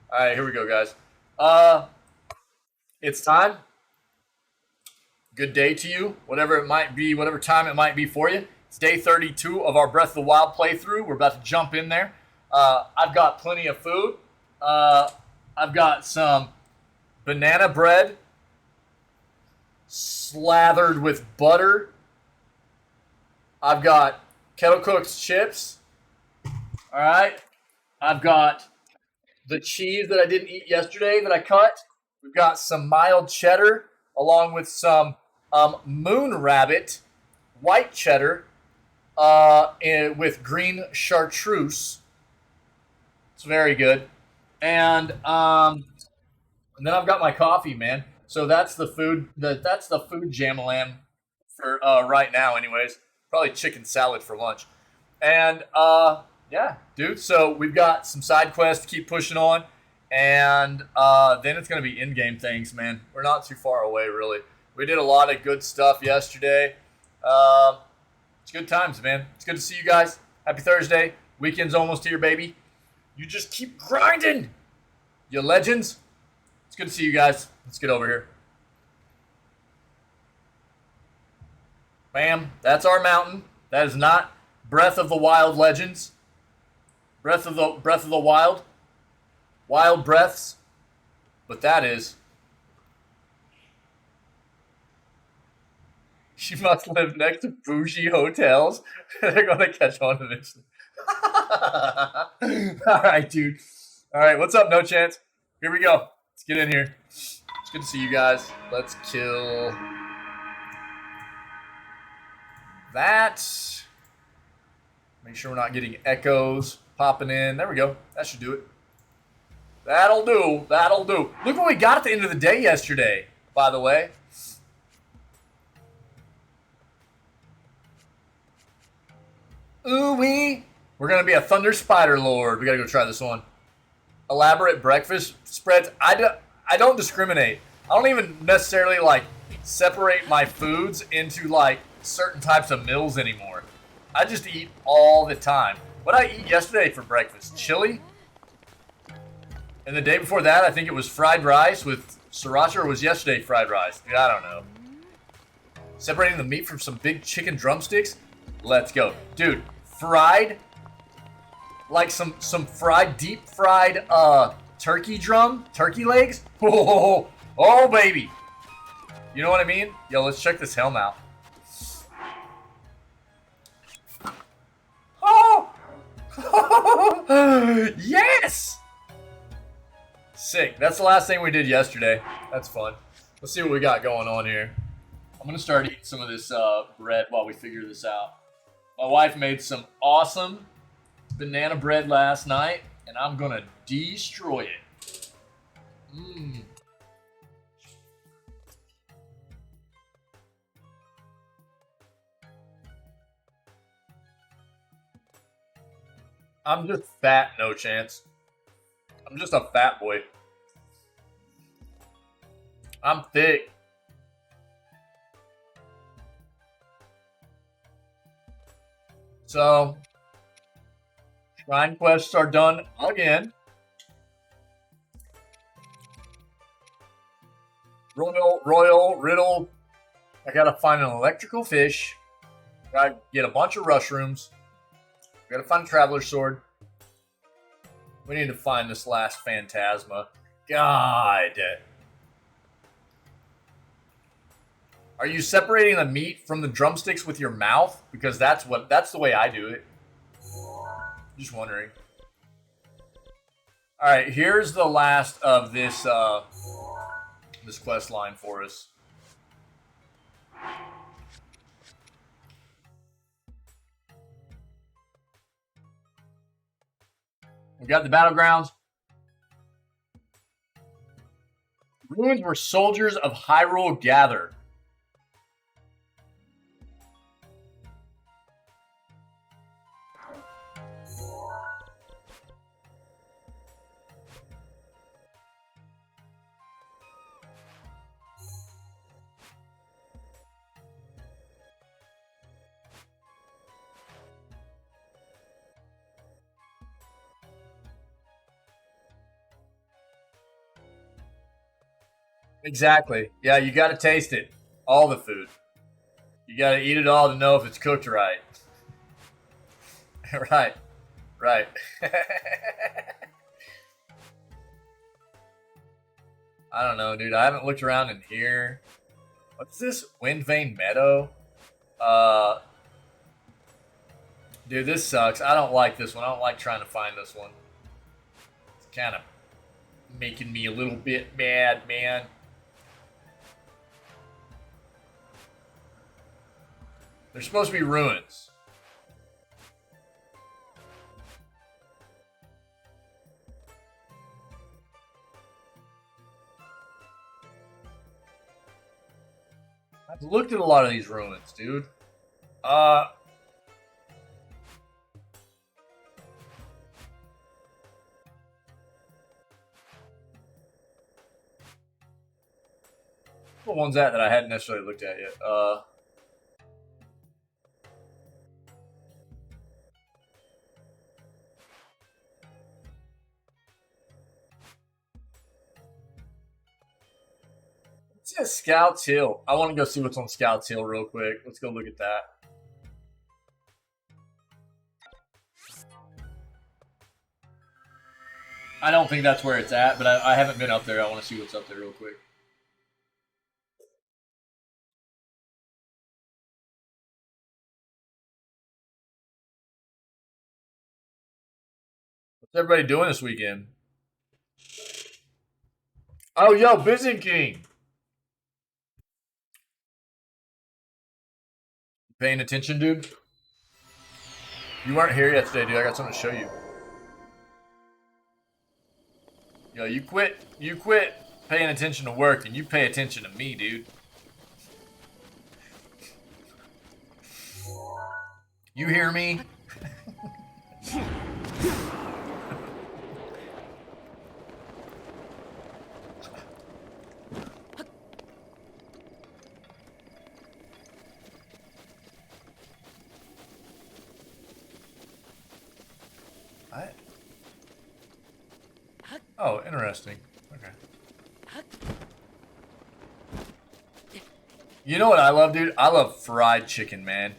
All right, here we go, guys. It's time. Good day to you, whatever it might be, whatever time it might be for you. It's day 32 of our Breath of the Wild playthrough. We're about to jump in there. I've got plenty of food. Uh, I've got some banana bread slathered with butter. I've got kettle cooked chips. All right. I've got the cheese that I didn't eat yesterday that I cut. We've got some mild cheddar along with some moon rabbit, white cheddar, and with green chartreuse. It's very good. And then I've got my coffee, man. So that's the food. That's the food jamalam for right now, anyways. Probably chicken salad for lunch. And yeah, dude. So we've got some side quests to keep pushing on, and then it's gonna be in-game things, man. We're not too far away, really. We did a lot of good stuff yesterday. Uh, it's good times, man. It's good to see you guys. Happy Thursday. Weekend's almost here, baby. You just keep grinding, you legends. It's good to see you guys. Let's get over here. Bam. That's our mountain. That is not Breath of the Wild Legends. Breath of the Wild. Wild breaths. But that is. She must live next to bougie hotels. They're gonna catch on eventually. All right, dude. All right, what's up, No Chance? Here we go. Let's get in here. It's good to see you guys. Let's kill that. Make sure we're not getting echoes popping in. There we go. That should do it. That'll do. That'll do. Look what we got at the end of the day yesterday, by the way. Ooh-wee. We're going to be a Thunder Spider Lord. We got to go try this one. Elaborate breakfast spreads. I don't discriminate. I don't even necessarily like separate my foods into like certain types of meals anymore. I just eat all the time. What did I eat yesterday for breakfast? Chili? And the day before that, I think it was fried rice with sriracha, or was yesterday fried rice? Dude, I don't know. Separating the meat from some big chicken drumsticks? Let's go. Dude, fried, like some fried, deep fried turkey legs? Oh, baby. You know what I mean? Yo, let's check this helm out. Oh! Yes! Sick. That's the last thing we did yesterday. That's fun. Let's see what we got going on here. I'm going to start eating some of this bread while we figure this out. My wife made some awesome banana bread last night, and I'm going to destroy it. Mmm. I'm just fat, No Chance. I'm just a fat boy. I'm thick. So, shrine quests are done again. Royal Riddle. I gotta find an electrical fish. Gotta get a bunch of mushrooms. Gotta find a traveler's sword. We need to find this last phantasma. God. Are you separating the meat from the drumsticks with your mouth? Because that's the way I do it. Just wondering. All right, here's the last of this this quest line for us. We got the battlegrounds. Ruins where soldiers of Hyrule gather. Exactly. Yeah, you got to taste it. All the food. You got to eat it all to know if it's cooked right. Right. Right. I don't know, dude. I haven't looked around in here. What's this? Wind Vane Meadow? Dude, this sucks. I don't like this one. I don't like trying to find this one. It's kind of making me a little bit mad, man. There's supposed to be ruins. I've looked at a lot of these ruins, dude. What one's that I hadn't necessarily looked at yet? What's that? Scouts Hill. I want to go see what's on Scouts Hill real quick. Let's go look at that. I don't think that's where it's at, but I haven't been up there. I want to see what's up there real quick. What's everybody doing this weekend? Oh, yo, Byzant King. Paying attention, dude? You weren't here yesterday, dude. I got something to show you. Yo, you quit paying attention to work and you pay attention to me, dude. You hear me? What? Oh, interesting. Okay. You know what I love, dude? I love fried chicken, man.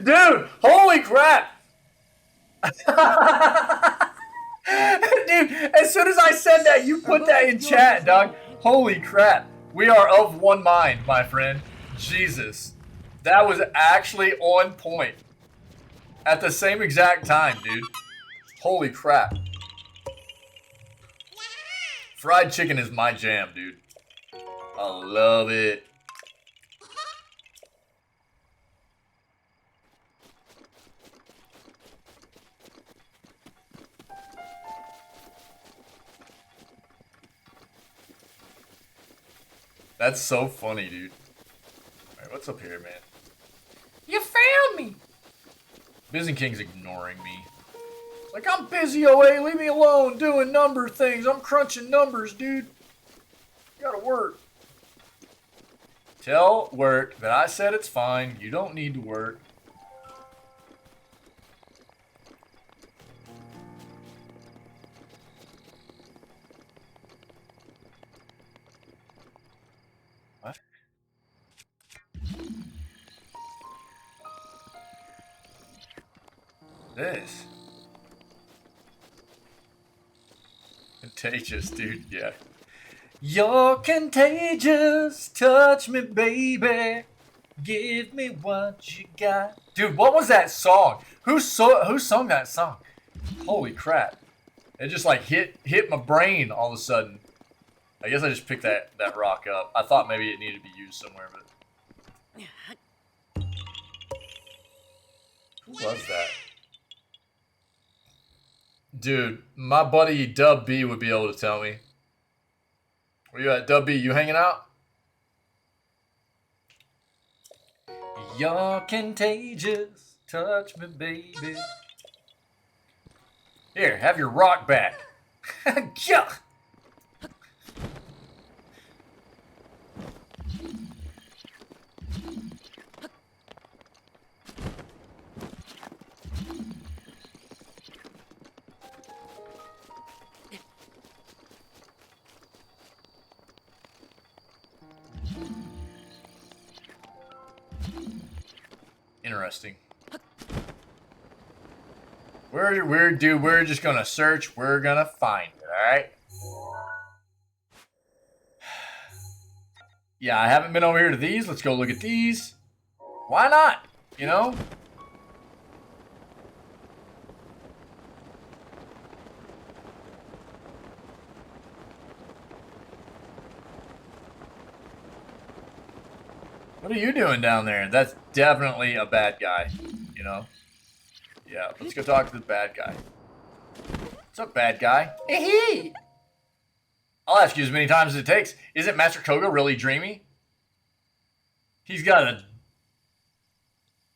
Dude, holy crap! Dude, as soon as I said that, you put that in chat, dog. Holy crap. We are of one mind, my friend. Jesus. That was actually on point. At the same exact time, dude. Holy crap. Fried chicken is my jam, dude. I love it. That's so funny, dude. Alright, what's up here, man? You found me! Byzant King's ignoring me. It's like, I'm busy, OA. Leave me alone doing number things. I'm crunching numbers, dude. Gotta work. Tell work that I said it's fine. You don't need to work. What? This? Contagious, dude. Yeah. You're contagious. Touch me, baby. Give me what you got. Dude, what was that song? Who sung that song? Holy crap. It just like hit my brain all of a sudden. I guess I just picked that rock up. I thought maybe it needed to be used somewhere, but... Who was that? Dude, my buddy Dub B would be able to tell me. Where you at, Dub B? You hanging out? You're contagious. Touch me, baby. Here, have your rock back. Yeah. interesting. We're just gonna search. We're gonna find it. All right. Yeah, I haven't been over here to these. Let's go look at these. Why not? You know. What are you doing down there? That's definitely a bad guy, you know? Yeah, let's go talk to the bad guy. What's up, bad guy? Hey! I'll ask you as many times as it takes. Isn't Master Koga really dreamy? He's got a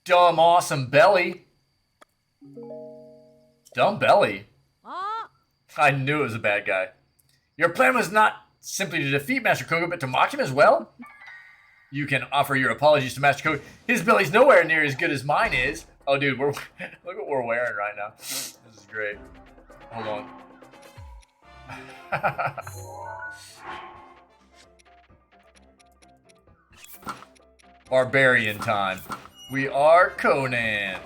dumb, awesome belly. Dumb belly? I knew it was a bad guy. Your plan was not simply to defeat Master Koga, but to mock him as well? You can offer your apologies to Master Koga. His belly's nowhere near as good as mine is. Oh, dude, look what we're wearing right now. This is great. Hold on. Barbarian time. We are Conan.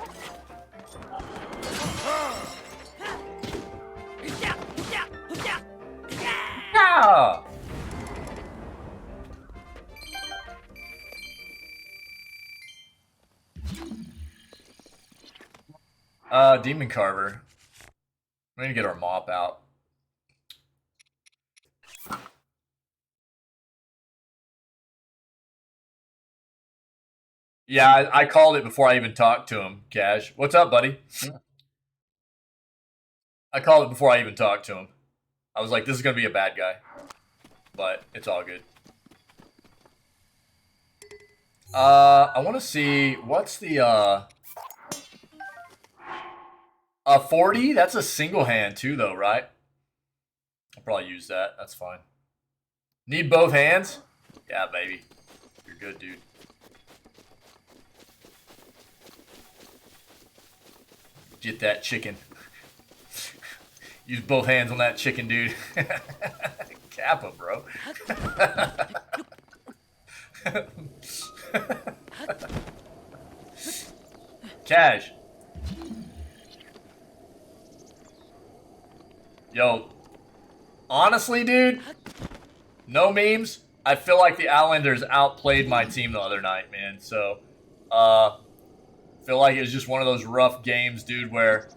Yeah! Demon Carver. We're gonna get our mop out. Yeah, I called it before I even talked to him, Cash. What's up, buddy? I called it before I even talked to him. I was like, this is gonna be a bad guy. But it's all good. I wanna see what's the 40? That's a single hand too, though, right? I'll probably use that. That's fine. Need both hands? Yeah, baby. You're good, dude. Get that chicken. Use both hands on that chicken, dude. Kappa, bro. Cash. Yo, honestly, dude, no memes. I feel like the Islanders outplayed my team the other night, man. So, feel like it was just one of those rough games, dude, where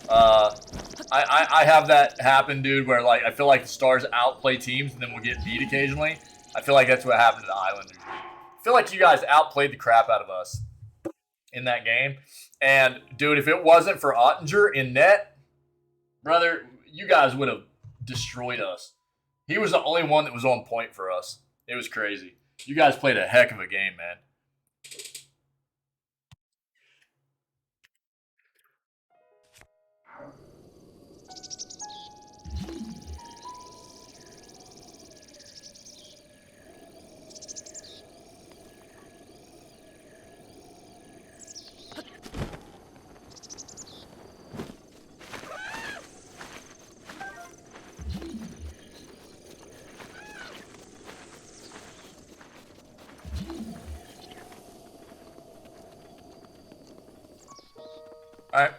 I have that happen, dude, where like I feel like the Stars outplay teams and then we'll get beat occasionally. I feel like that's what happened to the Islanders. I feel like you guys outplayed the crap out of us in that game. And, dude, if it wasn't for Ottinger in net, brother, you guys would have destroyed us. He was the only one that was on point for us. It was crazy. You guys played a heck of a game, man. All right.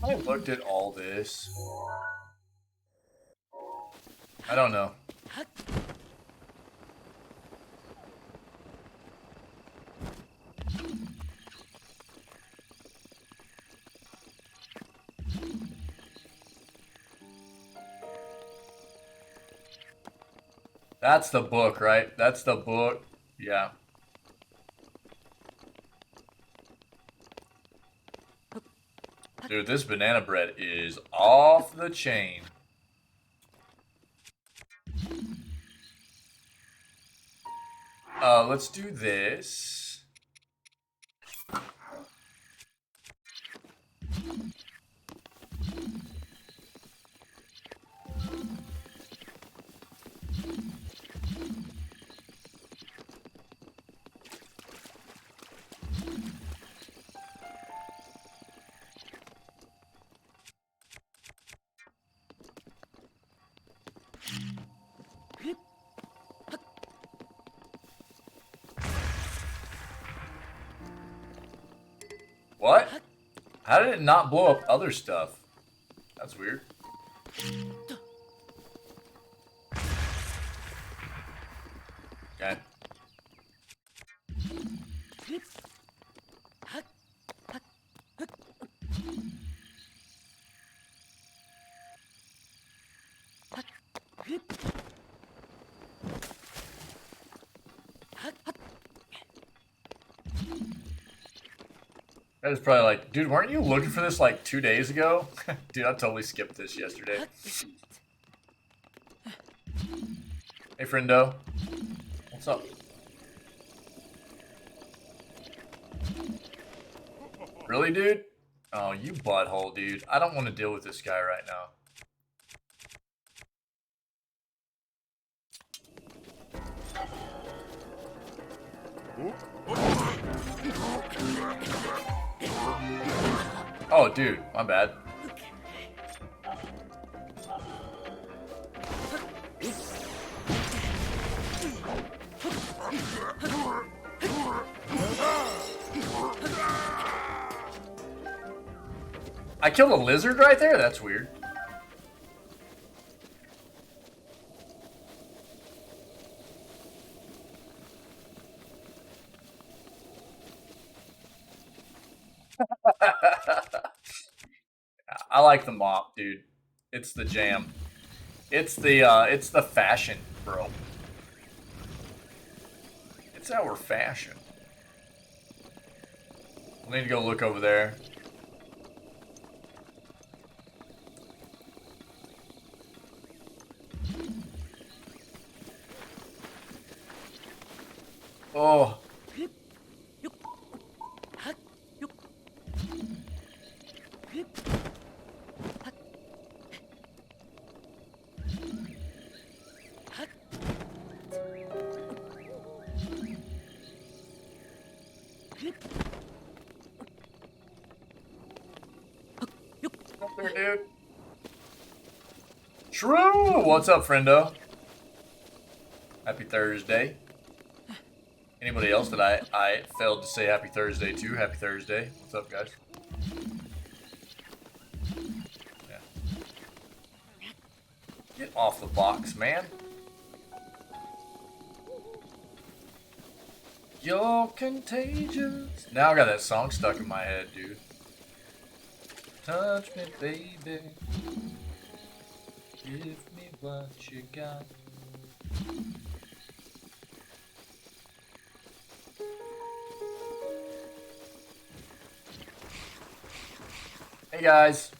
I looked at all this. I don't know. That's the book, right? That's the book. Yeah. Dude, this banana bread is off the chain. Let's do this. What? How did it not blow up other stuff? That's weird. Okay. That is probably like, dude, weren't you looking for this like 2 days ago? Dude, I totally skipped this yesterday. Hey, friendo. What's up? Really, dude? Oh, you butthole, dude. I don't want to deal with this guy right now. Oh, dude, my bad. I killed a lizard right there? That's weird. I like the mop, dude. It's the jam. It's the fashion, bro. It's our fashion. I need to go look over there. Oh. Up there, dude. True. What's up, friendo? Happy Thursday. Anybody else that I failed to say happy Thursday to? Happy Thursday. What's up, guys? Yeah. Get off the box, man. You're contagious. Now I got that song stuck in my head, dude. Touch me, baby. Give me what you got. Hey guys,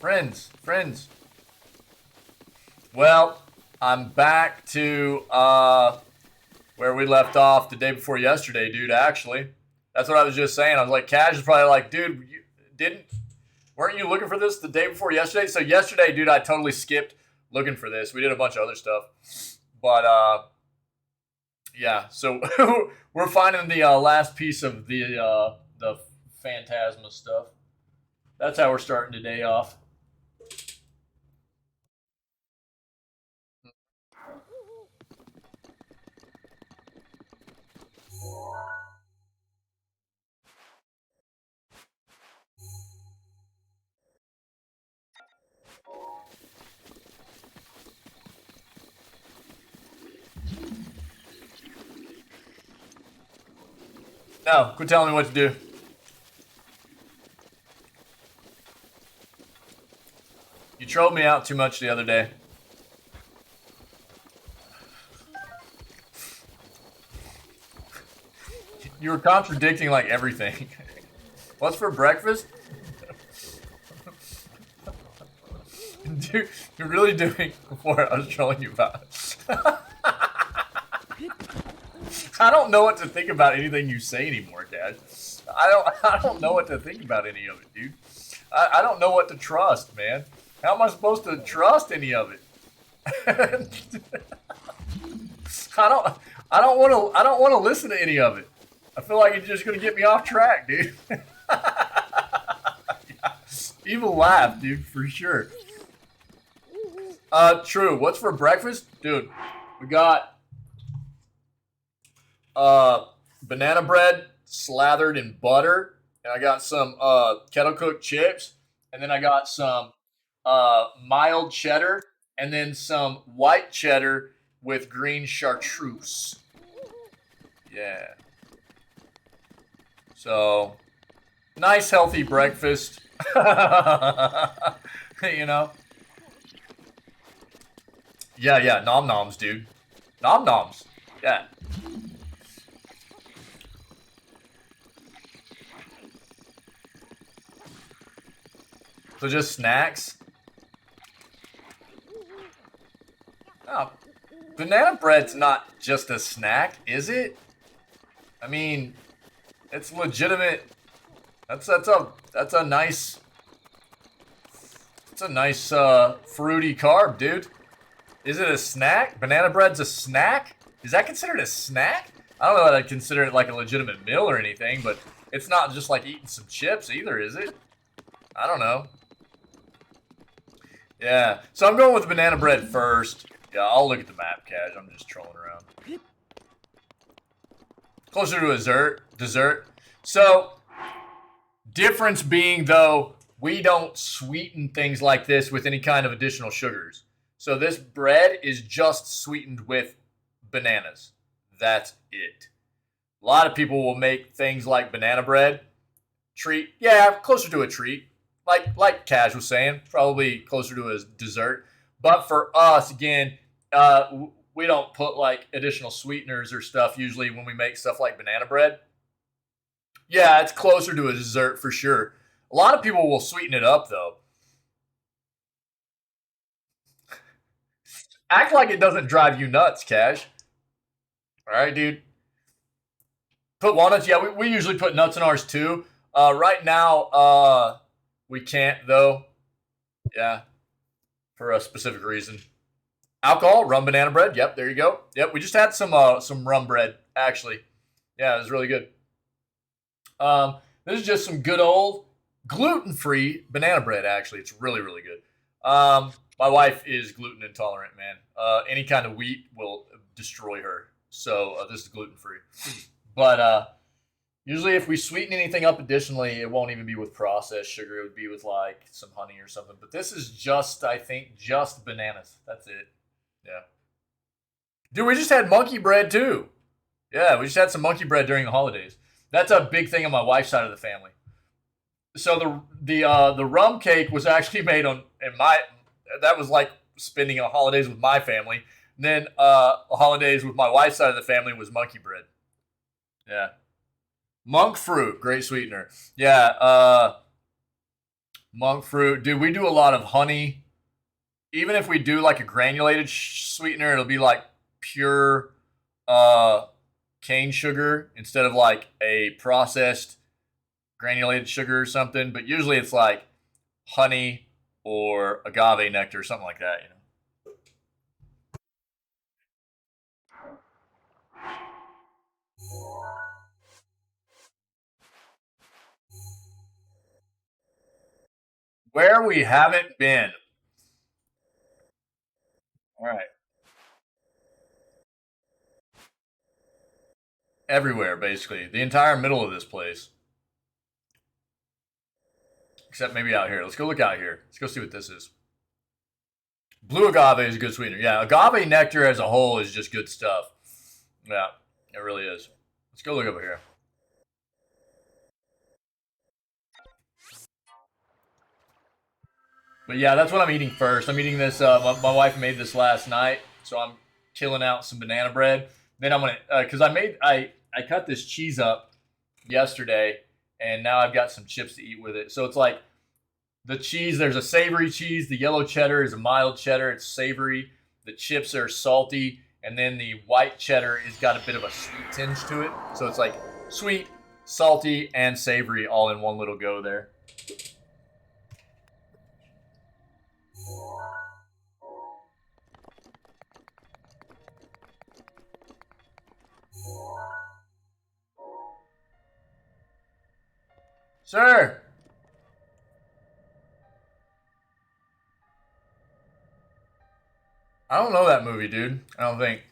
friends. Well, I'm back to where we left off the day before yesterday, dude. Actually, that's what I was just saying. I was like, Cash is probably like, dude, weren't you looking for this the day before yesterday? So yesterday, dude, I totally skipped looking for this. We did a bunch of other stuff, but yeah. So we're finding the last piece of the Phantasma stuff. That's how we're starting today off. No, quit telling me what to do. You trolled me out too much the other day. You were contradicting like everything. What's for breakfast? Dude, you're really doing what I was trolling you about. I don't know what to think about anything you say anymore, Dad. I don't know what to think about any of it, dude. I don't know what to trust, man. How am I supposed to trust any of it? I don't want to listen to any of it. I feel like it's just gonna get me off track, dude. Yeah. Evil laugh, dude, for sure. True. What's for breakfast, dude? We got banana bread slathered in butter and I got some kettle cooked chips, and then I got some mild cheddar, and then some white cheddar with green chartreuse. Yeah. So, nice healthy breakfast. You know? Yeah, nom noms, dude. Nom noms. Yeah. So just snacks? Oh, banana bread's not just a snack, is it? I mean, it's legitimate. That's a nice fruity carb, dude. Is it a snack? Banana bread's a snack? Is that considered a snack? I don't know that I'd consider it like a legitimate meal or anything, but it's not just like eating some chips either, is it? I don't know. Yeah, so I'm going with banana bread first. Yeah, I'll look at the map, Cash. I'm just trolling around. Closer to a dessert. So, difference being, though, we don't sweeten things like this with any kind of additional sugars. So this bread is just sweetened with bananas. That's it. A lot of people will make things like banana bread. Treat, yeah, closer to a treat. Like Cash was saying, probably closer to a dessert. But for us, again, we don't put like additional sweeteners or stuff usually when we make stuff like banana bread. Yeah, it's closer to a dessert for sure. A lot of people will sweeten it up though. Act like it doesn't drive you nuts, Cash. All right, dude. Put walnuts. Yeah, we usually put nuts in ours too. Right now, we can't though. Yeah, for a specific reason. Alcohol, rum banana bread. Yep, there you go. Yep, we just had some rum bread actually. Yeah, it was really good. This is just some good old gluten-free banana bread. Actually, it's really really good. My wife is gluten intolerant, man. Any kind of wheat will destroy her. So this is gluten-free. But usually, if we sweeten anything up additionally, it won't even be with processed sugar. It would be with like some honey or something. But this is just, I think, just bananas. That's it. Yeah. Dude, we just had monkey bread too. Yeah, we just had some monkey bread during the holidays. That's a big thing on my wife's side of the family. So the rum cake was actually made on in my that was like spending holidays with my family. And then holidays with my wife's side of the family was monkey bread. Yeah. Monk fruit, great sweetener. Yeah, monk fruit. Dude, we do a lot of honey. Even if we do like a granulated sweetener, it'll be like pure cane sugar instead of like a processed granulated sugar or something. But usually it's like honey or agave nectar, something like that, you know. Where we haven't been. All right. Everywhere, basically. The entire middle of this place. Except maybe out here. Let's go look out here. Let's go see what this is. Blue agave is a good sweetener. Yeah, agave nectar as a whole is just good stuff. Yeah, it really is. Let's go look over here. But yeah, that's what I'm eating first. I'm eating this. My wife made this last night, so I'm killing out some banana bread. Then I'm gonna, cause I cut this cheese up yesterday, and now I've got some chips to eat with it. So it's like the cheese. There's a savory cheese. The yellow cheddar is a mild cheddar. It's savory. The chips are salty, and then the white cheddar has got a bit of a sweet tinge to it. So it's like sweet, salty, and savory all in one little go there. Sir. I don't know that movie, dude. I don't think.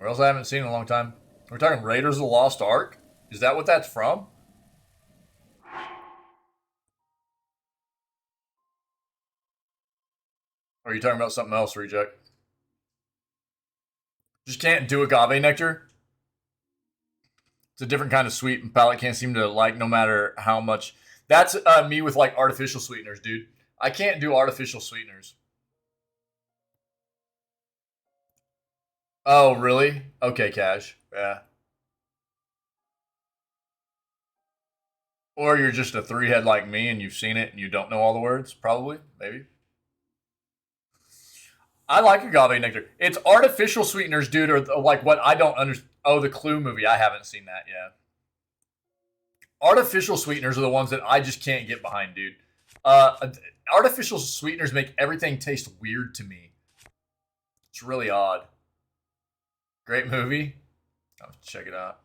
Or else I haven't seen in a long time. We're talking Raiders of the Lost Ark? Is that what that's from? Or are you talking about something else, Reject? Just can't do agave nectar? It's a different kind of sweet, and palate can't seem to like no matter how much. That's me with like artificial sweeteners, dude. I can't do artificial sweeteners. Oh, really? Okay, Cash. Yeah. Or you're just a three-head like me and you've seen it and you don't know all the words, probably, maybe. I like agave nectar. It's artificial sweeteners, dude, or like what I don't understand. Oh, the Clue movie. I haven't seen that yet. Artificial sweeteners are the ones that I just can't get behind, dude. Artificial sweeteners make everything taste weird to me. It's really odd. Great movie. I'll check it out.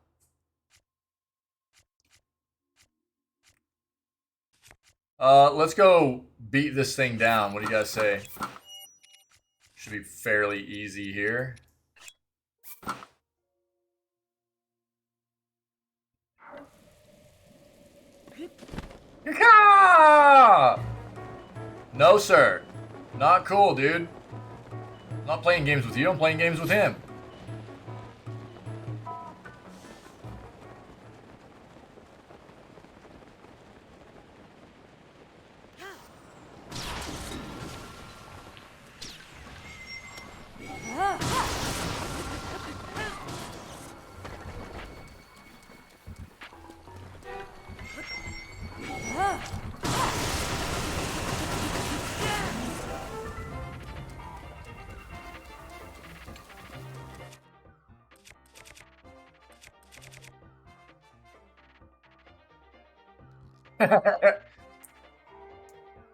Let's go beat this thing down. What do you guys say? Should be fairly easy here. No, sir. Not cool, dude. I'm not playing games with you. I'm playing games with him.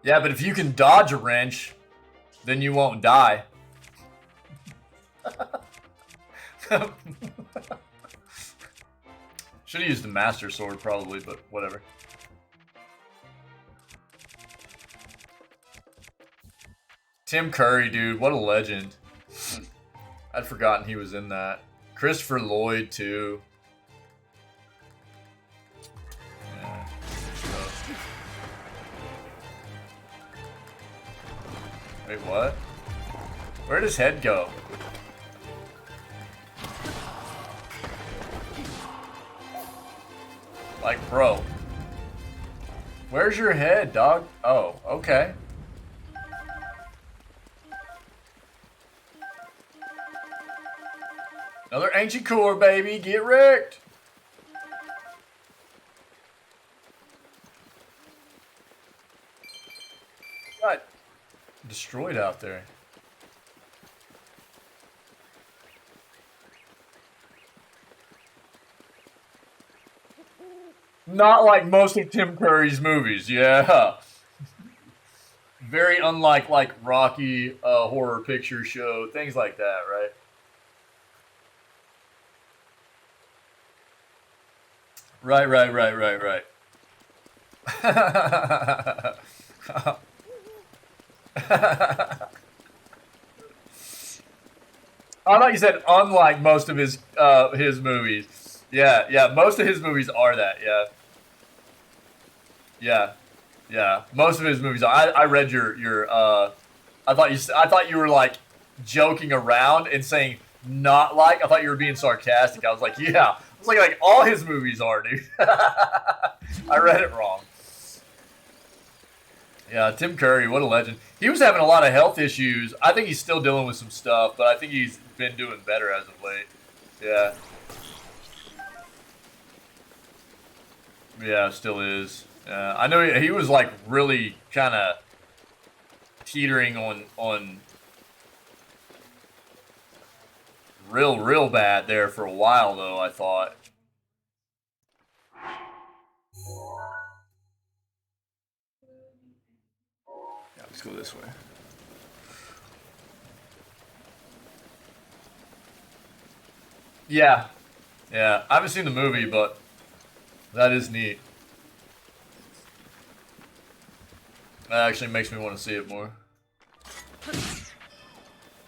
Yeah, but if you can dodge a wrench, then you won't die. Should have used the Master Sword probably, but whatever. Tim Curry, dude, what a legend. I'd forgotten he was in that. Christopher Lloyd, too. Yeah. Wait, what? Where'd his head go? Like, bro. Where's your head, dog? Oh, okay. Another ancient core, baby. Get wrecked. Got destroyed out there. Not like most of Tim Curry's movies, yeah. Very unlike like Rocky Horror Picture Show, things like that, right? Right. I thought you said unlike most of his movies. Yeah, most of his movies are that, yeah. Most of his movies are. I read your I thought you were like joking around and saying not like. I thought you were being sarcastic. I was like, yeah. I was like all his movies are, dude. I read it wrong. Yeah, Tim Curry, what a legend. He was having a lot of health issues. I think he's still dealing with some stuff, but I think he's been doing better as of late. Yeah. Yeah, still is. I know he was like really kind of teetering on real bad there for a while, though, I thought. Yeah, let's go this way. Yeah. I haven't seen the movie, but that is neat. That actually makes me want to see it more.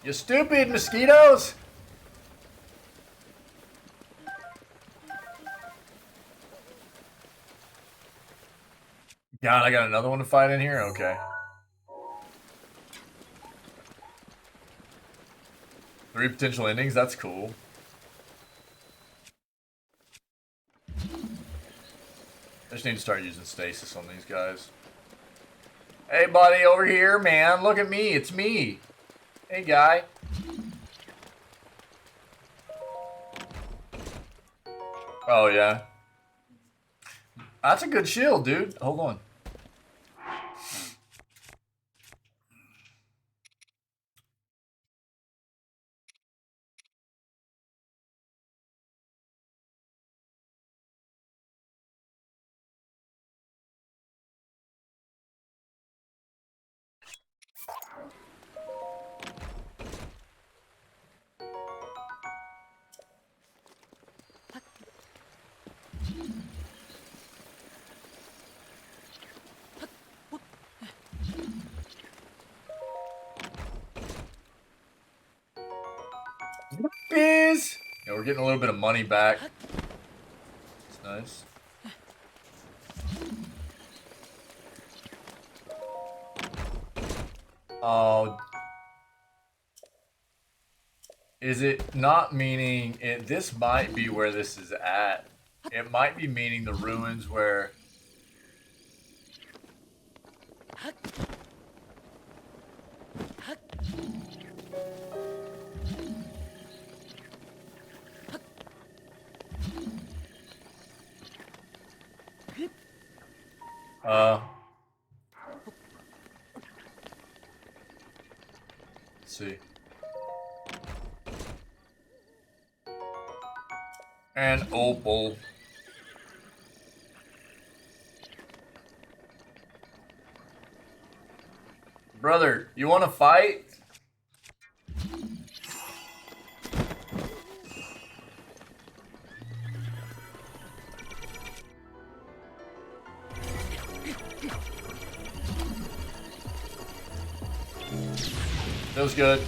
You stupid mosquitoes! God, I got another one to fight in here? Okay. 3 potential endings? That's cool. I just need to start using stasis on these guys. Hey, buddy, over here, man. Look at me. It's me. Hey, guy. Oh, yeah. That's a good shield, dude. Hold on. Biz! Yeah, we're getting a little bit of money back. It's nice. Oh. Is it not meaning... this might be where this is at. It might be meaning the ruins where... Let's see. An opal. Brother, you want to fight? That was good.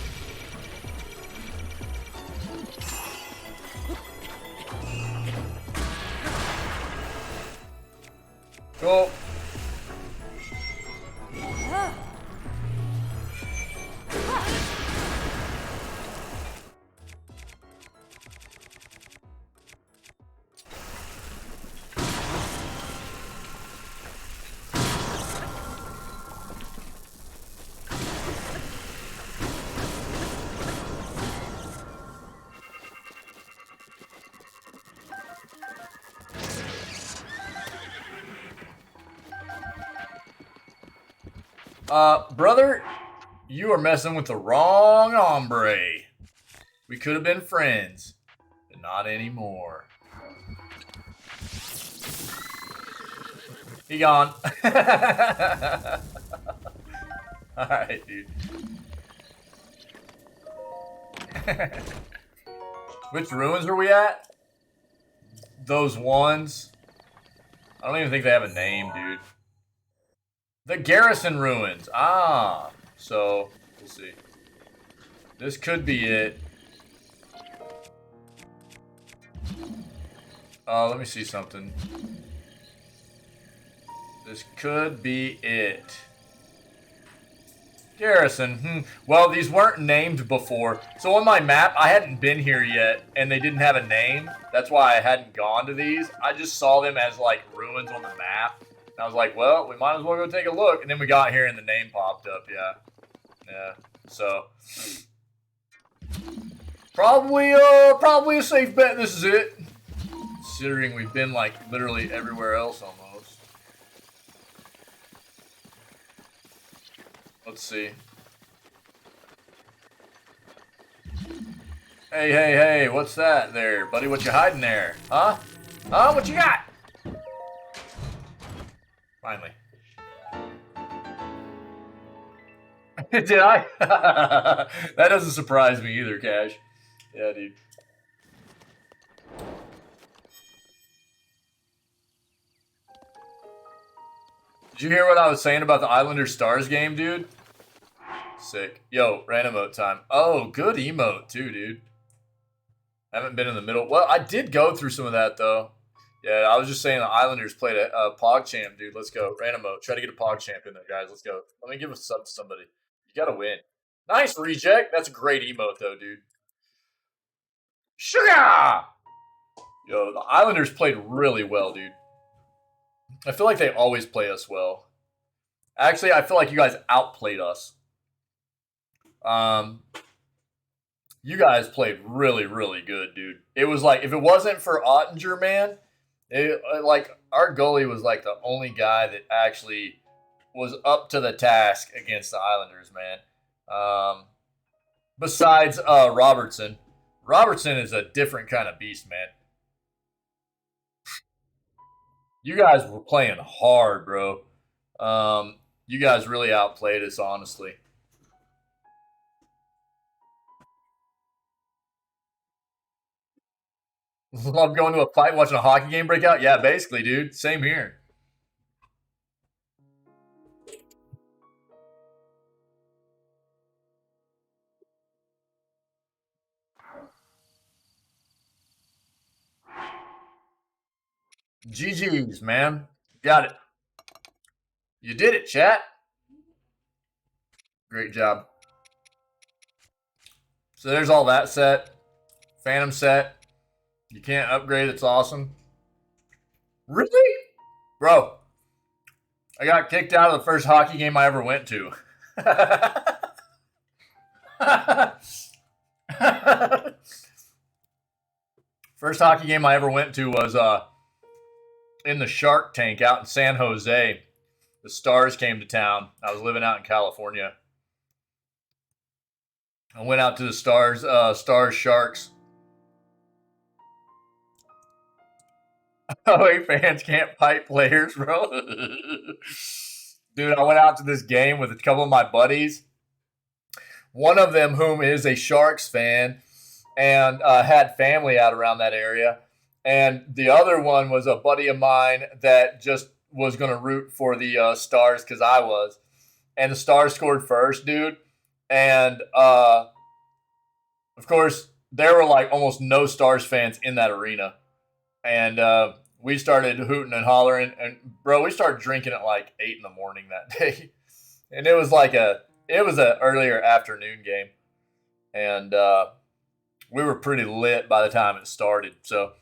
Cool. Brother, you are messing with the wrong hombre. We could have been friends, but not anymore. He gone. Alright, dude. Which ruins are we at? Those ones? I don't even think they have a name, dude. The Garrison Ruins. Ah. So, we'll see. This could be it. Let me see something. This could be it. Garrison. Well, these weren't named before. So on my map, I hadn't been here yet, and they didn't have a name. That's why I hadn't gone to these. I just saw them as, like, ruins on the map. And I was like, well, we might as well go take a look. And then we got here and the name popped up, yeah. Yeah, so. Probably a safe bet this is it. Considering we've been, like, literally everywhere else almost. Let's see. Hey, hey, hey, what's that there? Buddy, what you hiding there? Huh? Huh? What you got? Finally. Did I? That doesn't surprise me either, Cash. Yeah, dude. Did you hear what I was saying about the Islander Stars game, dude? Sick. Yo, random emote time. Oh, good emote too, dude. Haven't been in the middle. Well, I did go through some of that, though. Yeah, I was just saying the Islanders played a PogChamp, dude. Let's go. Random mode. Try to get a PogChamp in there, guys. Let's go. Let me give a sub to somebody. You gotta win. Nice reject. That's a great emote, though, dude. Sugar! Yo, the Islanders played really well, dude. I feel like they always play us well. Actually, I feel like you guys outplayed us. You guys played really, really good, dude. It was like, if it wasn't for Ottinger, man, like, our goalie was like the only guy that actually was up to the task against the Islanders, man. Besides Robertson. Robertson is a different kind of beast, man. You guys were playing hard, bro. You guys really outplayed us, honestly. Love going to a fight, watching a hockey game break out? Yeah, basically, dude. Same here. GG's, man. Got it. You did it, chat. Great job. So there's all that set. Phantom set. You can't upgrade. It's awesome. Really? Bro, I got kicked out of the first hockey game I ever went to. First hockey game I ever went to was in the Shark Tank out in San Jose. The Stars came to town. I was living out in California. I went out to the Stars Sharks. Oh, fans can't pipe players, bro. Dude, I went out to this game with a couple of my buddies. One of them, whom is a Sharks fan, and had family out around that area. And the other one was a buddy of mine that just was going to root for the Stars because I was. And the Stars scored first, dude. And, of course, there were like almost no Stars fans in that arena. And we started hooting and hollering. And, bro, we started drinking at like 8 in the morning that day. And it was like an earlier afternoon game. And we were pretty lit by the time it started. So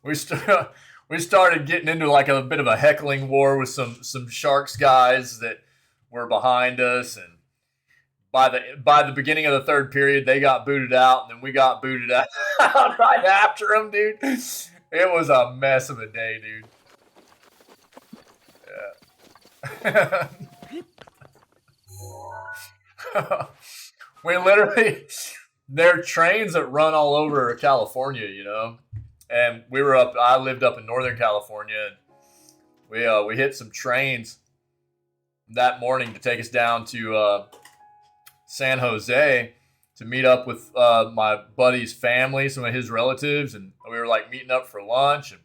we started getting into like a bit of a heckling war with some Sharks guys that were behind us, and by the beginning of the third period, they got booted out, and then we got booted out right after them, dude. It was a mess of a day, dude. Yeah. We literally, there are trains that run all over California, you know. And I lived up in Northern California, and we hit some trains that morning to take us down to San Jose to meet up with my buddy's family, some of his relatives, and we were like meeting up for lunch and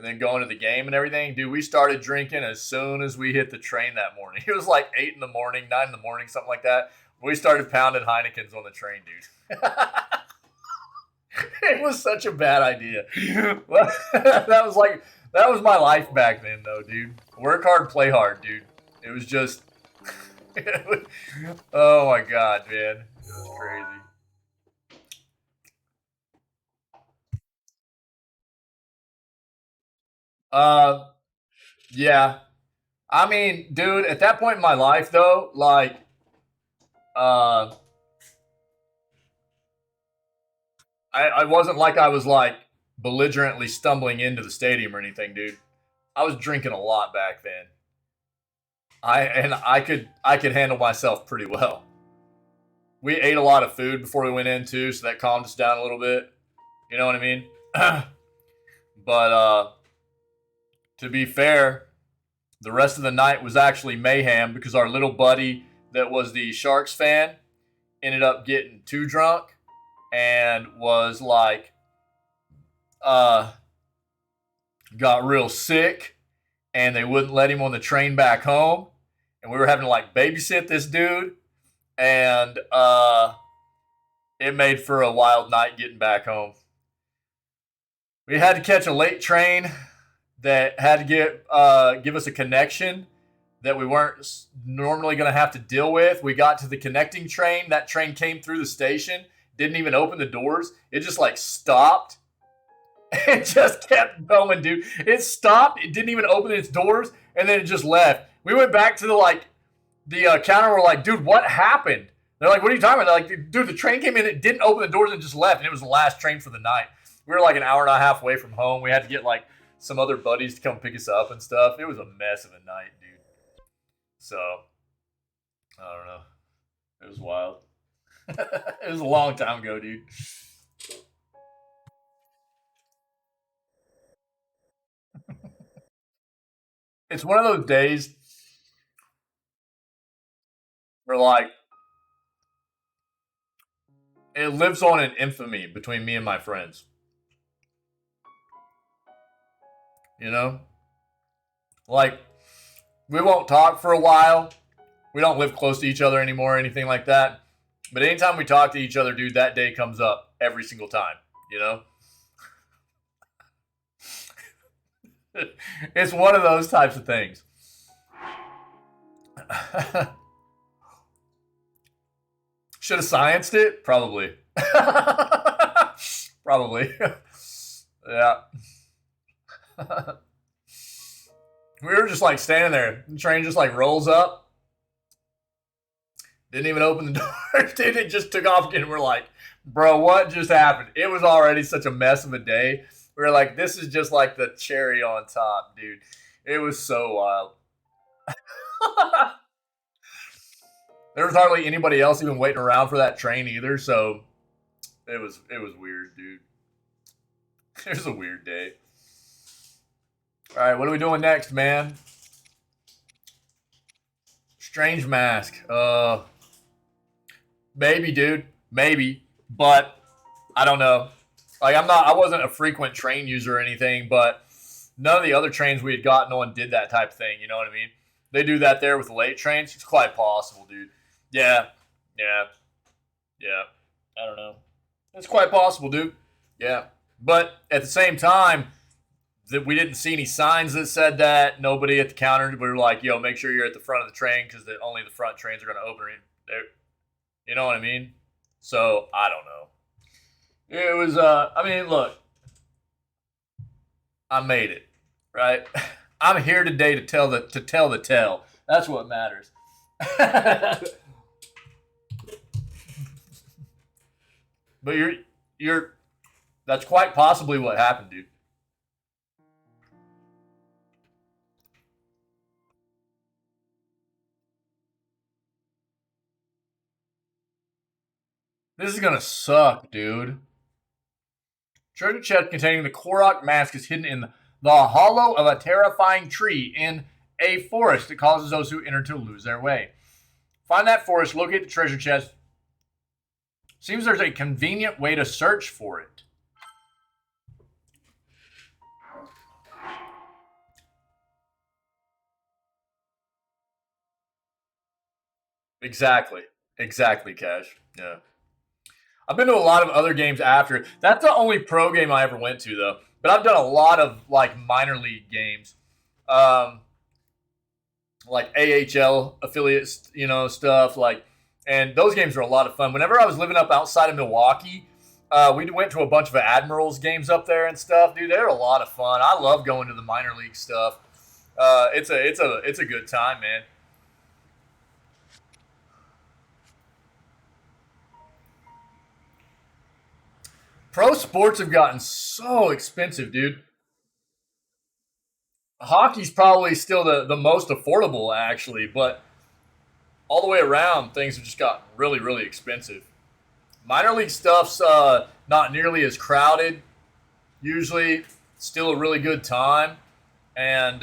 then going to the game and everything. Dude, we started drinking as soon as we hit the train that morning. It was like 8 in the morning, 9 in the morning, something like that. We started pounding Heinekens on the train, dude. It was such a bad idea. That was my life back then, though, dude. Work hard, play hard, dude. It was just, oh my god, man, it was crazy. Yeah. I mean, dude, at that point in my life, though, like, I wasn't like I was like belligerently stumbling into the stadium or anything, dude. I was drinking a lot back then. I could handle myself pretty well. We ate a lot of food before we went in too, so that calmed us down a little bit. You know what I mean? But to be fair, the rest of the night was actually mayhem because our little buddy that was the Sharks fan ended up getting too drunk and was like got real sick, and they wouldn't let him on the train back home, and we were having to like babysit this dude, and it made for a wild night getting back home. We had to catch a late train that had to give us a connection that we weren't normally going to have to deal with. We got to the connecting train. That train came through the station, didn't even open the doors. It just like stopped. It just kept going, dude. It stopped. It didn't even open its doors, and then it just left. We went back to the counter. We're like, dude, what happened? They're like, what are you talking about? They're like, dude, the train came in. It didn't open the doors and just left, and it was the last train for the night. We were like an hour and a half away from home. We had to get like some other buddies to come pick us up and stuff. It was a mess of a night, dude. So, I don't know. It was wild. It was a long time ago, dude. It's one of those days where, like, it lives on in infamy between me and my friends. You know? Like, we won't talk for a while. We don't live close to each other anymore or anything like that. But anytime we talk to each other, dude, that day comes up every single time, you know? It's one of those types of things. Should have scienced it? Probably. Probably. Yeah. We were just like standing there. The train just like rolls up. Didn't even open the door. Dude, it just took off again. We're like, bro, what just happened? It was already such a mess of a day. We were like, this is just like the cherry on top, dude. It was so wild. There was hardly anybody else even waiting around for that train either, so it was weird, dude. It was a weird day. All right, what are we doing next, man? Strange mask. Maybe, dude. Maybe, but I don't know. Like, I wasn't a frequent train user or anything, but none of the other trains we had gotten on did that type of thing. You know what I mean? They do that there with the late trains. It's quite possible, dude. Yeah. I don't know. It's quite possible, dude. Yeah. But at the same time, that we didn't see any signs that said that. Nobody at the counter. We were like, yo, make sure you're at the front of the train because only the front trains are going to open. You know what I mean? So, I don't know. It was, I mean, look. I made it, right? I'm here today to tell the tale. That's what matters. But that's quite possibly what happened, dude. This is gonna suck, dude. Treasure chest containing the Korok mask is hidden in the hollow of a terrifying tree in a forest that causes those who enter to lose their way. Find that forest, locate the treasure chest. Seems there's a convenient way to search for it. Exactly, Cash. Yeah. I've been to a lot of other games after. That's the only pro game I ever went to, though. But I've done a lot of like minor league games, like AHL affiliates, stuff like. And those games are a lot of fun. Whenever I was living up outside of Milwaukee, we went to a bunch of Admirals games up there and stuff. Dude, they're a lot of fun. I love going to the minor league stuff. It's a good time, man. Pro sports have gotten so expensive, dude. Hockey's probably still the most affordable, actually, but all the way around, things have just gotten really, really expensive. Minor league stuff's not nearly as crowded. Usually, still a really good time, and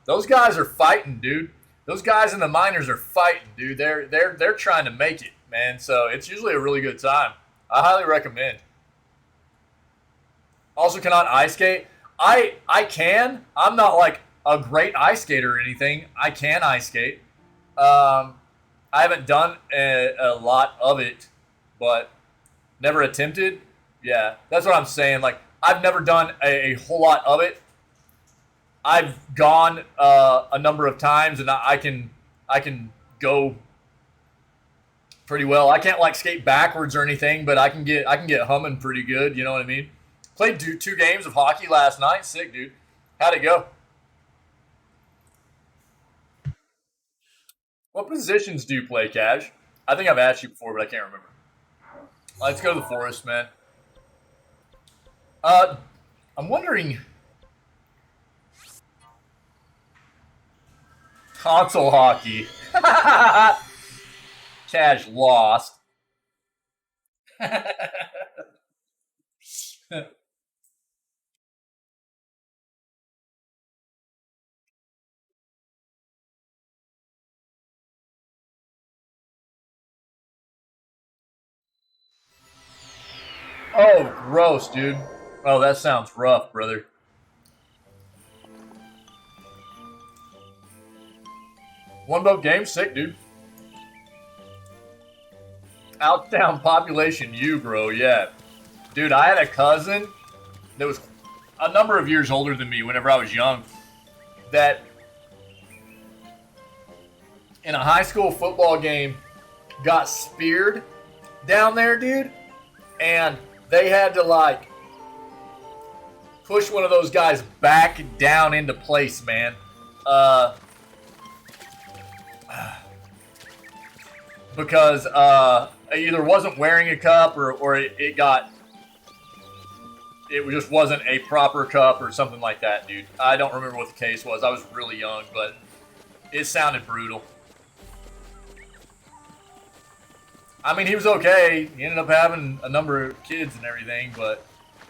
those guys are fighting, dude. Those guys in the minors are fighting, dude. They're trying to make it, man. So it's usually a really good time. I highly recommend. Also, cannot ice skate. I can. I'm not like a great ice skater or anything. I can ice skate. I haven't done a lot of it, but never attempted. Yeah, that's what I'm saying. Like, I've never done a whole lot of it. I've gone a number of times, and I can go pretty well. I can't like skate backwards or anything, but I can get humming pretty good. You know what I mean? Played two games of hockey last night. Sick, dude. How'd it go? What positions do you play, Cash? I think I've asked you before, but I can't remember. Let's go to the forest, man. I'm wondering. Console hockey. Cash lost. Oh, gross, dude. Oh, that sounds rough, brother. One vote game, sick, dude. Outtown population, you, bro, yeah. Dude, I had a cousin that was a number of years older than me whenever I was young that in a high school football game got speared down there, dude. And they had to, like, push one of those guys back down into place, man. Because either wasn't wearing a cup or it just wasn't a proper cup or something like that, dude. I don't remember what the case was. I was really young, but it sounded brutal. I mean, he was okay. He ended up having a number of kids and everything, but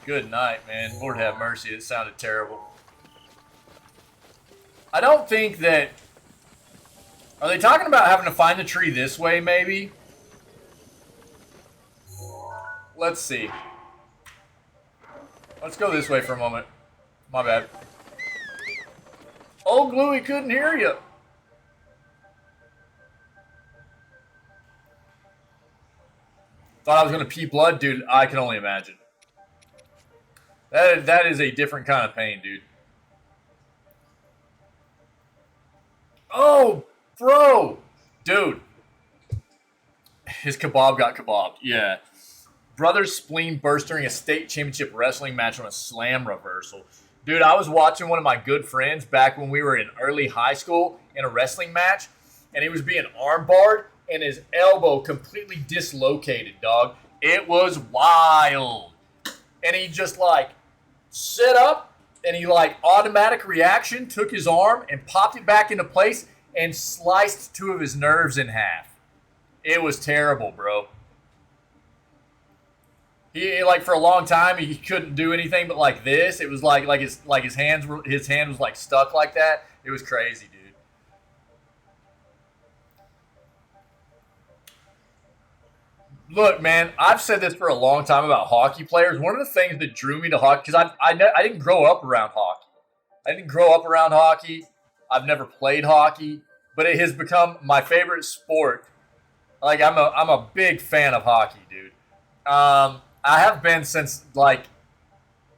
good night, man. Lord have mercy. It sounded terrible. I don't think that... Are they talking about having to find the tree this way, maybe? Let's see. Let's go this way for a moment. My bad. Old Gluey couldn't hear you. Thought I was going to pee blood? Dude, I can only imagine. That is a different kind of pain, dude. Oh, bro. Dude. His kebab got kebabbed. Yeah. Brother's spleen burst during a state championship wrestling match on a slam reversal. Dude, I was watching one of my good friends back when we were in early high school in a wrestling match, and he was being armbarred, and his elbow completely dislocated, dog. It was wild. And he just, like, sit up, and he, like, automatic reaction, took his arm and popped it back into place and sliced two of his nerves in half. It was terrible, bro. He, like, for a long time, he couldn't do anything but like this. It was like his hand was like stuck like that. It was crazy, dude. Look, man, I've said this for a long time about hockey players. One of the things that drew me to hockey, because I didn't grow up around hockey. I didn't grow up around hockey. I've never played hockey, but it has become my favorite sport. Like, I'm a big fan of hockey, dude. I have been since, like,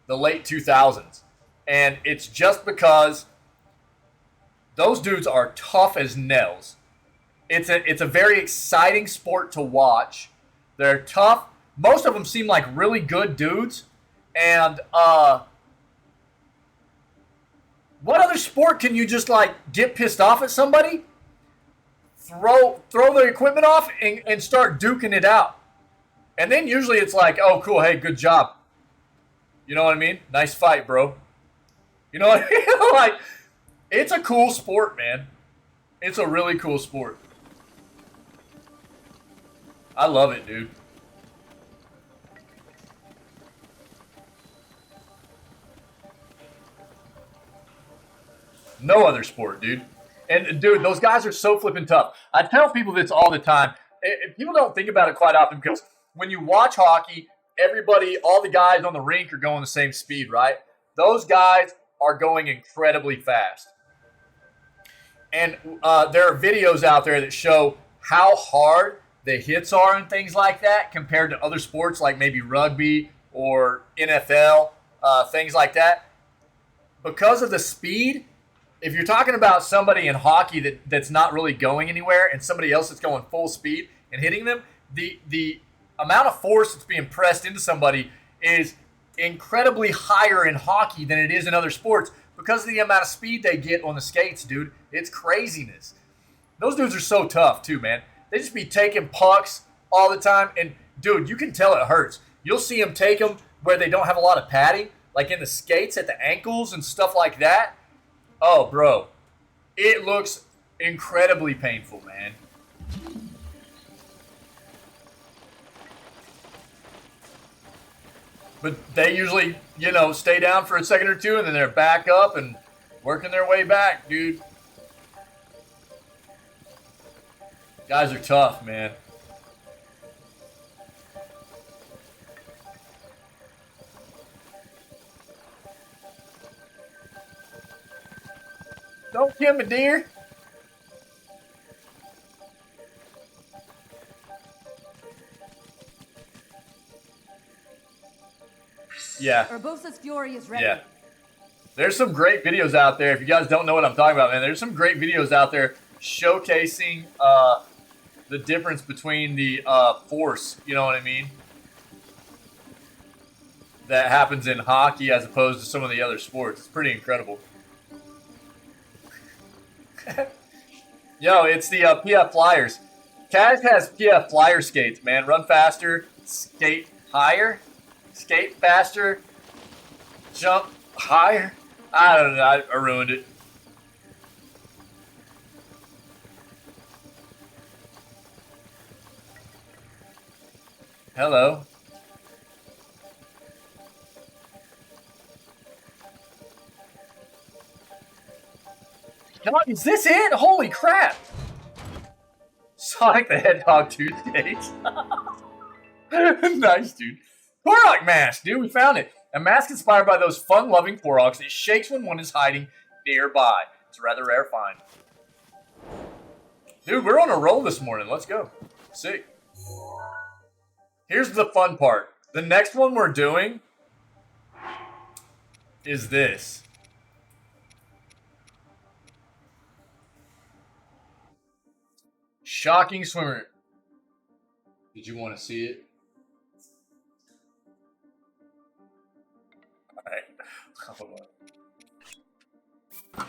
the late 2000s. And it's just because those dudes are tough as nails. It's a very exciting sport to watch. They're tough. Most of them seem like really good dudes. And what other sport can you just, like, get pissed off at somebody, throw the equipment off, and start duking it out? And then usually it's like, oh, cool, hey, good job. You know what I mean? Nice fight, bro. You know what I mean? Like, it's a cool sport, man. It's a really cool sport. I love it, dude. No other sport, dude. And, dude, those guys are so flippin' tough. I tell people this all the time. People don't think about it quite often because when you watch hockey, everybody, all the guys on the rink are going the same speed, right? Those guys are going incredibly fast. And there are videos out there that show how hard the hits are and things like that compared to other sports like maybe rugby or NFL. things like that. Because of the speed, if you're talking about somebody in hockey that's not really going anywhere and somebody else that's going full speed and hitting them, the amount of force that's being pressed into somebody is incredibly higher in hockey than it is in other sports because of the amount of speed they get on the skates, dude. It's craziness. Those dudes are so tough, too, man. They just be taking pucks all the time. And, dude, you can tell it hurts. You'll see them take them where they don't have a lot of padding, like in the skates at the ankles and stuff like that. Oh, bro. It looks incredibly painful, man. But they usually, you know, stay down for a second or two, and then they're back up and working their way back, dude. Guys are tough, man. Don't kill me, dear. Yeah. Urbosa's fury is ready. Yeah. There's some great videos out there. If you guys don't know what I'm talking about, man, there's some great videos out there showcasing the difference between the force, you know what I mean, that happens in hockey as opposed to some of the other sports. It's pretty incredible. Yo, it's the PF Flyers. Kaz has PF Flyer skates, man. Run faster, skate higher, skate faster, jump higher. I don't know. I ruined it. Hello. God, is this it? Holy crap! Sonic the Hedgehog 2 skates. Nice, dude. Korok mask, dude. We found it. A mask inspired by those fun-loving Koroks. It shakes when one is hiding nearby. It's a rather rare find. Dude, we're on a roll this morning. Let's go. Sick. Here's the fun part. The next one we're doing is this. Shocking swimmer. Did you want to see it? Alright. Hold on.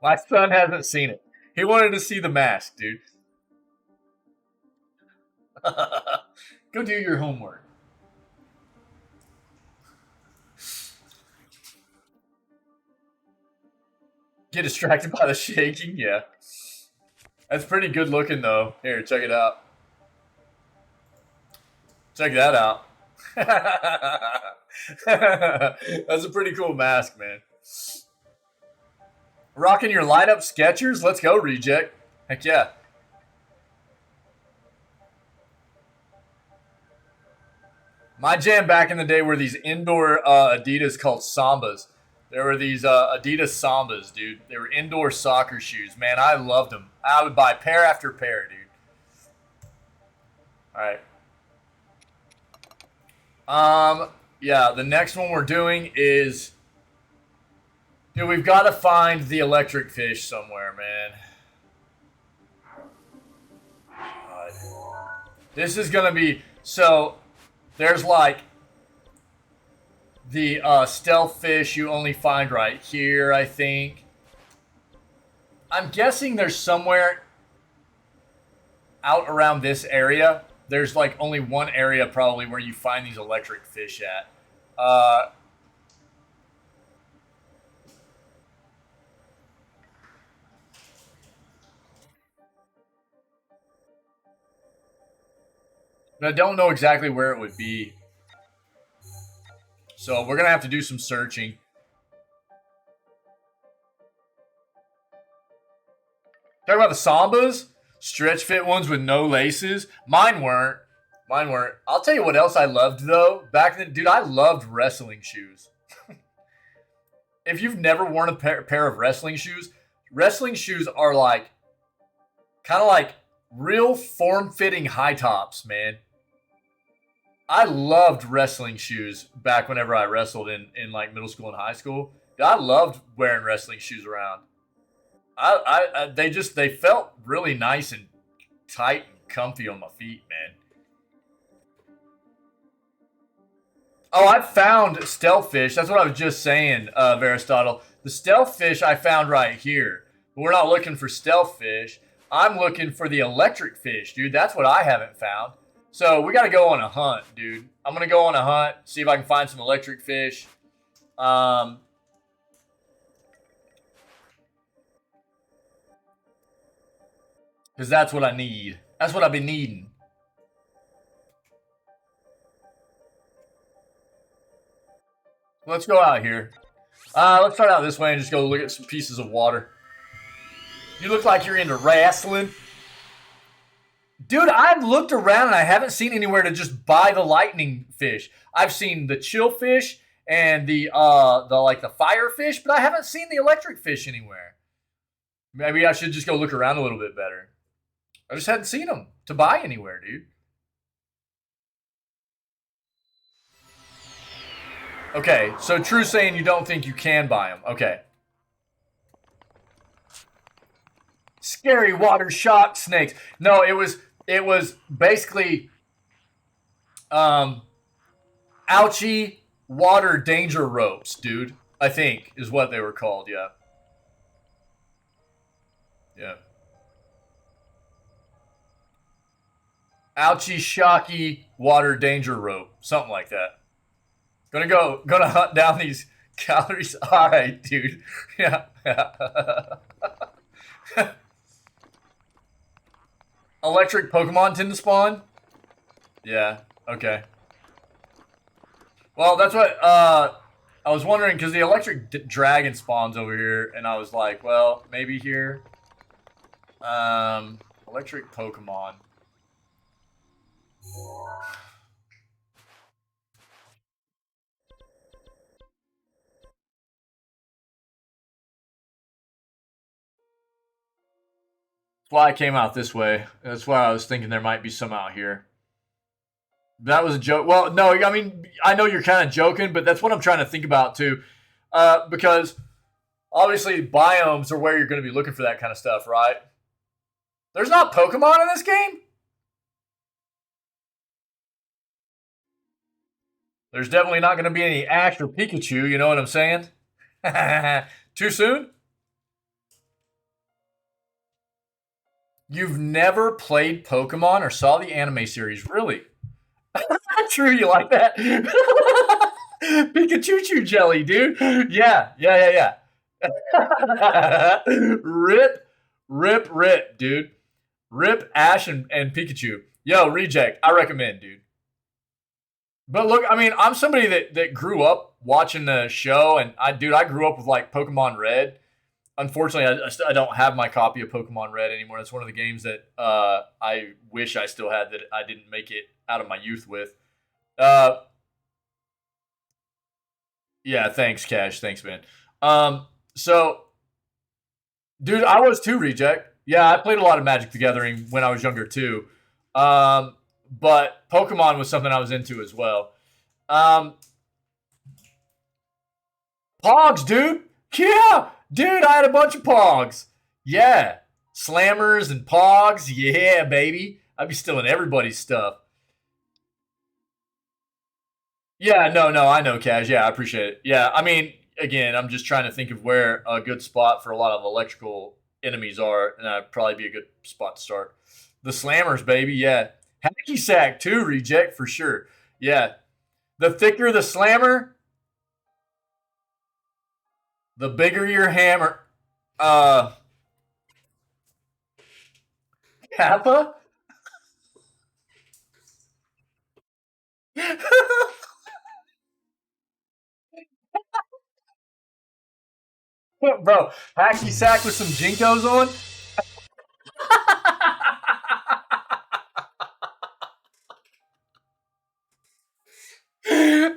My son hasn't seen it. He wanted to see the mask, dude. Go do your homework. Get distracted by the shaking? Yeah. That's pretty good looking, though. Here, check it out. Check that out. That's a pretty cool mask, man. Rocking your light up Skechers? Let's go, Reject. Heck yeah. My jam back in the day were these indoor Adidas called Sambas. There were these Adidas Sambas, dude. They were indoor soccer shoes. Man, I loved them. I would buy pair after pair, dude. All right. Yeah, the next one we're doing is... Dude, we've got to find the electric fish somewhere, man. God. This is going to be... So, there's like... The stealth fish you only find right here, I think. I'm guessing there's somewhere out around this area. There's like only one area probably where you find these electric fish at. But I don't know exactly where it would be. So we're going to have to do some searching. Talk about the Sambas. Stretch fit ones with no laces. Mine weren't. I'll tell you what else I loved, though. Back then, dude, I loved wrestling shoes. If you've never worn a pair of wrestling shoes are like, kind of like real form-fitting high tops, man. I loved wrestling shoes back whenever I wrestled in like middle school and high school. I loved wearing wrestling shoes around. They felt really nice and tight and comfy on my feet, man. Oh, I found stealth fish. That's what I was just saying, Aristotle. The stealth fish I found right here. But we're not looking for stealth fish. I'm looking for the electric fish, dude. That's what I haven't found. So we got to go on a hunt, dude. I'm going to go on a hunt, see if I can find some electric fish. Because that's what I need. That's what I've been needing. Let's go out here. Let's start out this way and just go look at some pieces of water. You look like you're into wrestling. Dude, I've looked around and I haven't seen anywhere to just buy the lightning fish. I've seen the chill fish and the fire fish, but I haven't seen the electric fish anywhere. Maybe I should just go look around a little bit better. I just hadn't seen them to buy anywhere, dude. Okay, so True saying you don't think you can buy them. Okay. Scary water shark snakes. No, it was basically ouchie water danger ropes, dude. I think is what they were called, yeah. Yeah. Ouchie shocky water danger rope. Something like that. Gonna hunt down these calories. Alright, dude. Yeah. Electric Pokemon tend to spawn? Yeah, okay. Well, that's what, I was wondering, because the electric dragon spawns over here, and I was like, well, maybe here. Electric Pokemon. That's why I came out this way. That's why I was thinking there might be some out here. That was a joke. Well, no, I mean, I know you're kind of joking, but that's what I'm trying to think about too. Because obviously biomes are where you're going to be looking for that kind of stuff, right? There's not Pokemon in this game? There's definitely not going to be any Ash or Pikachu, you know what I'm saying? Too soon? You've never played Pokemon or saw the anime series, really? True, you like that? Pikachu jelly, dude. Yeah. Rip, dude. Rip Ash and Pikachu. Yo, reject. I recommend, dude. But look, I mean, I'm somebody that grew up watching the show, and I grew up with like Pokemon Red. Unfortunately, I don't have my copy of Pokemon Red anymore. That's one of the games that I wish I still had that I didn't make it out of my youth with. Yeah, thanks, Cash. Thanks, man. So, dude, I was too, reject. Yeah, I played a lot of Magic the Gathering when I was younger too. But Pokemon was something I was into as well. Pogs, dude. Yeah, dude, I had a bunch of Pogs. Yeah, Slammers and Pogs. Yeah, baby. I'd be stealing everybody's stuff. Yeah, no, I know, Cash. Yeah, I appreciate it. Yeah, I mean, again, I'm just trying to think of where a good spot for a lot of electrical enemies are, and that'd probably be a good spot to start. The Slammers, baby. Yeah, Hacky Sack too. Reject for sure. Yeah, the thicker the Slammer, the bigger your hammer. Kappa. Bro, Hacky Sack with some Jinkos on.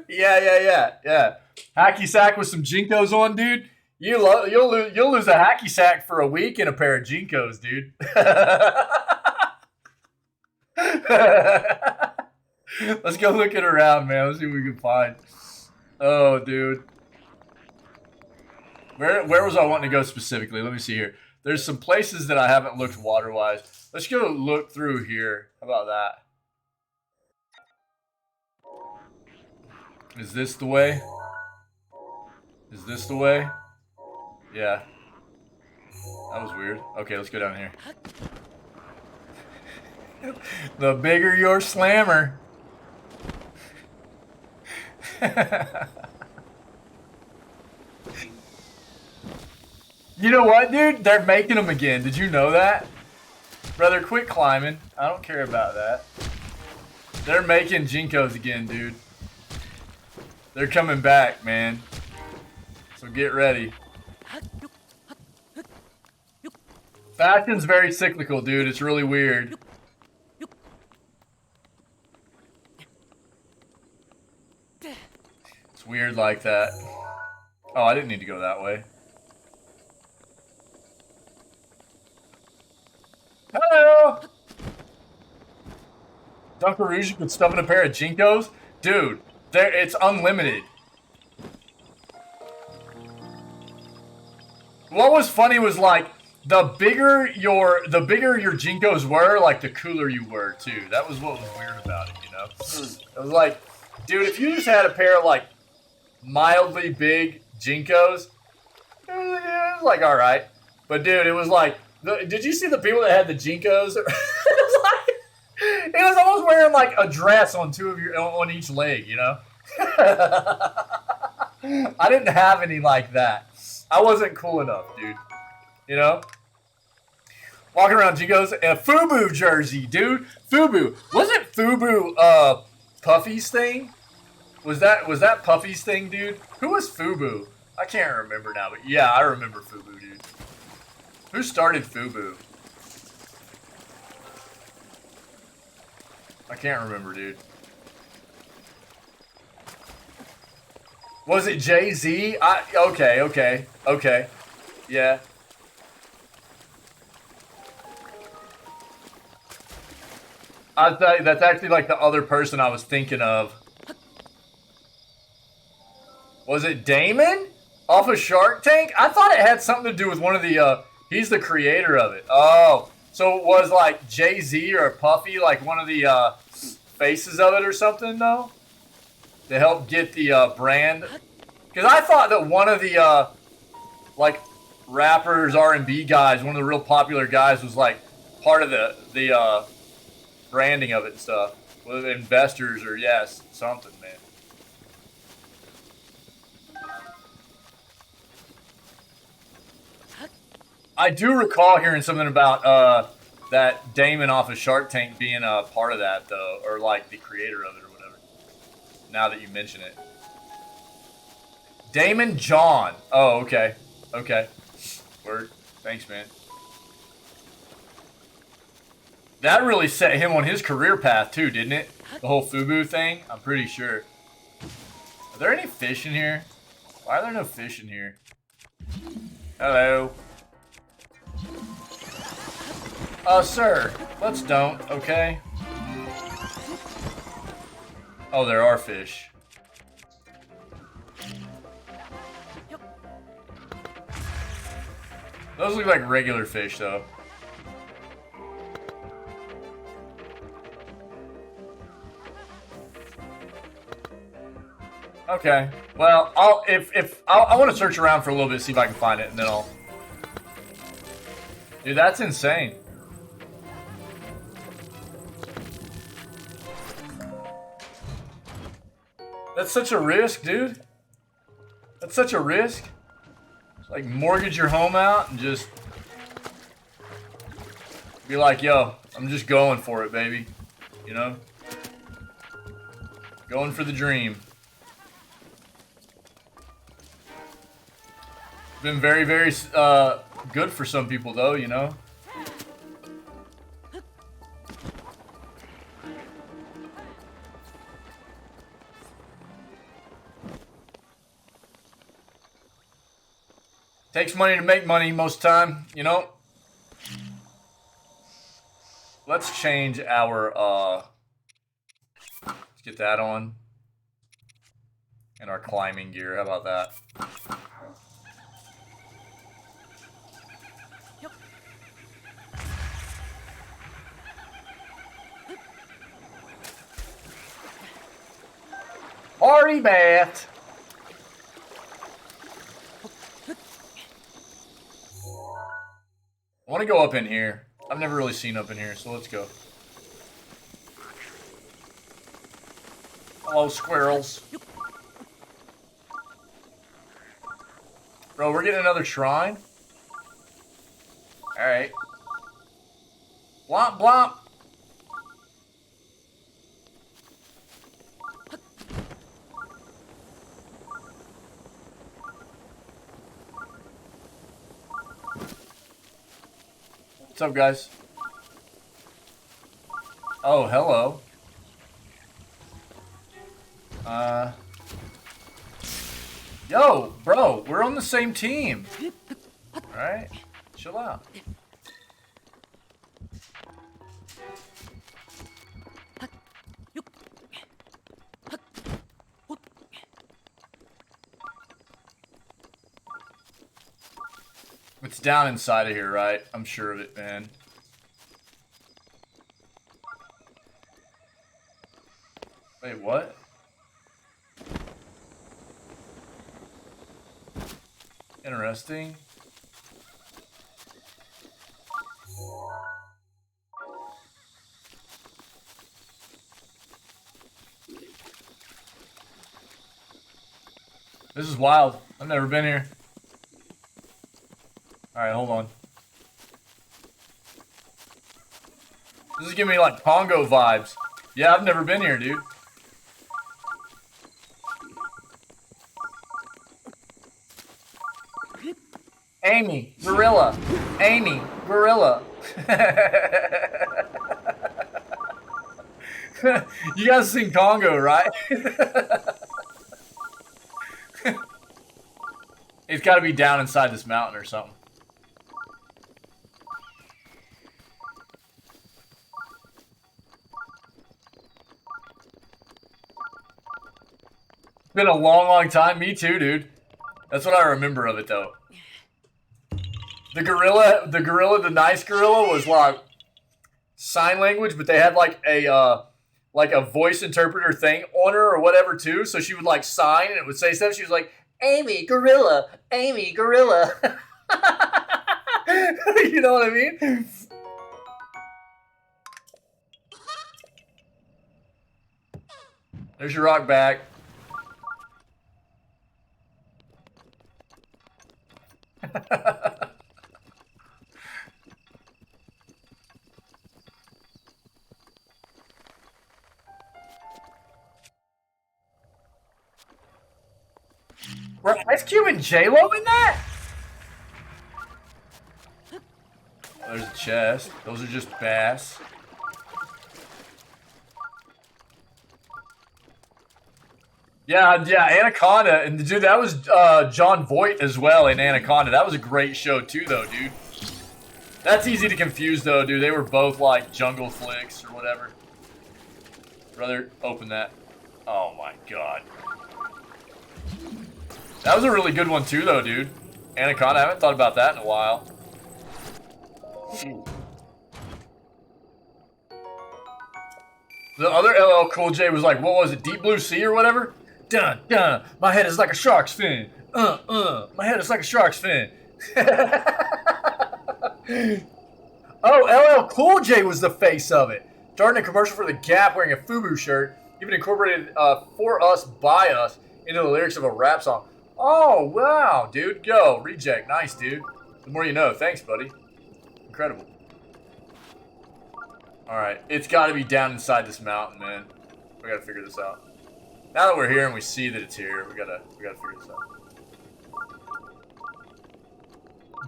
Yeah. Hacky sack with some Jinkos on, dude. You'll lose a hacky sack for a week in a pair of Jinkos, dude. Let's go looking around, man. Let's see what we can find. Oh, dude. Where was I wanting to go specifically? Let me see here. There's some places that I haven't looked water-wise. Let's go look through here. How about that? Is this the way? Is this the way? Yeah. That was weird. Okay, let's go down here. The bigger your slammer. You know what, dude? They're making them again. Did you know that? Brother, quit climbing. I don't care about that. They're making Jinkos again, dude. They're coming back, man. So get ready. Fashion's very cyclical, dude. It's really weird. It's weird like that. Oh, I didn't need to go that way. Hello! Dunkaroo, you could stuff in a pair of Jinkos? Dude, it's unlimited. What was funny was like, the bigger your Jinkos were, like the cooler you were too. That was what was weird about it, you know? It was like, dude, if you just had a pair of like mildly big Jinkos, it was like alright. But dude, it was like, did you see the people that had the Jinkos? It was almost wearing like a dress on on each leg, you know? I didn't have any like that. I wasn't cool enough, dude. You know? Walking around Jinkos and a FUBU jersey, dude. FUBU. Wasn't FUBU Puffy's thing? Was that Puffy's thing, dude? Who was FUBU? I can't remember now, but yeah, I remember FUBU, dude. Who started FUBU? I can't remember, dude. Was it Jay-Z? Okay. Yeah. I thought that's actually like the other person I was thinking of. Was it Damon? Off of Shark Tank? I thought it had something to do with one of the, he's the creator of it. Oh, so it was like Jay-Z or Puffy, like one of the faces of it or something, though? To help get the brand? Because I thought that one of the, like, rappers, R&B guys, one of the real popular guys was like part of the branding of it and stuff. With investors or, yes, something, man. I do recall hearing something about that Damon off of Shark Tank being a part of that, though, or like the creator of it or whatever. Now that you mention it. Damon John. Oh, okay. Okay. Word. Thanks, man. That really set him on his career path, too, didn't it? The whole FUBU thing? I'm pretty sure. Are there any fish in here? Why are there no fish in here? Hello. Sir, let's don't, okay? Oh, there are fish. Those look like regular fish, though. Okay. Well, I want to search around for a little bit, see if I can find it, and then I'll. Dude, that's insane. That's such a risk, dude. That's such a risk. Like, mortgage your home out and just be like, yo, I'm just going for it, baby. You know? Going for the dream. Been very, very good for some people, though, you know? Takes money to make money most time, you know? Let's change our, Get that on. And our climbing gear. How about that? Party bath. I want to go up in here. I've never really seen up in here, so let's go. Hello, squirrels. Bro, we're getting another shrine? Alright. Blomp, blomp. What's up, guys? Oh, hello. Yo, bro, we're on the same team. Alright, chill out. It's down inside of here, right? I'm sure of it, man. Wait, what? Interesting. This is wild. I've never been here. Alright, hold on. This is giving me like Pongo vibes. Yeah, I've never been here, dude. Amy, gorilla. Amy, gorilla. You guys sing Congo, right? It's got to be down inside this mountain or something. It's been a long, long time. Me too, dude. That's what I remember of it, though. The gorilla, the nice gorilla was like sign language, but they had like a voice interpreter thing on her or whatever too. So she would like sign and it would say stuff. She was like, Amy, gorilla, Amy, gorilla. You know what I mean? There's your rock back. Were Ice Cube and J-Lo in that? Oh, there's a chest. Those are just bass. Yeah, Anaconda. And dude, that was John Voight as well in Anaconda. That was a great show too, though, dude. That's easy to confuse, though, dude. They were both like jungle flicks or whatever. Brother, open that. Oh my god. That was a really good one too, though, dude. Anaconda, I haven't thought about that in a while. The other LL Cool J was like, what was it, Deep Blue Sea or whatever? Dun, dun, my head is like a shark's fin. My head is like a shark's fin. Oh, LL Cool J was the face of it. Starting a commercial for The Gap wearing a FUBU shirt. Even incorporated For Us, By Us into the lyrics of a rap song. Oh, wow, dude. Go. Reject. Nice, dude. The more you know. Thanks, buddy. Incredible. Alright. It's got to be down inside this mountain, man. We got to figure this out. Now that we're here and we see that it's here, we gotta figure this out.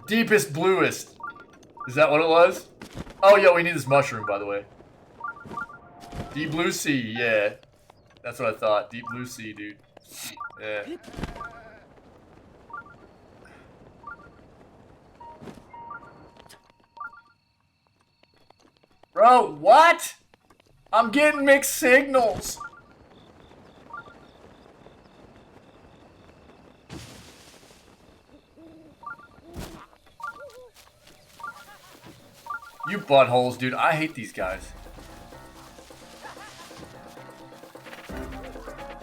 Deepest, bluest. Is that what it was? Oh, yo, we need this mushroom, by the way. Deep Blue Sea, yeah. That's what I thought. Deep Blue Sea, dude. Yeah. Bro, what? I'm getting mixed signals. You buttholes, dude. I hate these guys.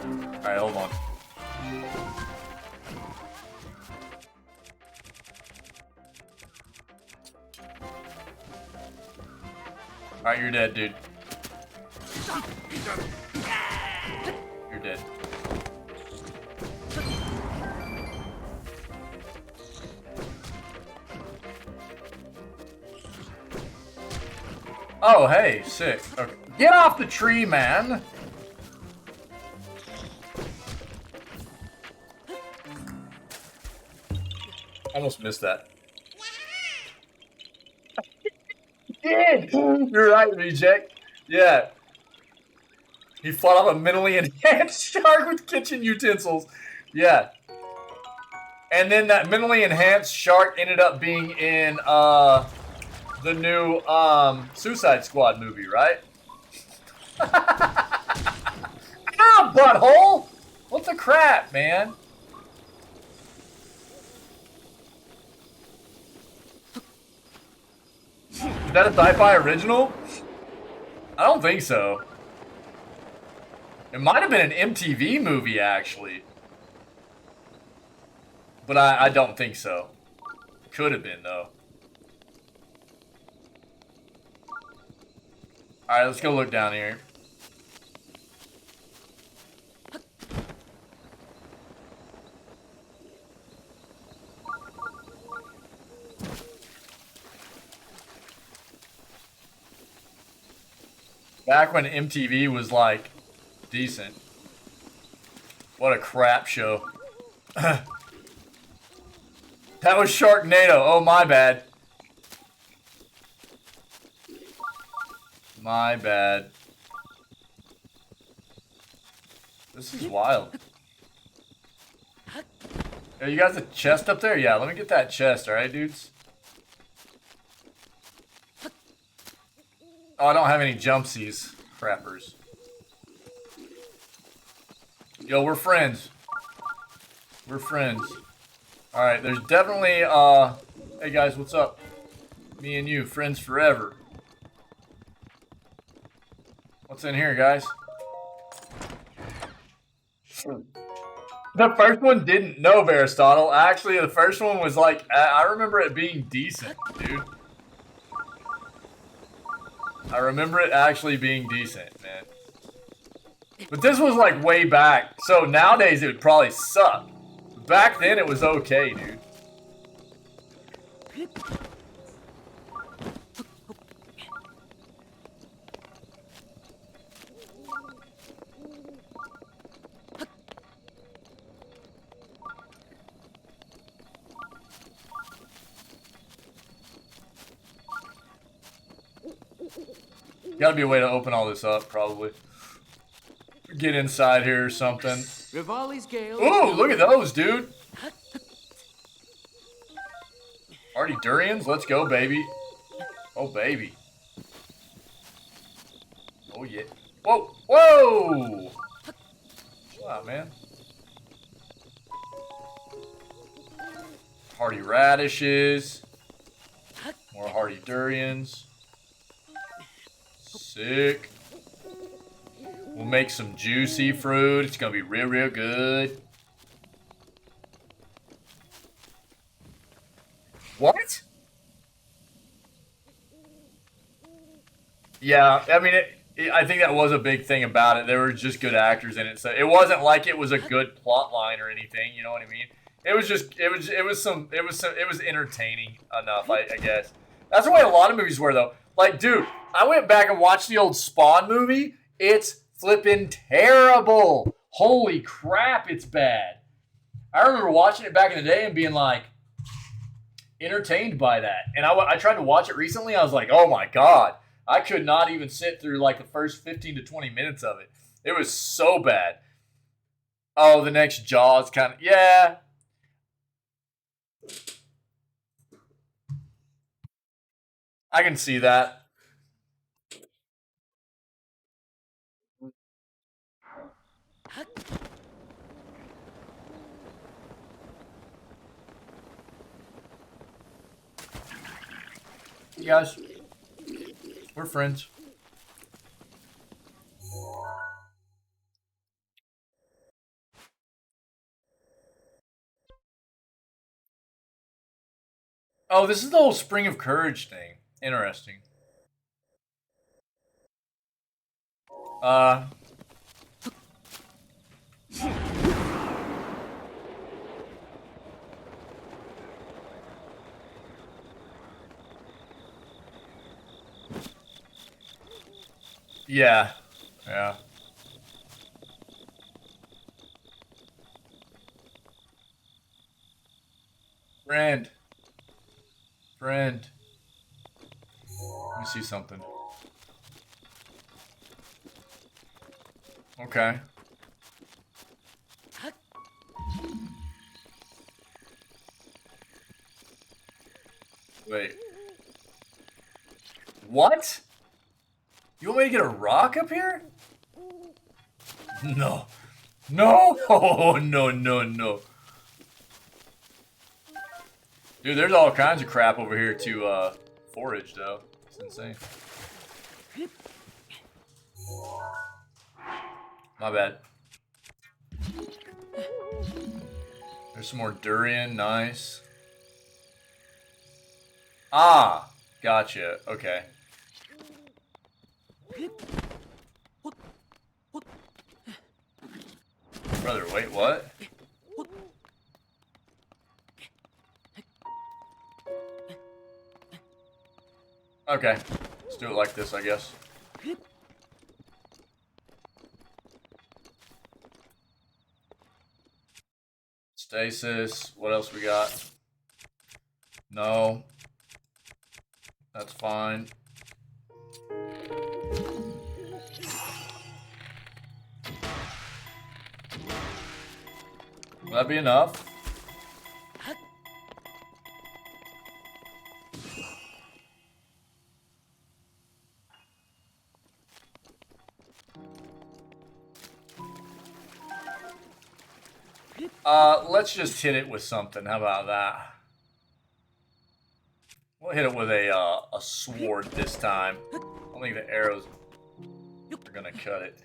Alright, hold on. Alright, you're dead, dude. You're dead. Oh, hey, sick. Okay. Get off the tree, man! Almost missed that. You're right, reject. Yeah. He fought off a mentally enhanced shark with kitchen utensils. Yeah. And then that mentally enhanced shark ended up being in the new Suicide Squad movie, right? Ah, butthole! What the crap, man? Is that a sci-fi original? I don't think so. It might have been an MTV movie, actually. But I don't think so. Could have been, though. Alright, let's go look down here. Back when MTV was, like, decent. What a crap show. That was Sharknado. Oh, my bad. My bad. This is wild. Are you guys a chest up there? Yeah, let me get that chest, alright, dudes? Oh, I don't have any jumpsies. Crappers. Yo, we're friends. We're friends. Alright, there's definitely, hey guys, what's up? Me and you, friends forever. What's in here, guys? The first one didn't know Aristotle. Actually, the first one was like, I remember it being decent, dude. I remember it actually being decent, man. But this was like way back. So nowadays it would probably suck. Back then it was okay, dude. Gotta be a way to open all this up, probably. Get inside here or something. Ooh, look at those, dude. Hardy durians, let's go, baby. Oh, baby. Oh, yeah. Whoa, whoa! Chill out, man. Hardy radishes. More hardy durians. Sick. We'll make some juicy fruit. It's gonna be real, real good. What? Yeah, I mean, I think that was a big thing about it. There were just good actors in it, so it wasn't like it was a good plot line or anything. You know what I mean? It was just, it was entertaining enough, I guess. That's the way a lot of movies were, though. Like, dude, I went back and watched the old Spawn movie. It's flipping terrible. Holy crap, it's bad. I remember watching it back in the day and being like, entertained by that. And I tried to watch it recently. I was like, oh my God. I could not even sit through like the first 15 to 20 minutes of it. It was so bad. Oh, the next Jaws kind of, yeah. I can see that. You guys, We're friends. Oh, this is the whole Spring of Courage thing. Interesting. Yeah. Yeah. Friend. Friend. Let me see something. Okay. Wait. What? You want me to get a rock up here? No. No! No, no, no. Dude, there's all kinds of crap over here to forage, though. It's insane. My bad. There's some more durian. Nice. Ah! Gotcha. Okay. Brother, wait, what? Okay. Let's do it like this, I guess. Stasis. What else we got? No. That's fine. Will that be enough? Let's just hit it with something. How about that? We'll hit it with a sword this time. I don't think the arrows are gonna cut it.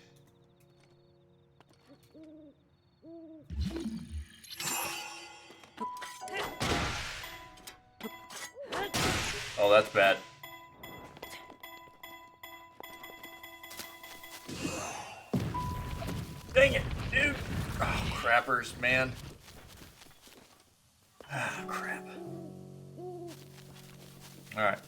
Oh, that's bad. Dang it, dude! Oh, crappers, man. Ah, crap. Alright.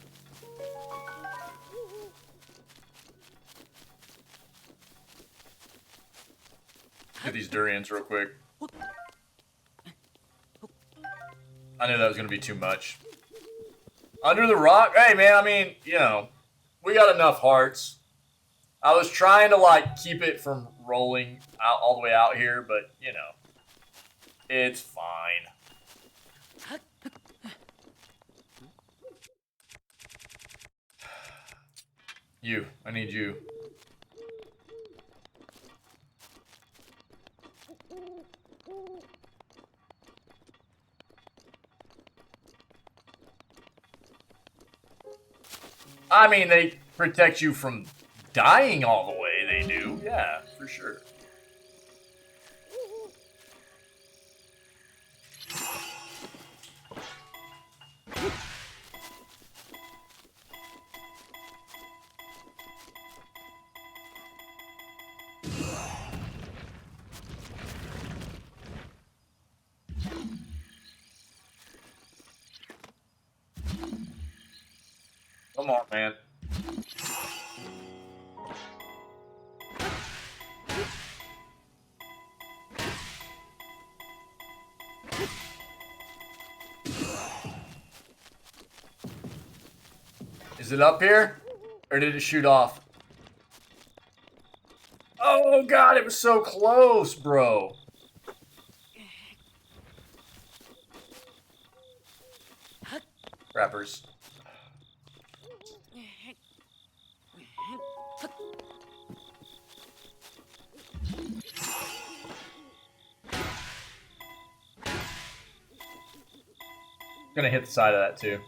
Get these durians real quick. I knew that was going to be too much. Under the rock? Hey, man, I mean, you know, we got enough hearts. I was trying to, like, keep it from rolling out all the way out here, but, you know, it's fine. You. I need you. I mean, they protect you from dying all the way, they do. Yeah, for sure. Come on, man. Is it up here? Or did it shoot off? Oh, God, it was so close, bro. Rappers. Gonna hit the side of that too.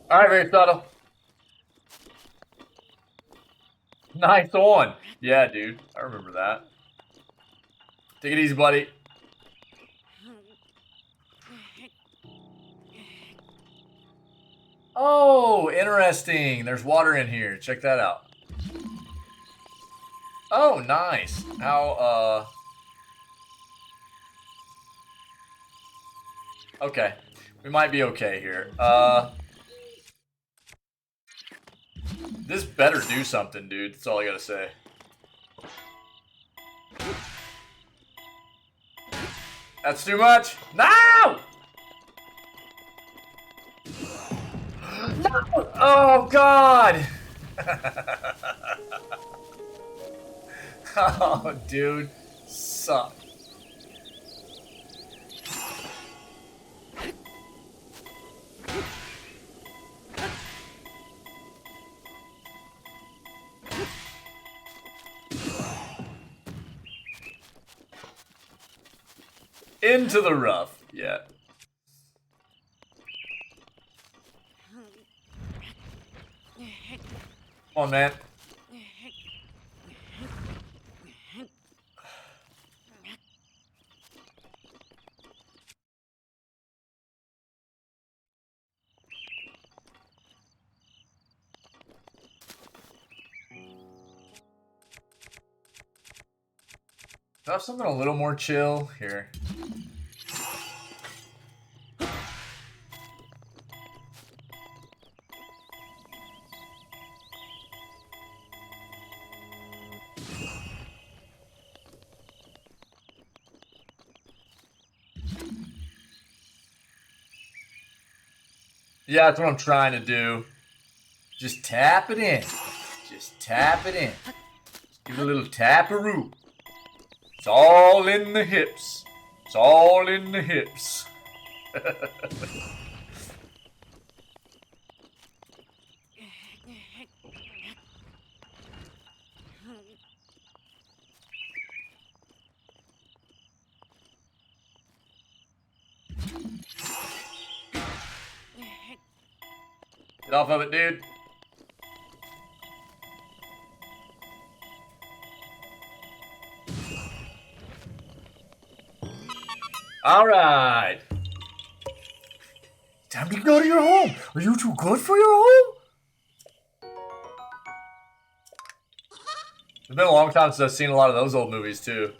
All right, very subtle. Nice one. Yeah, dude. I remember that. Take it easy, buddy. Oh, interesting. There's water in here. Check that out. Oh, nice. How, okay. We might be okay here. This better do something, dude. That's all I gotta say. That's too much. No! No! Oh, God! Oh, dude. Suck. Into the rough. Yeah. Come on, man. Do I have something a little more chill? Here. Yeah, that's what I'm trying to do. Just tap it in. Just tap it in. Just give it a little taparoo. It's all in the hips. It's all in the hips. Get off of it, dude. All right. Time to go to your home. Are you too good for your home? It's been a long time since I've seen a lot of those old movies, too.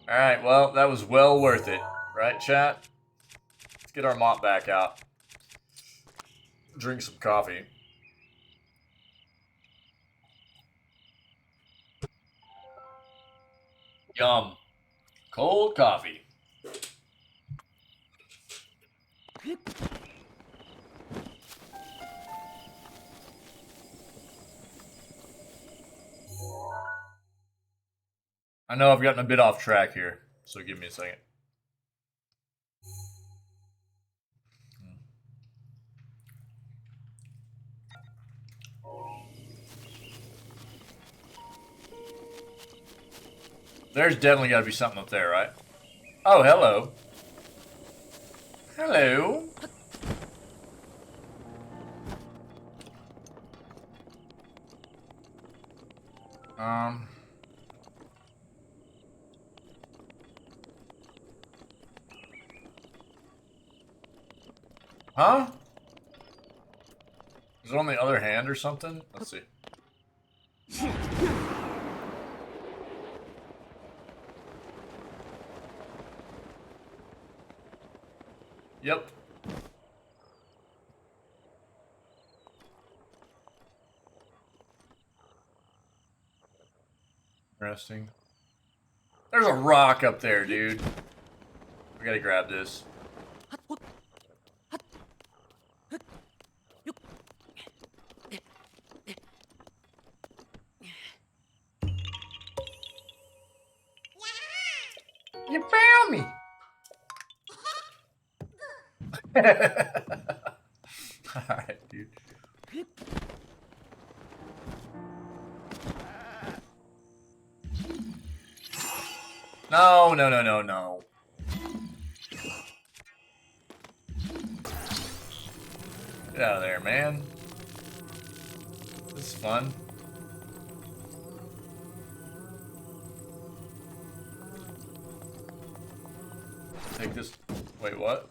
Alright, well, that was well worth it. Right, chat? Let's get our mop back out. Drink some coffee. Yum. Cold coffee. I know I've gotten a bit off track here, so give me a second. There's definitely got to be something up there, right? Oh, hello. Hello. Huh? Is it on the other hand or something? Let's see. Yep. Interesting. There's a rock up there, dude. We gotta grab this. You found me! Alright, dude. No, no, no, no, no. Get out of there, man. This is fun. Take this. Wait, what?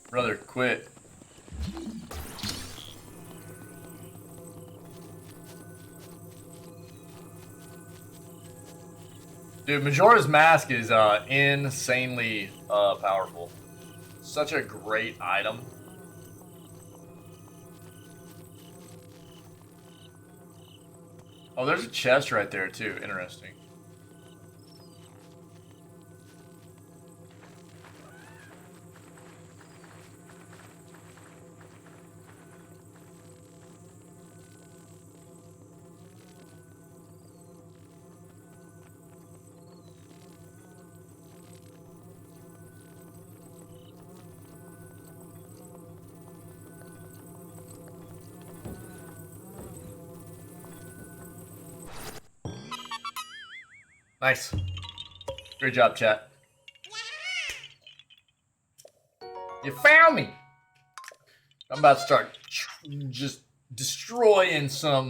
Brother, quit. Dude, Majora's Mask is insanely powerful. Such a great item. Oh, there's a chest right there too. Interesting. Nice. Great job, chat. You found me! I'm about to start just destroying some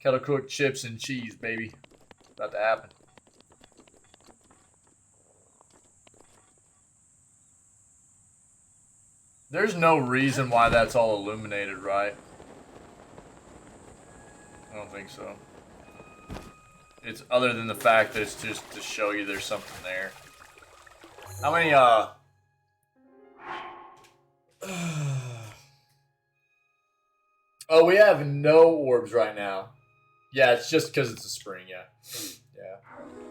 kettle cooked chips and cheese, baby. About to happen. There's no reason why that's all illuminated, right? I don't think so. It's other than the fact that it's just to show you there's something there. How many, Oh, we have no orbs right now. Yeah, it's just because it's a spring, yeah. Yeah.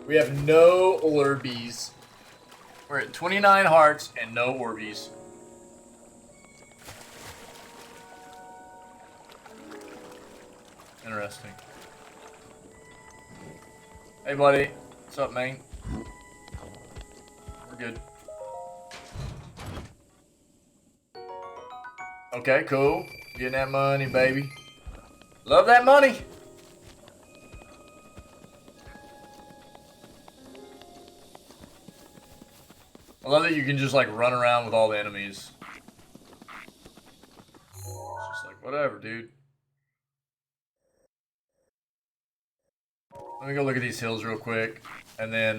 We have no Orbeez. We're at 29 hearts and no Orbeez. Interesting. Hey, buddy. What's up, man? We're good. Okay, cool. Getting that money, baby. Love that money. I love that you can just, like, run around with all the enemies. It's just like, whatever, dude. Let me go look at these hills real quick, and then,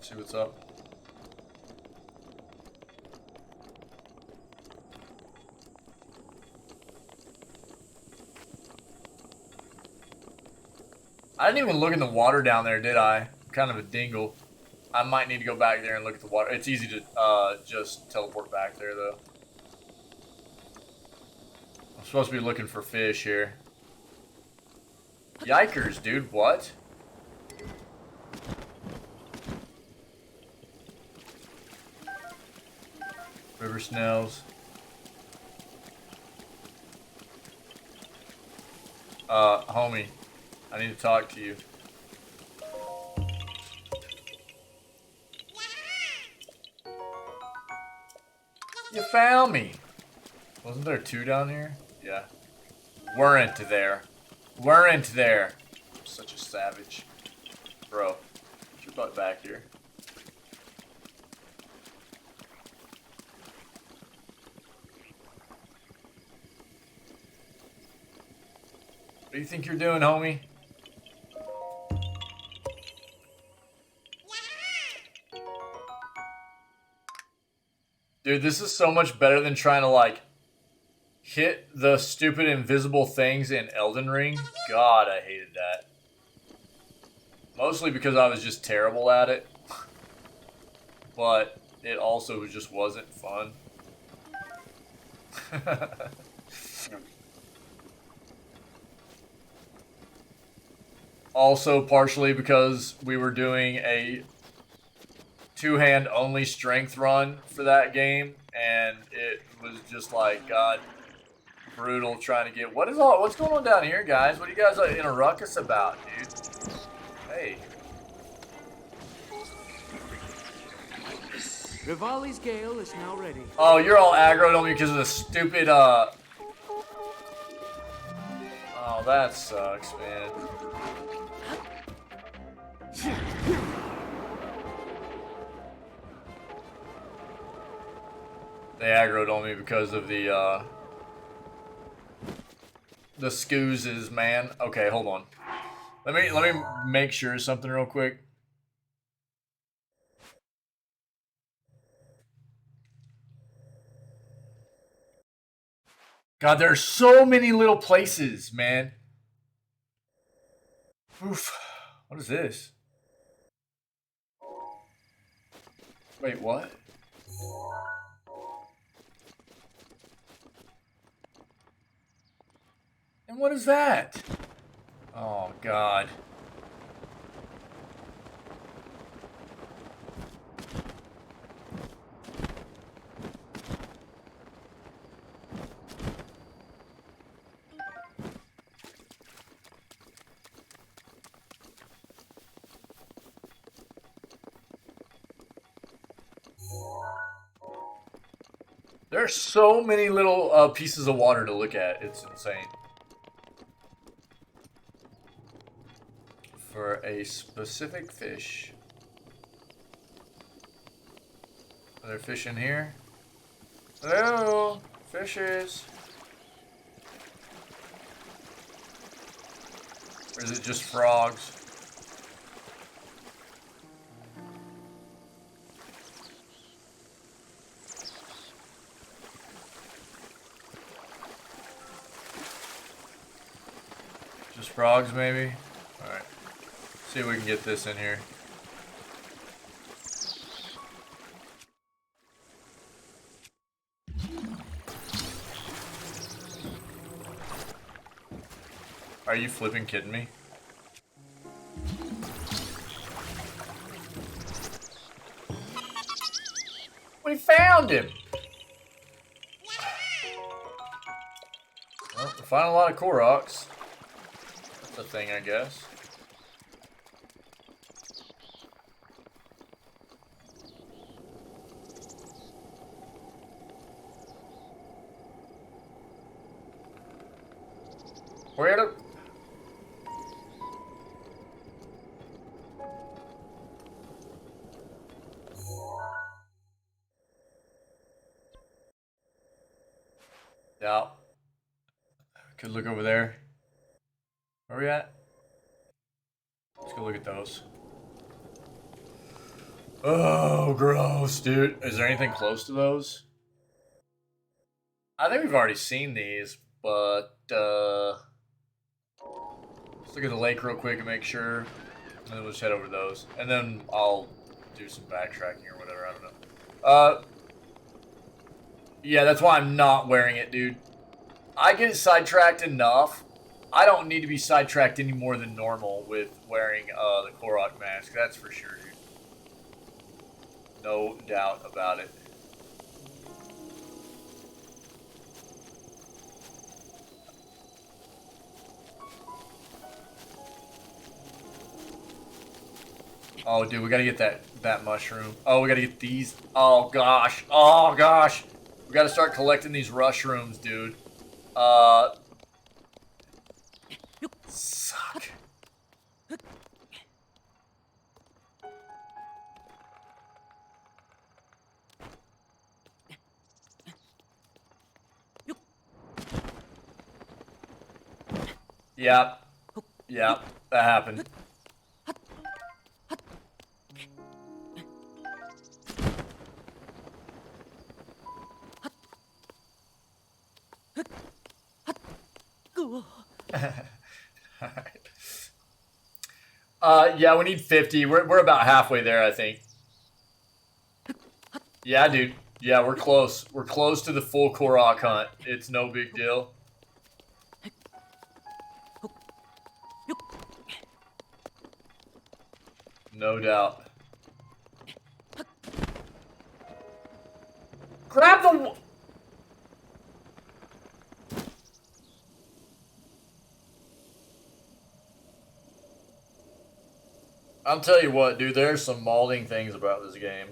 see what's up. I didn't even look in the water down there, did I? I'm kind of a dingle. I might need to go back there and look at the water. It's easy to just teleport back there, though. I'm supposed to be looking for fish here. Yikers, dude. What? River snails. Homie. I need to talk to you. You found me. Wasn't there two down here? Yeah. Weren't there. Weren't there. I'm such a savage. Bro, get your butt back here. What do you think you're doing, homie? Dude, this is so much better than trying to, like, hit the stupid invisible things in Elden Ring. God, I hated that. Mostly because I was just terrible at it. But it also just wasn't fun. Also, partially because we were doing a two-hand only strength run for that game, and it was just like, God, brutal trying to get. What's going on down here, guys? What are you guys in a ruckus about, dude? Hey. Rivali's Gale is now ready. Oh, you're all aggroed on me because of the stupid, Oh, that sucks, man. They aggroed on me because of the scoozes, man. Okay, hold on. Let me make sure of something real quick. God, there are so many little places, man. Oof. What is this? Wait, what? And what is that? Oh, God. There are so many little pieces of water to look at. It's insane. For a specific fish. Are there fish in here? Hello, fishes. Or is it just frogs? Just frogs, maybe? Alright. See if we can get this in here. Are you flipping kidding me? We found him! Well, we found a lot of Koroks. That's a thing, I guess. Where to? Yeah. Could look over there. Where are we at? Let's go look at those. Oh, gross, dude. Is there anything close to those? I think we've already seen these, but let's look at the lake real quick and make sure. And then we'll just head over to those. And then I'll do some backtracking or whatever, I don't know. Yeah, that's why I'm not wearing it, dude. I get sidetracked enough. I don't need to be sidetracked any more than normal with wearing the Korok mask. That's for sure, dude. No doubt about it. Oh, dude, we gotta get that mushroom. Oh, we gotta get these. Oh, gosh. Oh, gosh. We gotta start collecting these rushrooms, dude. Suck. Yep. Yep. That happened. Yeah, we need 50. We're about halfway there, I think. Yeah, dude. Yeah, we're close. We're close to the full Korok hunt. It's no big deal. No doubt. Grab the... I'll tell you what, dude, there's some mauling things about this game.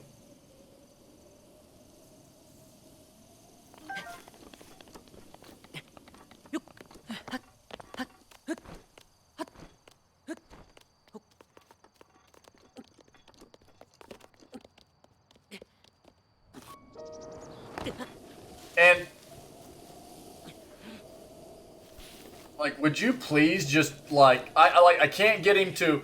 And, like, would you please just, like, I can't get him to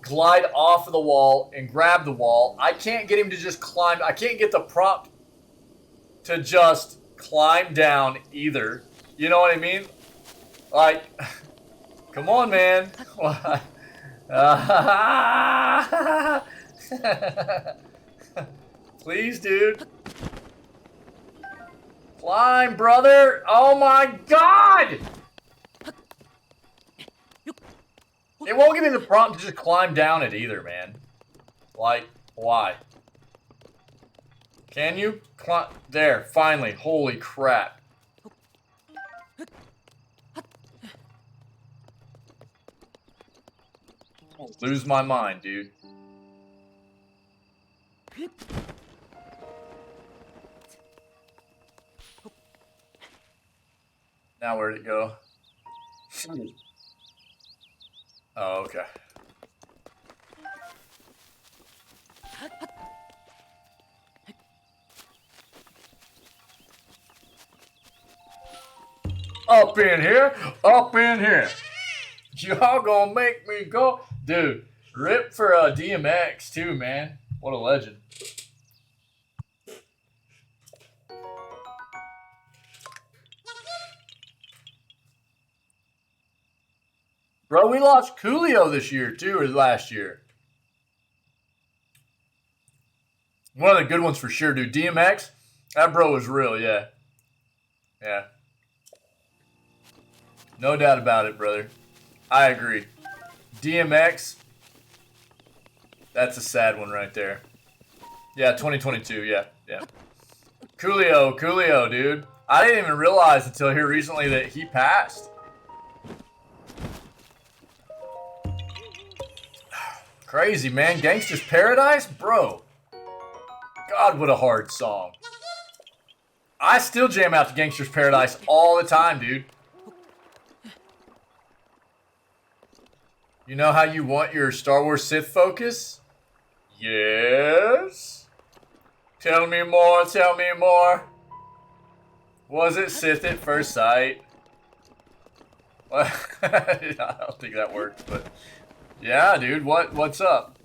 glide off of the wall and grab the wall. I can't get him to just climb. I can't get the prompt to just climb down either. You know what I mean? Like, come on, man. Please, dude. Climb, brother. Oh my God. It won't give me the prompt to just climb down it either, man. Like, why? Can you climb? There, finally. Holy crap. I'll lose my mind, dude. Now where'd it go? Oh, okay. Up in here, up in here. Y'all gonna make me go. Dude, rip for DMX too, man. What a legend. Bro, we lost Coolio this year too, or last year. One of the good ones for sure, dude. DMX, that bro was real, yeah. Yeah. No doubt about it, brother. I agree. DMX, that's a sad one right there. Yeah, 2022, yeah. Coolio, dude. I didn't even realize until here recently that he passed. Crazy, man. Gangsta's Paradise? Bro. God, what a hard song. I still jam out to Gangsta's Paradise all the time, dude. You know how you want your Star Wars Sith focus? Yes. Tell me more, tell me more. Was it Sith at first sight? Well, I don't think that works, but... Yeah, dude, what's up?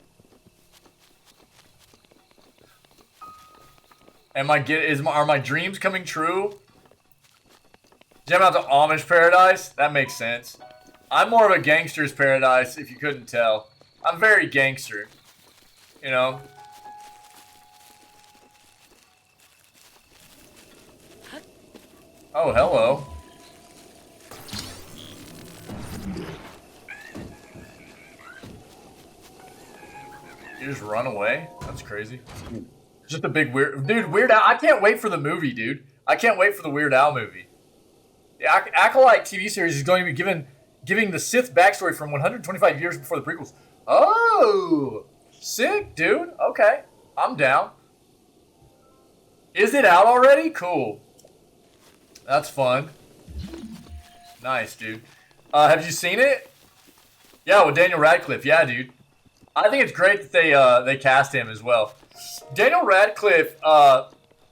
Are my dreams coming true? Jam out to Amish Paradise? That makes sense. I'm more of a Gangster's Paradise, if you couldn't tell. I'm very gangster. You know? Oh, hello. You just run away? That's crazy. Just a big weird... Dude, Weird Al... I can't wait for the movie, dude. I can't wait for the Weird Al movie. The Acolyte TV series is going to be giving the Sith backstory from 125 years before the prequels. Oh! Sick, dude. Okay. I'm down. Is it out already? Cool. That's fun. Nice, dude. Have you seen it? Yeah, with Daniel Radcliffe. Yeah, dude. I think it's great that they cast him as well. Daniel Radcliffe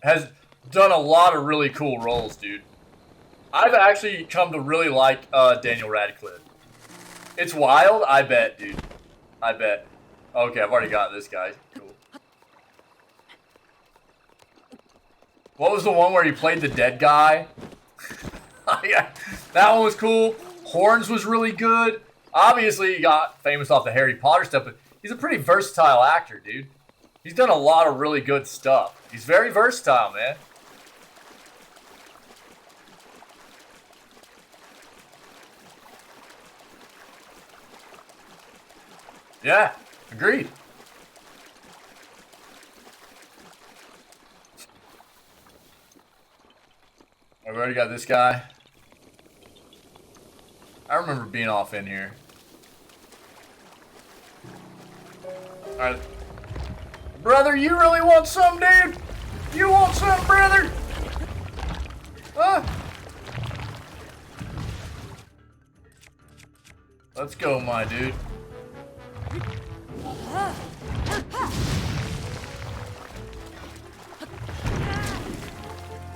has done a lot of really cool roles, dude. I've actually come to really like Daniel Radcliffe. It's wild, I bet, dude. I bet. Okay, I've already got this guy. Cool. What was the one where he played the dead guy? Yeah, that one was cool. Horns was really good. Obviously, he got famous off the Harry Potter stuff, but he's a pretty versatile actor, dude. He's done a lot of really good stuff. He's very versatile, man. Yeah, agreed. I've already got this guy. I remember being off in here. Alright. Brother, you really want some, dude? You want some, brother? Huh? Let's go, my dude.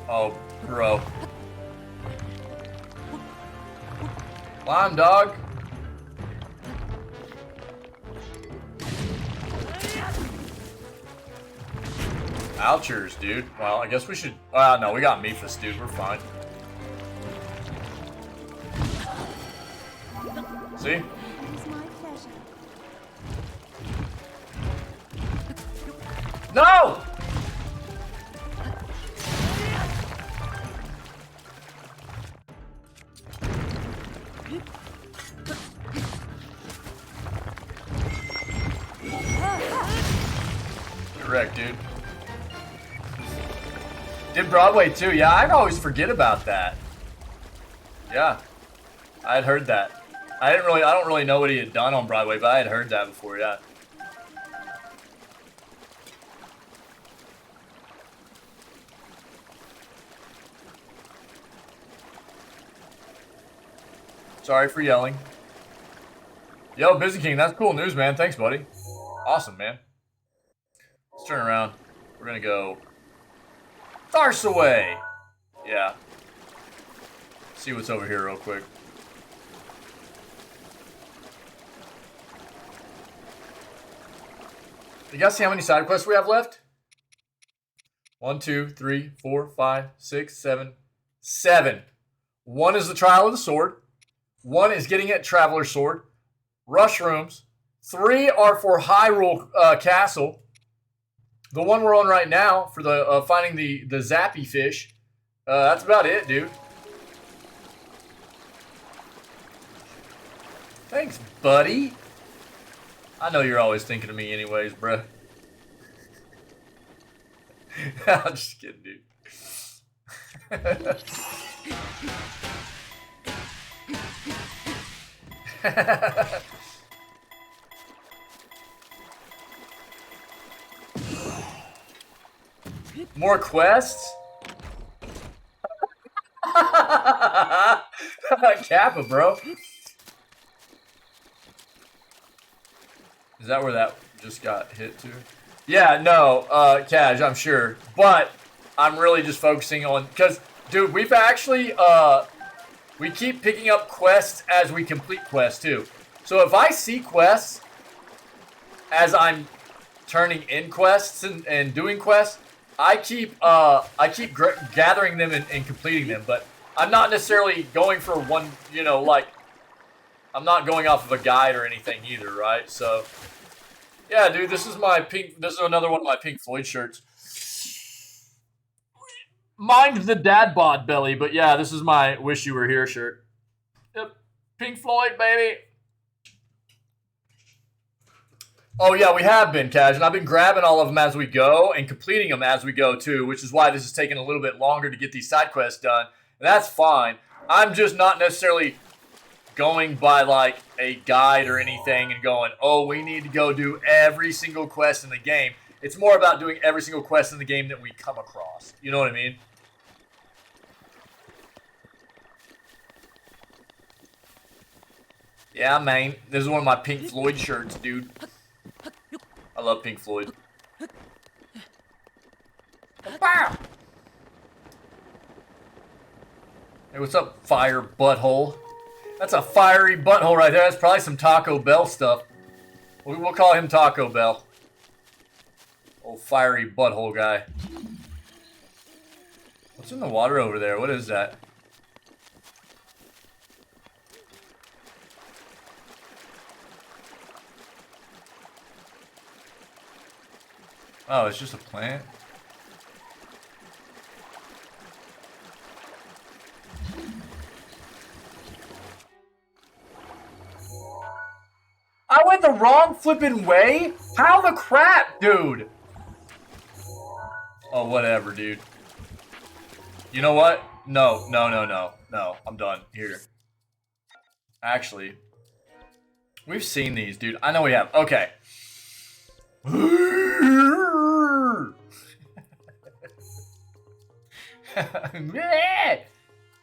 Oh, bro. Climb, dog. Ouchers, dude. Well, I guess we should... no, we got Mephis, dude. We're fine. See? It's my pleasure. No! Get wrecked, dude. Did Broadway too? Yeah, I always forget about that. Yeah, I had heard that. I don't really know what he had done on Broadway, but I had heard that before. Yeah. Sorry for yelling. Yo, Busy King, that's cool news, man. Thanks, buddy. Awesome, man. Let's turn around. We're gonna go Thar's away. Yeah. See what's over here real quick. You guys see how many side quests we have left? 1, 2, 3, 4, 5, 6, 7. 7. 1 is the Trial of the Sword. 1 is getting at Traveler's Sword. Rush Rooms. 3 are for Hyrule Castle. The one we're on right now for the finding the Zappy fish. That's about it, dude. Thanks, buddy. I know you're always thinking of me anyways, bruh. I'm just kidding, dude. More quests? Kappa, bro. Is that where that just got hit to? Yeah, no, Cash, I'm sure. But I'm really just focusing on... Because, dude, we've actually... we keep picking up quests as we complete quests, too. So if I see quests as I'm turning in quests and doing quests, I keep gathering them and completing them. But I'm not necessarily going for one, you know, like... I'm not going off of a guide or anything either, right? So... Yeah, dude, this is another one of my Pink Floyd shirts. Mind the dad bod belly, but yeah, this is my Wish You Were Here shirt. Yep, Pink Floyd, baby. Oh yeah, we have been, Cash, and I've been grabbing all of them as we go and completing them as we go too, which is why this is taking a little bit longer to get these side quests done, and that's fine. I'm just not necessarily going by like a guide or anything and going, oh, we need to go do every single quest in the game. It's more about doing every single quest in the game that we come across. You know what I mean? Yeah, man. This is one of my Pink Floyd shirts, dude. I love Pink Floyd. Bow! Hey, what's up, fire butthole? That's a fiery butthole right there. That's probably some Taco Bell stuff. We'll call him Taco Bell. Old fiery butthole guy. What's in the water over there? What is that? Oh, it's just a plant? I went the wrong flipping way? How the crap, dude? Oh, whatever, dude. You know what? No, no, no, no, no. I'm done. Here. Actually, we've seen these, dude. I know we have. Okay.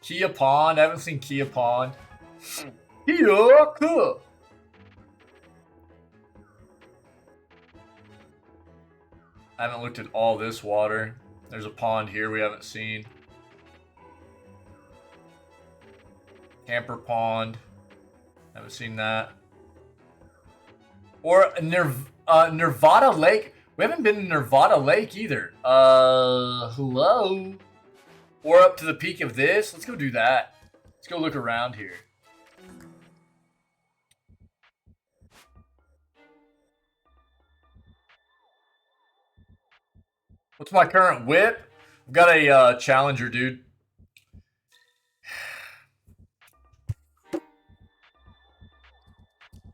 Kia Pond. I haven't seen Kia Pond. Kia, cool. I haven't looked at all this water. There's a pond here we haven't seen. Camper Pond. Haven't seen that. Or Nirvana Lake. We haven't been to Nirvana Lake either. Hello? Or up to the peak of this. Let's go do that. Let's go look around here. What's my current whip? I've got a Challenger, dude.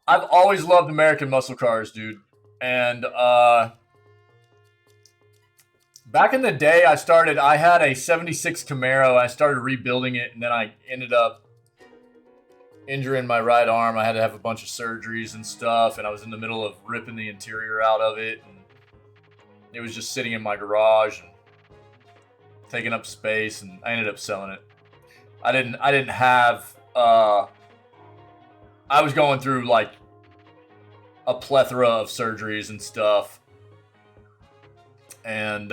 I've always loved American muscle cars, dude. And back in the day, I had a 76 Camaro. I started rebuilding it, and then I ended up injuring my right arm. I had to have a bunch of surgeries and stuff, and I was in the middle of ripping the interior out of it. And it was just sitting in my garage and taking up space, and I ended up selling it. I didn't have I was going through like a plethora of surgeries and stuff. And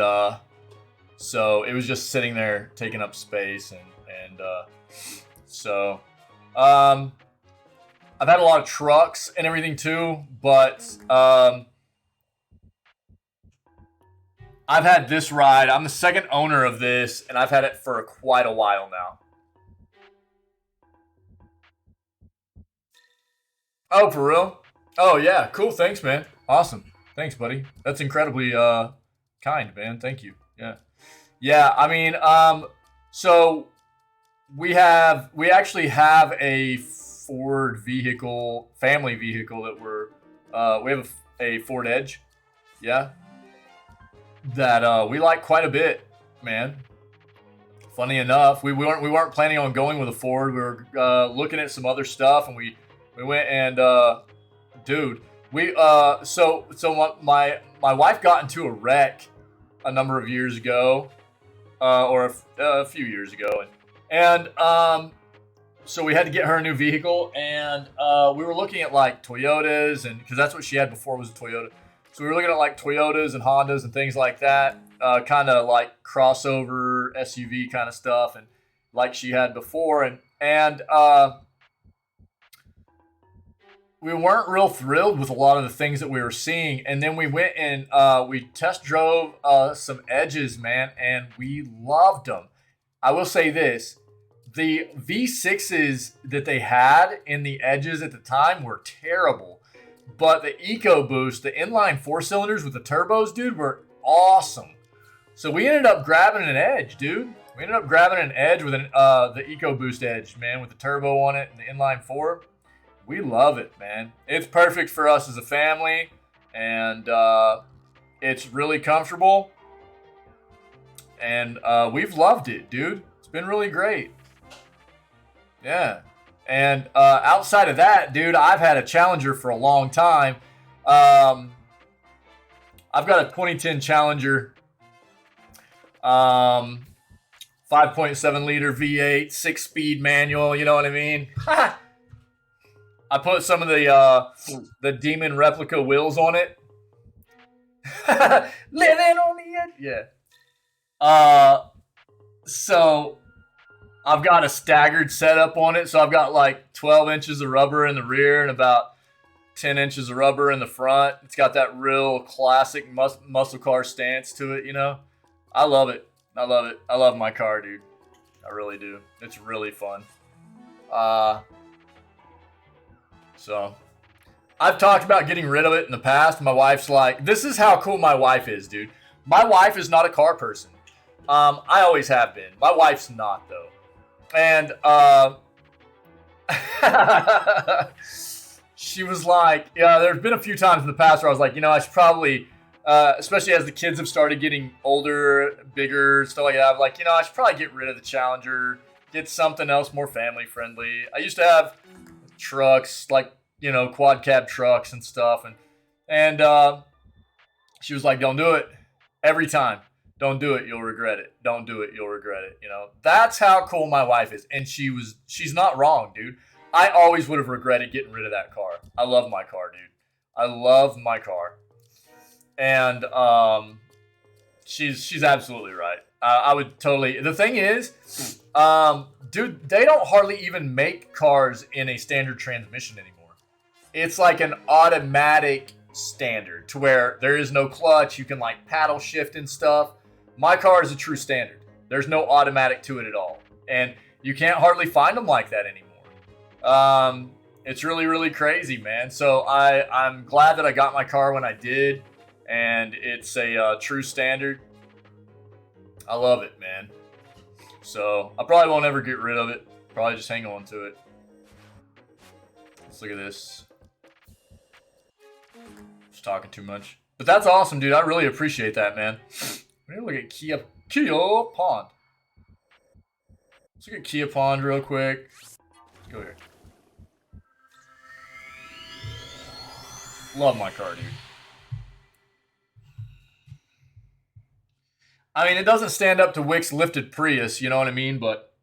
so it was just sitting there taking up space, and so I've had a lot of trucks and everything too, but I've had this ride. I'm the second owner of this, and I've had it for quite a while now. Oh, for real? Oh, yeah. Cool. Thanks, man. Awesome. Thanks, buddy. That's incredibly kind, man. Thank you. Yeah. Yeah, I mean, so we actually have a Ford vehicle, family vehicle that we have a Ford Edge. Yeah. That we like quite a bit, man. Funny enough, we weren't planning on going with a Ford. We were looking at some other stuff, and we went and dude, so my wife got into a wreck a number of years ago, or a few years ago, and so we had to get her a new vehicle, and we were looking at like Toyotas, and because that's what she had before was a Toyota. So we were looking at like Toyotas and Hondas and things like that, kind of like crossover SUV kind of stuff, and like she had before, and we weren't real thrilled with a lot of the things that we were seeing. And then we went and we test drove some Edges, man, and we loved them. I will say this. The V6s that they had in the Edges at the time were terrible. But the EcoBoost, the inline 4-cylinders with the turbos, dude, were awesome. So we ended up grabbing an Edge, dude. We ended up grabbing an Edge with the EcoBoost Edge, man, with the turbo on it and the inline 4. We love it, man. It's perfect for us as a family, and it's really comfortable. And we've loved it, dude. It's been really great. Yeah. And outside of that, dude, I've had a Challenger for a long time. I've got a 2010 Challenger. 5.7 liter V8, 6-speed manual, you know what I mean? I put some of the Demon replica wheels on it. Living on the edge. Yeah. So I've got a staggered setup on it. So I've got like 12 inches of rubber in the rear and about 10 inches of rubber in the front. It's got that real classic muscle car stance to it, you know? I love it. I love it. I love my car, dude. I really do. It's really fun. So I've talked about getting rid of it in the past. My wife's like, this is how cool my wife is, dude. My wife is not a car person. I always have been. My wife's not, though. And she was like, yeah, there's been a few times in the past where I was like, you know, I should probably especially as the kids have started getting older, bigger, stuff like that. I'm like, you know, I should probably get rid of the Challenger, get something else more family friendly. I used to have trucks, like, you know, quad cab trucks and stuff, and she was like, don't do it. Every time. Don't do it, you'll regret it. Don't do it, you'll regret it. You know, that's how cool my wife is. And she's not wrong, dude. I always would have regretted getting rid of that car. I love my car, dude. I love my car. And she's absolutely right. I would totally. The thing is, dude, they don't hardly even make cars in a standard transmission anymore. It's like an automatic standard to where there is no clutch. You can like paddle shift and stuff. My car is a true standard. There's no automatic to it at all, and you can't hardly find them like that anymore. It's really, really crazy, man. So I'm glad that I got my car when I did, and it's a true standard. I love it, man. So I probably won't ever get rid of it. Probably just hang on to it. Let's look at this. Just talking too much. But that's awesome, dude. I really appreciate that, man. We're gonna look at Kia Pond. Let's look at Kia Pond real quick. Let's go here. Love my car, dude. I mean, it doesn't stand up to Wick's lifted Prius, you know what I mean? But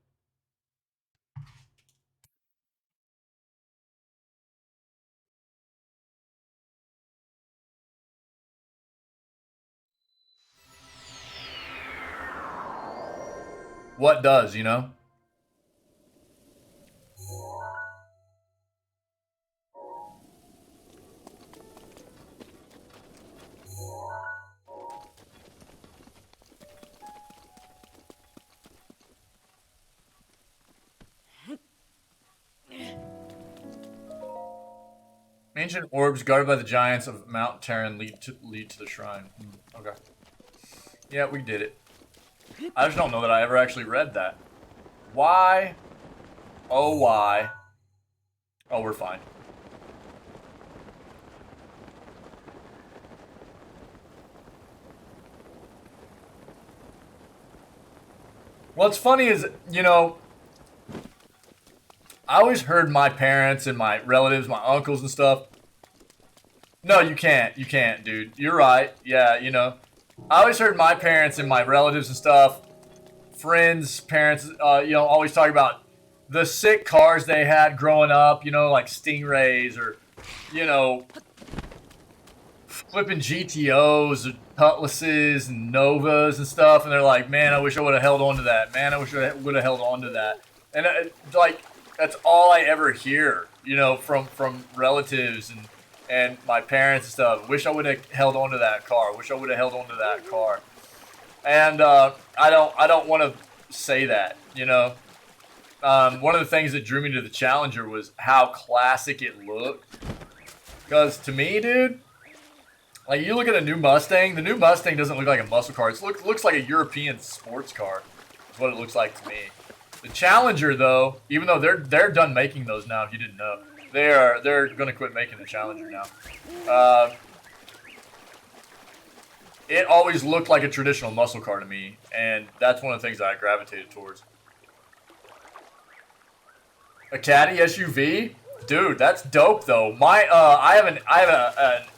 what does, you know? Ancient orbs guarded by the giants of Mount Terran lead to the shrine. Okay. Yeah, we did it. I just don't know that I ever actually read that. Why? Oh, why? Oh, we're fine. What's funny is, you know, I always heard my parents and my relatives, my uncles and stuff. No, you can't. You can't, dude. You're right. Yeah, you know. I always heard my parents and my relatives and stuff, friends, parents, you know, always talk about the sick cars they had growing up, you know, like Stingrays or, you know, flipping GTOs or Cutlasses and Novas and stuff. And they're like, man, I wish I would have held on to that. Man, I wish I would have held on to that. And like, that's all I ever hear, you know, from relatives and my parents and stuff. Wish I would have held on to that car. Wish I would have held on to that car. And I don't want to say that, you know. One of the things that drew me to the Challenger was how classic it looked. Because to me, dude, like you look at a new Mustang, the new Mustang doesn't look like a muscle car. It looks like a European sports car. That's what it looks like to me. The Challenger, though, even though they're done making those now, if you didn't know, they're gonna quit making the Challenger now. It always looked like a traditional muscle car to me, and that's one of the things that I gravitated towards. A caddy SUV, dude, that's dope though. I have an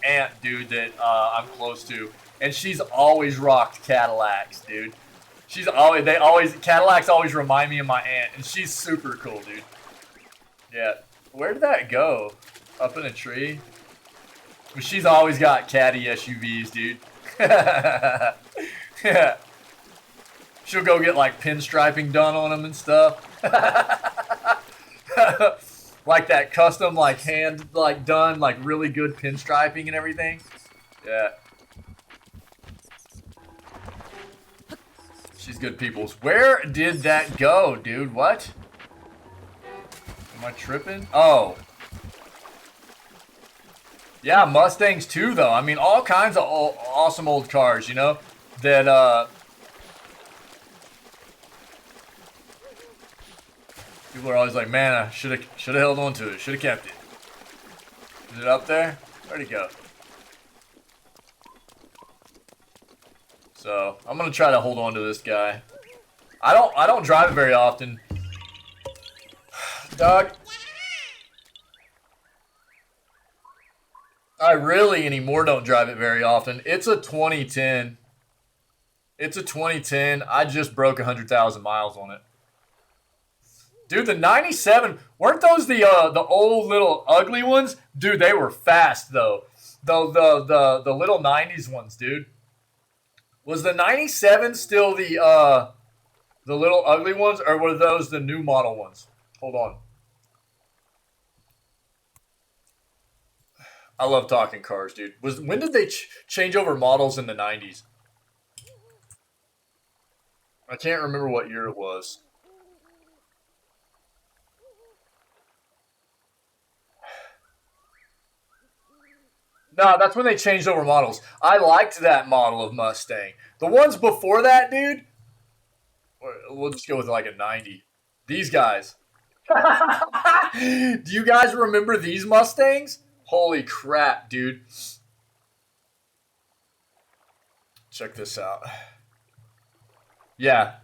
aunt, dude, that I'm close to, and she's always rocked Cadillacs, dude. Cadillacs always remind me of my aunt, and she's super cool, dude. Yeah. Where did that go? Up in a tree? But she's always got caddy SUVs, dude. Yeah. She'll go get like pinstriping done on them and stuff. Like that custom, like hand, like done, like really good pinstriping and everything. Yeah. She's good peoples. Where did that go, dude? What? Am I tripping? Oh. Yeah, Mustangs too, though. I mean, all kinds of awesome old cars, you know, that, people are always like, man, I should have held on to it. Should have kept it. Is it up there? Where'd it go? So I'm gonna try to hold on to this guy. I don't drive it very often. Dog. I really anymore don't drive it very often. It's a 2010. It's a 2010. I just broke 100,000 miles on it. Dude, the 97, weren't those the old little ugly ones? Dude, they were fast though. The little 90s ones, dude. Was the 97 still the little ugly ones, or were those the new model ones? Hold on. I love talking cars, dude. When did they change over models in the 90s? I can't remember what year it was. No, that's when they changed over models. I liked that model of Mustang. The ones before that, dude, we'll just go with like a 90. These guys. Do you guys remember these Mustangs? Holy crap, dude. Check this out. Yeah.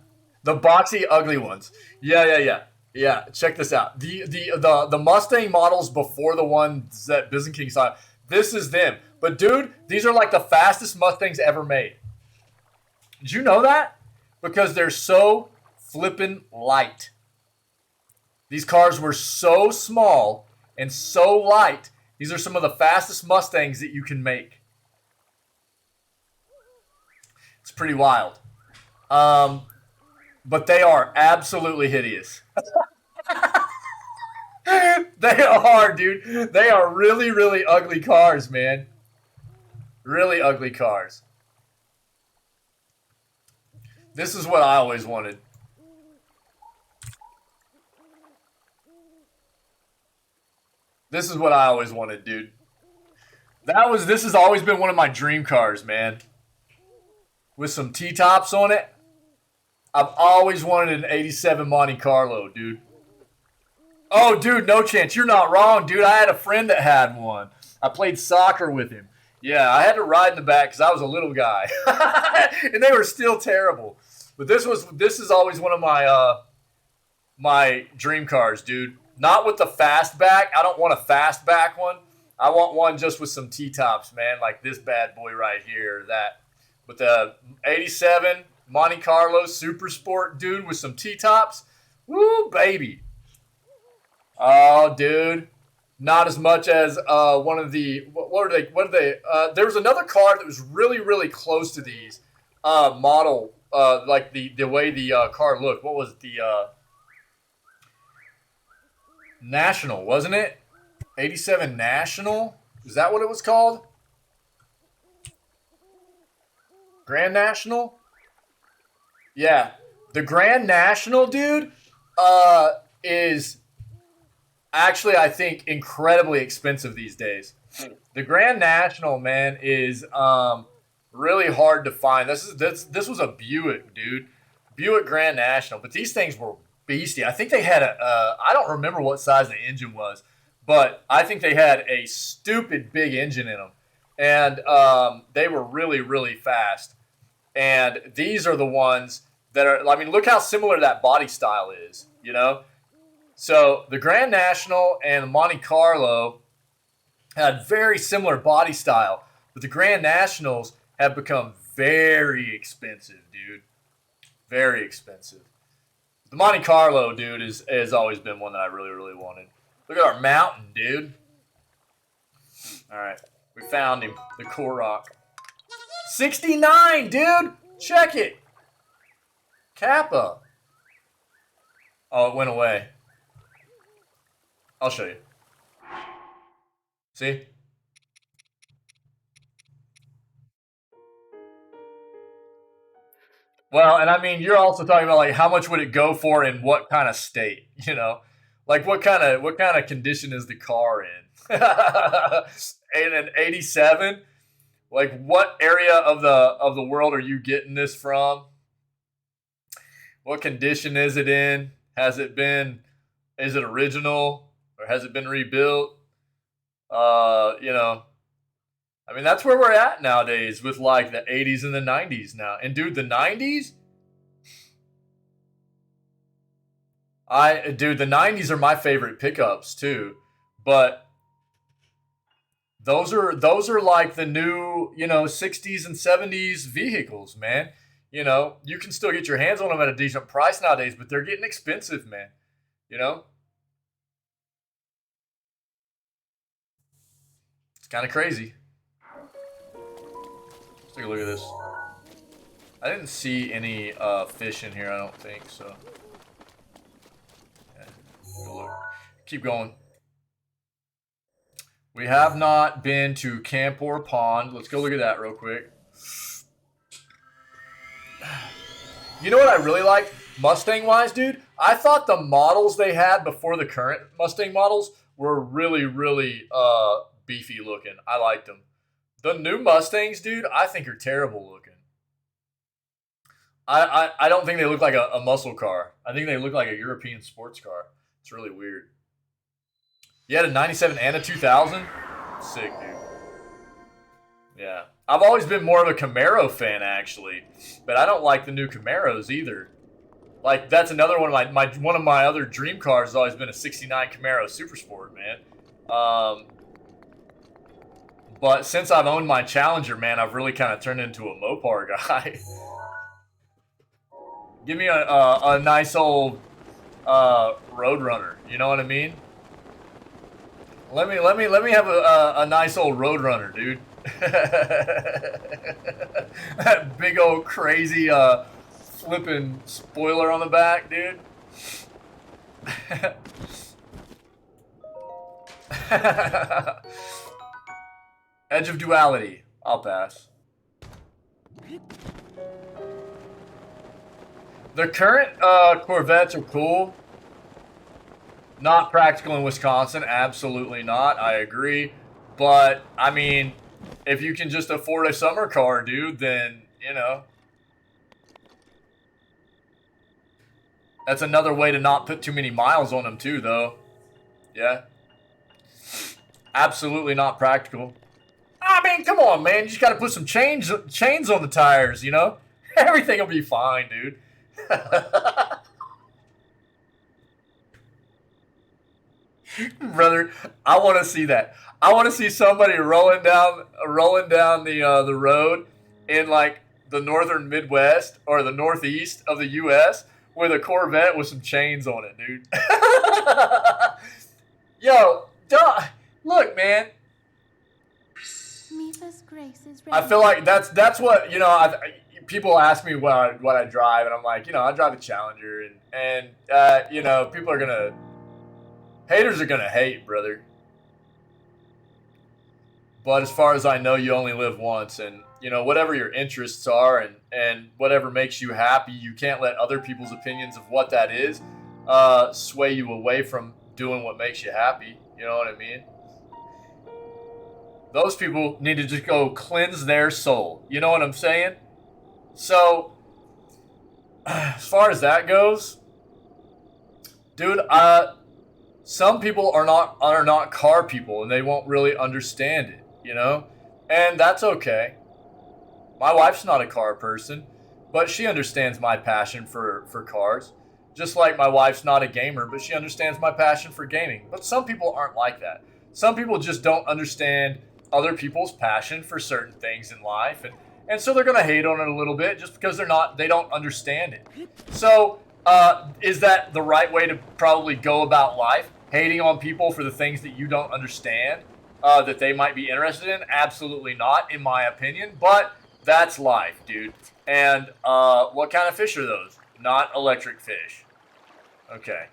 The boxy, ugly ones. Yeah, check this out. The Mustang models before the ones that Byzantine saw. This is them. But dude, these are like the fastest Mustangs ever made. Did you know that? Because they're so flippin' light. These cars were so small and so light. These are some of the fastest Mustangs that you can make. It's pretty wild. But they are absolutely hideous. They are, dude. They are really, really ugly cars, man. Really ugly cars. This is what I always wanted. This is what I always wanted, dude. This has always been one of my dream cars, man. With some T-tops on it. I've always wanted an 87 Monte Carlo, dude. Oh, dude, no chance. You're not wrong, dude. I had a friend that had one. I played soccer with him. Yeah, I had to ride in the back because I was a little guy. And they were still terrible. But this is always one of my my dream cars, dude. Not with the fastback. I don't want a fastback one. I want one just with some T-tops, man. Like this bad boy right here. That. With the 87 Monte Carlo Super Sport, dude, with some T-tops. Woo, baby. Oh, dude. Not as much as one of the... What are they? There was another car that was really, really close to these model, like the way the car looked. What was it? The National, wasn't it? 87 National? Is that what it was called? Grand National? Yeah. The Grand National, dude, is actually, I think, incredibly expensive these days. The Grand National, man, is really hard to find. This was a Buick, dude. Buick Grand National. But these things were beastie. I think they had I don't remember what size the engine was, but I think they had a stupid big engine in them. And they were really, really fast. And these are the ones that are, I mean, look how similar that body style is, you know? So the Grand National and the Monte Carlo had very similar body style, but the Grand Nationals have become very expensive, dude. Very expensive. The Monte Carlo, dude, has always been one that I really, really wanted. Look at our mountain, dude. All right, we found him, the Korok. 69, dude! Check it! Kappa. Oh, it went away. I'll show you. See? Well, and I mean, you're also talking about like how much would it go for in what kind of state, you know? Like what kind of condition is the car in? And an 87? Like what area of the world are you getting this from? What condition is it in? Is it original or has it been rebuilt? You know, I mean, that's where we're at nowadays with like the 80s and the 90s now. And dude, the 90s? Dude, the 90s are my favorite pickups too. But those are like the new, 60s and 70s vehicles, man. You can still get your hands on them at a decent price nowadays, but they're getting expensive, man. It's kind of crazy. Let's take a look at this. I didn't see any fish in here, I don't think, so. Yeah, look. Keep going. We have not been to Camp or Pond. Let's go look at that real quick. You know what I really like Mustang-wise, dude? I thought the models they had before the current Mustang models were really, really beefy looking. I liked them. The new Mustangs, dude, I think are terrible looking. I don't think they look like a muscle car. I think they look like a European sports car. It's really weird. You had a 97 and a 2000? Sick, dude. Yeah. I've always been more of a Camaro fan, actually. But I don't like the new Camaros either. Like, that's another one of my other dream cars has always been a 69 Camaro Super Sport, man. But since I've owned my Challenger, man, I've really kind of turned into a Mopar guy. Give me a nice old Roadrunner. You know what I mean? Let me have a nice old Roadrunner, dude. That big old crazy flipping spoiler on the back, dude. Edge of Duality. I'll pass. The current Corvettes are cool. Not practical in Wisconsin. Absolutely not. I agree. But, I mean, if you can just afford a summer car, dude, then, that's another way to not put too many miles on them, too, though. Yeah. Absolutely not practical. I mean, come on, man. You just got to put some chains on the tires, Everything will be fine, dude. Brother, I want to see that. I want to see somebody rolling down the road in like the northern Midwest or the Northeast of the U.S. with a Corvette with some chains on it, dude. Yo, look, man. I feel like that's what people ask me what I drive, and I'm like, I drive a Challenger, and people are gonna. Haters are going to hate, brother. But as far as I know, you only live once. And, whatever your interests are and whatever makes you happy, you can't let other people's opinions of what that is sway you away from doing what makes you happy. You know what I mean? Those people need to just go cleanse their soul. You know what I'm saying? So, as far as that goes, dude, some people are not car people, and they won't really understand it, and that's okay. My wife's not a car person, but she understands my passion for cars. Just like my wife's not a gamer, but she understands my passion for gaming. But some people aren't like that. Some people just don't understand other people's passion for certain things in life, and so they're gonna hate on it a little bit just because they don't understand it. So, is that the right way to probably go about life? Hating on people for the things that you don't understand, that they might be interested in? Absolutely not, in my opinion. But that's life, dude. And what kind of fish are those? Not electric fish. Okay.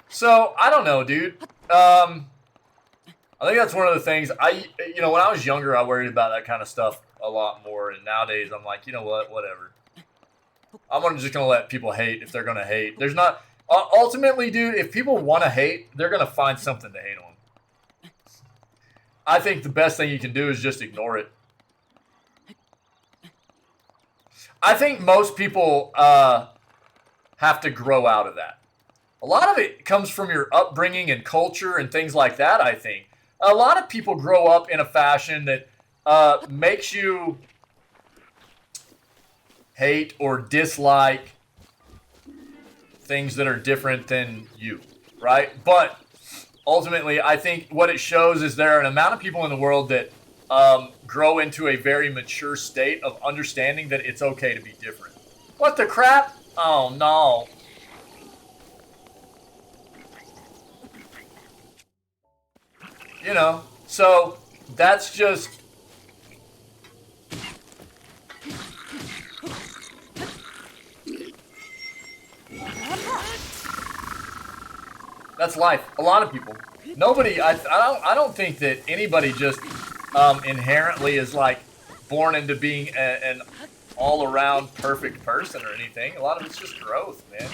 So, I don't know, dude. I think that's one of the things, when I was younger, I worried about that kind of stuff a lot more. And nowadays, I'm like, you know what? Whatever. I'm just going to let people hate if they're going to hate. There's not... ultimately, dude, if people want to hate, they're going to find something to hate on. I think the best thing you can do is just ignore it. I think most people have to grow out of that. A lot of it comes from your upbringing and culture and things like that, I think. A lot of people grow up in a fashion that makes you hate or dislike things that are different than you, right? But ultimately, I think what it shows is there are an amount of people in the world that grow into a very mature state of understanding that it's okay to be different. What the crap? Oh, no. You know, so that's just... That's life. A lot of people. Nobody, I don't think that anybody just inherently is like born into being an all-around perfect person or anything. A lot of it's just growth, man.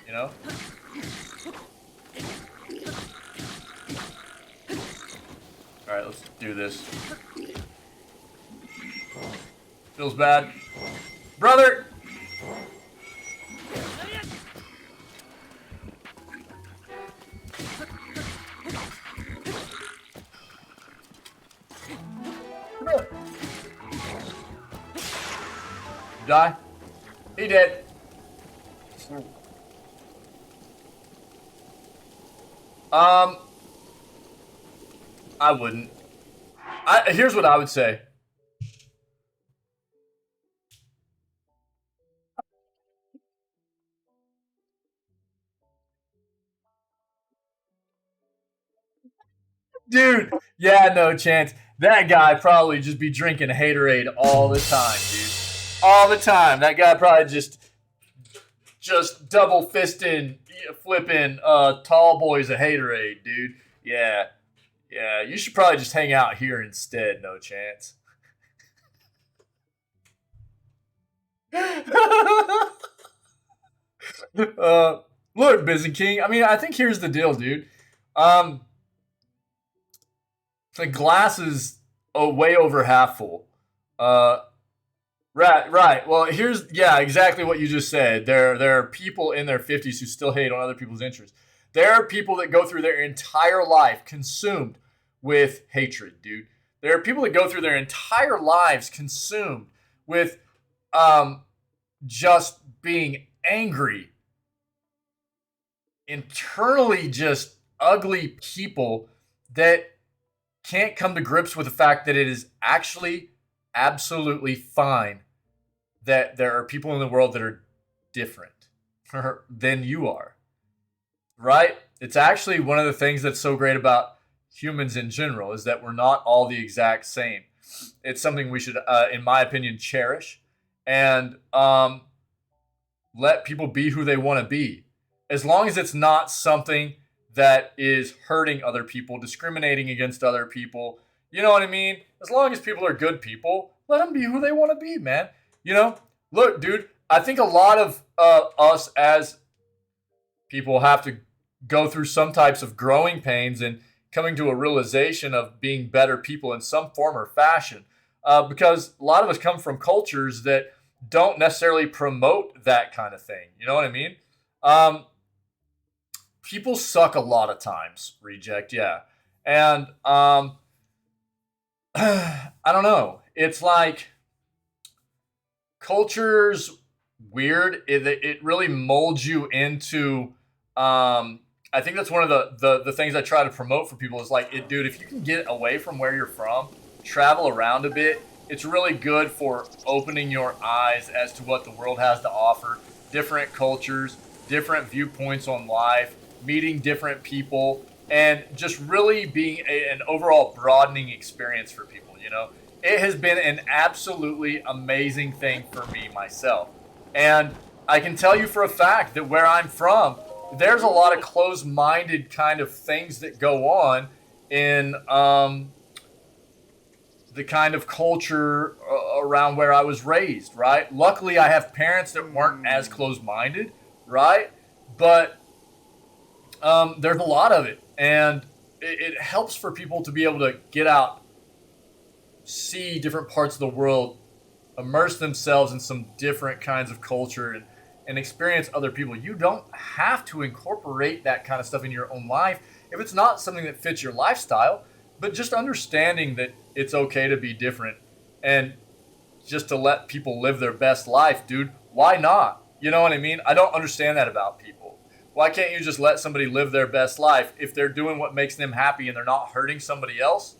You know? Alright, let's do this. Feels bad. Brother! Die? He did. I wouldn't. Here's what I would say. Dude, yeah, no chance. That guy probably just be drinking haterade all the time, dude. All the time. That guy probably just double fisting, flipping tall boys of haterade, dude. Yeah. Yeah, you should probably just hang out here instead, no chance. Look, Bizon King, I mean, I think here's the deal, dude. The glass is way over half full. Right. Well, yeah, exactly what you just said. There are people in their 50s who still hate on other people's interests. There are people that go through their entire life consumed with hatred, dude. There are people that go through their entire lives consumed with just being angry. Internally just ugly people that can't come to grips with the fact that it is actually absolutely fine that there are people in the world that are different than you are. Right? It's actually one of the things that's so great about humans in general is that we're not all the exact same. It's something we should, in my opinion, cherish and let people be who they want to be. As long as it's not something that is hurting other people, discriminating against other people. You know what I mean? As long as people are good people, let them be who they want to be, man. You know? Look, dude, I think a lot of us as people have to go through some types of growing pains and coming to a realization of being better people in some form or fashion. Because a lot of us come from cultures that don't necessarily promote that kind of thing. You know what I mean? People suck a lot of times, Reject, yeah. And I don't know. It's like culture's weird. It really molds you into I think that's one of the things I try to promote for people is like, dude, if you can get away from where you're from, travel around a bit, it's really good for opening your eyes as to what the world has to offer, different cultures, different viewpoints on life, meeting different people, and just really being an overall broadening experience for people, you know? It has been an absolutely amazing thing for me myself. And I can tell you for a fact that where I'm from, there's a lot of closed-minded kind of things that go on in the kind of culture around where I was raised, right? Luckily, I have parents that weren't as closed-minded, right? But there's a lot of it, and it helps for people to be able to get out, see different parts of the world, immerse themselves in some different kinds of culture, and experience other people. You don't have to incorporate that kind of stuff in your own life if it's not something that fits your lifestyle. but just understanding that it's okay to be different and just to let people live their best life, dude. Why not? You know what I mean? I don't understand that about people. Why can't you just let somebody live their best life if they're doing what makes them happy and they're not hurting somebody else?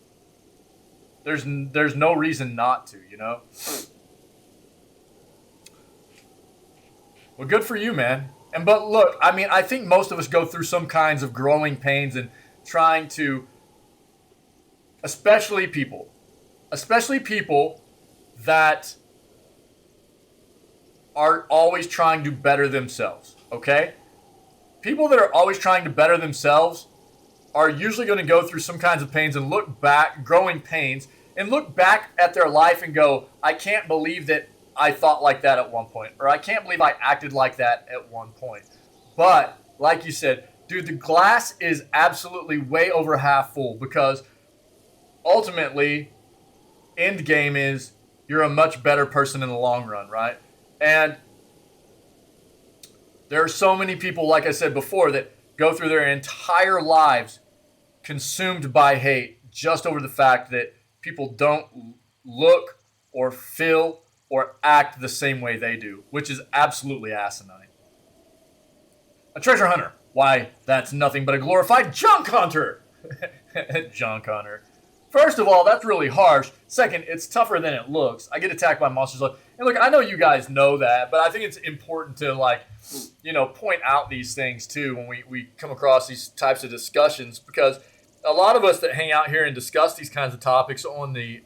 There's no reason not to, you know? Well, good for you, man. But look, I mean, I think most of us go through some kinds of growing pains and trying to, especially people that are always trying to better themselves, okay? People that are always trying to better themselves are usually going to go through some kinds of pains and look back, growing pains, and look back at their life and go, I can't believe that I thought like that at one point, or I can't believe I acted like that at one point. But, like you said, dude, the glass is absolutely way over half full, because ultimately, end game is you're a much better person in the long run, right? And there are so many people, like I said before, that go through their entire lives consumed by hate just over the fact that people don't look or feel or act the same way they do, which is absolutely asinine. A treasure hunter. Why, that's nothing but a glorified junk hunter. Junk hunter. First of all, that's really harsh. Second, it's tougher than it looks. I get attacked by monsters. And look, I know you guys know that, but I think it's important to, like, you know, point out these things too when we come across these types of discussions, because a lot of us that hang out here and discuss these kinds of topics on the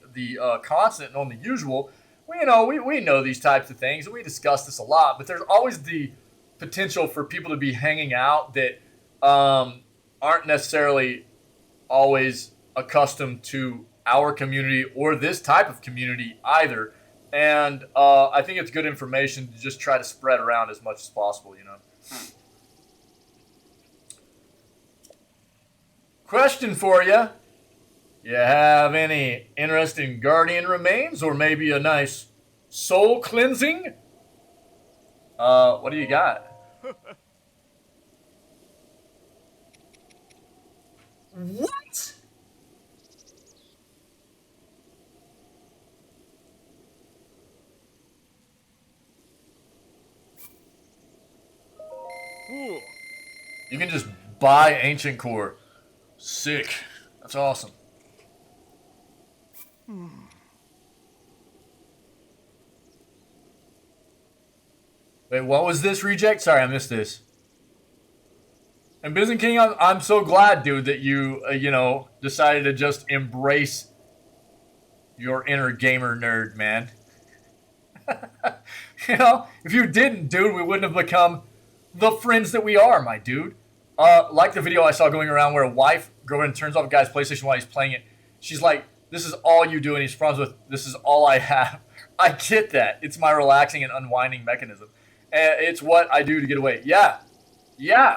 constant and on the usual, we know these types of things, and we discuss this a lot, but there's always the potential for people to be hanging out that aren't necessarily always accustomed to our community or this type of community either. And I think it's good information to just try to spread around as much as possible, you know. Question for you. You have any interesting guardian remains or maybe a nice soul cleansing? What do you got? What? You can just buy ancient core. Sick. That's awesome. Wait, what was this reject? Sorry, I missed this. And Bizen King, I'm so glad, dude, that you, decided to just embrace your inner gamer nerd, man. If you didn't, dude, we wouldn't have become the friends that we are, my dude. Like the video I saw going around where a wife girlfriend turns off a guy's PlayStation while he's playing it. She's like, this is all you do, and he's responds with, this is all I have. I get that. It's my relaxing and unwinding mechanism. And it's what I do to get away. Yeah,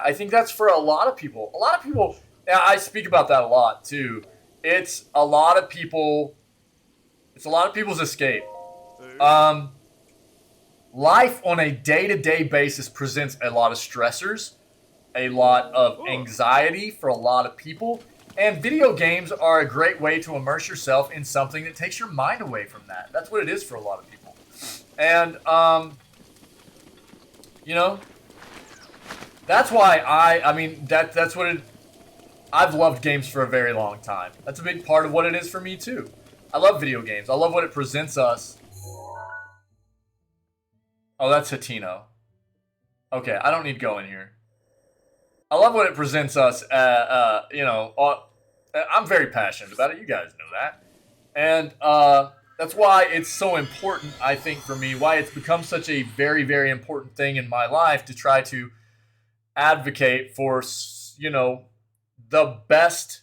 I think that's for a lot of people. A lot of people, I speak about that a lot too. It's a lot of people's escape. Life on a day-to-day basis presents a lot of stressors, a lot of anxiety for a lot of people, and video games are a great way to immerse yourself in something that takes your mind away from that. That's what it is for a lot of people. And, that's why that's what it, I've loved games for a very long time. That's a big part of what it is for me too. I love video games. I love what it presents us. Oh, that's Hatino. Okay, I don't need to go in here. I love what it presents us. I'm very passionate about it. You guys know that. And that's why it's so important, I think, for me, why it's become such a very, very important thing in my life to try to advocate for, the best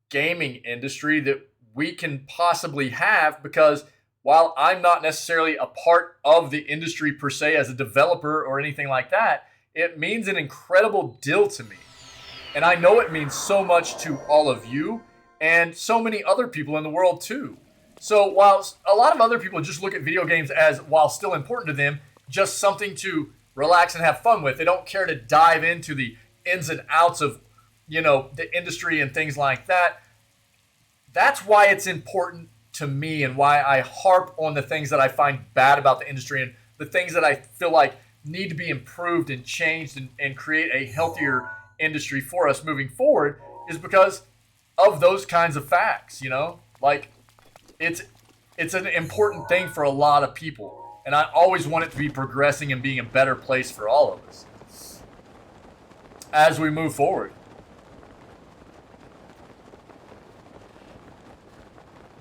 gaming industry that we can possibly have, because while I'm not necessarily a part of the industry per se as a developer or anything like that, it means an incredible deal to me. And I know it means so much to all of you and so many other people in the world too. So while a lot of other people just look at video games as, while still important to them, just something to relax and have fun with, they don't care to dive into the ins and outs of, the industry and things like that. that's why it's important to me and why I harp on the things that I find bad about the industry and the things that I feel like need to be improved and changed and create a healthier industry for us moving forward is because of those kinds of facts, you know? Like, it's an important thing for a lot of people. And I always want it to be progressing and being a better place for all of us as we move forward.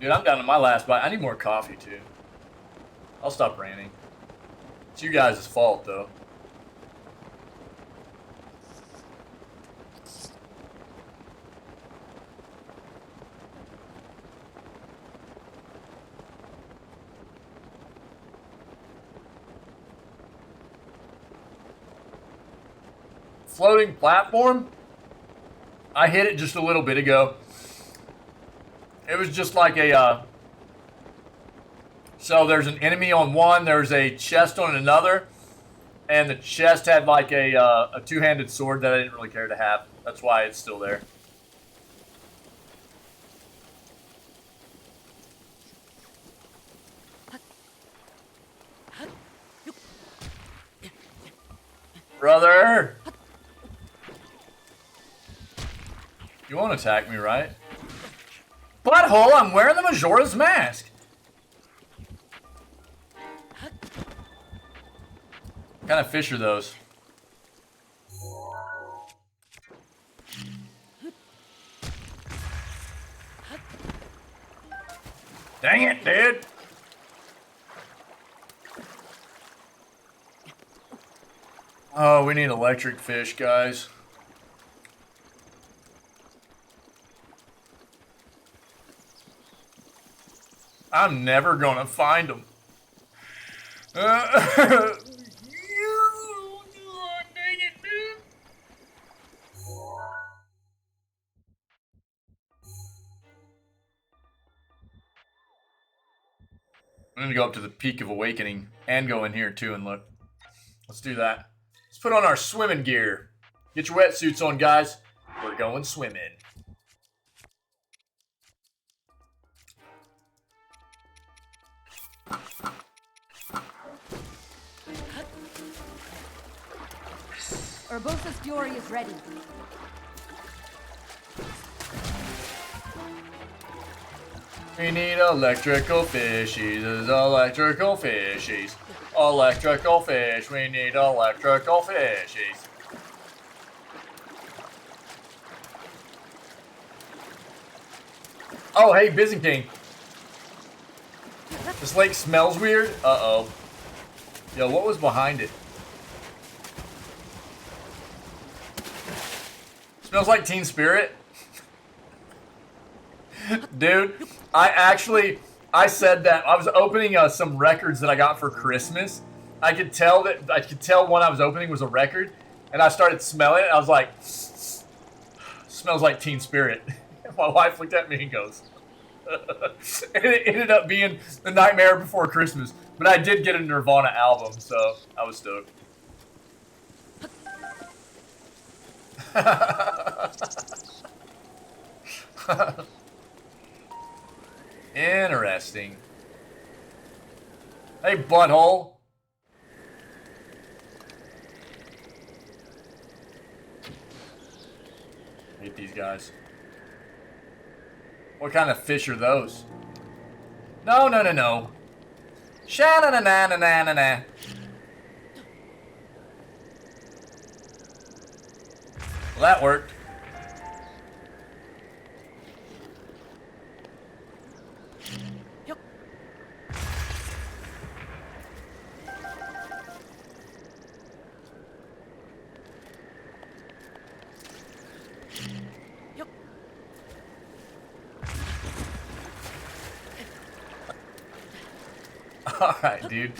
Dude, I'm down to my last bite. I need more coffee, too. I'll stop ranting. It's you guys' fault, though. Floating platform? I hit it just a little bit ago. It was just like a, so there's an enemy on one, there's a chest on another, and the chest had like a two-handed sword that I didn't really care to have. That's why it's still there. Brother! You won't attack me, right? Butthole, I'm wearing the Majora's Mask! What kind of fish are those? Dang it, dude! Oh, we need electric fish, guys. I'm never gonna find them. Dang it, dude. I'm gonna go up to the Peak of Awakening and go in here too and look. Let's do that. Let's put on our swimming gear. Get your wetsuits on, guys. We're going swimming. Urbosa's Fury is ready. We need electrical fishies, electrical fishies. Electrical fish, we need electrical fishies. Oh, hey, Byzantine. This lake smells weird? Uh-oh. Yo, what was behind it? Smells like Teen Spirit. Dude, I said that I was opening some records that I got for Christmas. I could tell one I was opening was a record, and I started smelling it. I was like, smells like Teen Spirit. My wife looked at me and goes, and it ended up being The Nightmare Before Christmas. But I did get a Nirvana album, so I was stoked. Interesting. Hey, butthole. Hate these guys. What kind of fish are those? No, no, no, no. Sha-na-na-na-na-na-na. Well, that worked. Alright, dude.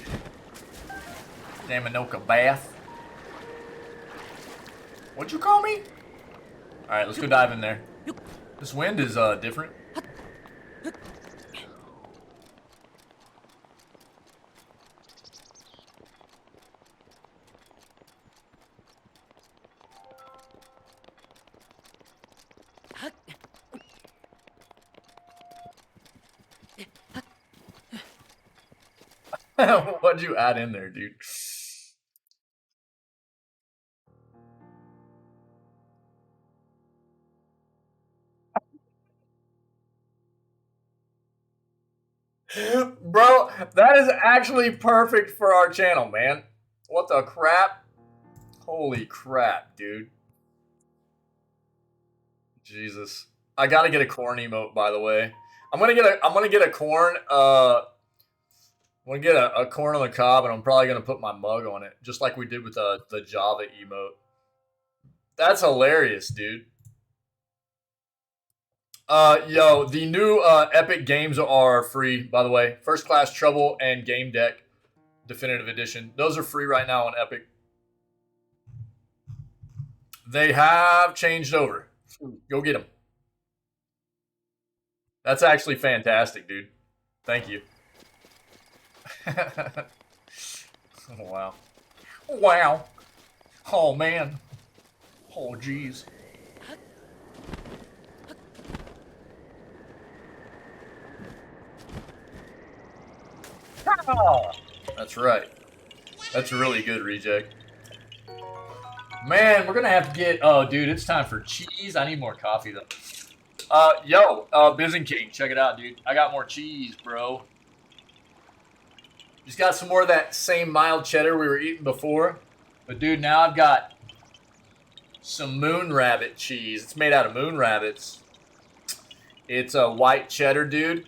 Damn Anoka bath. What'd you call me? Alright, let's go dive in there. This wind is different. What'd you add in there, dude? Bro, that is actually perfect for our channel, man. What the crap? Holy crap, dude. Jesus. I gotta get a corn emote, by the way. I'm gonna get a corn, I'm gonna get a corn on the cob, and I'm probably gonna put my mug on it, just like we did with the Java emote. That's hilarious, dude. Yo, the new Epic games are free, by the way. First Class Trouble and Game Deck Definitive Edition. Those are free right now on Epic. They have changed over. Go get them. That's actually fantastic, dude. Thank you. Oh, wow. Wow. Oh, man. Oh, jeez. Oh, that's right. That's really good, Reject. Man, we're gonna have to get. Oh, dude, it's time for cheese. I need more coffee though. Yo, Bizen King, check it out, dude. I got more cheese, bro. Just got some more of that same mild cheddar we were eating before, but dude, now I've got some moon rabbit cheese. It's made out of moon rabbits. It's a white cheddar, dude.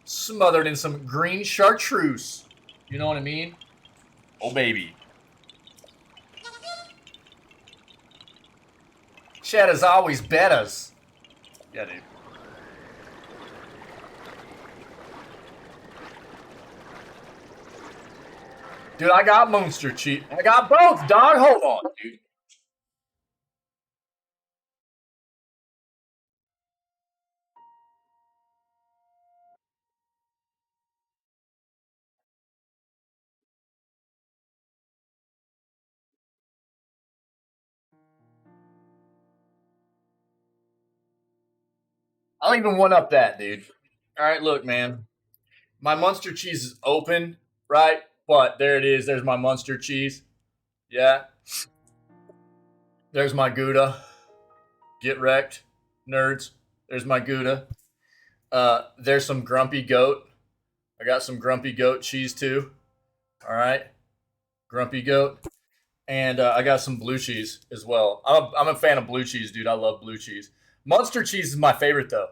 Smothered in some green chartreuse. You know what I mean? Oh, baby. Cheddar's always betters. Yeah, dude. Dude, I got Monster cheese. I got both, dog. Hold on, dude. I'll even one up that, dude. All right, look, man. My Munster cheese is open, right? But there it is. There's my Munster cheese. Yeah. There's my Gouda. Get wrecked, nerds. There's my Gouda. There's some Grumpy Goat. I got some Grumpy Goat cheese too. All right. Grumpy Goat. And I got some blue cheese as well. I'm a fan of blue cheese, dude. I love blue cheese. Munster cheese is my favorite, though.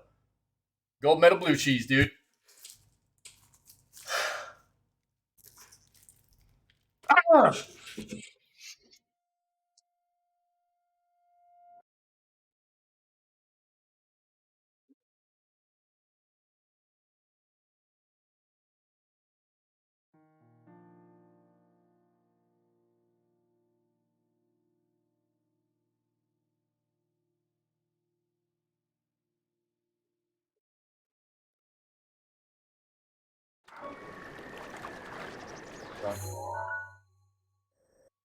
Gold medal blue cheese, dude. Ah!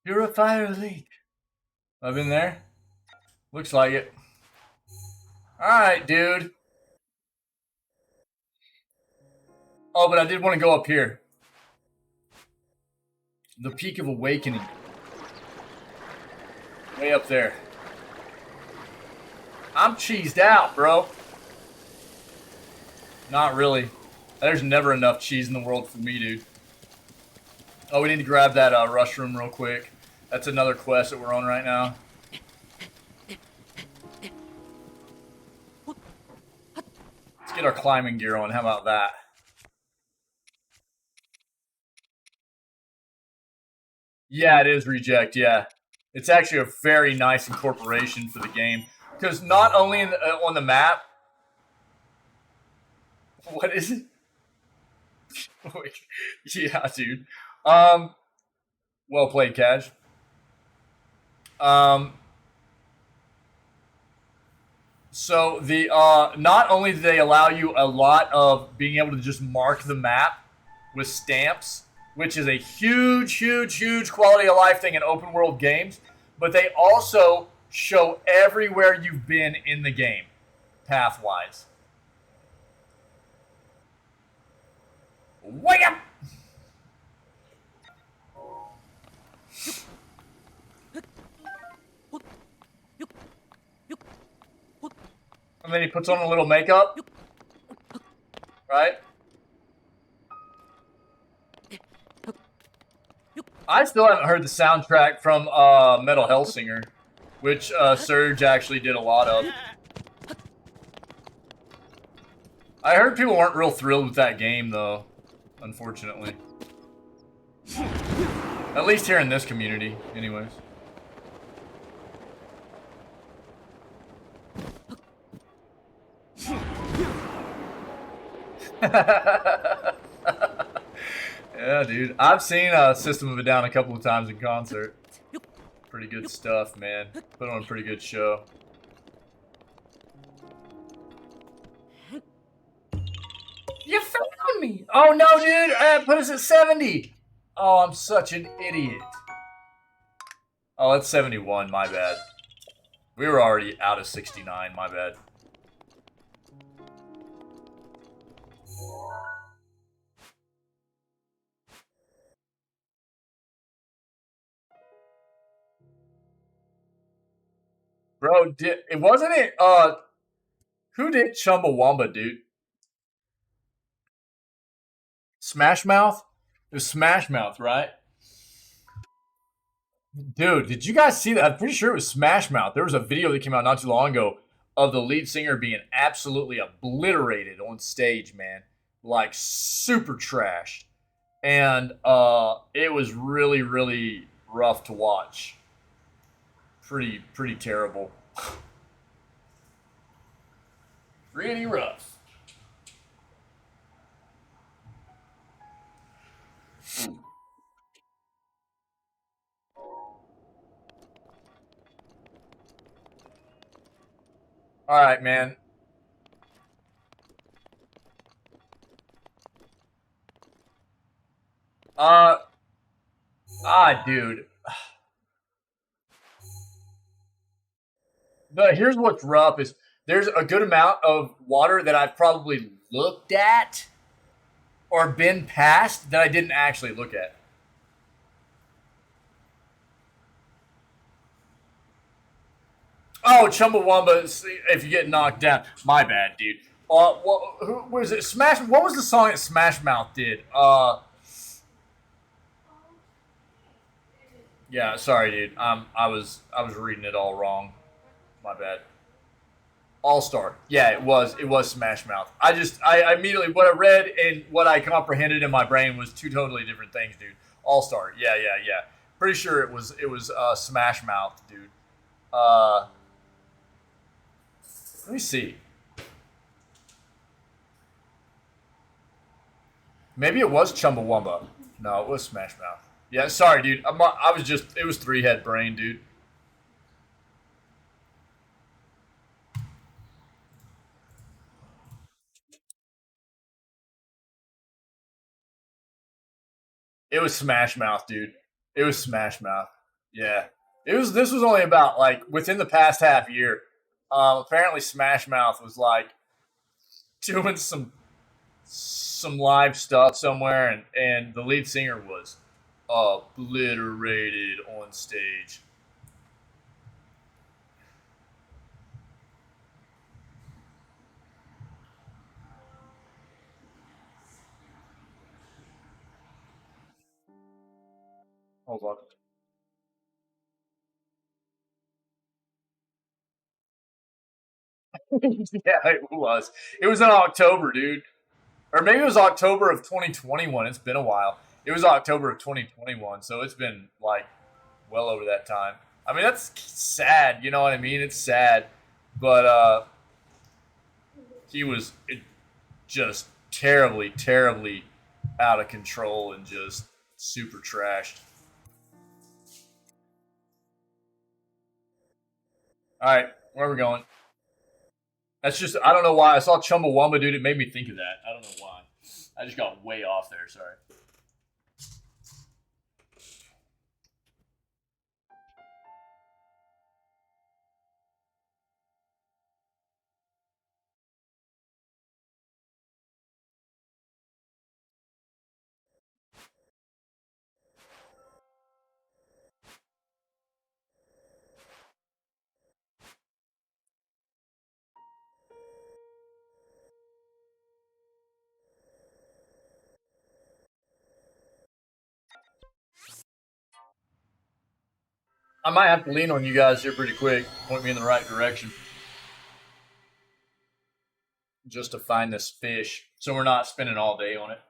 You're a fire leak. I've been there. Looks like it. All right, dude. Oh, but I did want to go up here. The Peak of Awakening. Way up there. I'm cheesed out, bro. Not really. There's never enough cheese in the world for me, dude. Oh, we need to grab that rush room real quick. That's another quest that we're on right now. Let's get our climbing gear on. How about that? Yeah, it is Reject, yeah. It's actually a very nice incorporation for the game. Because not only on the map... What is it? Yeah, dude. Well played, Cash. So the not only do they allow you a lot of being able to just mark the map with stamps, which is a huge, huge, huge quality of life thing in open world games, but they also show everywhere you've been in the game, path-wise. Wake up! And then he puts on a little makeup. Right? I still haven't heard the soundtrack from Metal Hellsinger, which Surge actually did a lot of. I heard people weren't real thrilled with that game, though, unfortunately. At least here in this community, anyways. Yeah, dude. I've seen System of a Down a couple of times in concert. Pretty good stuff, man. Put on a pretty good show. You found me! Oh no, dude! Put us at 70! Oh, I'm such an idiot. Oh, that's 71, my bad. We were already out of 69, my bad. Bro, it wasn't it, who did Chumbawamba, dude? Smash Mouth? It was Smash Mouth, right? Dude, did you guys see that? I'm pretty sure it was Smash Mouth. There was a video that came out not too long ago of the lead singer being absolutely obliterated on stage, man. Like, super trashed. And it was really, really rough to watch. Pretty terrible. Pretty rough. All right, man. Dude. But here's what's rough is there's a good amount of water that I've probably looked at or been past that I didn't actually look at. Oh, Chumbawamba, if you get knocked down. My bad, dude. Who was it? Smash. What was the song that Smash Mouth did? Yeah, sorry, dude. I was reading it all wrong. My bad. All Star. Yeah, it was Smash Mouth. I immediately what I read and what I comprehended in my brain was two totally different things, dude. All Star. Yeah. Pretty sure it was Smash Mouth, dude. Let me see. Maybe it was Chumbawamba. No, it was Smash Mouth. Yeah, sorry, dude. I was just, it was three-head brain, dude. It was Smash Mouth, dude. It was Smash Mouth. Yeah. This was only about, like, within the past half year. Apparently Smash Mouth was, like, doing some live stuff somewhere, and the lead singer was obliterated on stage. Hold on. Yeah, it was. It was in October, dude. Or maybe it was October of 2021. It's been a while. It was October of 2021, so it's been like well over that time. I mean, that's sad. You know what I mean? It's sad, but he was just terribly out of control and just super trashed. All right, where are we going? That's just I don't know why I saw Chumbawamba, dude. It made me think of that. I don't know why. I just got way off there. Sorry. I might have to lean on you guys here pretty quick. Point me in the right direction. Just to find this fish. So we're not spending all day on it.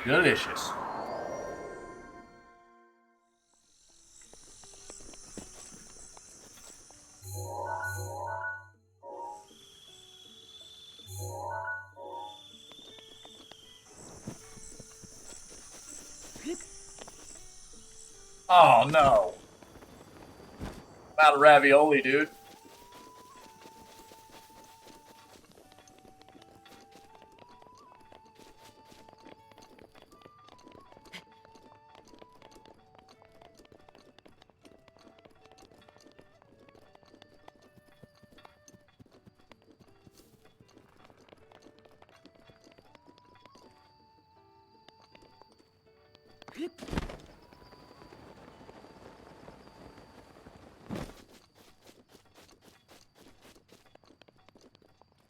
Delicious. Oh no. I'm out of ravioli, dude.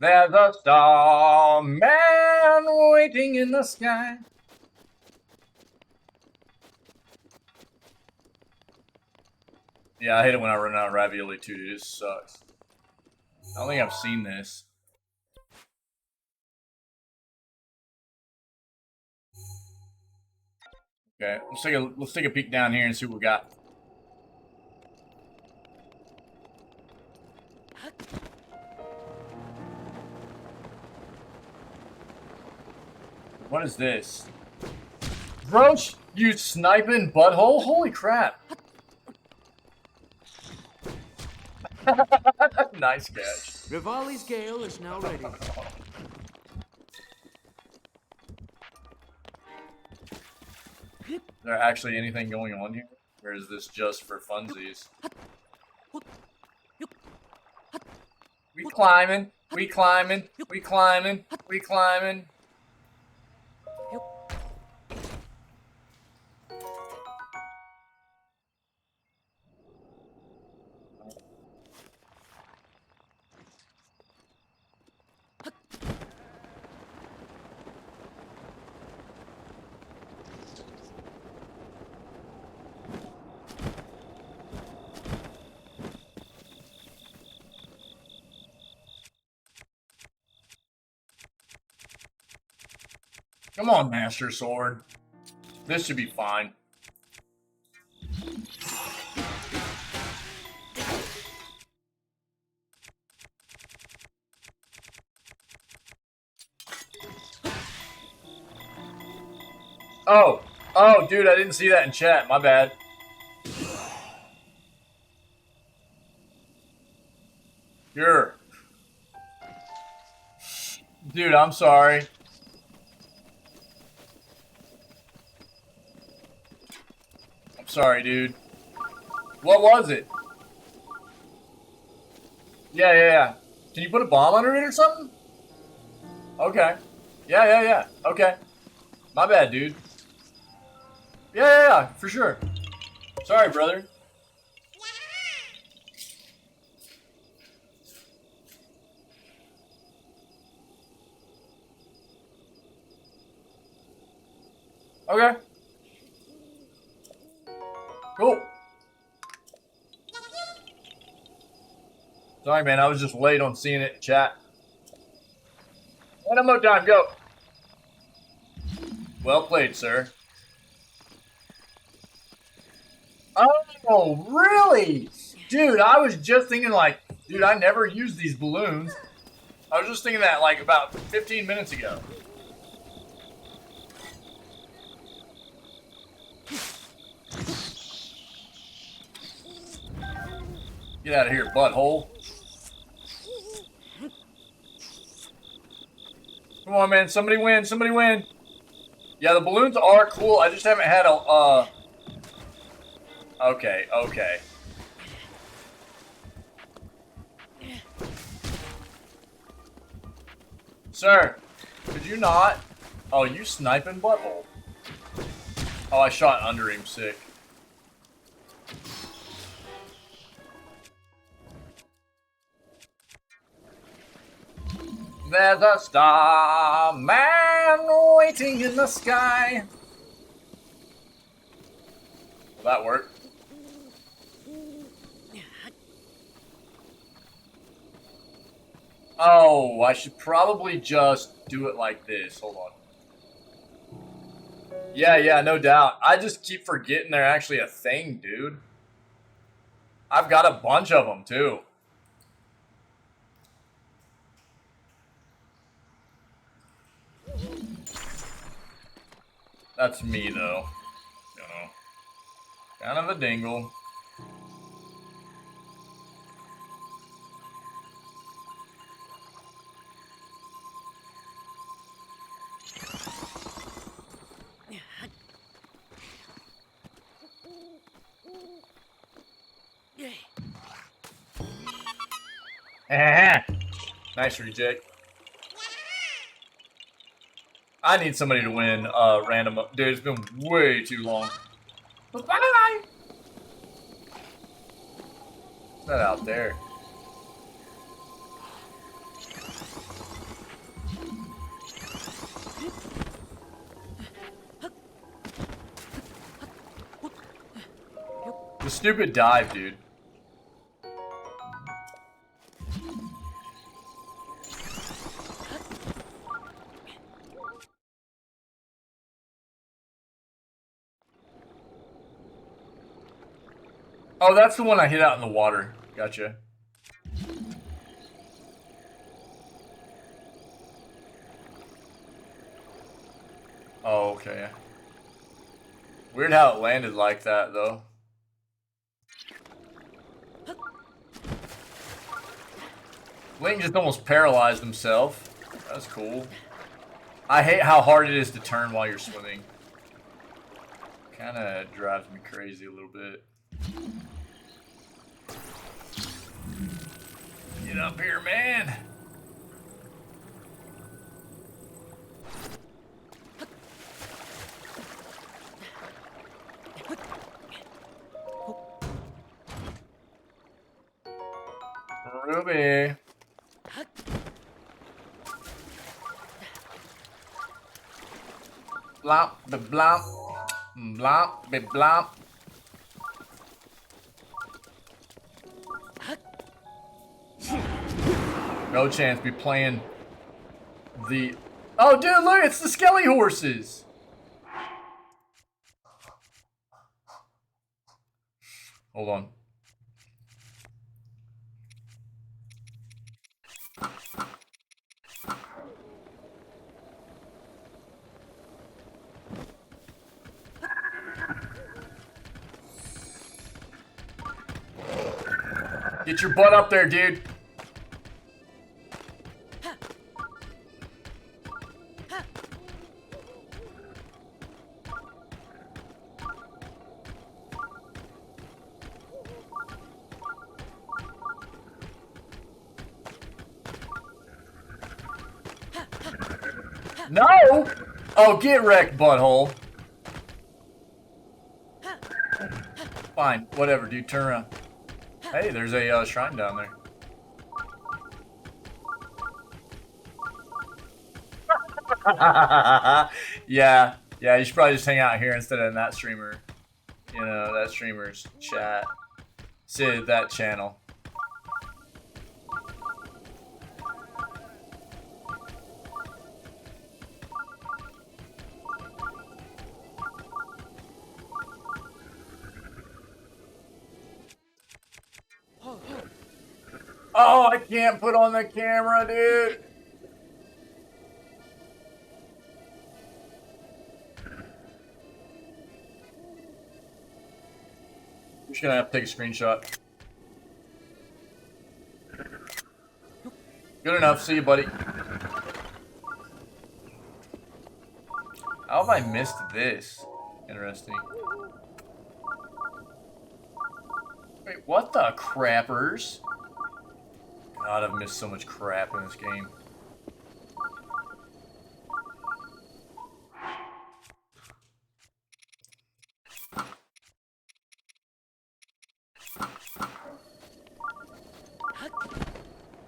There's a star man waiting in the sky. Yeah, I hate it when I run out of ravioli too, dude. It sucks. I don't think I've seen this. Okay, let's take a peek down here and see what we got. What is this? Gross, you sniping butthole? Holy crap. Nice catch. Rivali's gale is now ready. Is there actually anything going on here? Or is this just for funsies? We climbing, we climbing, we climbing, we climbing. Come on, Master Sword. This should be fine. Oh, dude, I didn't see that in chat. My bad. Sure. Dude, I'm sorry. I'm sorry, dude. What was it? Yeah. Can you put a bomb under it or something? Okay. Yeah. Okay. My bad, dude. Yeah, for sure. Sorry, brother. Okay. Cool. Sorry, man. I was just late on seeing it in chat. One more time, go. Well played, sir. Oh, really? Dude, I was just thinking like, dude, I never use these balloons. I was just thinking that like about 15 minutes ago. Get out of here, butthole. Come on, man. Somebody win. Somebody win. Yeah, the balloons are cool. I just haven't had a, Okay. Sir, could you not? Oh, you sniping butthole. Oh, I shot under him. Sick. There's a star man waiting in the sky. Will that work? Oh, I should probably just do it like this. Hold on. Yeah, no doubt. I just keep forgetting they're actually a thing, dude. I've got a bunch of them, too. That's me, though. You know. Kind of a dingle. Nice reject. I need somebody to win random. Dude, it's been way too long. Bye. What's that out there? The stupid dive, dude. Oh, that's the one I hit out in the water. Gotcha. Oh, okay. Weird how it landed like that, though. Link just almost paralyzed himself. That's cool. I hate how hard it is to turn while you're swimming. Kinda drives me crazy a little bit. Get up here, man. Ruby. Blop, blop, blop, blop. No chance be playing the... Oh, dude, look, it's the Skelly horses. Hold on. Get your butt up there, dude. No! Oh, get wrecked, butthole. Fine, whatever, dude. Turn around. Hey, there's a shrine down there. Yeah, you should probably just hang out here instead of in that streamer. You know, that streamer's chat. Sit that channel. Oh, I can't put on the camera, dude. You're just gonna have to take a screenshot. Good enough. See you, buddy. How have I missed this? Interesting. Wait, what the crappers? God, I've missed so much crap in this game.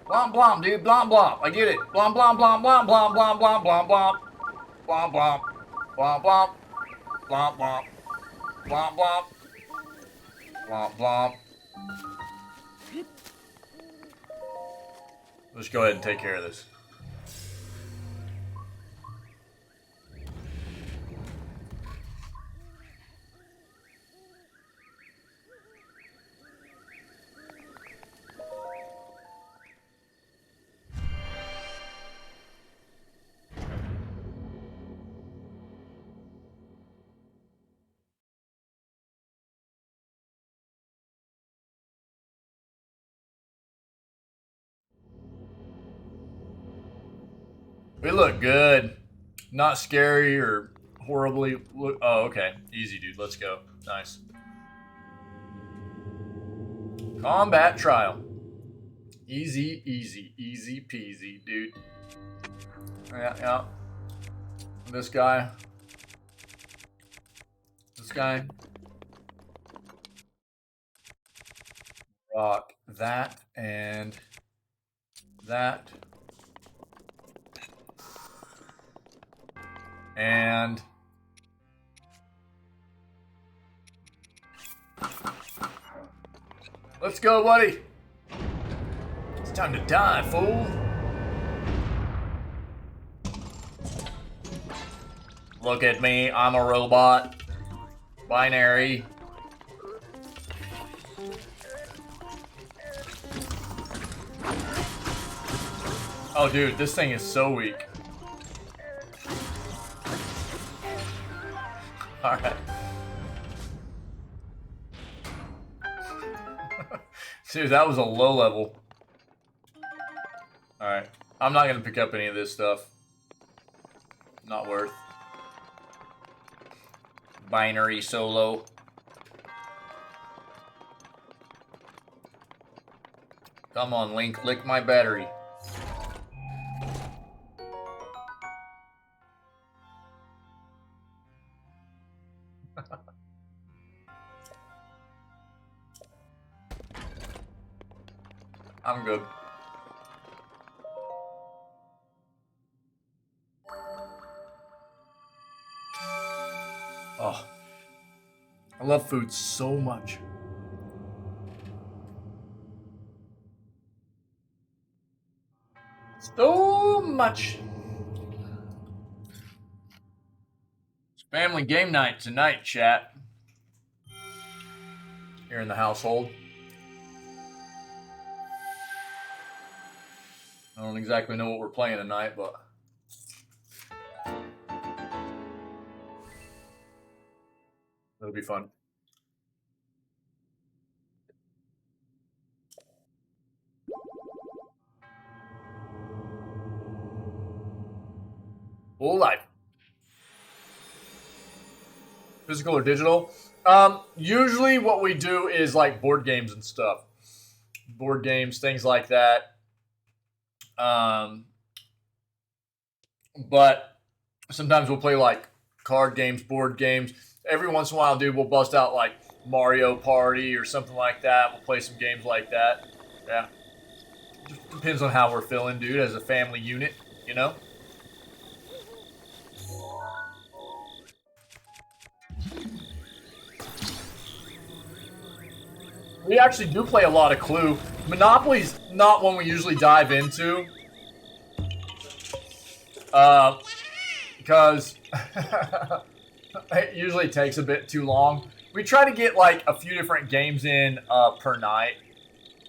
Blom blom, dude. Blom blom. I get it. Blom blom blom blom blom blom blom blom blom. Blom blom. Blom blom. Blom blom. Blom blom. Blom blom. Let's go ahead and take care of this. We look good. Not scary or horribly. Oh, okay. Easy, dude. Let's go. Nice. Combat trial. Easy, easy, easy peasy, dude. Yeah, yeah. This guy. This guy. Rock that and that. And let's go, buddy. It's time to die, fool. Look at me, I'm a robot. Binary. Oh, dude, this thing is so weak. Alright. Dude, that was a low level. Alright. I'm not gonna pick up any of this stuff. Not worth. Binary solo. Come on, Link, lick my battery. I'm good. Oh, I love food so much. So much. It's family game night tonight, chat. Here in the household. I don't exactly know what we're playing tonight, but it'll be fun. Full life. Physical or digital? Usually what we do is like board games and stuff. Board games, things like that. But sometimes we'll play like card games, board games. Every once in a while, dude, we'll bust out like Mario Party or something like that. We'll play some games like that. Yeah. Just depends on how we're feeling, dude, as a family unit, you know? We actually do play a lot of Clue. Monopoly's not one we usually dive into. Because it usually takes a bit too long. We try to get like a few different games in per night.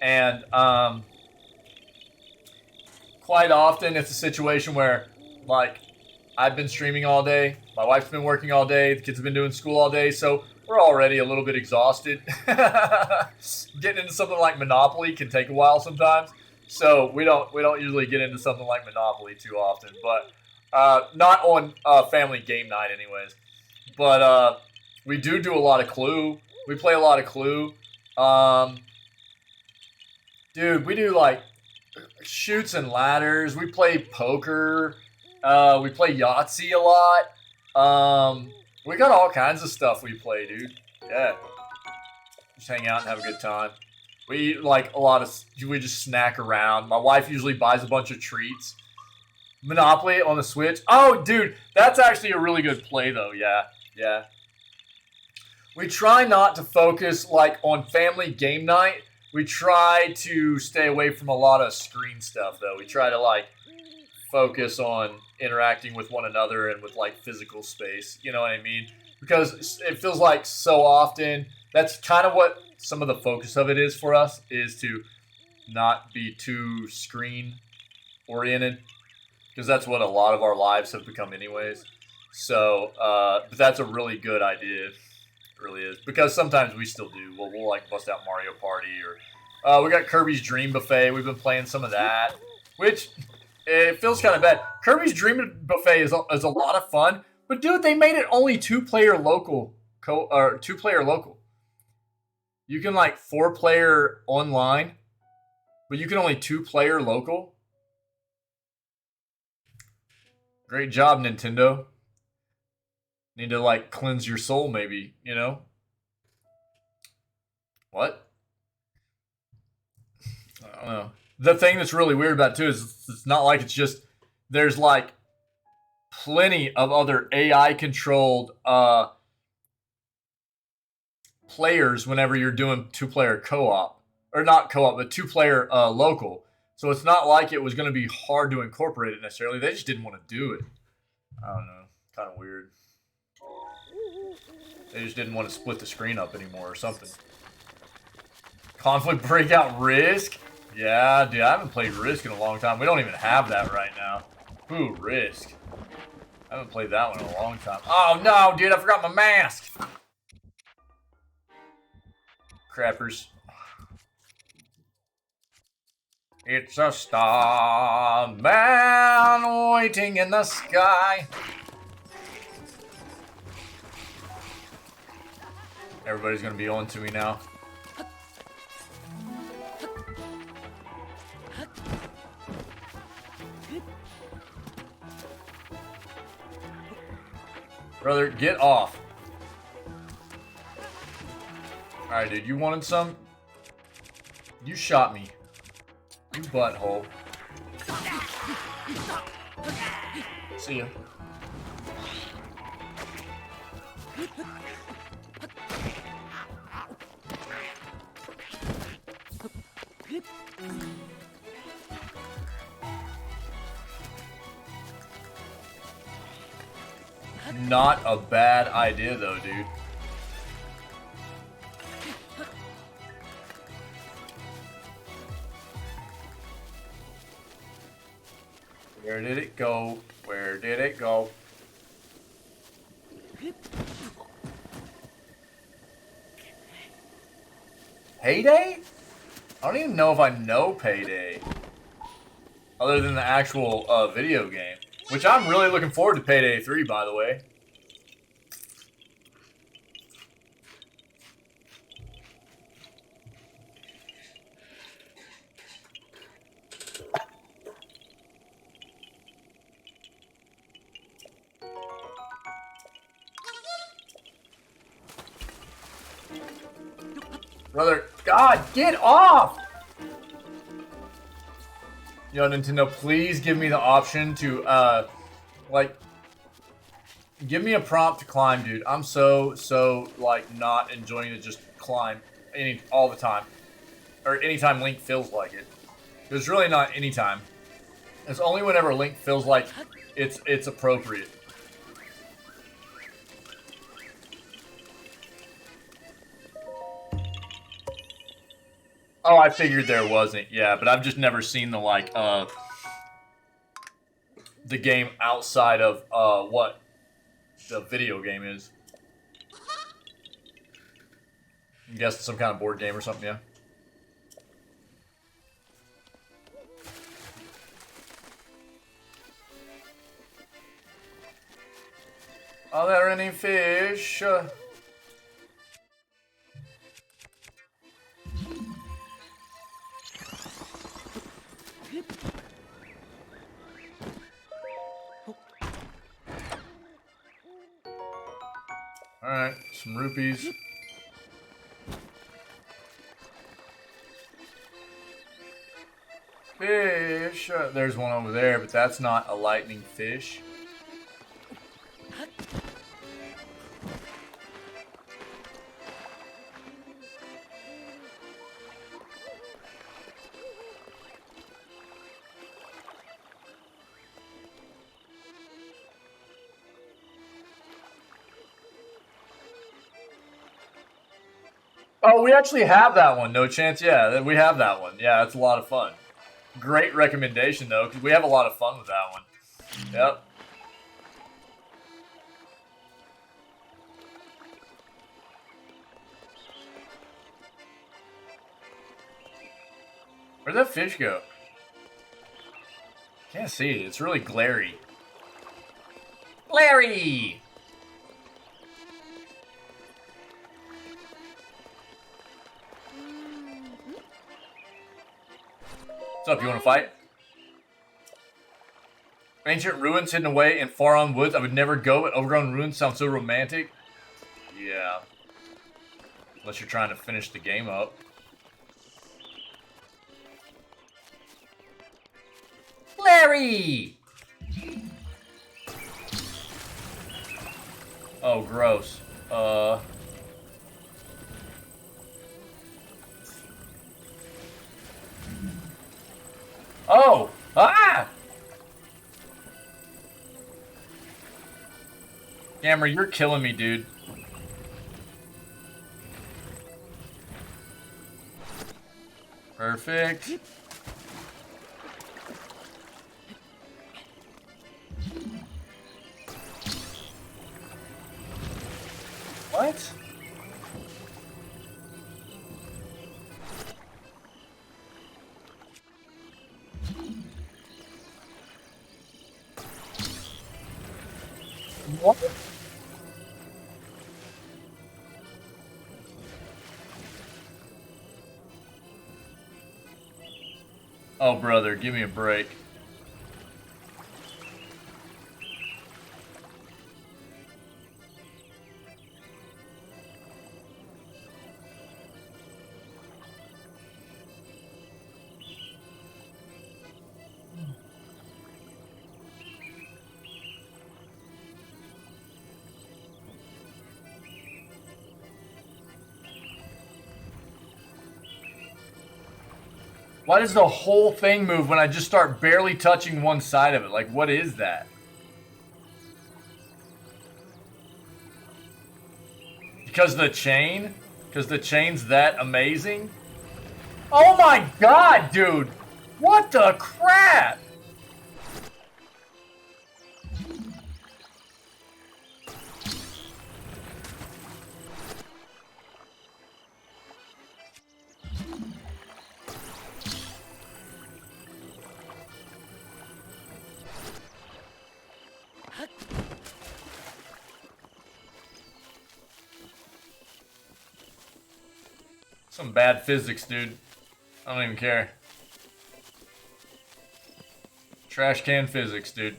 And quite often it's a situation where like I've been streaming all day, my wife's been working all day, the kids have been doing school all day, so we're already a little bit exhausted. Getting into something like Monopoly can take a while sometimes. So we don't usually get into something like Monopoly too often, but not on family game night anyways. But we do a lot of Clue. We play a lot of Clue. Dude, we do like shoots and ladders. We play poker. We play Yahtzee a lot. We got all kinds of stuff we play, dude. Yeah. Just hang out and have a good time. We eat like a lot of. We just snack around. My wife usually buys a bunch of treats. Monopoly on the Switch. Oh, dude, that's actually a really good play though. Yeah, yeah. We try not to focus like on family game night. We try to stay away from a lot of screen stuff though. We try to like focus on interacting with one another and with like physical space. You know what I mean? Because it feels like so often that's kind of what some of the focus of it is for us, is to not be too screen oriented, because that's what a lot of our lives have become anyways. So but that's a really good idea. It really is, because sometimes we still do. We'll like bust out Mario Party, or we got Kirby's Dream Buffet. We've been playing some of that, which it feels kind of bad. Kirby's Dream Buffet is a lot of fun, but dude, they made it only two-player local, two-player local. You can like 4-player online, but you can only 2-player local. Great job, Nintendo. Need to like cleanse your soul, maybe, you know? What? I don't know. The thing that's really weird about it too is it's not like it's just, there's like plenty of other AI controlled players whenever you're doing 2-player co-op, or not co-op, but 2-player local. So it's not like it was going to be hard to incorporate it necessarily. They just didn't want to do it. I don't know. Kind of weird. They just didn't want to split the screen up anymore or something. Conflict Breakout Risk? Yeah, dude, I haven't played Risk in a long time. We don't even have that right now. Ooh, Risk. I haven't played that one in a long time. Oh, no, dude, I forgot my mask. Crappers. It's a star man waiting in the sky. Everybody's gonna be on to me now. Brother, get off. Alright, dude, you wanted some? You shot me. You butthole. See ya. Not a bad idea though, dude. Where did it go? Where did it go? Payday? I don't even know if I know Payday. Other than the actual video game. Which I'm really looking forward to Payday 3, by the way. Brother, God, get off! Yo, Nintendo, please give me the option to, like, give me a prompt to climb, dude. I'm so, like, not enjoying to just climb all the time. Or anytime Link feels like it. There's really not any time. It's only whenever Link feels like it's appropriate. Oh, I figured there wasn't. Yeah, but I've just never seen the, like, the game outside of, what the video game is. I'm guessing some kind of board game or something, yeah. Are there any fish? Alright, some rupees. fish. There's one over there, but that's not a lightning fish. Oh, we actually have that one. No chance. Yeah, we have that one. Yeah, it's a lot of fun. Great recommendation, though, because we have a lot of fun with that one. Yep. Where'd that fish go? Can't see it. It's really glary. Glary! What's up? You want to fight? Ancient ruins hidden away in far-on woods. I would never go, but overgrown ruins sound so romantic. Yeah. Unless you're trying to finish the game up. Larry! Oh, gross. Oh! Ah! Camera, you're killing me, dude. Perfect. What? What? Oh, brother, give me a break. Why does the whole thing move when I just start barely touching one side of it? Like, what is that? Because the chain? Because the chain's that amazing? Oh my god, dude! What the crap? Some bad physics, dude. I don't even care. Trash can physics, dude.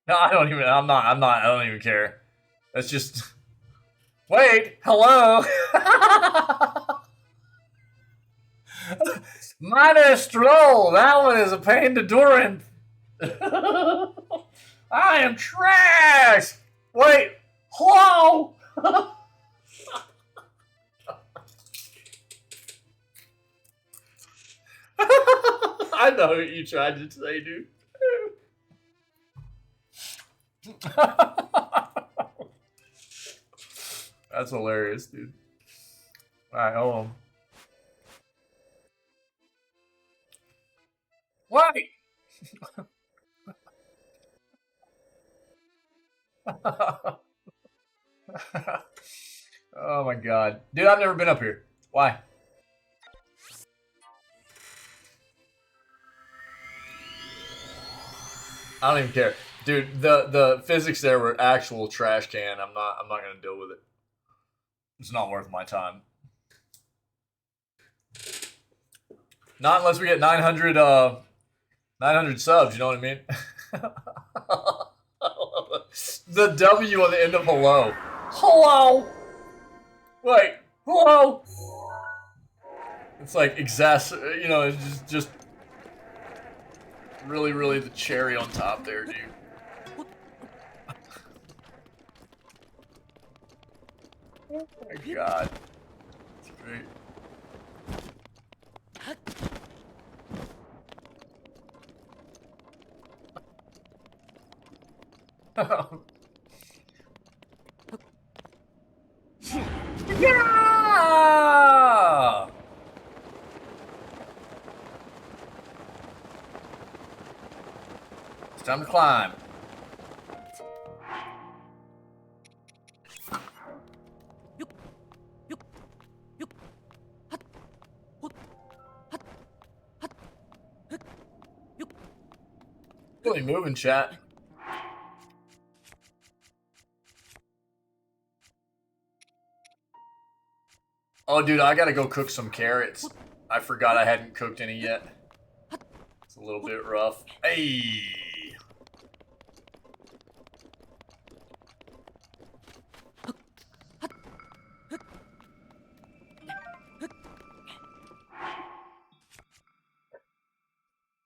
No, I don't even, I don't even care. That's just, wait, hello? Minor stroll, that one is a pain to endure. I am trash! Wait, hello? I know what you tried to say, dude. That's hilarious, dude. Alright, hold on. Wait! Oh my god. Dude, I've never been up here. Why? I don't even care. Dude, the physics there were actual trash can. I'm not gonna deal with it. It's not worth my time. Not unless we get 900 subs, you know what I mean? The W on the end of hello. Hello. Wait, hello. It's like you know, it's just really, really the cherry on top there, dude. Oh my god. It's great. Yeah! It's time to climb. Really moving, chat. Oh, dude, I gotta go cook some carrots. I forgot I hadn't cooked any yet. It's a little bit rough. Hey!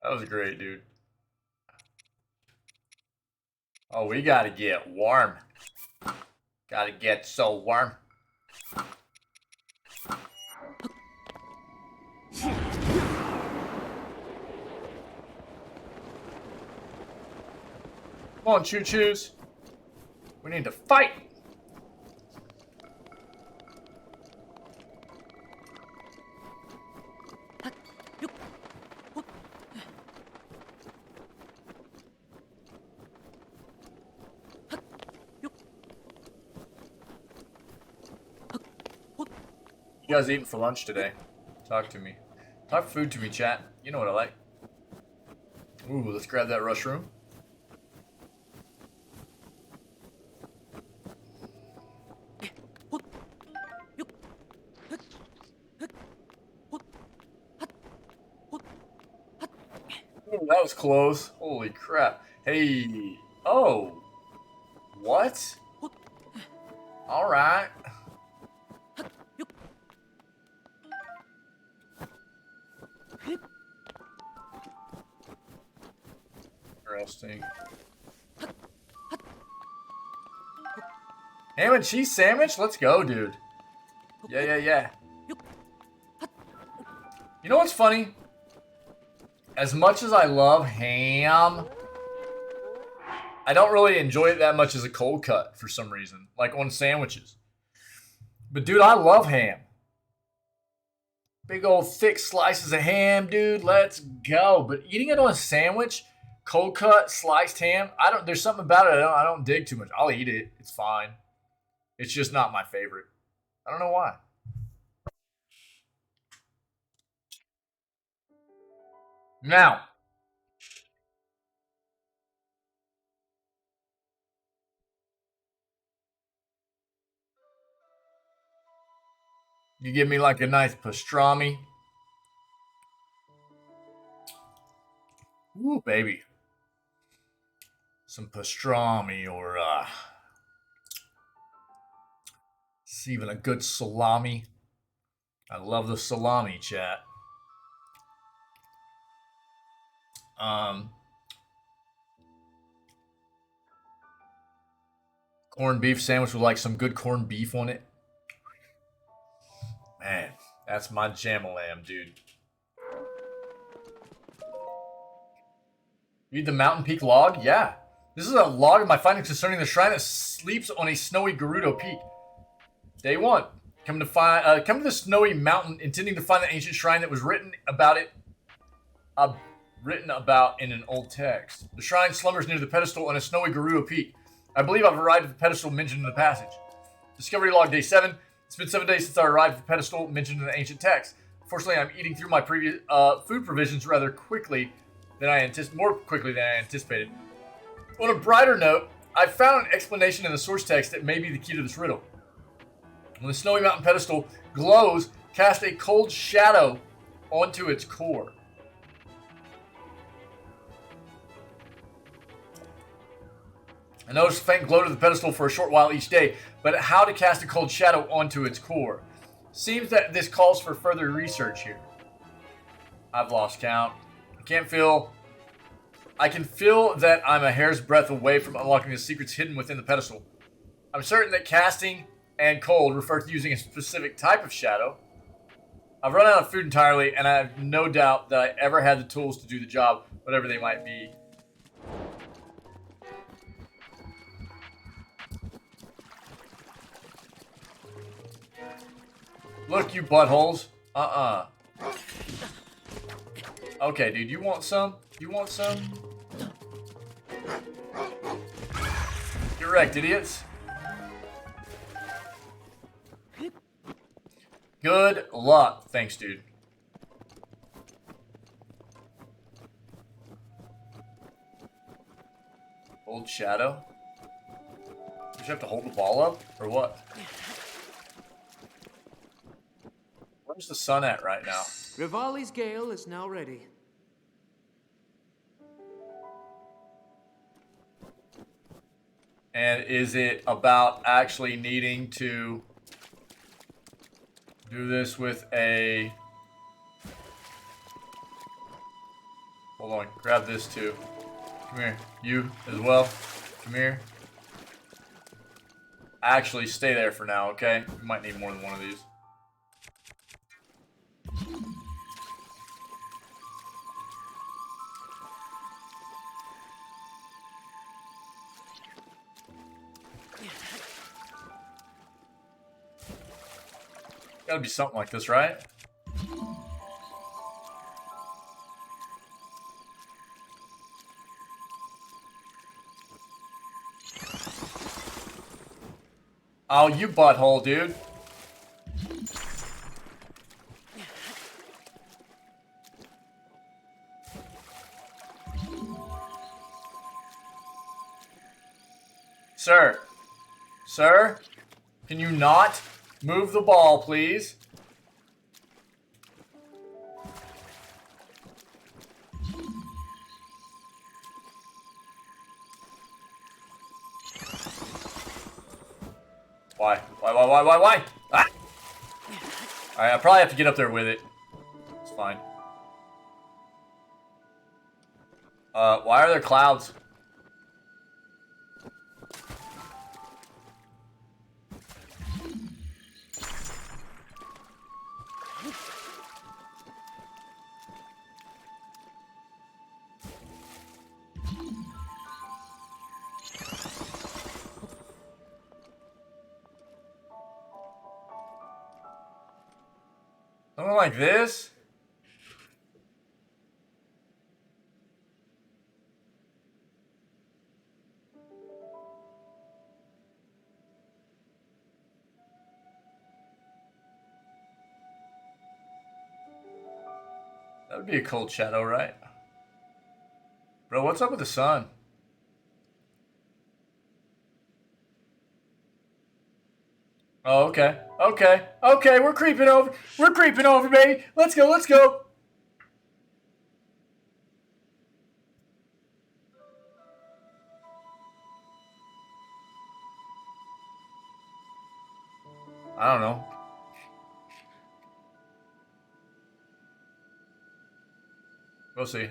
That was great, dude. Oh, we gotta get warm. Gotta get so warm. Come on, choo-choos. We need to fight. You guys eating for lunch today? Talk to me. Talk food to me, chat. You know what I like. Ooh, let's grab that mushroom. Ooh, that was close. Holy crap. Hey. Oh. What? Alright. Interesting. Ham and cheese sandwich? Let's go, dude. Yeah. You know what's funny? As much as I love ham, I don't really enjoy it that much as a cold cut for some reason. Like on sandwiches. But dude, I love ham. Big old thick slices of ham, dude. Let's go. But eating it on a sandwich, cold cut, sliced ham, there's something about it I don't dig too much. I'll eat it. It's fine. It's just not my favorite. I don't know why. Now, you give me like a nice pastrami. Ooh, baby. Some pastrami or it's even a good salami. I love the salami, chat. Corned beef sandwich with like some good corned beef on it. Man, that's my jam-a-lamb, dude. Read the Mountain Peak log? Yeah. This is a log of my findings concerning the shrine that sleeps on a snowy Gerudo Peak. Day 1. Come to the snowy mountain intending to find the ancient shrine that was written about in an old text. The shrine slumbers near the pedestal on a snowy Gerudo Peak. I believe I've arrived at the pedestal mentioned in the passage. Discovery log day 7. It's been 7 days since I arrived at the pedestal mentioned in the ancient text. Fortunately, I'm eating through my previous food provisions rather quickly more quickly than I anticipated. On a brighter note, I found an explanation in the source text that may be the key to this riddle. When the snowy mountain pedestal glows, cast a cold shadow onto its core. I noticed a faint glow to the pedestal for a short while each day, but how to cast a cold shadow onto its core? Seems that this calls for further research here. I've lost count. I can feel that I'm a hair's breadth away from unlocking the secrets hidden within the pedestal. I'm certain that casting and cold refer to using a specific type of shadow. I've run out of food entirely, and I have no doubt that I ever had the tools to do the job, whatever they might be. Look, you buttholes. Okay, dude, you want some? You want some? Get wrecked, idiots. Good luck. Thanks, dude. Hold shadow? You just have to hold the ball up? Or what? Where's the sun at right now? Rivali's gale is now ready. And is it about actually needing to do this with a... Hold on, grab this too. Come here, you as well. Come here. Actually, stay there for now, okay? We might need more than one of these. Gotta be something like this, right? Oh, you butthole, dude. Sir. Sir? Can you not move the ball, please? Why? Why? Ah! Alright, I probably have to get up there with it. It's fine. Why are there clouds? Something like this? That would be a cold shadow, right? Bro, what's up with the sun? Oh, okay. Okay, we're creeping over. We're creeping over, baby. Let's go. I don't know. We'll see.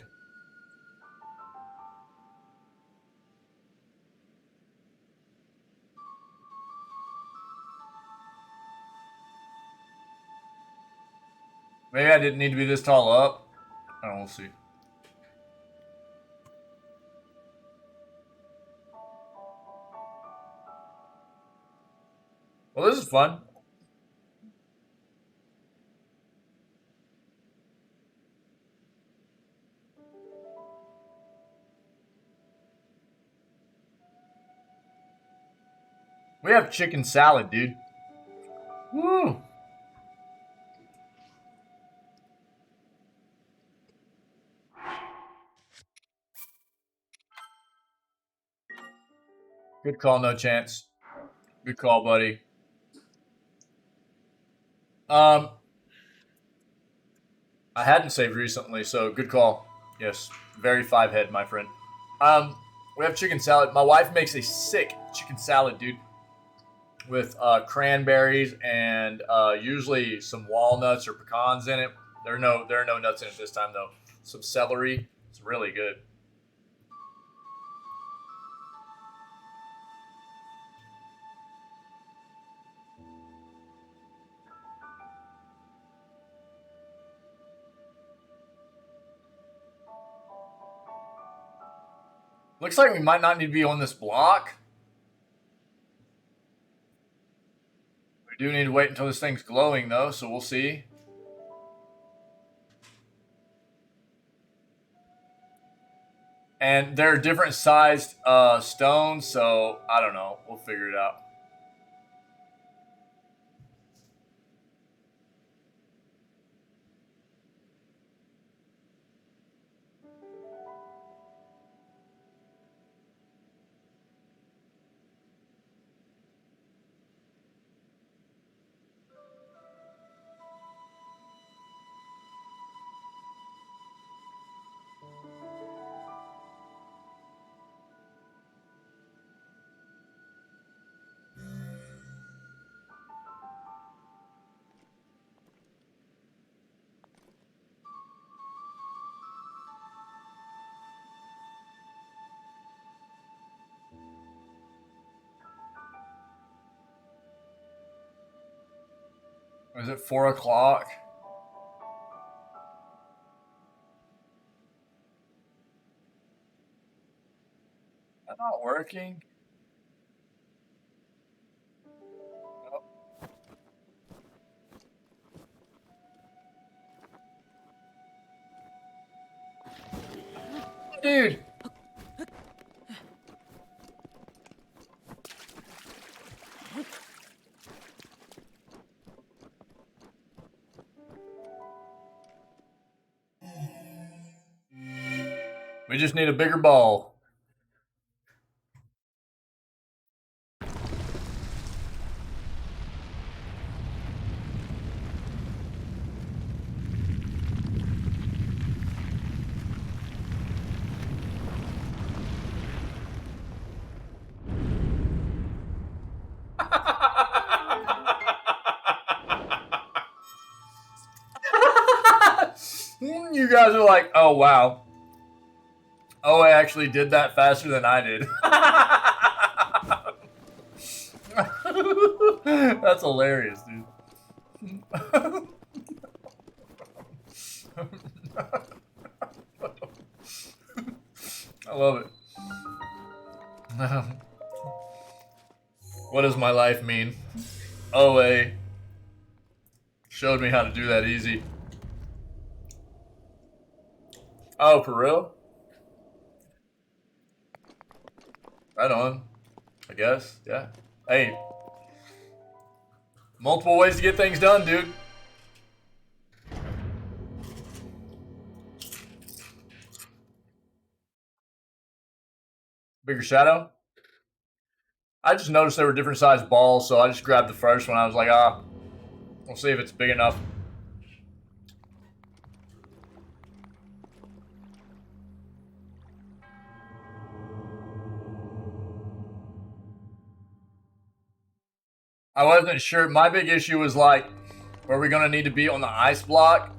Maybe I didn't need to be this tall up. I don't know, we'll see. Well, this is fun. We have chicken salad, dude. Woo! Good call, no chance. Good call, buddy. I hadn't saved recently, so good call. Yes, very 5-head, my friend. We have chicken salad. My wife makes a sick chicken salad, dude, with cranberries and usually some walnuts or pecans in it. There are no nuts in it this time though. Some celery. It's really good. Looks like we might not need to be on this block. We do need to wait until this thing's glowing though, so we'll see. And there are different sized stones, so I don't know. We'll figure it out. Is it 4 o'clock? That's not working. Nope. Dude. We just need a bigger ball. You guys are like, oh wow. Oh, I actually did that faster than I did. That's hilarious, dude. I love it. What does my life mean? OA showed me how to do that easy. Oh, for real? Right on. I guess, yeah. Hey. Multiple ways to get things done, dude. Bigger shadow? I just noticed there were different sized balls, so I just grabbed the first one. I was like, we'll see if it's big enough. I wasn't sure. My big issue was like, were we going to need to be on the ice block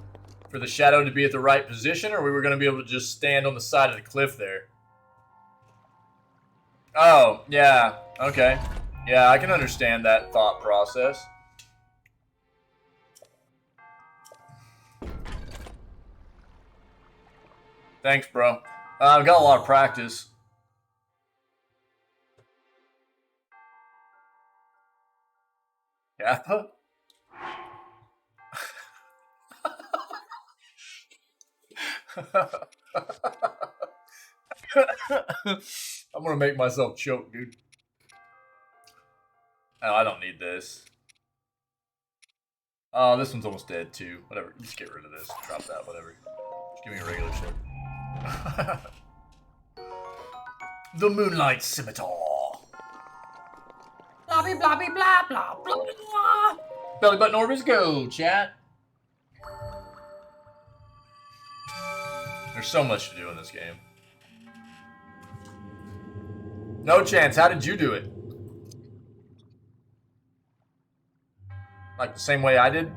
for the shadow to be at the right position, or we were going to be able to just stand on the side of the cliff there? Oh, yeah. Okay. Yeah, I can understand that thought process. Thanks, bro. I've got a lot of practice. Kappa? I'm gonna make myself choke, dude. Oh, I don't need this. Oh, this one's almost dead too. Whatever, just get rid of this. Drop that, whatever. Just give me a regular shit. The Moonlight Scimitar. Blobby, blobby, blah, blah, blah, blah. Belly button orbits go, chat. There's so much to do in this game. No chance. How did you do it? Like the same way I did?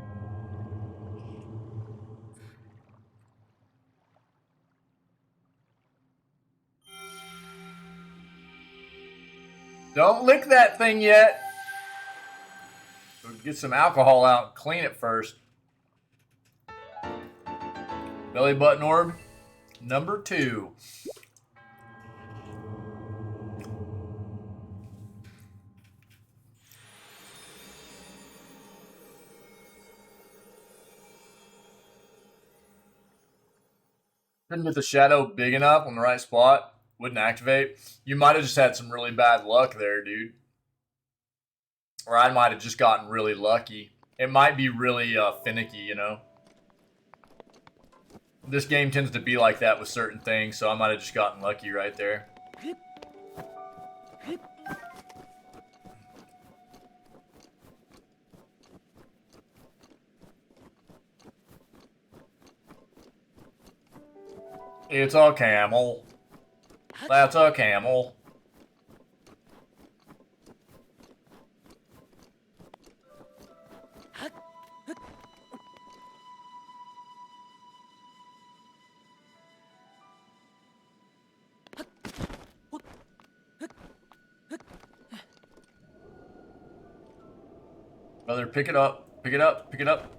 Don't lick that thing yet. Get some alcohol out and clean it first. Belly button orb, number 2. Couldn't get the shadow big enough on the right spot. Wouldn't activate. You might have just had some really bad luck there, dude. Or I might have just gotten really lucky. It might be really finicky, you know? This game tends to be like that with certain things, so I might have just gotten lucky right there. It's a camel. That's a camel. Brother, pick it up. Pick it up. Pick it up.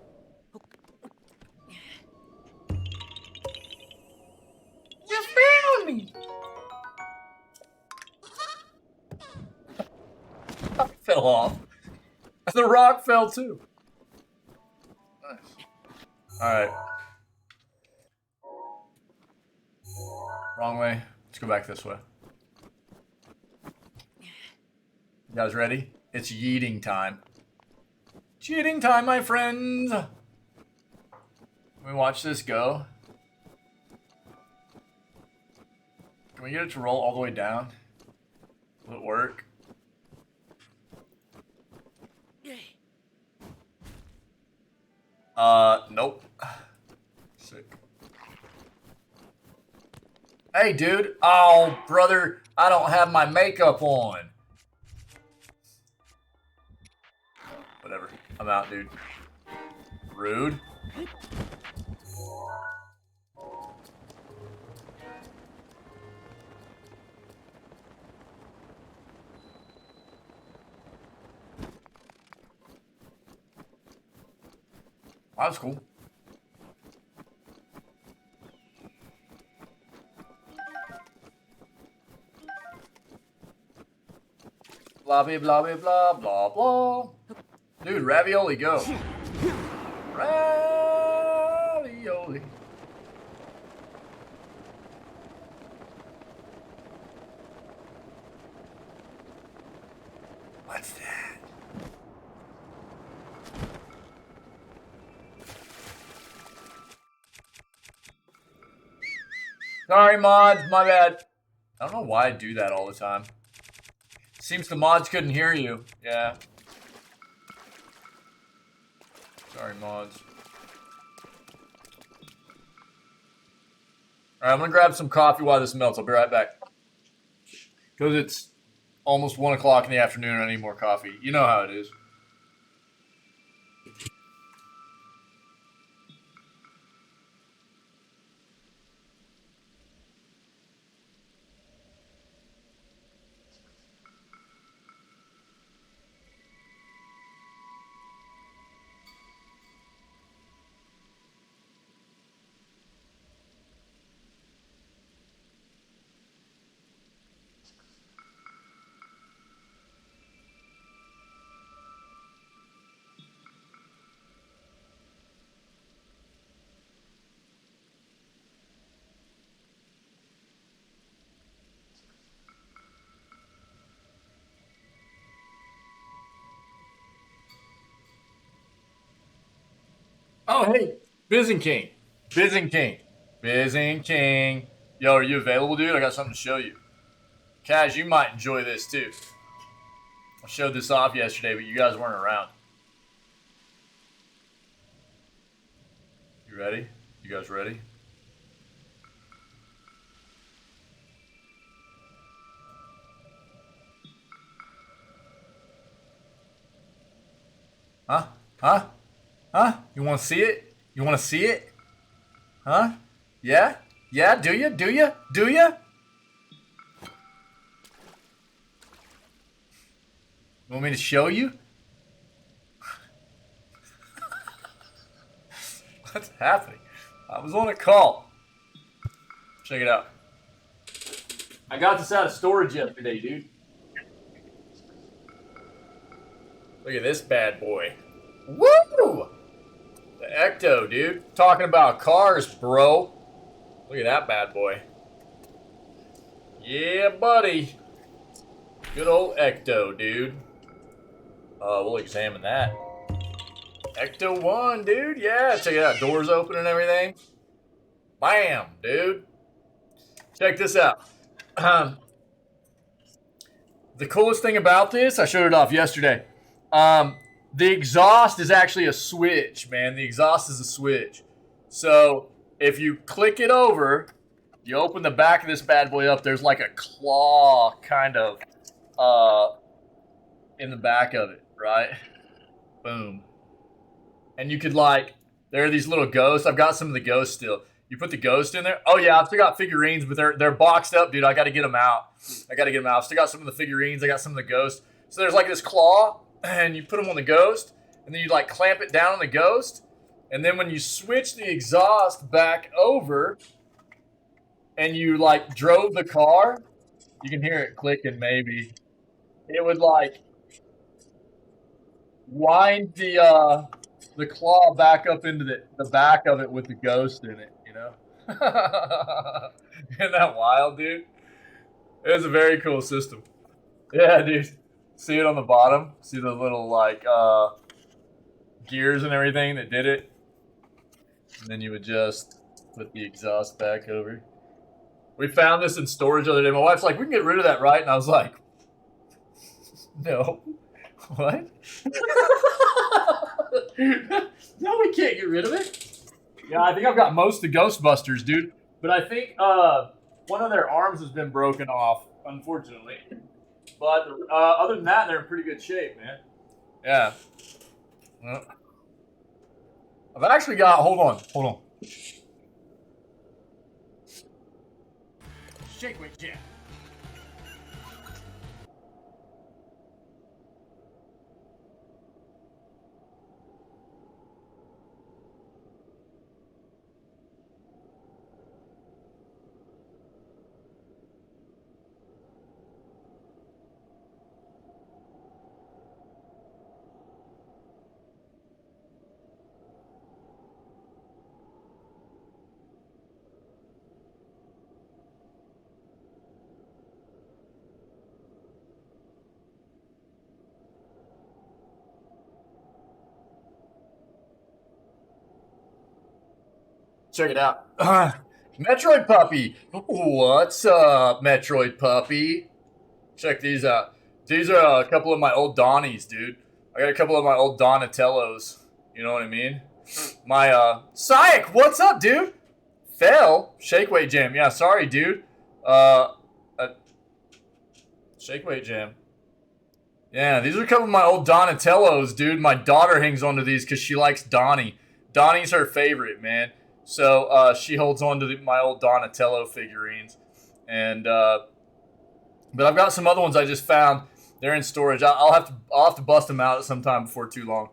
You found me. I fell off. The rock fell too. Nice. Alright. Wrong way. Let's go back this way. You guys ready? It's yeeting time. Cheating time, my friends. Let me watch this go. Can we get it to roll all the way down? Will it work? Nope. Sick. Hey, dude. Oh, brother, I don't have my makeup on. Whatever. I'm out, dude. Rude. That was cool. Blah, blah, blah, blah, blah, blah. Dude, ravioli, go. Ravioli. What's that? Sorry, mods, my bad. I don't know why I do that all the time. Seems the mods couldn't hear you. Yeah. Sorry, mods. Alright, I'm gonna grab some coffee while this melts. I'll be right back. Because it's almost 1 o'clock in the afternoon and I need more coffee. You know how it is. Oh, hey, Bizzing King. Bizzing King. Bizzing King. Yo, are you available, dude? I got something to show you. Kaz, you might enjoy this, too. I showed this off yesterday, but you guys weren't around. You ready? You guys ready? Huh? Huh? Huh? You want to see it? You want to see it? Huh? Yeah? Yeah? Do you? Do you? Do you? You want me to show you? What's happening? I was on a call. Check it out. I got this out of storage yesterday, dude. Look at this bad boy. Woo! The Ecto, dude. Talking about cars, bro. Look at that bad boy. Yeah, buddy. Good old Ecto, dude. We'll examine that. Ecto 1, dude. Yeah, check it out. Doors open and everything. Bam, dude. Check this out. The coolest thing about this, I showed it off yesterday. The exhaust is actually a switch, man. The exhaust is a switch. So if you click it over, you open the back of this bad boy up. There's like a claw kind of in the back of it, right? Boom. And you could there are these little ghosts. I've got some of the ghosts still. You put the ghost in there. Oh yeah, I've still got figurines, but they're boxed up, dude. I got to get them out. I've still got some of the figurines. I got some of the ghosts. So there's like this claw, and you put them on the ghost, and then you clamp it down on the ghost, and then when you switch the exhaust back over, and you drove the car, you can hear it clicking. Maybe it would wind the claw back up into the back of it with the ghost in it, you know? Isn't that wild, dude? It was a very cool system. Yeah, dude. See it on the bottom? See the little, gears and everything that did it? And then you would just put the exhaust back over. We found this in storage the other day. My wife's like, we can get rid of that, right? And I was like, no. What? No, we can't get rid of it. Yeah, I think I've got most of the Ghostbusters, dude. But I think one of their arms has been broken off, unfortunately. But other than that, they're in pretty good shape, man. Yeah. Well, I've actually got... Hold on. Shake weight jam. Check it out. Metroid Puppy. What's up, Metroid Puppy? Check these out. These are a couple of my old Donnies, dude. I got a couple of my old Donatellos. You know what I mean? My, Syke, what's up, dude? Fell. Shake weight jam. Yeah, sorry, dude. Shake weight jam. Yeah, these are a couple of my old Donatellos, dude. My daughter hangs on to these because she likes Donnie. Donnie's her favorite, man. So she holds on to my old Donatello figurines, and but I've got some other ones I just found. They're in storage. I'll have to bust them out sometime before too long.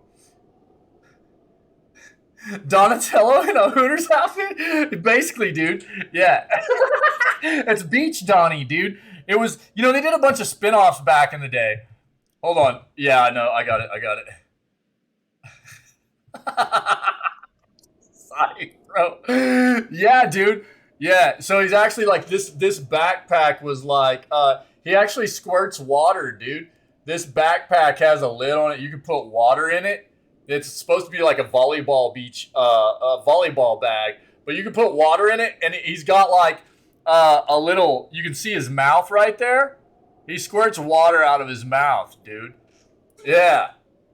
Donatello in a Hooters outfit, basically, dude. Yeah, it's Beach Donnie, dude. It was, they did a bunch of spin-offs back in the day. Hold on. Yeah, no, I got it. Sorry, bro. Yeah, dude. Yeah, so he's actually this backpack was he actually squirts water, dude. This backpack has a lid on it. You can put water in it. It's supposed to be like a volleyball volleyball bag, but you can put water in it, and he's got a little, you can see his mouth right there. He squirts water out of his mouth, dude. Yeah.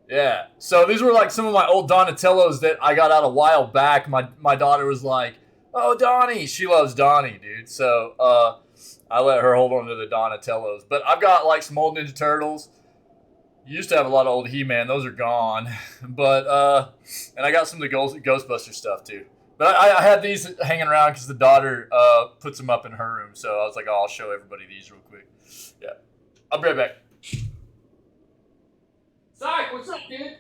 Yeah. So these were some of my old Donatellos that I got out a while back. My daughter was like, oh, Donnie. She loves Donnie, dude. So I let her hold on to the Donatellos. But I've got some old Ninja Turtles. You used to have a lot of old He-Man. Those are gone. But, and I got some of the Ghostbuster stuff, too. But I had these hanging around because the daughter puts them up in her room. So I was like, oh, I'll show everybody these real quick. Yeah. I'll be right back. Psych, what's up, dude?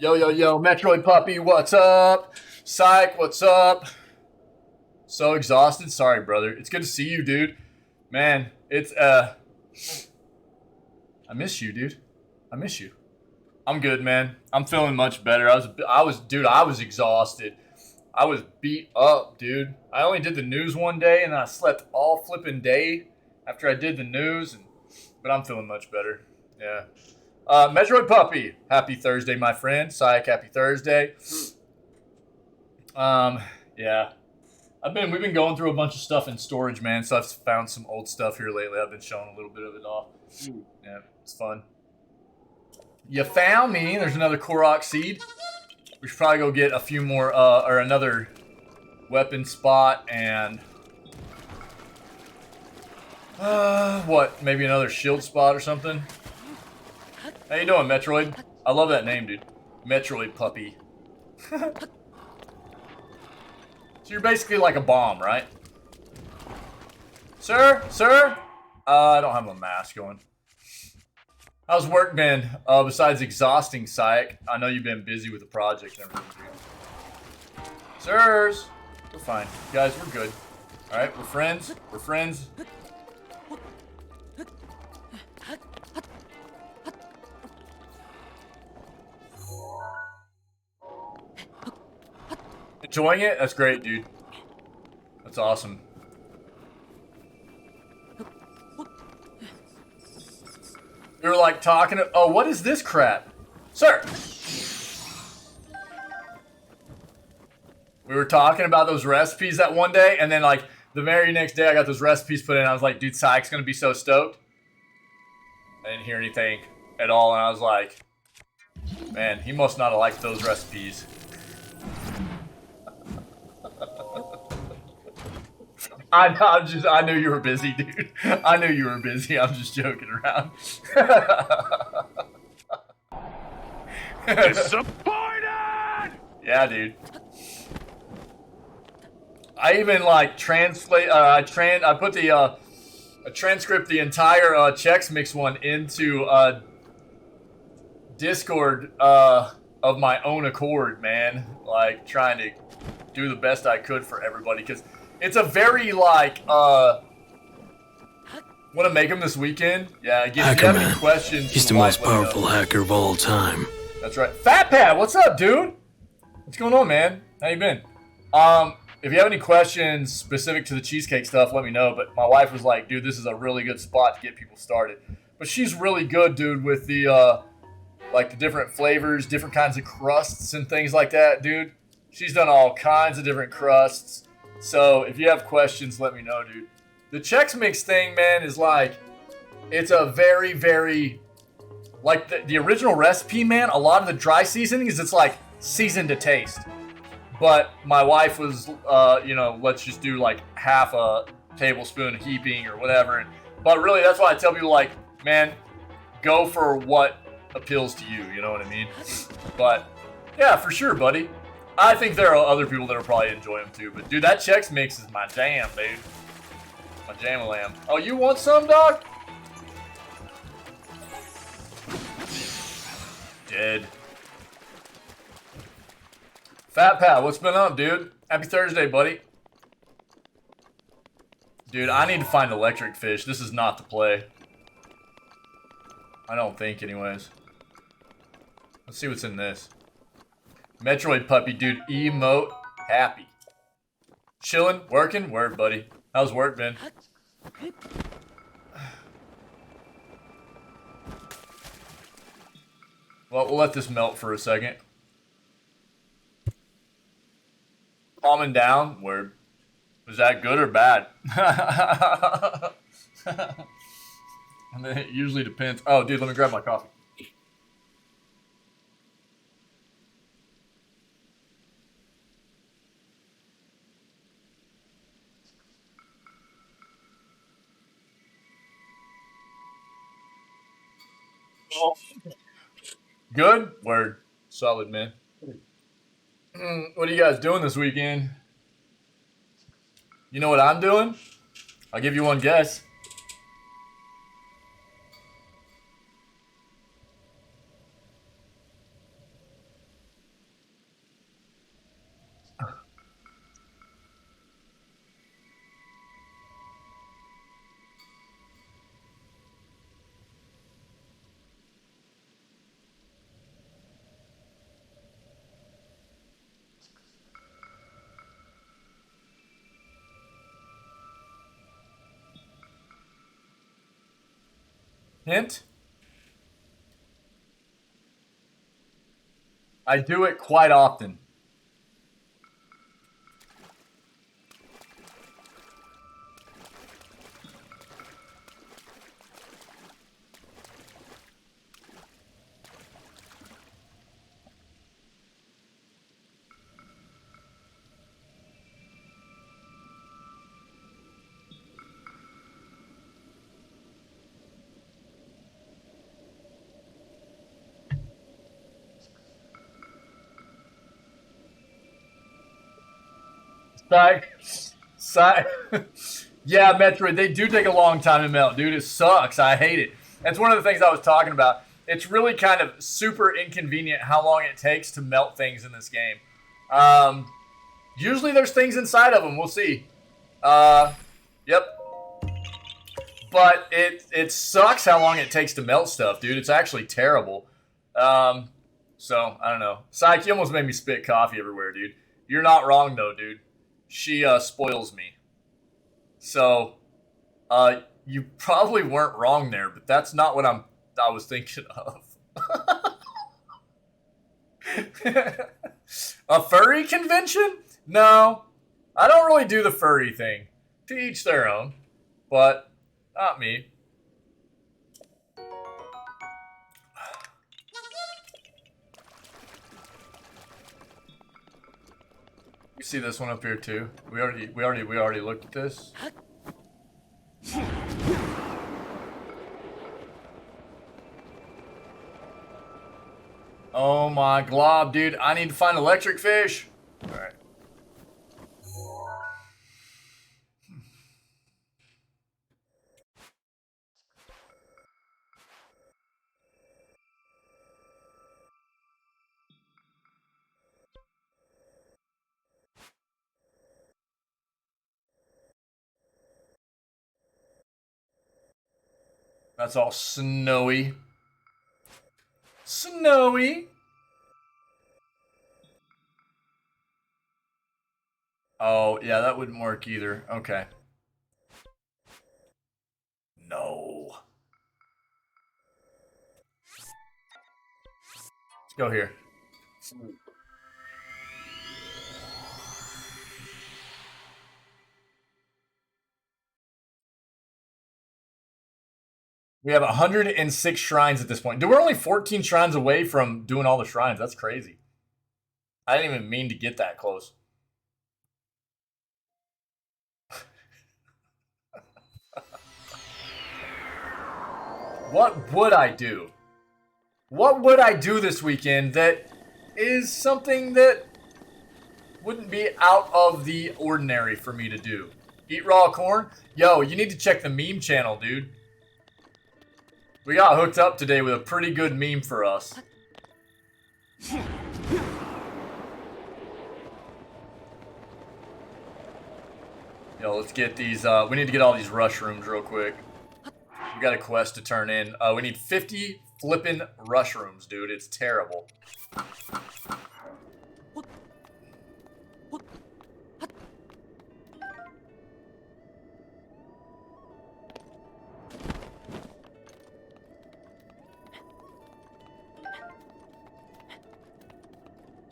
Yo, Metroid Puppy, what's up? Psych, what's up? So exhausted? Sorry, brother. It's good to see you, dude. Man, it's, I miss you, dude. I miss you. I'm good, man. I'm feeling much better. I was exhausted. I was beat up, dude. I only did the news one day, and I slept all flipping day after I did the news, but I'm feeling much better. Yeah. Metroid Puppy, happy Thursday, my friend. Psych, happy Thursday. Yeah. We've been going through a bunch of stuff in storage, man, so I've found some old stuff here lately. I've been showing a little bit of it off. Yeah, it's fun. You found me. There's another Korok seed. We should probably go get a few more, or another weapon spot, and what? Maybe another shield spot or something. How you doing, Metroid? I love that name, dude. Metroid Puppy. So you're basically like a bomb, right? Sir? I don't have a mask on. How's work been? Besides exhausting, Psych. I know you've been busy with the project and everything, dude. Sirs! We're fine. Guys, we're good. Alright, we're friends. We're friends. Enjoying it? That's great, dude. That's awesome. We were like talking to, oh, what is this crap? Sir! We were talking about those recipes that one day, and then like the very next day I got those recipes put in. I was like, dude, Psych's gonna be so stoked. I didn't hear anything at all, and I was like, man, he must not have liked those recipes. I knew you were busy, dude. I knew you were busy. I'm just joking around. Disappointed! Yeah, dude. I even like translate. I put the I transcript the entire Chex Mix one into Discord of my own accord, man. Like trying to do the best I could for everybody because. It's a very, like, want to make him this weekend? Yeah, if you have any questions... He's the most powerful hacker of all time. That's right. Fat Pat, what's up, dude? What's going on, man? How you been? If you have any questions specific to the cheesecake stuff, let me know. But my wife was like, dude, this is a really good spot to get people started. But she's really good, dude, with the, like, the different flavors, different kinds of crusts and things like that, dude. She's done all kinds of different crusts. So, if you have questions, let me know, dude. The Chex Mix thing, man, is like, it's a very, very, like the original recipe, man, a lot of the dry seasonings, it's like seasoned to taste. But my wife was, you know, let's just do like half a tablespoon heaping or whatever. But really, that's why I tell people, like, man, go for what appeals to you, you know what I mean? But, yeah, for sure, buddy. I think there are other people that will probably enjoy them too, but dude, that Chex Mix is my jam, dude. My jam-a-lamb. Oh, you want some, dog? Dead. Fat Pat, what's been up, dude? Happy Thursday, buddy. Dude, I need to find electric fish. This is not the play. I don't think, anyways. Let's see what's in this. Metroid Puppy, dude. Emote happy. Chilling, working, word, buddy. How's work been? Well, we'll let this melt for a second. Calming down, word. Was that good or bad? And then it usually depends. Oh, dude, let me grab my coffee. Good? Word. Solid, man. What are you guys doing this weekend? You know what I'm doing? I'll give you one guess. Hint? I do it quite often. Side. Yeah, Metroid, they do take a long time to melt, dude. It sucks. I hate it. That's one of the things I was talking about. It's really kind of super inconvenient how long it takes to melt things in this game. Usually there's things inside of them. We'll see. Yep. But it sucks how long it takes to melt stuff, dude. It's actually terrible. So, I don't know. Psych, you almost made me spit coffee everywhere, dude. You're not wrong, though, dude. She spoils me. So, you probably weren't wrong there, but that's not what I was thinking of. A furry convention? No, I don't really do the furry thing. To each their own, but not me. You see this one up here too? We already looked at this. Oh my glob, dude. I need to find electric fish. Alright. That's all snowy. Snowy. Oh, yeah, that wouldn't work either. Okay. No. Let's go here. We have 106 shrines at this point. Dude, we're only 14 shrines away from doing all the shrines. That's crazy. I didn't even mean to get that close. What would I do? What would I do this weekend that is something that wouldn't be out of the ordinary for me to do? Eat raw corn? Yo, you need to check the meme channel, dude. We got hooked up today with a pretty good meme for us. Yo, let's get these, we need to get all these rush rooms real quick. We got a quest to turn in. We need 50 flippin' rush rooms, dude. It's terrible.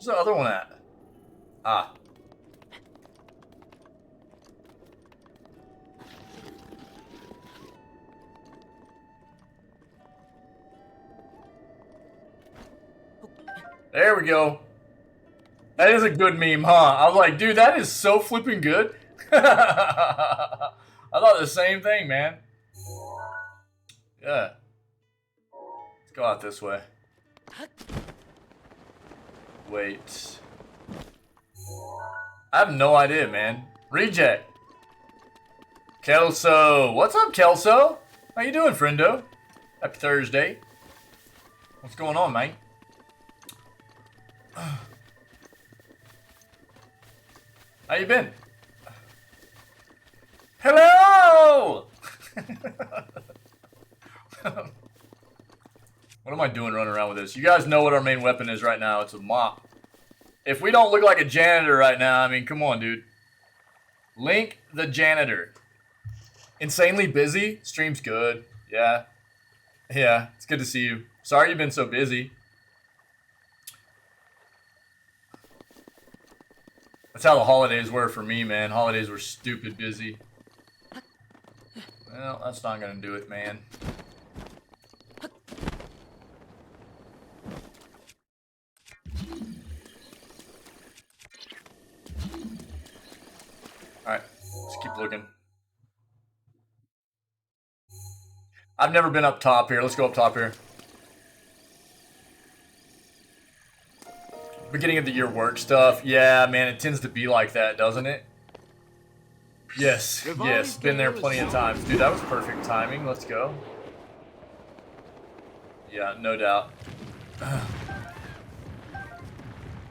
Where's the other one at? Ah. There we go. That is a good meme, huh? I was like, dude, that is so flipping good. I thought the same thing, man. Yeah. Let's go out this way. Wait. I have no idea, man. Reject. Kelso. What's up, Kelso? How you doing, friendo? Happy Thursday. What's going on, mate? How you been? Hello! What am I doing running around with this? You guys know what our main weapon is right now. It's a mop. If we don't look like a janitor right now, I mean, come on, dude. Link the janitor. Insanely busy? Stream's good. Yeah. Yeah, it's good to see you. Sorry you've been so busy. That's how the holidays were for me, man. Holidays were stupid busy. Well, that's not gonna do it, man. Alright, let's keep looking. I've never been up top here. Let's go up top here. Beginning of the year work stuff. Yeah, man, it tends to be like that, doesn't it? Yes, yes. Been there plenty of times. Dude, that was perfect timing. Let's go. Yeah, no doubt.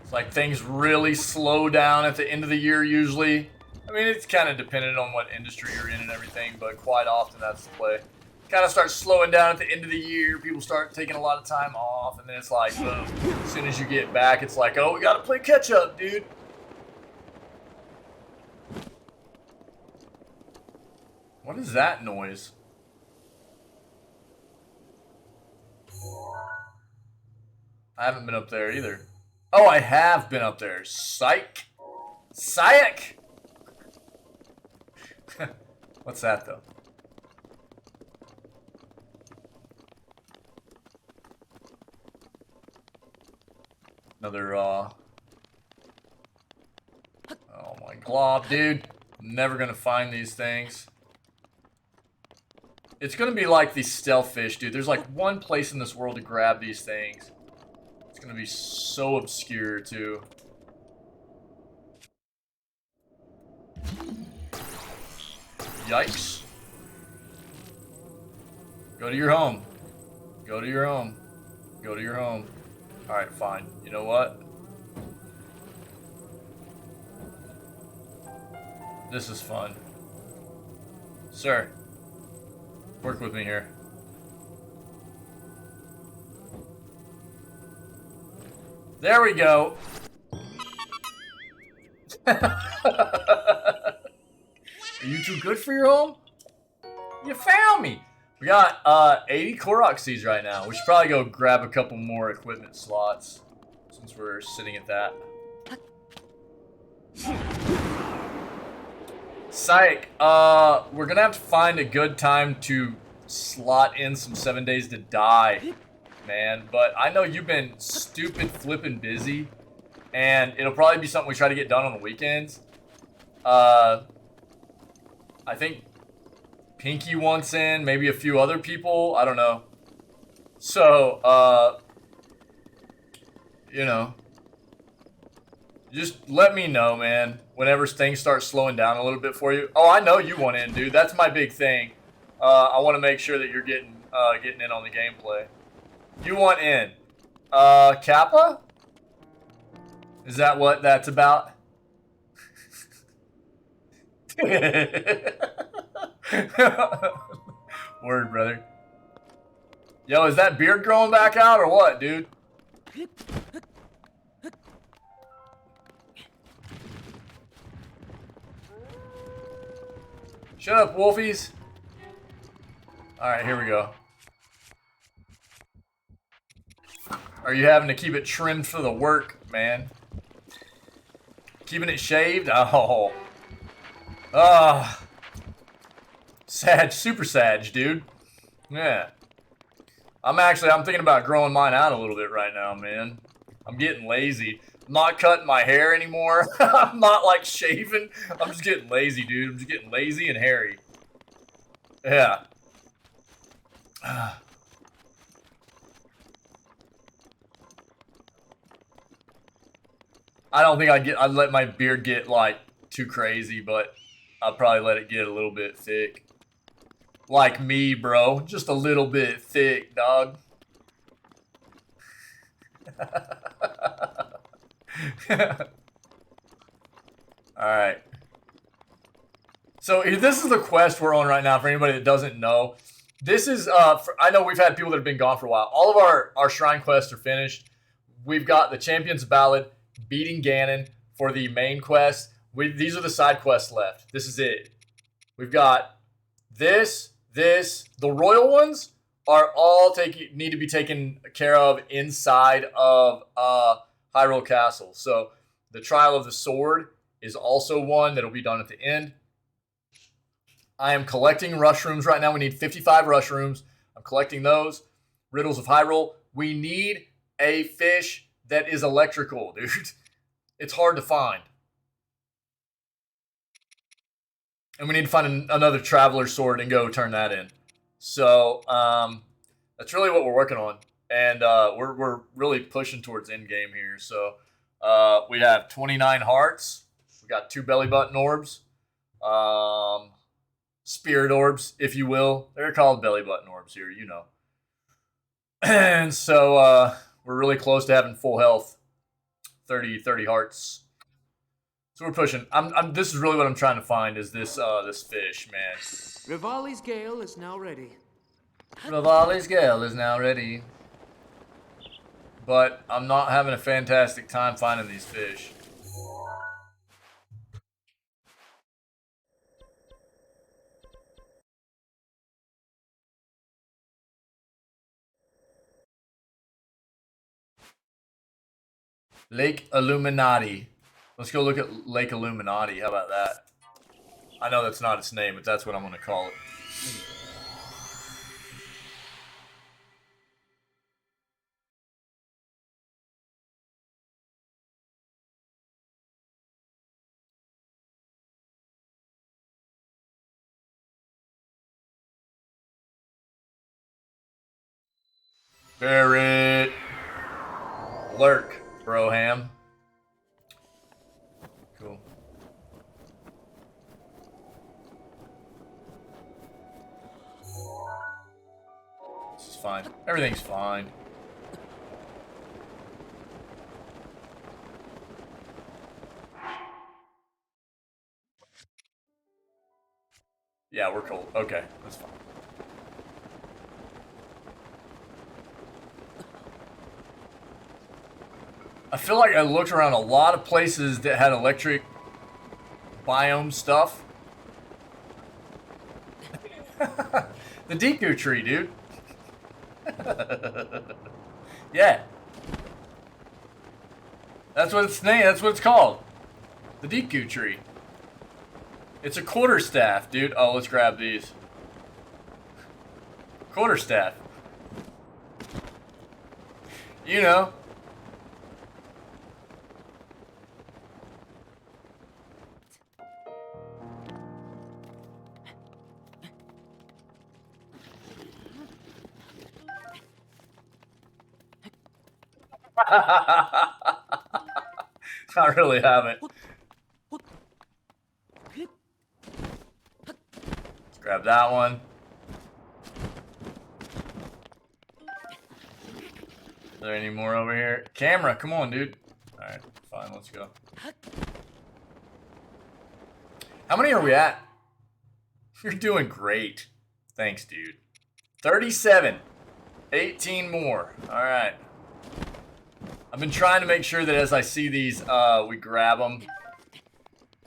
It's like things really slow down at the end of the year usually. I mean, it's kind of dependent on what industry you're in and everything, but quite often that's the play. Kind of starts slowing down at the end of the year. People start taking a lot of time off, and then it's like, boom. As soon as you get back, it's like, oh, we gotta play catch up, dude. What is that noise? I haven't been up there either. Oh, I have been up there. Psych. Psych. What's that, though? Another, oh my glob, dude. I'm never gonna find these things. It's gonna be like these stealth fish, dude. There's like one place in this world to grab these things. It's gonna be so obscure, too. Yikes. Go to your home. Go to your home. Go to your home. Alright, fine. You know what? This is fun. Sir, work with me here. There we go. Are you too good for your home? You found me. We got 80 Korok seeds right now. We should probably go grab a couple more equipment slots since we're sitting at that. Psych. We're gonna have to find a good time to slot in some 7 Days to Die, man. But I know you've been stupid flipping busy, and it'll probably be something we try to get done on the weekends. I think Pinky wants in, maybe a few other people. I don't know. So, you know, just let me know, man, whenever things start slowing down a little bit for you. Oh, I know you want in, dude. That's my big thing. I want to make sure that you're getting in on the gameplay. You want in. Kappa? Is that what that's about? Word, brother. Yo, is that beard growing back out or what, dude? Shut up, wolfies. Alright, here we go. Are you having to keep it trimmed for the work, man? Keeping it shaved? Oh. Ah. Sag, super sag, dude. Yeah. I'm thinking about growing mine out a little bit right now, man. I'm getting lazy. I'm not cutting my hair anymore. I'm not like shaving. I'm just getting lazy, dude. I'm just getting lazy and hairy. Yeah. I don't think I'd let my beard get like too crazy, but I'll probably let it get a little bit thick. Like me, bro. Just a little bit thick, dog. Alright. So this is the quest we're on right now for anybody that doesn't know. This is, I know we've had people that have been gone for a while. All of our shrine quests are finished. We've got the Champion's Ballad, beating Ganon for the main quest. These are the side quests left. This is it. We've got this. The royal ones are all need to be taken care of inside of Hyrule Castle. So the Trial of the Sword is also one that'll be done at the end. I am collecting rushrooms right now. We need 55 rushrooms. I'm collecting those. Riddles of Hyrule. We need a fish that is electrical, dude. It's hard to find. And we need to find another Traveler's Sword and go turn that in. So, that's really what we're working on. And we're really pushing towards endgame here. So, we have 29 hearts. We got 2 belly button orbs. Spirit orbs, if you will. They're called belly button orbs here, you know. And so, we're really close to having full health. 30 hearts. So we're pushing. This is really what I'm trying to find is this fish, man. Rivali's Gale is now ready. Rivali's Gale is now ready. But I'm not having a fantastic time finding these fish. Lake Illuminati. Let's go look at Lake Illuminati. How about that? I know that's not its name, but that's what I'm going to call it. Barrett. Lurk, Broham. Cool. This is fine. Everything's fine. Yeah, we're cold. Okay, that's fine. I feel like I looked around a lot of places that had electric biome stuff. The Deku tree, dude. Yeah. That's what it's named. That's what it's called. The Deku tree. It's a quarterstaff, dude. Oh, let's grab these. Quarterstaff. You know. I really haven't. Let's grab that one. Is there any more over here? Camera, come on, dude. Alright, fine, let's go. How many are we at? You're doing great. Thanks, dude. 37. 18 more. Alright. I've been trying to make sure that as I see these, we grab them.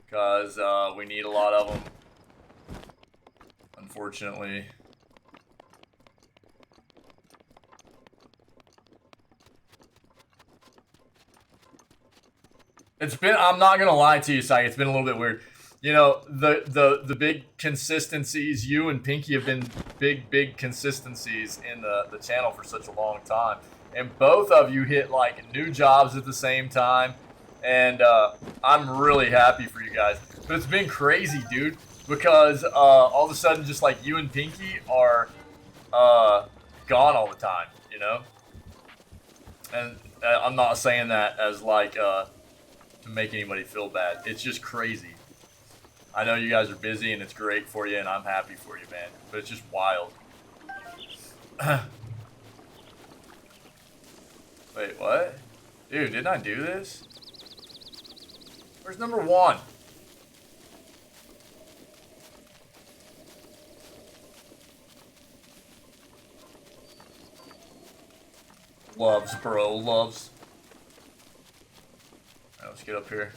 Because we need a lot of them. Unfortunately. It's been, I'm not going to lie to you, Sai, it's been a little bit weird. You know, the big consistencies, you and Pinky have been big consistencies in the channel for such a long time. and both of you hit like new jobs at the same time, and I'm really happy for you guys. But it's been crazy, dude, because all of a sudden just like you and Pinky are gone all the time, you know? And I'm not saying that as like to make anybody feel bad. It's just crazy. I know you guys are busy and it's great for you and I'm happy for you, man. But it's just wild. Wait, what? Dude, didn't I do this? Where's number 1? Loves, bro, loves. Alright, let's get up here.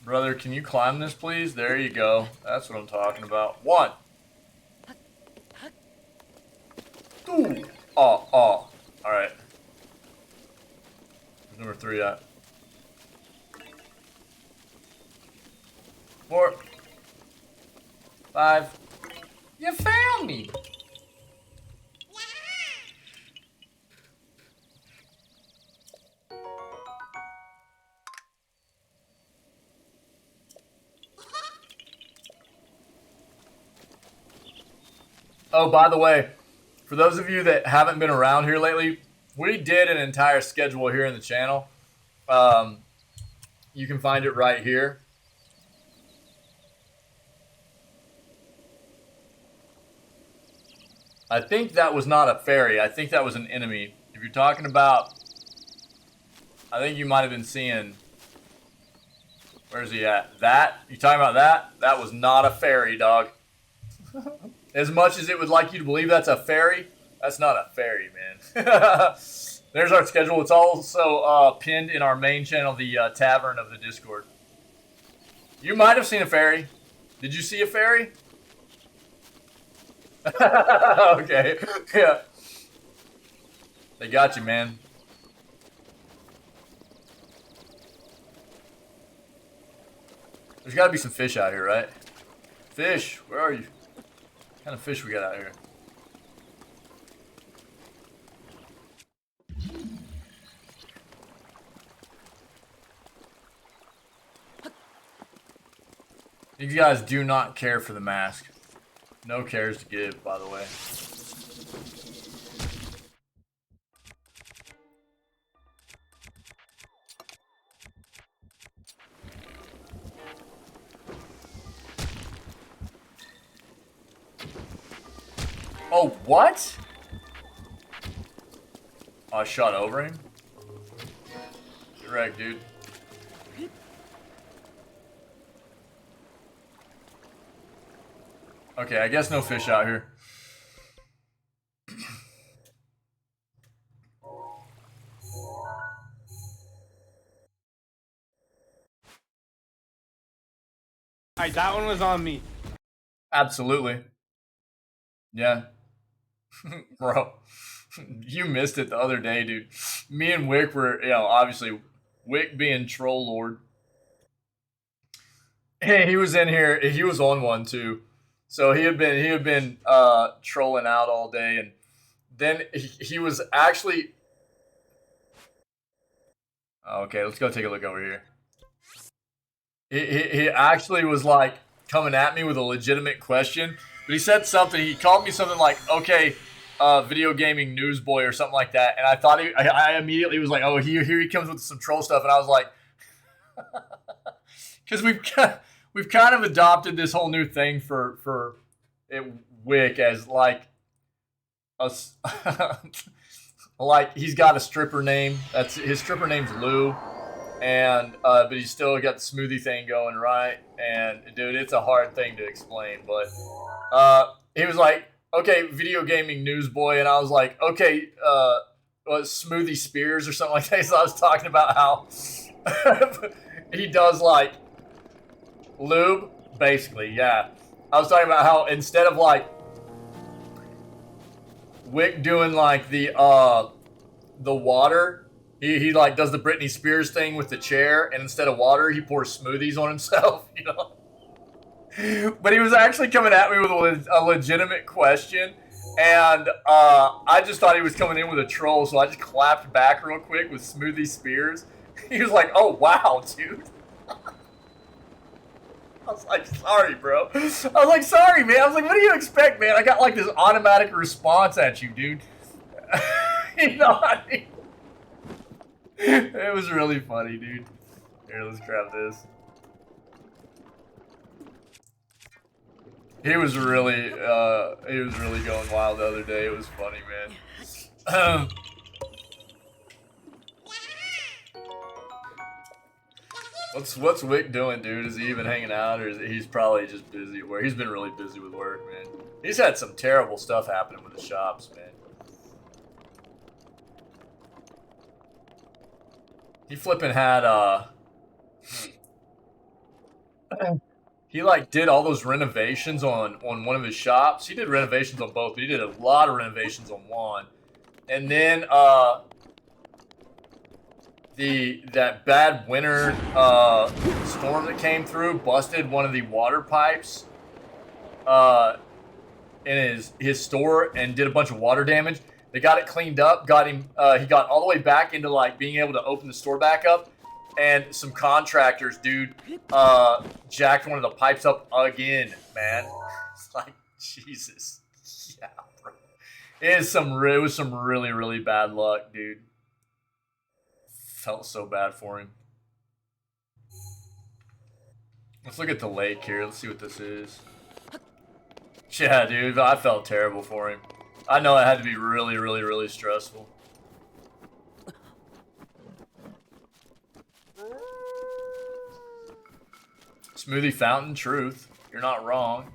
Brother, can you climb this, please? There you go. That's what I'm talking about. 1. 2. Oh. Alright. Where's number 3 at? 4. 5. You found me! Oh, by the way, for those of you that haven't been around here lately, we did an entire schedule here in the channel. You can find it right here. I think that was not a fairy. I think that was an enemy. If you're talking about, I think you might have been seeing, where's he at? That? You talking about that? That was not a fairy, dog. As much as it would like you to believe that's a fairy, that's not a fairy, man. There's our schedule. It's also pinned in our main channel, the Tavern of the Discord. You might have seen a fairy. Did you see a fairy? Okay. Yeah. They got you, man. There's got to be some fish out here, right? Fish, where are you? What kind of fish we got out here? These guys do not care for the mask. No cares to give, by the way. Oh, what? Oh, I shot over him? Get wrecked, dude. Okay, I guess no fish out here. Alright, that one was on me. Absolutely. Yeah. Bro, you missed it the other day, dude. Me and Wick were, you know, obviously, Wick being Troll Lord. Hey, he was in here. He was on one too. So he had been trolling out all day, and then he was actually. Okay, let's go take a look over here. He actually was like coming at me with a legitimate question, but he said something. He called me something like, "Okay, video gaming newsboy" or something like that, and I thought I immediately was like, "Oh, here he comes with some troll stuff," and I was like, because we've kind of adopted this whole new thing for Wick as like us, like he's got a stripper name. That's his stripper name's Lou, and but he's still got the smoothie thing going, right? And dude, it's a hard thing to explain, but he was like, "Okay, video gaming newsboy," and I was like, "Okay, Smoothie Spears" or something like that. So I was talking about how he does like lube, basically, yeah. I was talking about how instead of like Wick doing like the water, he like does the Britney Spears thing with the chair, and instead of water, he pours smoothies on himself, you know. But he was actually coming at me with a legitimate question, And I just thought he was coming in with a troll, so I just clapped back real quick with smoothie spears. He was like, "Oh wow, dude." I was like, "Sorry, bro." I was like, "Sorry, man." I was like, "What do you expect, man?" I got like this automatic response at you, dude. You know what I mean? It was really funny, dude. Here, let's grab this. He was really going wild the other day. It was funny, man. What's Wick doing, dude? Is he even hanging out, or is he's probably just busy at work? He's been really busy with work, man. He's had some terrible stuff happening with the shops, man. He flipping had he like did all those renovations on one of his shops. He did renovations on both, but he did a lot of renovations on one. And then that bad winter storm that came through busted one of the water pipes in his store and did a bunch of water damage. They got it cleaned up, got him he got all the way back into like being able to open the store back up. And some contractors, dude, jacked one of the pipes up again, man. It's like, Jesus. Yeah, bro. It was some really, really bad luck, dude. Felt so bad for him. Let's look at the lake here. Let's see what this is. Yeah, dude, I felt terrible for him. I know it had to be really, really, really stressful. Smoothie fountain, truth. You're not wrong.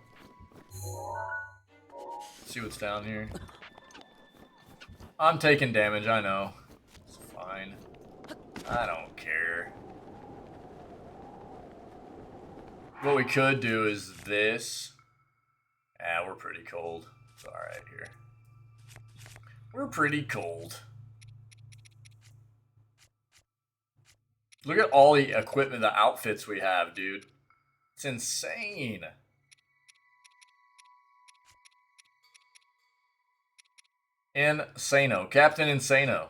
Let's see what's down here. I'm taking damage, I know. It's fine. I don't care. What we could do is this. Ah, we're pretty cold. It's alright here. We're pretty cold. Look at all the equipment, the outfits we have, dude. It's insane. Insano. Captain Insano.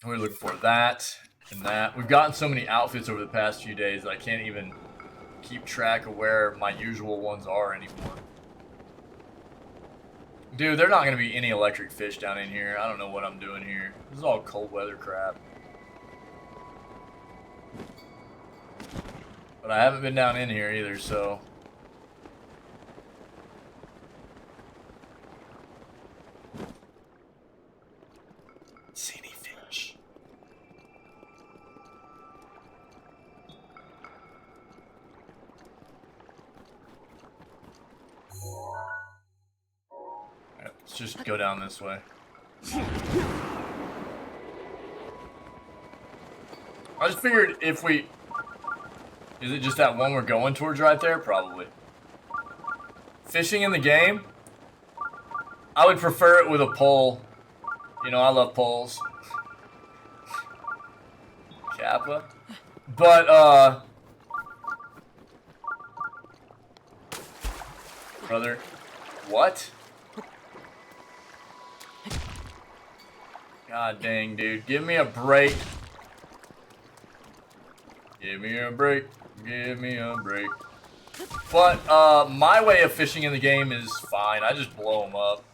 We're looking for that and that. We've gotten so many outfits over the past few days that I can't even keep track of where my usual ones are anymore. Dude, there's not going to be any electric fish down in here. I don't know what I'm doing here. This is all cold weather crap. But I haven't been down in here either, so... See any fish? Alright, let's just go down this way. I just figured if we... Is it just that one we're going towards right there? Probably. Fishing in the game? I would prefer it with a pole. You know, I love poles. Kappa. But, brother. What? God dang, dude. Give me a break. Give me a break. Give me a break. But, my way of fishing in the game is fine. I just blow them up.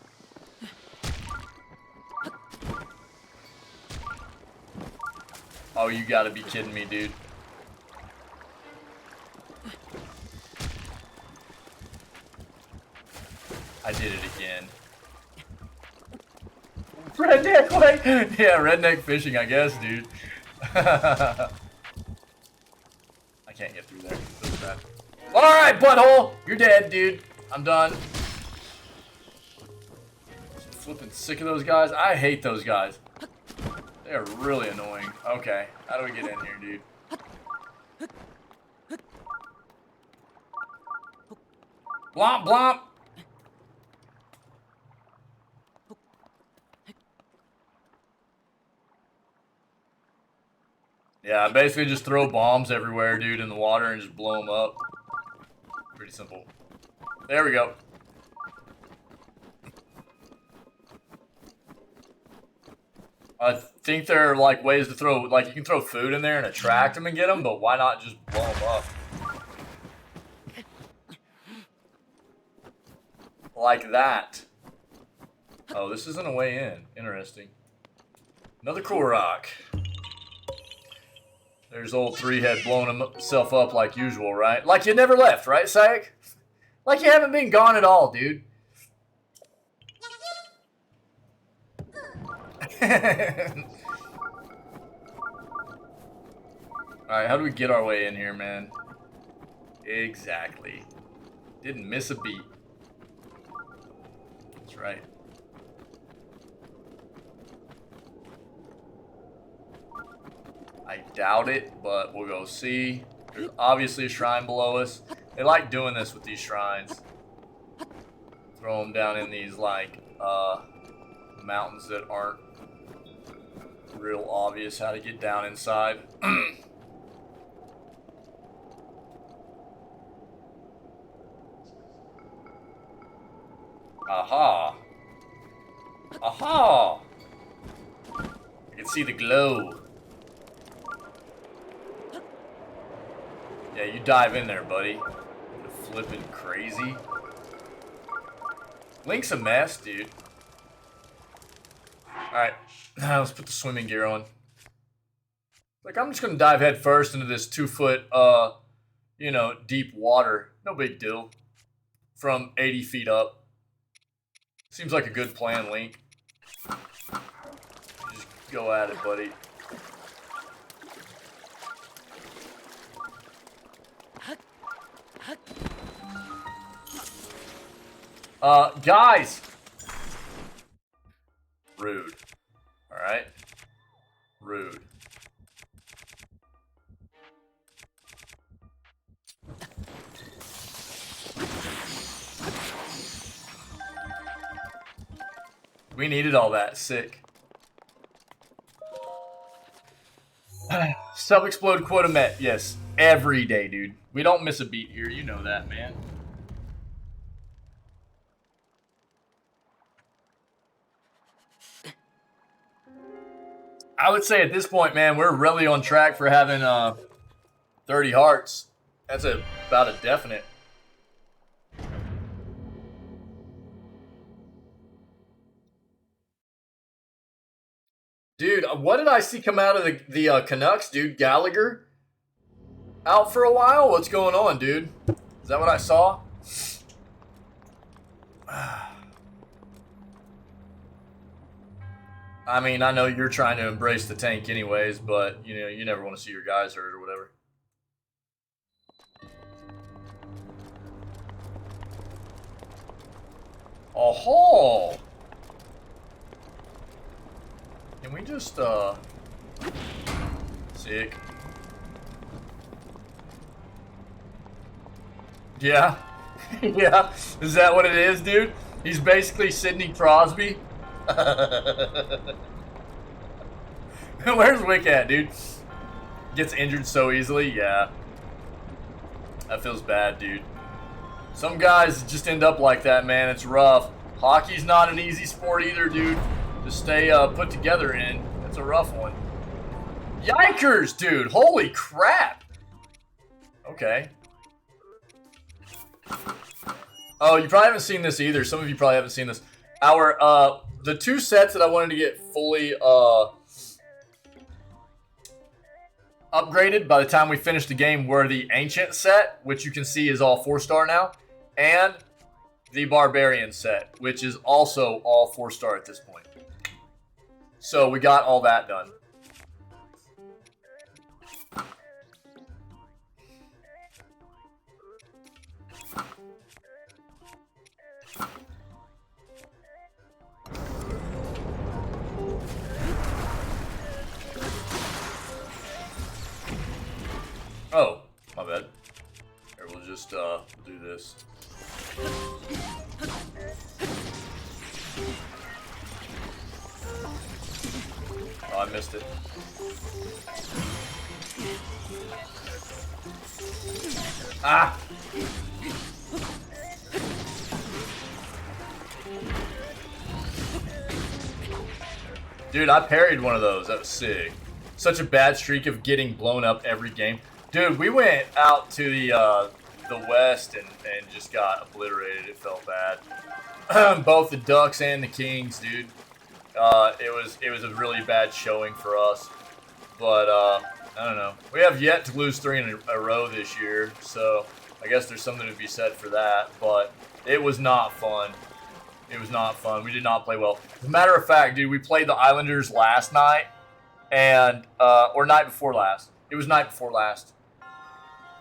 Oh, you gotta be kidding me, dude. I did it again. Redneck, like, yeah, redneck fishing, I guess, dude. I can't get through there. Alright, butthole! You're dead, dude. I'm done. I'm flipping sick of those guys. I hate those guys. They are really annoying. Okay, how do we get in here, dude? Blomp, blomp! Yeah, I basically just throw bombs everywhere, dude, in the water and just blow them up. pretty simple. There we go. I think there are like ways to throw, like you can throw food in there and attract them and get them, but why not just blow them up? Like that. Oh, this isn't a way in. Interesting. Another cool rock. There's old three-head blowing himself up like usual, right? Like you never left, right, Syke? Like you haven't been gone at all, dude. Alright, how do we get our way in here, man? Exactly. Didn't miss a beat. That's right. I doubt it, but we'll go see. There's obviously a shrine below us. They like doing this with these shrines. Throw them down in these, like, mountains that aren't real obvious how to get down inside. Aha! Aha! I can see the glow. Yeah, you dive in there, buddy. You're flipping crazy. Link's a mess, dude. Alright, let's put the swimming gear on. Like, I'm just gonna dive head first into this 2-foot, you know, deep water. No big deal. From 80 feet up. Seems like a good plan, Link. Just go at it, buddy. Guys! Rude. Alright? Rude. We needed all that. Sick. Sub-explode quota met. Yes. Every day, dude. We don't miss a beat here. You know that, man. I would say at this point, man, we're really on track for having 30 hearts. That's about a definite. Dude, what did I see come out of the Canucks, dude? Gallagher? Out for a while? What's going on, dude? Is that what I saw? I mean, I know you're trying to embrace the tank anyways, but, you know, you never want to see your guys hurt or whatever. Oh-ho! Can we just, sick. Yeah. Yeah. Is that what it is, dude? He's basically Sidney Crosby. Where's Wick at, dude? Gets injured so easily? Yeah. That feels bad, dude. Some guys just end up like that, man. It's rough. Hockey's not an easy sport either, dude. To stay put together in. It's a rough one. Yikers, dude. Holy crap. Okay. Oh, you probably haven't seen this either. Some of you probably haven't seen this. Our, the two sets that I wanted to get fully, upgraded by the time we finished the game were the Ancient set, which you can see is all 4-star now, and the Barbarian set, which is also all 4-star at this point. So we got all that done. Oh, my bad. Here, we'll just do this. Oh, I missed it. Ah! Dude, I parried one of those. That was sick. Such a bad streak of getting blown up every game. Dude, we went out to the west and just got obliterated. It felt bad. Both the Ducks and the Kings, dude. It was a really bad showing for us. But I don't know. We have yet to lose 3 in a row this year, so I guess there's something to be said for that. But it was not fun. It was not fun. We did not play well. As a matter of fact, dude, we played the Islanders last night, and or night before last. It was night before last.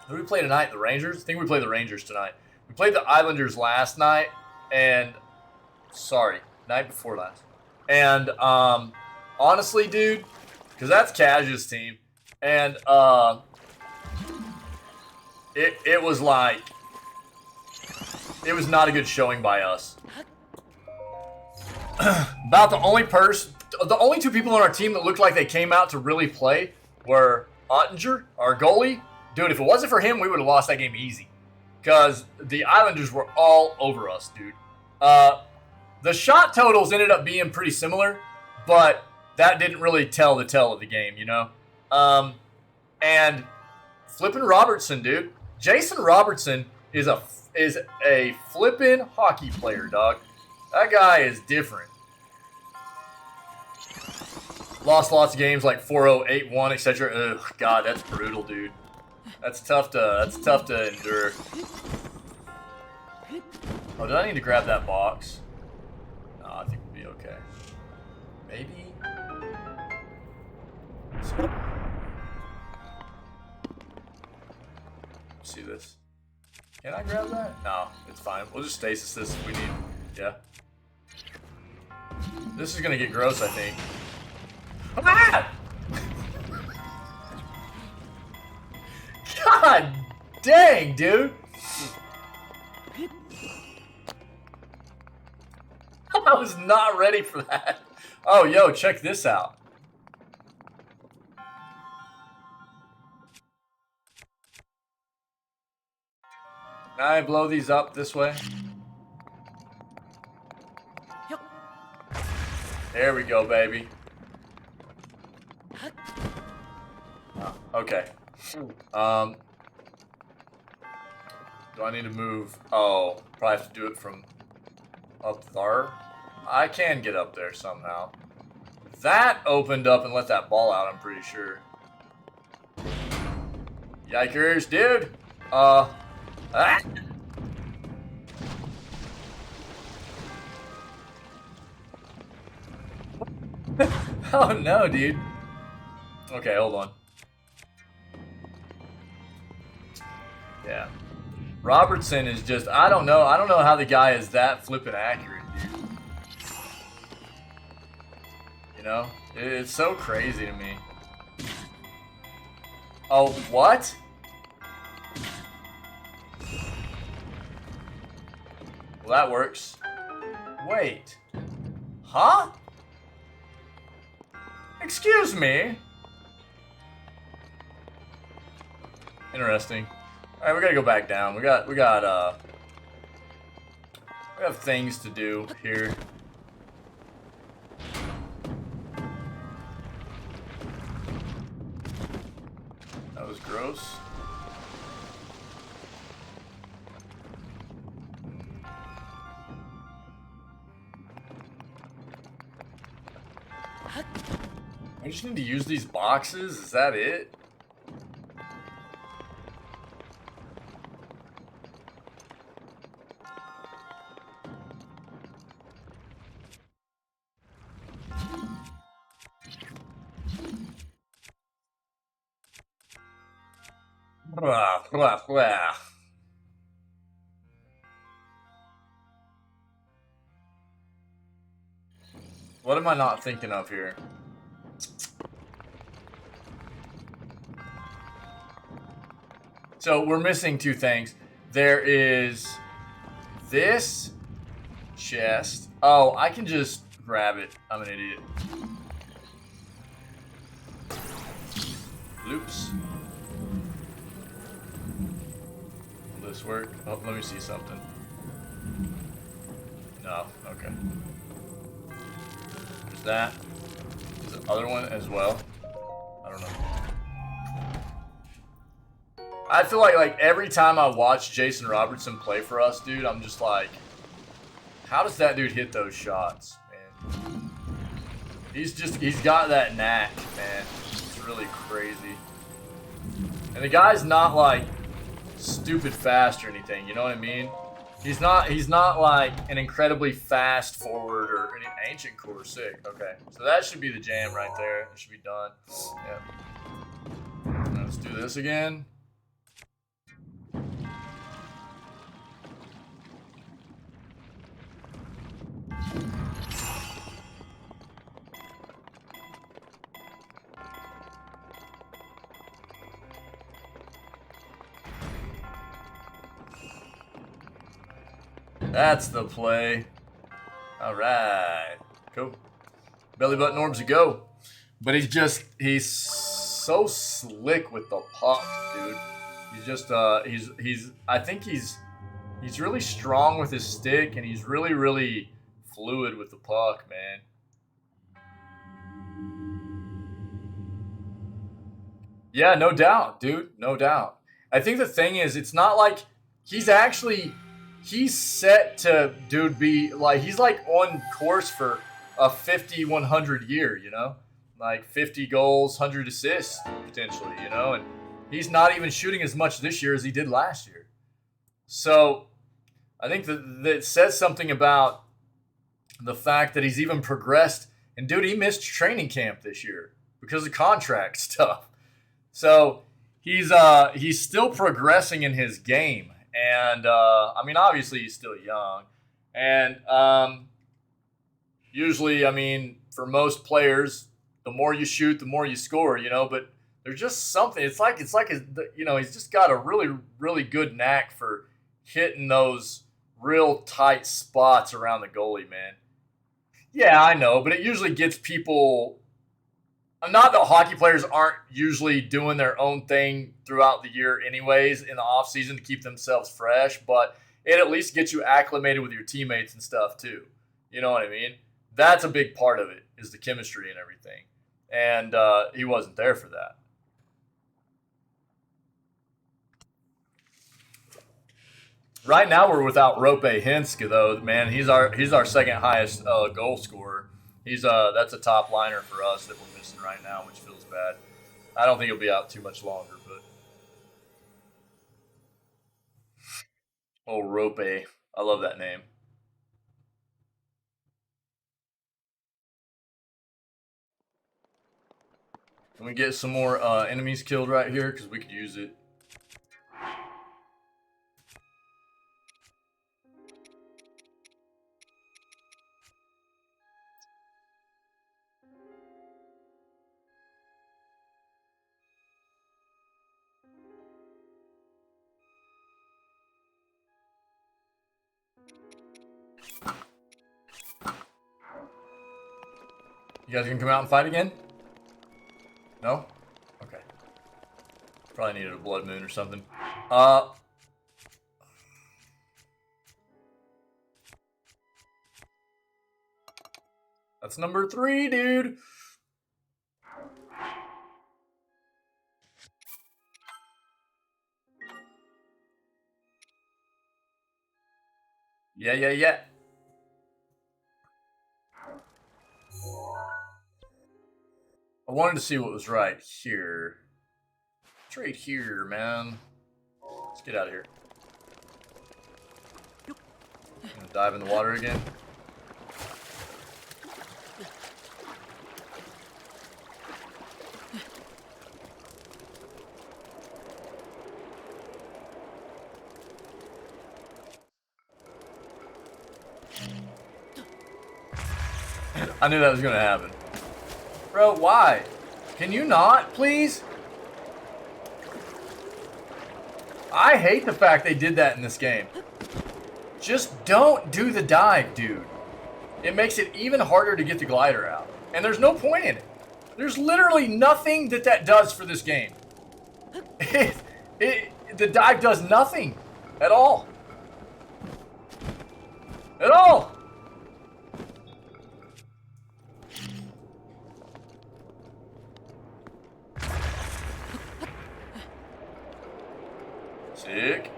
Who did we play tonight? The Rangers? I think we played the Rangers tonight. We played the Islanders last night, and night before last. And honestly, dude, because that's Cash's team, and it was like it was not a good showing by us. About the only 2 people on our team that looked like they came out to really play were Ottinger, our goalie. Dude, if it wasn't for him, we would have lost that game easy. Because the Islanders were all over us, dude. The shot totals ended up being pretty similar, but that didn't really tell the tale of the game, you know? And flippin' Robertson, dude. Jason Robertson is a flippin' hockey player, dog. That guy is different. Lost lots of games like 4-0, 8-1, etc. Ugh, God, that's brutal, dude. That's tough to endure. Oh, did I need to grab that box? No, I think we'll be okay. Maybe. See this? Can I grab that? No, it's fine. We'll just stasis this if we need. Yeah. This is gonna get gross, I think. Ah! God dang, dude! I was not ready for that. Oh, yo, check this out. Can I blow these up this way? There we go, baby. Oh, okay. Do I need to move? Oh, probably have to do it from up there. I can get up there somehow. That opened up and let that ball out, I'm pretty sure. Yikers, dude. Ah. Oh no, dude. Okay, hold on. Yeah. Robertson is just, I don't know how the guy is that flippin' accurate, dude. You know? It's so crazy to me. Oh, what? Well, that works. Wait. Huh? Excuse me? Interesting. Alright, we gotta go back down. We have things to do here. That was gross. I just need to use these boxes? Is that it? Blah, blah, blah. What am I not thinking of here? So we're missing 2 things. There is this chest. Oh, I can just grab it. I'm an idiot. Oops. Will this work? Oh, let me see something. No, okay. There's that. other one as well. I don't know. I feel like every time I watch Jason Robertson play for us, dude, I'm just like, how does that dude hit those shots, man? He's got that knack, man. It's really crazy. And the guy's not like stupid fast or anything, you know what I mean? He's not like an incredibly fast forward or an ancient core. Sick. Okay, so that should be the jam right there. It should be done. Yeah. Let's do this again. That's the play. All right, cool. Belly button orbs to go. But he's so slick with the puck, dude. He's just I think he's really strong with his stick, and he's really fluid with the puck, man. Yeah, no doubt, dude. No doubt. I think the thing is, it's not like he's set to, dude, be like, he's like on course for a 50-100 year, you know? Like 50 goals, 100 assists, potentially, you know? And he's not even shooting as much this year as he did last year. So I think that says something about the fact that he's even progressed. And dude, he missed training camp this year because of contract stuff. So he's still progressing in his game. And, I mean, obviously he's still young. And usually, I mean, for most players, the more you shoot, the more you score, you know. But there's just something. It's like you know, he's just got a really good knack for hitting those real tight spots around the goalie, man. Yeah, I know. But it usually gets people... Not that hockey players aren't usually doing their own thing throughout the year anyways in the off season to keep themselves fresh, but it at least gets you acclimated with your teammates and stuff too. You know what I mean? That's a big part of it, is the chemistry and everything. And he wasn't there for that. Right now we're without Rope Hinska though, man. He's our second highest goal scorer. That's a top liner for us that we're missing right now, which feels bad. I don't think he'll be out too much longer, but oh, Rope, I love that name. Can we get some more enemies killed right here? Because we could use it. You guys gonna come out and fight again? No? Okay. Probably needed a blood moon or something. That's number 3, dude. Yeah. I wanted to see what was right here. It's right here, man. Let's get out of here. I'm gonna dive in the water again. I knew that was gonna happen. Bro, why? Can you not, please? I hate the fact they did that in this game. Just don't do the dive, dude. It makes it even harder to get the glider out. And there's no point in it. There's literally nothing that does for this game. The dive does nothing at all. At all. Sick.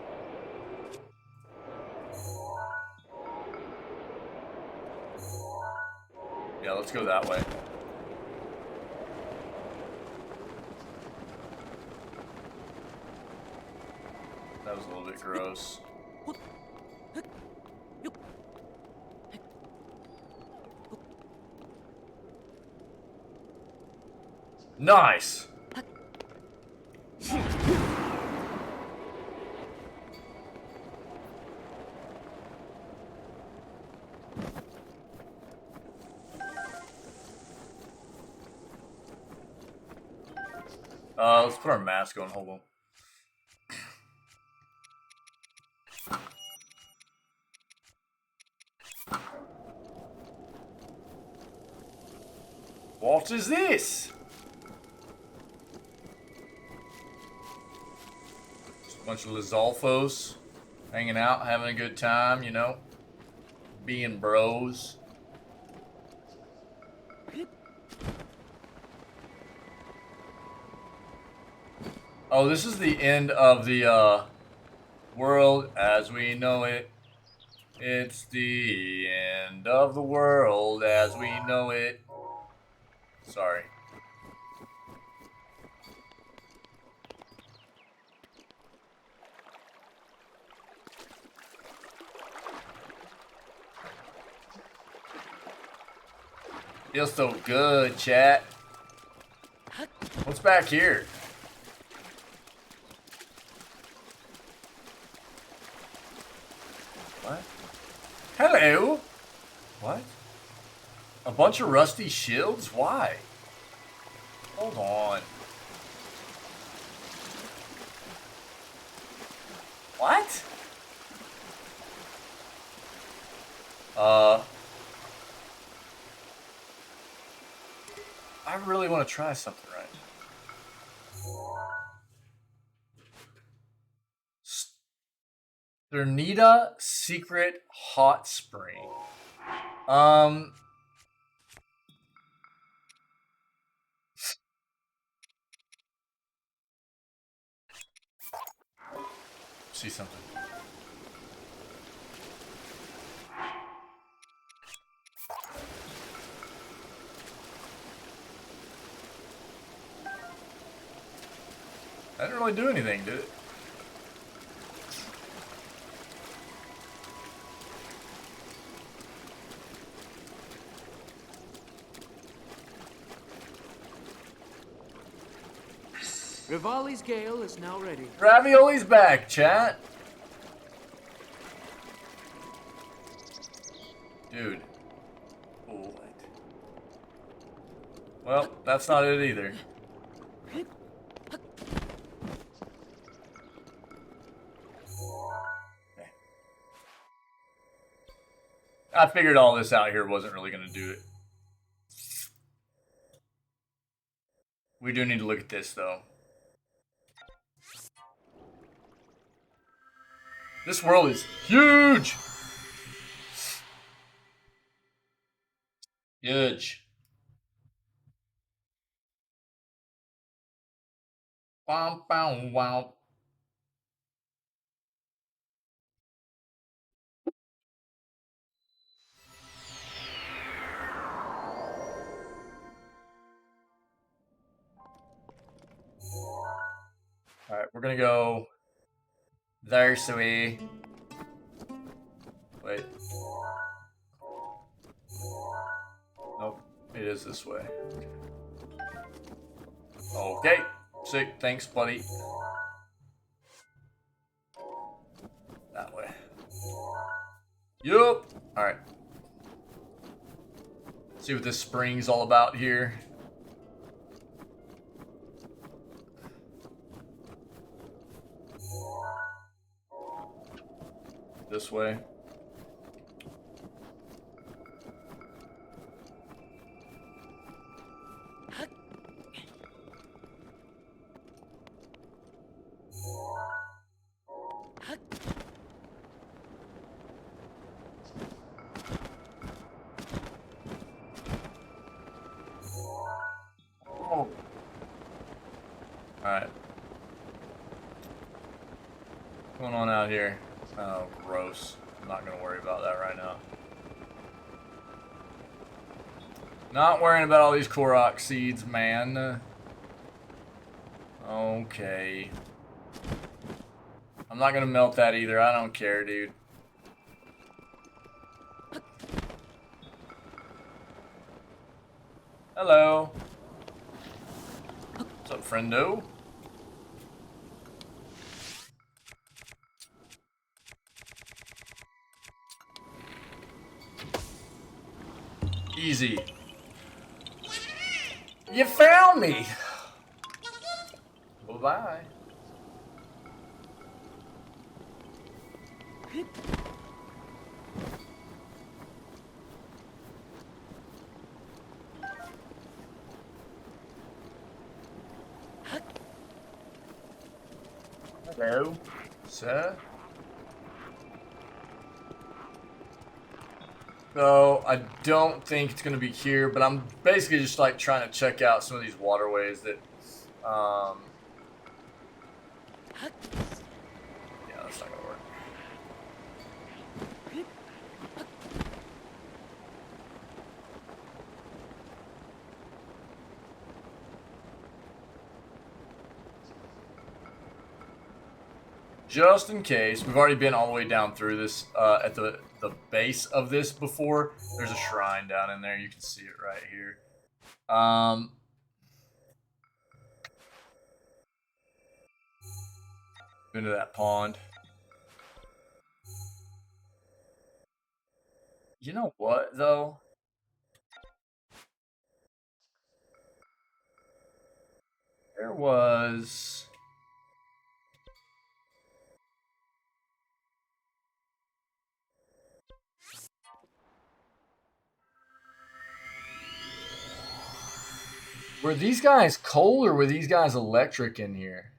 Yeah, let's go that way. That was a little bit gross. Nice! Let's put our mask on. Hold on. What is this? Just a bunch of Lizalfos hanging out, having a good time, you know, being bros. Oh, this is the end of the world as we know it. It's the end of the world as we know it. Sorry. Feels so good, chat. What's back here? What? Hello? What? A bunch of rusty shields? Why? Hold on. What? I really want to try something right now. Sternita Secret Hot Spring. See something. I didn't really do anything, did it? Rivali's Gale is now ready. Ravioli's back, chat. Dude. What? Well, that's not it either. I figured all this out here wasn't really going to do it. We do need to look at this, though. This world is huge! Huge. Wow, wow, wow. Alright, we're gonna go there, so we... Wait. Nope, it is this way. Okay, sick, thanks, buddy. That way. Yup! Alright. See what this spring's all about here. This way. going on out here? Oh, gross. I'm not going to worry about that right now. Not worrying about all these Korok seeds, man. Okay. I'm not going to melt that either. I don't care, dude. Hello. What's up, friendo? Easy. You found me! Bye-bye. Hello, sir. So, I don't think it's going to be here, but I'm basically just like trying to check out some of these waterways that, yeah, that's not going to work. Just in case, we've already been all the way down through this, at the base of this before. There's a shrine down in there. You can see it right here. Into that pond. You know what, though? There was... Were these guys coal or were these guys electric in here?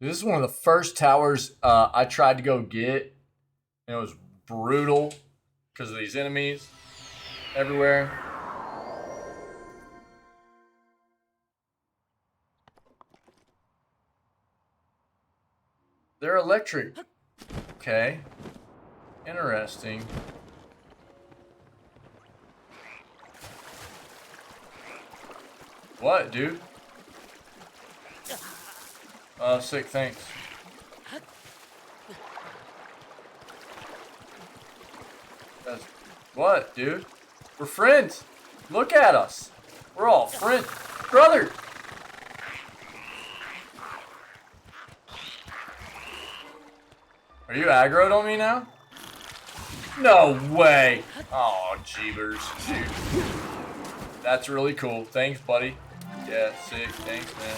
This is one of the first towers I tried to go get. And it was brutal because of these enemies everywhere. They're electric. Okay. Interesting. What, dude? Sick, thanks. That's, what, dude? We're friends. Look at us. We're all friends. Brother! Are you aggroed on me now? No way! Oh, jeebers, dude. That's really cool. Thanks, buddy. Yeah, sick. Thanks, man.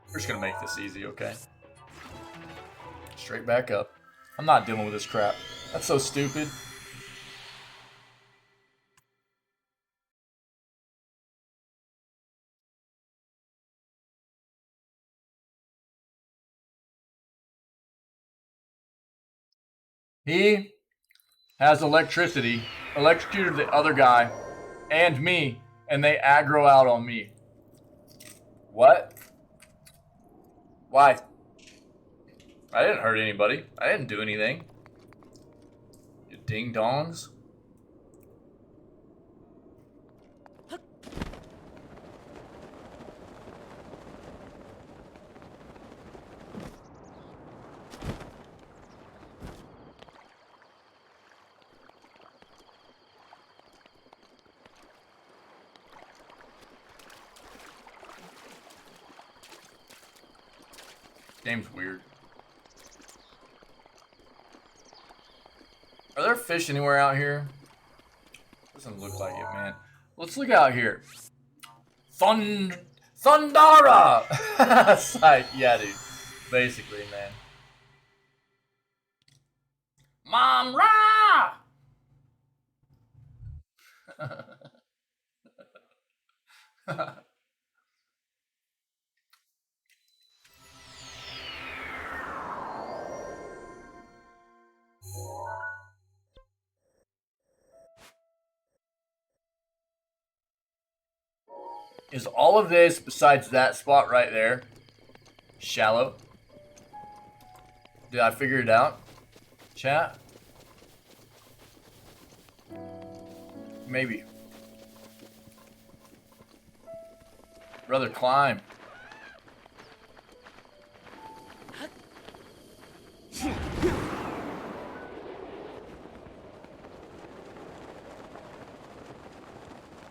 We're just gonna make this easy, okay? Straight back up. I'm not dealing with this crap. That's so stupid. He has electricity, electrocuted the other guy and me, and they aggro out on me. What? Why? I didn't hurt anybody. I didn't do anything. You ding dongs. Game's weird. Are there fish anywhere out here? Doesn't look like it, man. Let's look out here. Thundara! It's like, yeah, dude. Basically, man. Mom Ra! Is all of this, besides that spot right there, shallow? Did I figure it out? Chat? Maybe. Brother, climb.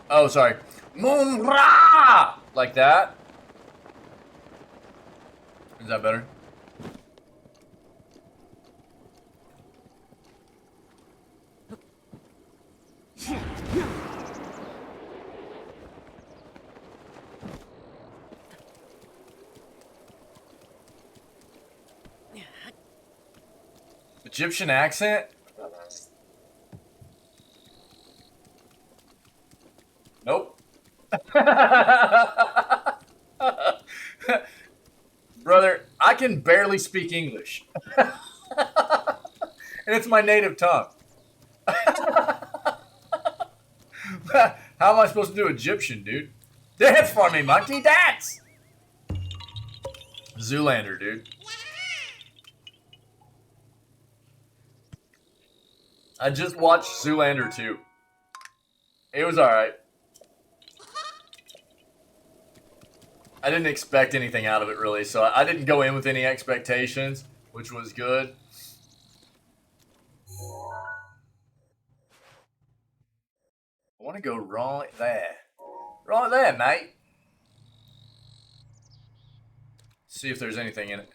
Oh, sorry. Moonra! Like that? Is that better? Egyptian accent? Nope. Brother, I can barely speak English. And it's my native tongue. How am I supposed to do Egyptian, dude? Dance for me, monkey, dance! Zoolander, dude. I just watched Zoolander 2. It was alright. I didn't expect anything out of it, really, so I didn't go in with any expectations, which was good. I want to go right there. Right there, mate. See if there's anything in it.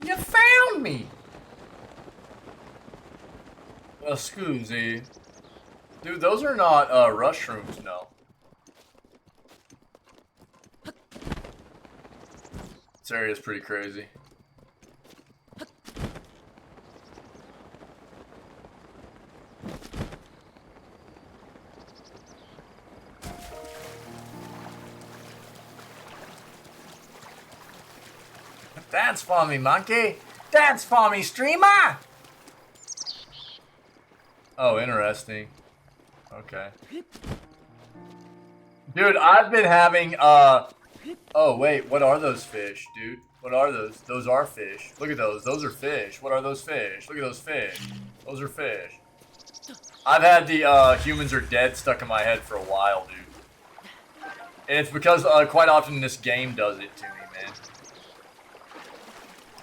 You found me! Excuse me. Dude, those are not rushrooms, no. This area is pretty crazy. Dance for me, monkey! Dance for me, streamer! Oh, interesting. Okay. Dude, I've been having, oh, wait, what are those fish, dude? What are those? Those are fish. Look at those. Those are fish. What are those fish? Look at those fish. Those are fish. I've had the, humans are dead stuck in my head for a while, dude. And it's because, quite often this game does it to me, man.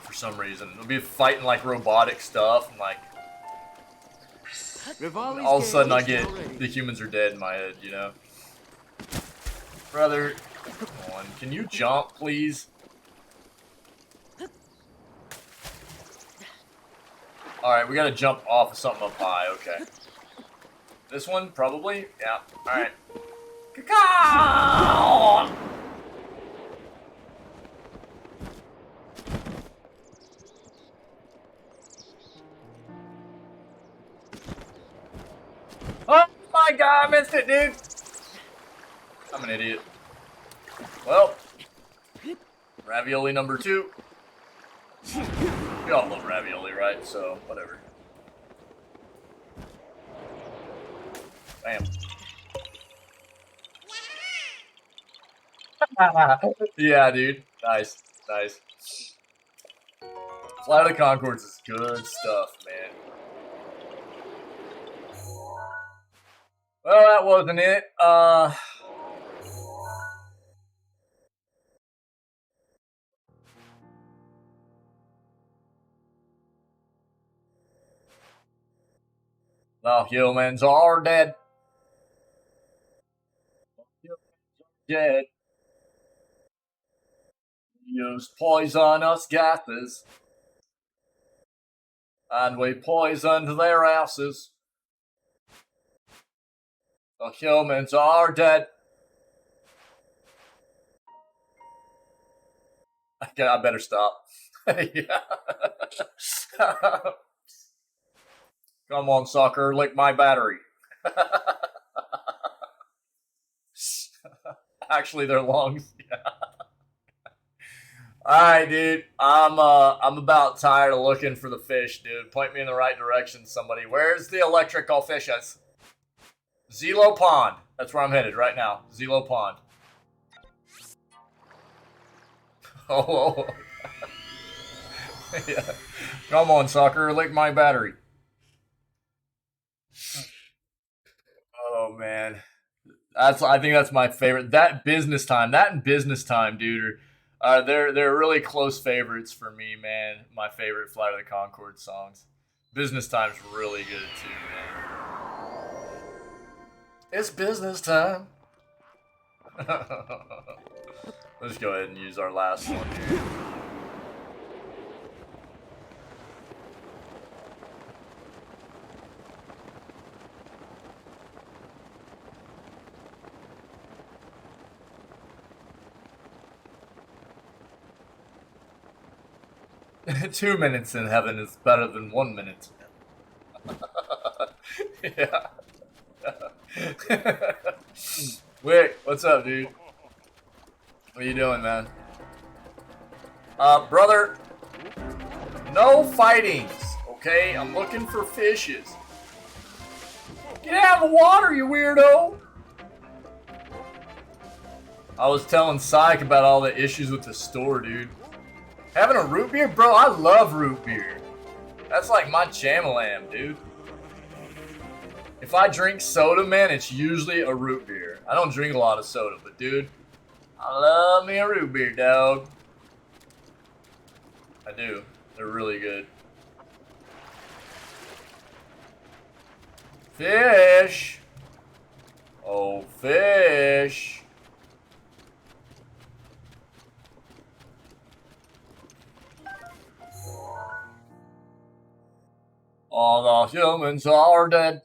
For some reason. It'll be fighting, like, robotic stuff, and, like, all of a sudden I get the humans are dead in my head, you know? Brother, come on. Can you jump, please? Alright, we gotta jump off of something up high, okay. This one, probably? Yeah, alright. Caw! Oh my god, I missed it, dude! I'm an idiot. Well, ravioli number 2. We all love ravioli, right? So, whatever. Bam. Yeah, dude. Nice. Nice. Flight of the Conchords is good stuff, man. Well, that wasn't it. The humans are dead. Dead. Used poisonous gases. And we poisoned their houses. The humans are dead. Okay, I better stop. Yeah. Come on, sucker, lick my battery. Actually, their lungs. Yeah. Alright, dude. I'm about tired of looking for the fish, dude. Point me in the right direction, somebody. Where's the electrical fishes? Zelo Pond. That's where I'm headed right now. Zelo Pond. Oh. Yeah. Come on, sucker. Lick my battery. Oh, man. I think that's my favorite. That business time. That and business time, dude. They're really close favorites for me, man. My favorite Flight of the Conchords songs. Business time's really good too, man. It's business time. Let's go ahead and use our last one here. 2 minutes in heaven is better than 1 minute. Yeah. Wait, what's up, dude? What are you doing, man? Brother, no fightings, okay? I'm looking for fishes. Get out of the water, you weirdo! I was telling Psych about all the issues with the store, dude. Having a root beer? Bro, I love root beer. That's like my jam-a-lam, dude. If I drink soda, man, it's usually a root beer. I don't drink a lot of soda, but dude, I love me a root beer, dog. I do. They're really good. Fish! Oh, fish! All the humans are dead.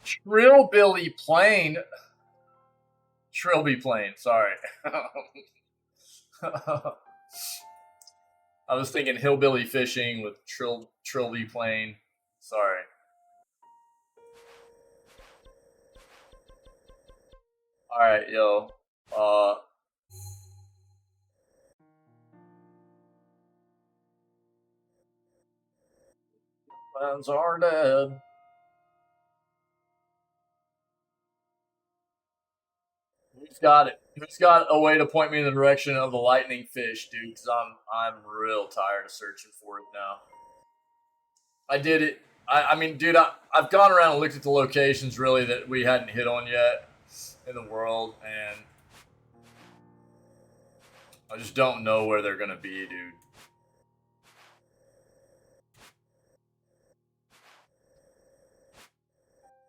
Trillbilly Plain. Trilby Plain, sorry. I was thinking hillbilly fishing with Trilby Plain. Sorry. Alright, yo. Plans are dead. Who's got it? Who's got a way to point me in the direction of the lightning fish, dude? Because I'm real tired of searching for it now. I did it. I mean, dude, I've gone around and looked at the locations really that we hadn't hit on yet in the world, and I just don't know where they're gonna be, dude.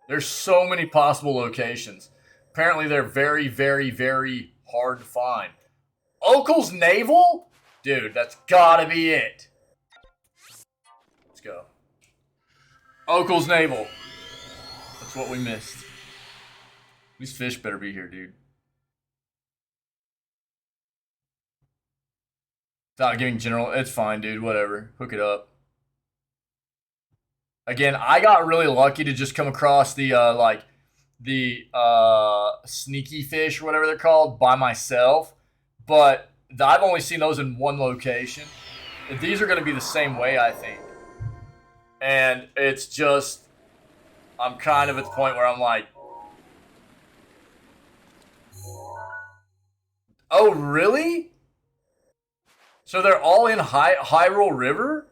There's so many possible locations. Apparently, they're very, very, very hard to find. Oakel's Naval? Dude, that's gotta be it. Let's go. Oakel's Naval. That's what we missed. These fish better be here, dude. Without giving general, it's fine, dude. Whatever. Hook it up. Again, I got really lucky to just come across the sneaky fish or whatever they're called by myself, but I've only seen those in one location. These are going to be the same way, I think. And it's just, I'm kind of at the point where I'm like, oh, really? So they're all in Hyrule River?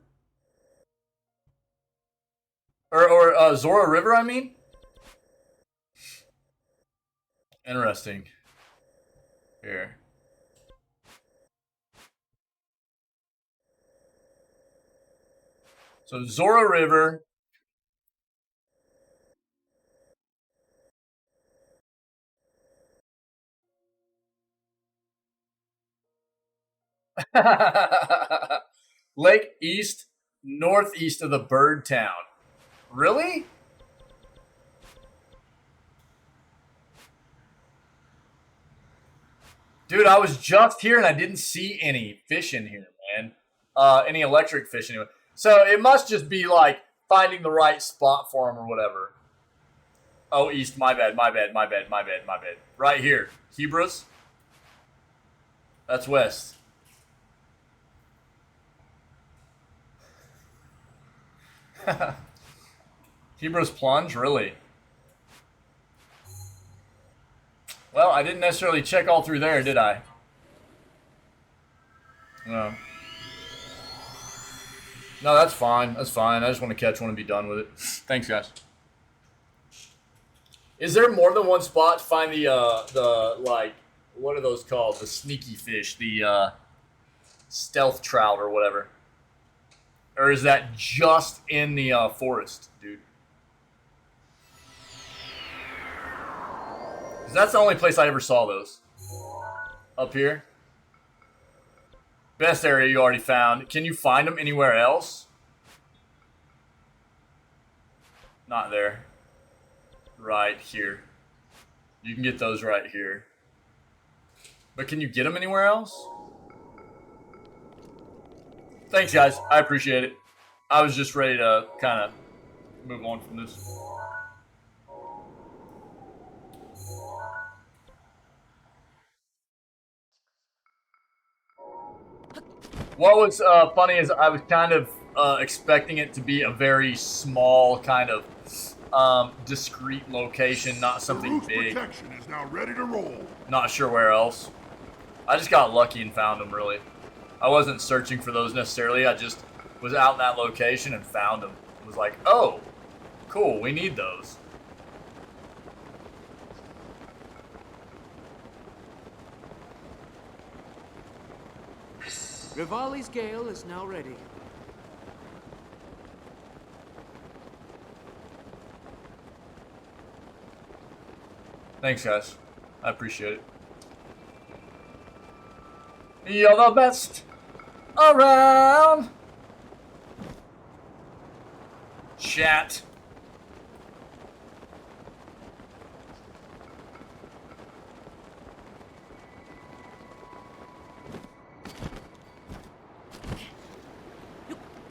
Or Zora River, I mean? Interesting. Here. So Zora River. Lake East, northeast of the Bird Town. Really? Dude, I was just here and I didn't see any fish in here, man. Any electric fish anyway. So it must just be like finding the right spot for them or whatever. Oh, east, my bad. Right here. Hebras. That's west. Hero's Plunge, really? Well, I didn't necessarily check all through there, did I? No. No, that's fine. That's fine. I just want to catch one and be done with it. Thanks, guys. Is there more than one spot to find the like, what are those called? The sneaky fish, the stealth trout or whatever? Or is that just in the forest, dude? 'Cause that's the only place I ever saw those. Up here. Best area you already found. Can you find them anywhere else? Not there. Right here. You can get those right here. But can you get them anywhere else? Thanks, guys. I appreciate it. I was just ready to kind of move on from this. What was funny is I was kind of expecting it to be a very small kind of discrete location, not something big. Protection is now ready to roll. Not sure where else. I just got lucky and found them, really. I wasn't searching for those necessarily. I just was out in that location and found them. It was like, oh, cool, we need those. Rivali's Gale is now ready. Thanks, guys. I appreciate it. You're the best around. Chat.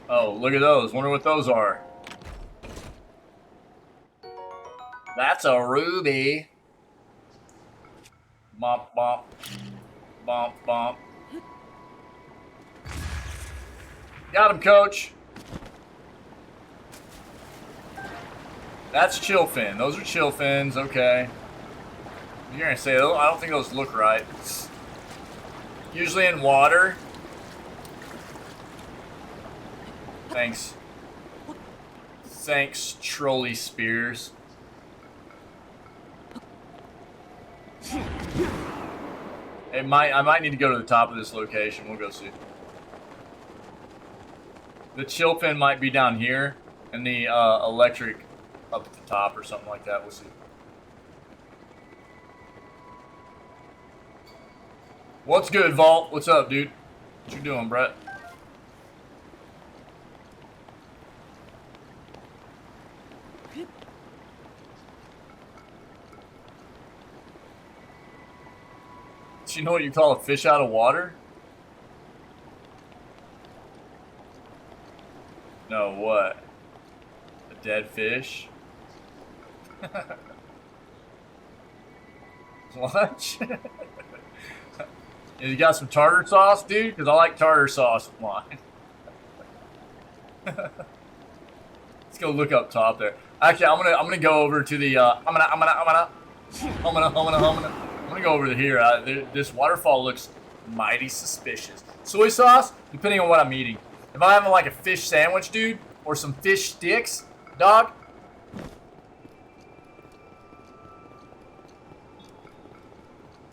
Oh, look at those. Wonder what those are. That's a ruby. Bomp, bomp. Bomp, bomp. Got him, coach. That's chillfin. Those are chillfins. Okay. You're going to say, I don't think those look right. Usually in water. Thanks. Thanks, trolley spears. I might need to go to the top of this location. We'll go see. The chill fin might be down here, and the electric up at the top or something like that. We'll see. What's good, Vault? What's up, dude? What you doing, Brett? Do you know what you call a fish out of water? No, what? A dead fish? What? You got some tartar sauce, dude? Because I like tartar sauce with mine. Let's go look up top there. Actually, I'm gonna go over to the I'm gonna go over to here. This waterfall looks mighty suspicious. Soy sauce, depending on what I'm eating. If I'm having like a fish sandwich, dude, or some fish sticks, dog.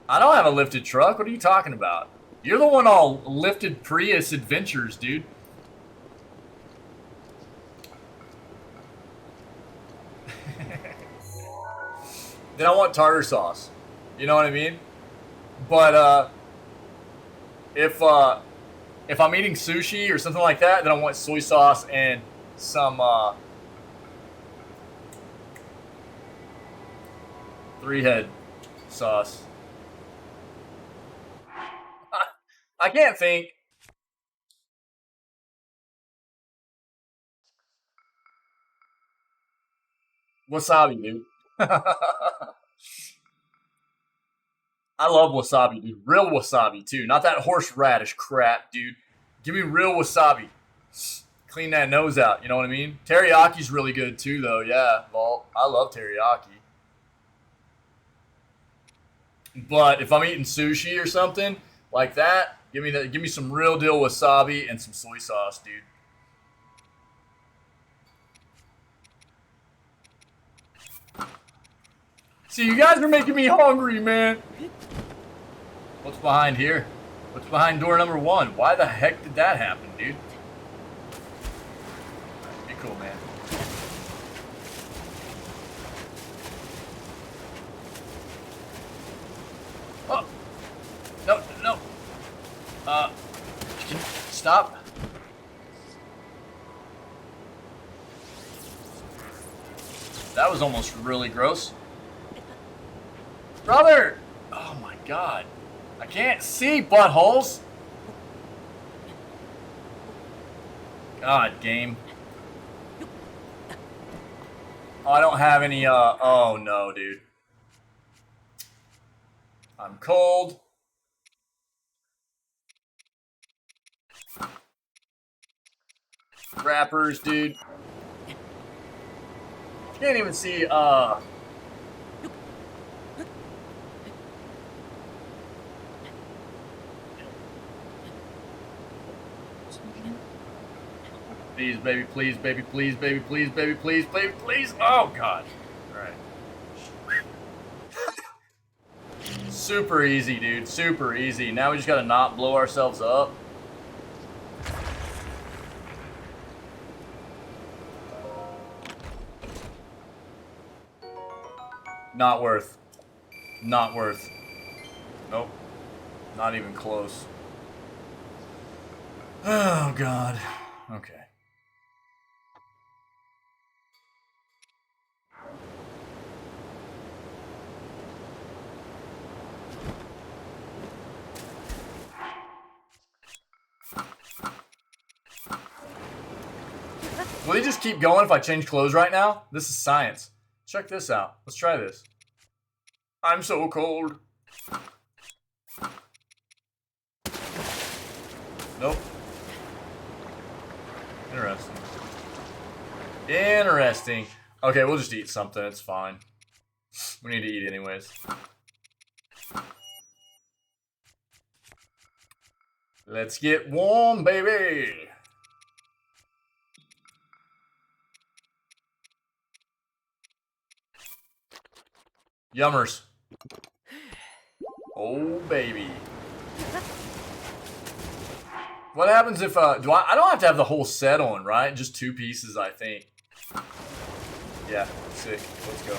I don't have a lifted truck. What are you talking about? You're the one all lifted Prius adventures, dude. Then I want tartar sauce. You know what I mean? But if I'm eating sushi or something like that, then I want soy sauce and some three-head sauce. I can't think. Wasabi, dude. I love wasabi, dude. Real wasabi, too. Not that horseradish crap, dude. Give me real wasabi. Clean that nose out, you know what I mean? Teriyaki's really good too, though. Yeah, well, I love teriyaki. But if I'm eating sushi or something like that, give me some real deal wasabi and some soy sauce, dude. See, you guys are making me hungry, man. What's behind here? What's behind door number 1? Why the heck did that happen, dude? Be cool, man. Oh! No, no. Can you stop? That was almost really gross. Brother! Oh my god. I can't see buttholes. God, game. Oh, I don't have any, oh no, dude. I'm cold. Wrappers, dude. Can't even see, Please, baby, please, baby, please, baby, please, baby, please, baby, please. Oh, God. All right. Super easy, dude. Super easy. Now we just got to not blow ourselves up. Not worth. Not worth. Nope. Not even close. Oh, God. Okay. Will they just keep going if I change clothes right now? This is science. Check this out. Let's try this. I'm so cold. Nope. Interesting. Interesting. Okay, we'll just eat something. It's fine. We need to eat anyways. Let's get warm, baby. Yummers. Oh, baby. What happens if, I don't have to have the whole set on, right? Just 2 pieces, I think. Yeah, sick. Let's go.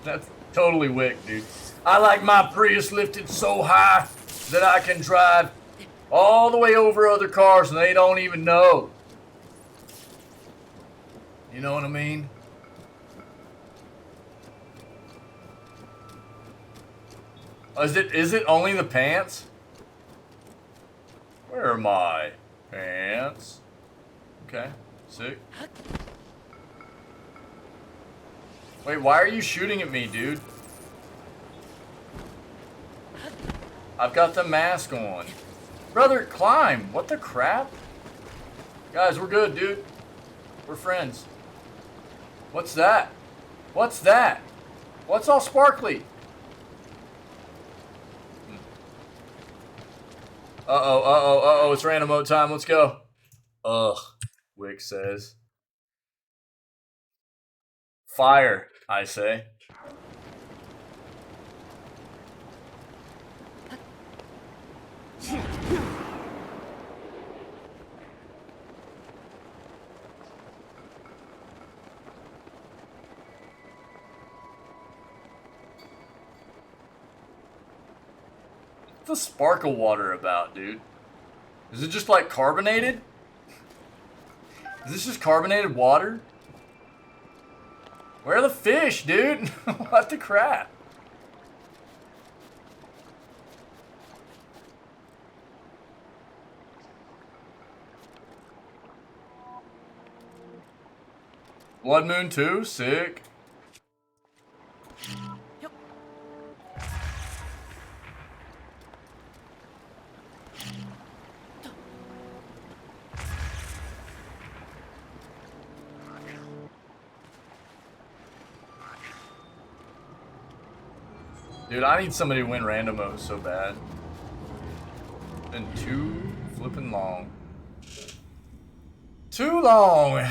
That's totally wick, dude. I like my Prius lifted so high that I can drive all the way over other cars and they don't even know. You know what I mean? Is it only the pants? Where are my pants? Okay, sick. Wait, why are you shooting at me, dude? I've got the mask on. Brother, climb. What the crap? Guys, we're good, dude. We're friends. What's that? What's that? What's all sparkly? Uh-oh, uh-oh, uh-oh. It's random mode time. Let's go. Ugh, Wick says. Fire, I say. What's the sparkle water about, dude? Is it just like carbonated? Is this just carbonated water? Where are the fish, dude? What the crap? Blood Moon 2? Sick. Dude, I need somebody to win random mode so bad. It's been too flipping long. Too long.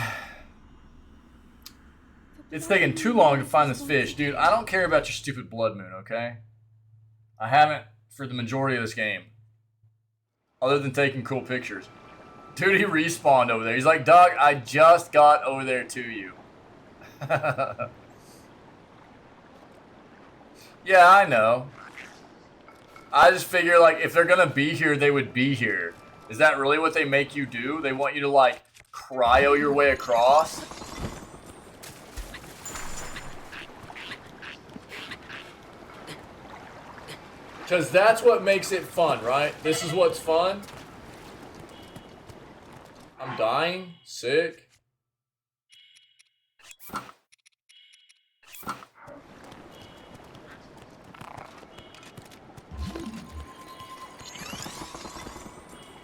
It's taking too long to find this fish. Dude, I don't care about your stupid blood moon, okay? I haven't for the majority of this game. Other than taking cool pictures. Dude, he respawned over there. He's like, Doug, I just got over there to you. Yeah, I know. I just figure, like, if they're gonna be here, they would be here. Is that really what they make you do? They want you to, like, cryo your way across? Because that's what makes it fun, right? This is what's fun. I'm dying. Sick.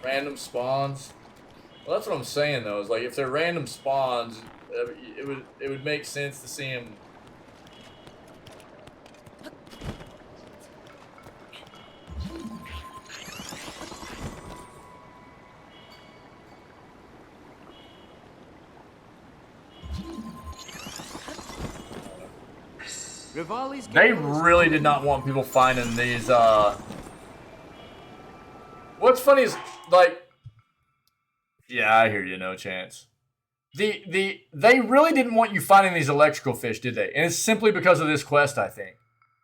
Random spawns. Well, that's what I'm saying though. Is like if they're random spawns, it would make sense to see them. They really did not want people finding these. What's funny is like, yeah, I hear you. No chance. They really didn't want you finding these electrical fish, did they? And it's simply because of this quest, I think,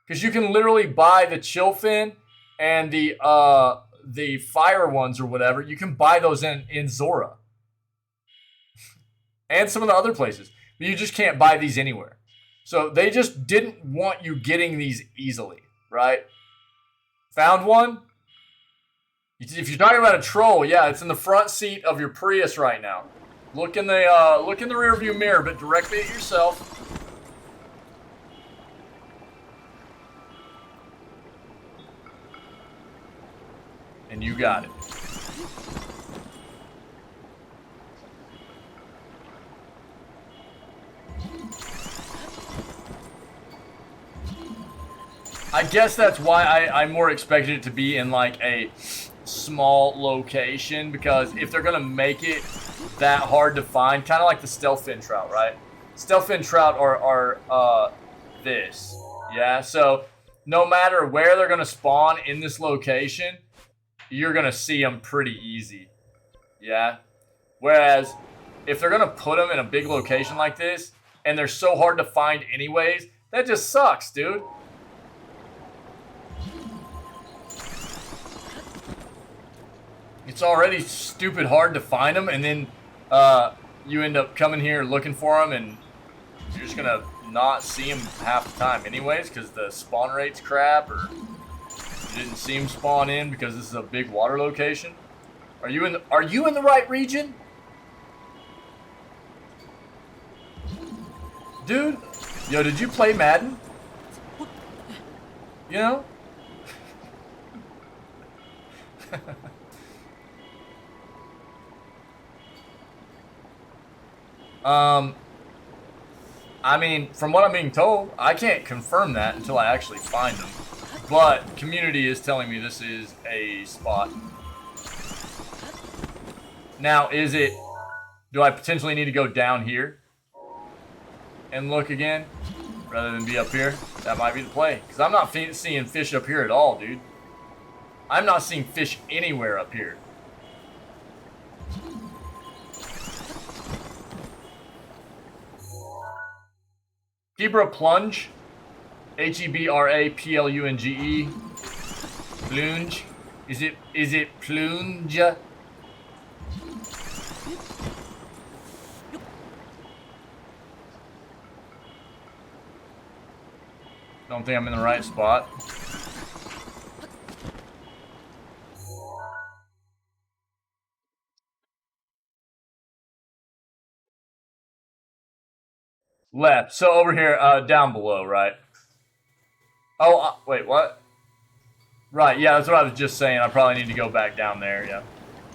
because you can literally buy the chill fin and the fire ones or whatever. You can buy those in Zora and some of the other places, but you just can't buy these anywhere. So they just didn't want you getting these easily, right? Found one? If you're talking about a troll, yeah, it's in the front seat of your Prius right now. Look in the rearview mirror, but directly at yourself. And you got it. I guess that's why I more expected it to be in like a small location, because if they're gonna make it that hard to find, kind of like the stealth fin trout, right? Stealth fin trout are this, yeah. So no matter where they're gonna spawn in this location, you're gonna see them pretty easy, yeah. Whereas if they're gonna put them in a big location like this and they're so hard to find anyways, that just sucks, dude. It's already stupid hard to find them, and then you end up coming here looking for them, and you're just gonna not see them half the time anyways, because the spawn rate's crap, or you didn't see them spawn in because this is a big water location. Are you in the right region? Dude, yo, did you play Madden? You know? I mean, from what I'm being told, I can't confirm that until I actually find them. But community is telling me this is a spot. Now, do I potentially need to go down here and look again rather than be up here? That might be the play, because I'm not seeing fish up here at all, dude. I'm not seeing fish anywhere up here. Hebra plunge, Hebraplunge. Plunge. Is it plunge? Don't think I'm in the right spot. Left. So over here, down below, right? Oh, wait, what? Right, yeah, that's what I was just saying. I probably need to go back down there, yeah.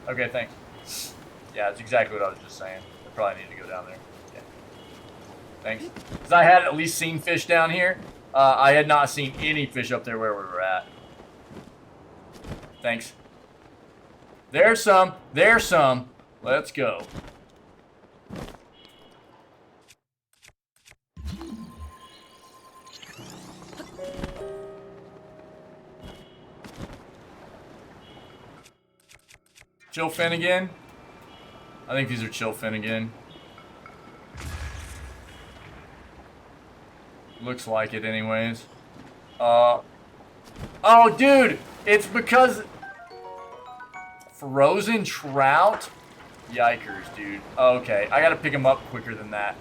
Okay, thanks. Yeah, that's exactly what I was just saying. I probably need to go down there. Yeah. Thanks. Because I had at least seen fish down here. I had not seen any fish up there where we were at. Thanks. There's some. There's some. Let's go. Chill fin again? I think these are chill fin again. Looks like it anyways. Oh, dude! It's because... Frozen trout? Yikers, dude. Okay, I gotta pick him up quicker than that.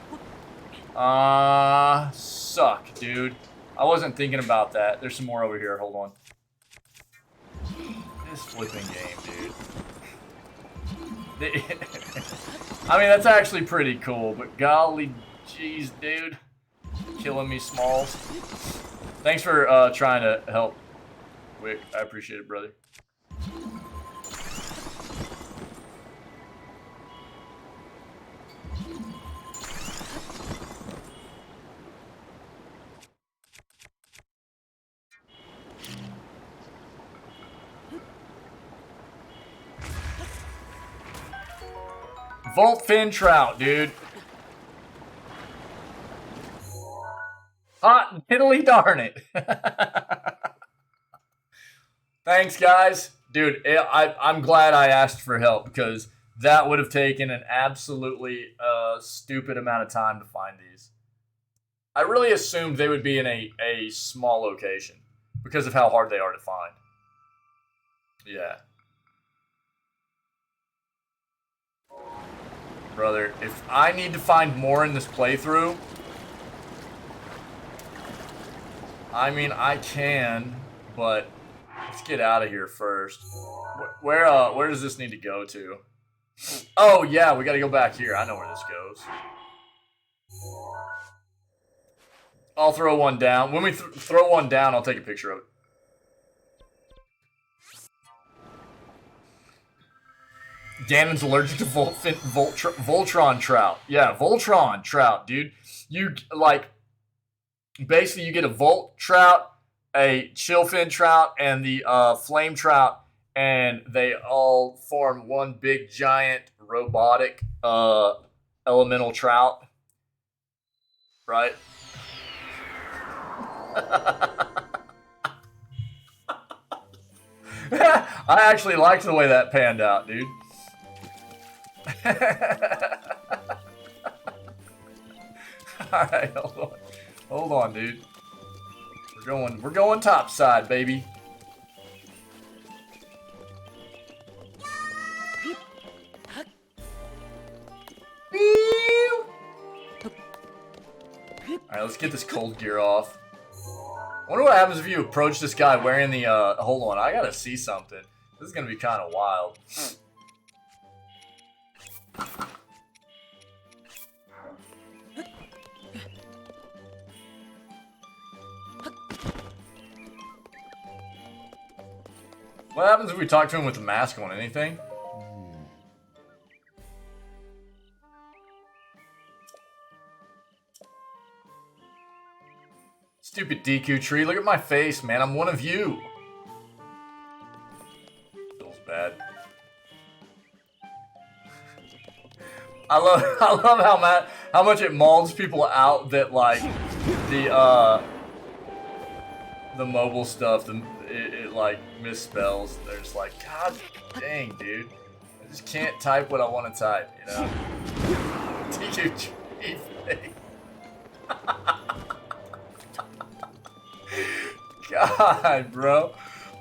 Suck, dude. I wasn't thinking about that. There's some more over here. Hold on. This flipping game, dude. I mean, that's actually pretty cool, but golly jeez, dude. Killing me, Smalls. Thanks for trying to help, Wick. I appreciate it, brother. Volt fin trout, dude. Hot diddly darn it. Thanks, guys. Dude, I'm glad I asked for help because that would have taken an absolutely stupid amount of time to find these. I really assumed they would be in a small location because of how hard they are to find. Yeah. Brother, if I need to find more in this playthrough, I mean, I can, but let's get out of here first. Where does this need to go to? Oh, yeah, we gotta go back here. I know where this goes. I'll throw one down. When we throw one down, I'll take a picture of it. Ganon's allergic to Voltron trout. Yeah, Voltron trout, dude. You, like, basically you get a Volt trout, a Chillfin trout, and the Flame trout, and they all form one big, giant, robotic elemental trout. Right? I actually liked the way that panned out, dude. Alright, hold on, dude. We're going topside, baby. Alright, let's get this cold gear off. I wonder what happens if you approach this guy wearing the, hold on, I gotta see something. This is gonna be kind of wild. What happens if we talk to him with the mask on? Anything? Stupid DQ tree. Look at my face, man. I'm one of you. Feels bad. I love how much it mauls people out that like the mobile stuff it like misspells. They're just like, God dang, dude. I just can't type what I want to type, you know? DQ tree thing. God, bro.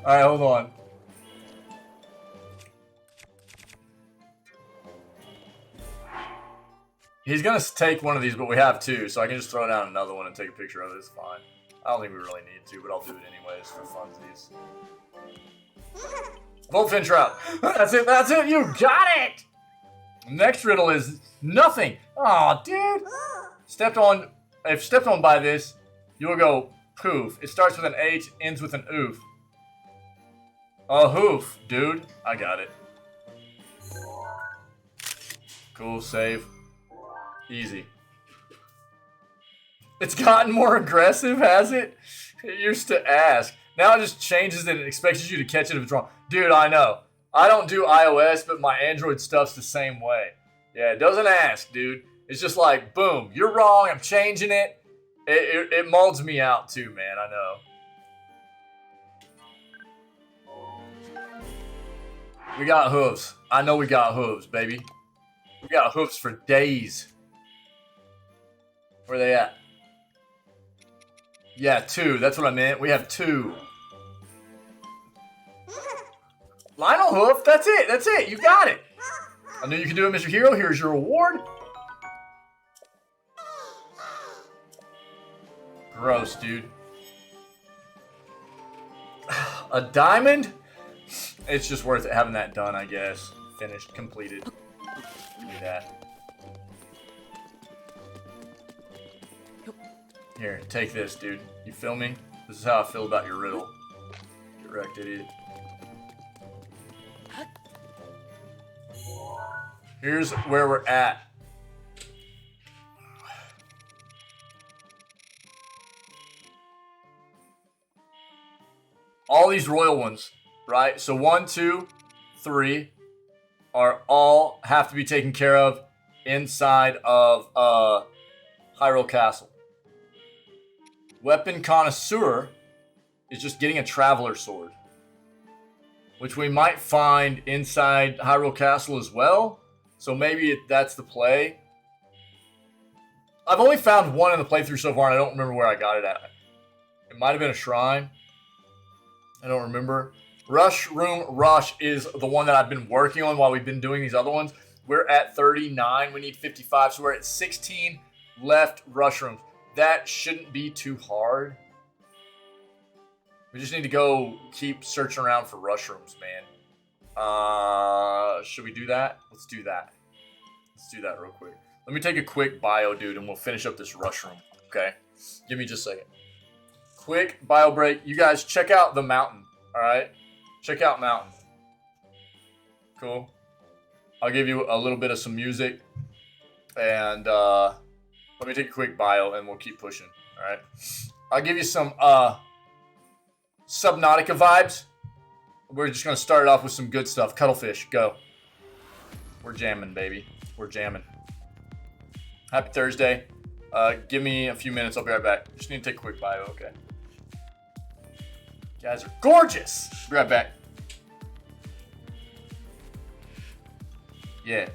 Alright, hold on. He's gonna take one of these, but we have two, so I can just throw down another one and take a picture of it. It's fine. I don't think we really need to, but I'll do it anyways for funsies. Voltfin trout. That's it, that's it, you got it! Next riddle is nothing. Aw, dude. If stepped on by this, you will go poof. It starts with an H, ends with an oof. A hoof, dude. I got it. Cool, save. Easy. It's gotten more aggressive, has it? It used to ask. Now it just changes it and expects you to catch it if it's wrong. Dude, I know. I don't do iOS, but my Android stuff's the same way. Yeah, it doesn't ask, dude. It's just like, boom, you're wrong, I'm changing it. It molds me out too, man, I know. We got hooves. I know we got hooves, baby. We got hooves for days. Where are they at? Yeah, 2. That's what I meant. We have 2. Lionel hoof. That's it. That's it. You got it. I knew you could do it, Mr. Hero. Here's your reward. Gross, dude. A diamond? It's just worth it having that done, I guess. Finished. Completed. Give me that. Here, take this, dude. You feel me? This is how I feel about your riddle. Get wrecked, idiot. Here's where we're at. All these royal ones, right? So 1, 2, 3 are all have to be taken care of inside of Hyrule Castle. Weapon Connoisseur is just getting a Traveler Sword, which we might find inside Hyrule Castle as well. So maybe that's the play. I've only found one in the playthrough so far, and I don't remember where I got it at. It might have been a shrine. I don't remember. Rush Room Rush is the one that I've been working on while we've been doing these other ones. We're at 39. We need 55, so we're at 16 left Rush Rooms. That shouldn't be too hard. We just need to go keep searching around for Rush Rooms, man. Should we do that? Let's do that. Let's do that real quick. Let me take a quick bio, dude, and we'll finish up this Rush Room, okay? Give me just a second. Quick bio break. You guys check out the mountain, all right? Check out mountain. Cool. I'll give you a little bit of some music, and let me take a quick bio, and we'll keep pushing, all right? I'll give you some Subnautica vibes. We're just going to start it off with some good stuff. Cuttlefish, go. We're jamming, baby. We're jamming. Happy Thursday. Give me a few minutes. I'll be right back. Just need to take a quick bio, okay? You guys are gorgeous. Be right back. Yeah.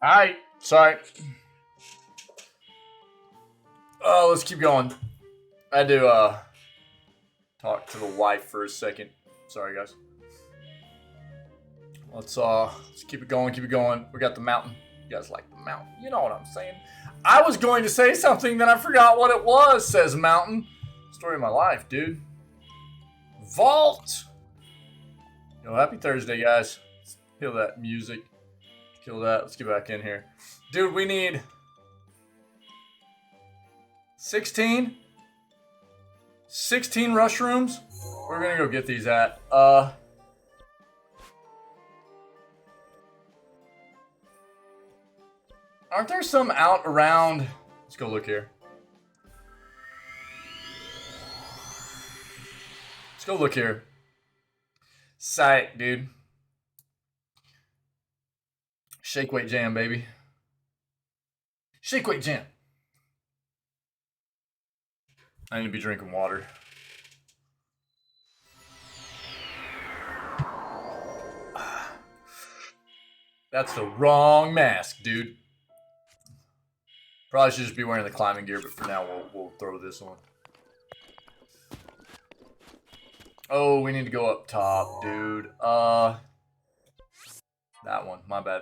Alright, sorry. Oh, let's keep going. I had to talk to the wife for a second. Sorry, guys. Let's keep it going, keep it going. We got the mountain. You guys like the mountain? You know what I'm saying? I was going to say something, then I forgot what it was, says Mountain. Story of my life, dude. Vault! Yo, happy Thursday, guys. Let's kill that music. Kill that. Let's get back in here. Dude, we need 16 mushrooms. We're gonna go get these at. Aren't there some out around? Let's go look here. Let's go look here. Sight, dude. Shake weight jam, baby. Shake weight jam. I need to be drinking water. That's the wrong mask, dude. Probably should just be wearing the climbing gear, but for now we'll throw this on. Oh, we need to go up top, dude. That one. My bad.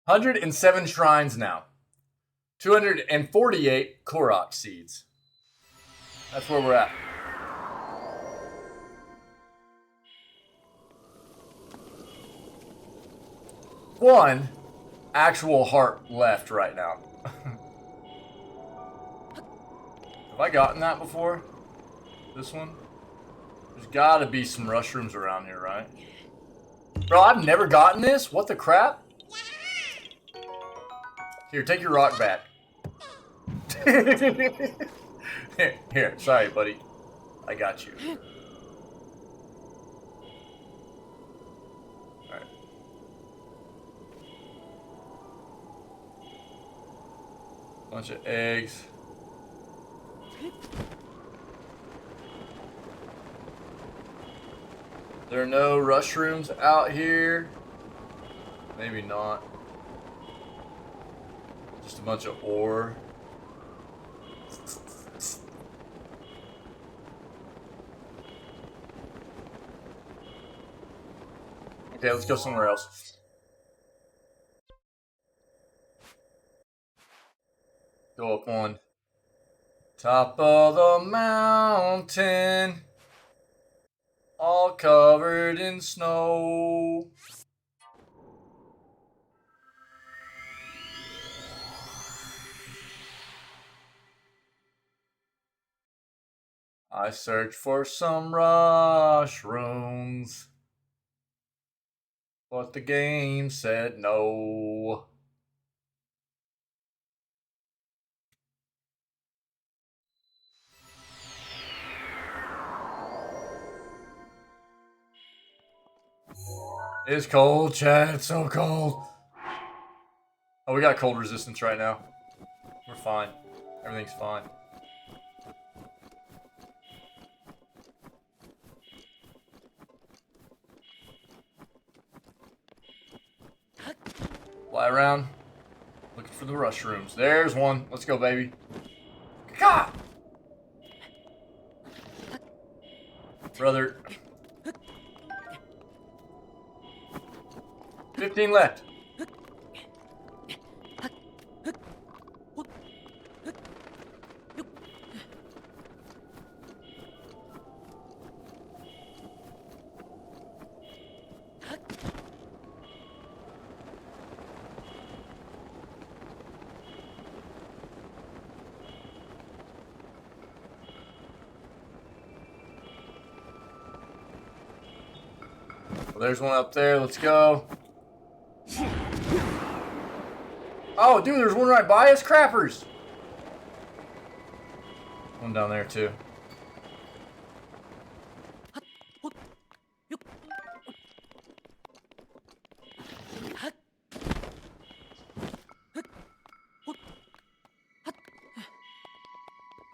107 shrines now. 248 Korok seeds. That's where we're at. One actual heart left right now. Have I gotten that before? This one? There's gotta be some mushrooms around here, right? Bro, I've never gotten this? What the crap? Here, take your rock back. Here, sorry, buddy. I got you. Alright. Bunch of eggs. There are no mushrooms out here. Maybe not. Just a bunch of ore. Okay, let's go somewhere else. Go up on top of the mountain, all covered in snow. I searched for some mushrooms, but the game said no. It's cold, Chad. It's so cold. Oh, we got cold resistance right now. We're fine. Everything's fine. Fly around. Looking for the mushrooms. There's one. Let's go, baby. God! Brother. 15 left. Well, there's one up there. Let's go. Oh, dude, there's one right by us. Crappers. One down there, too.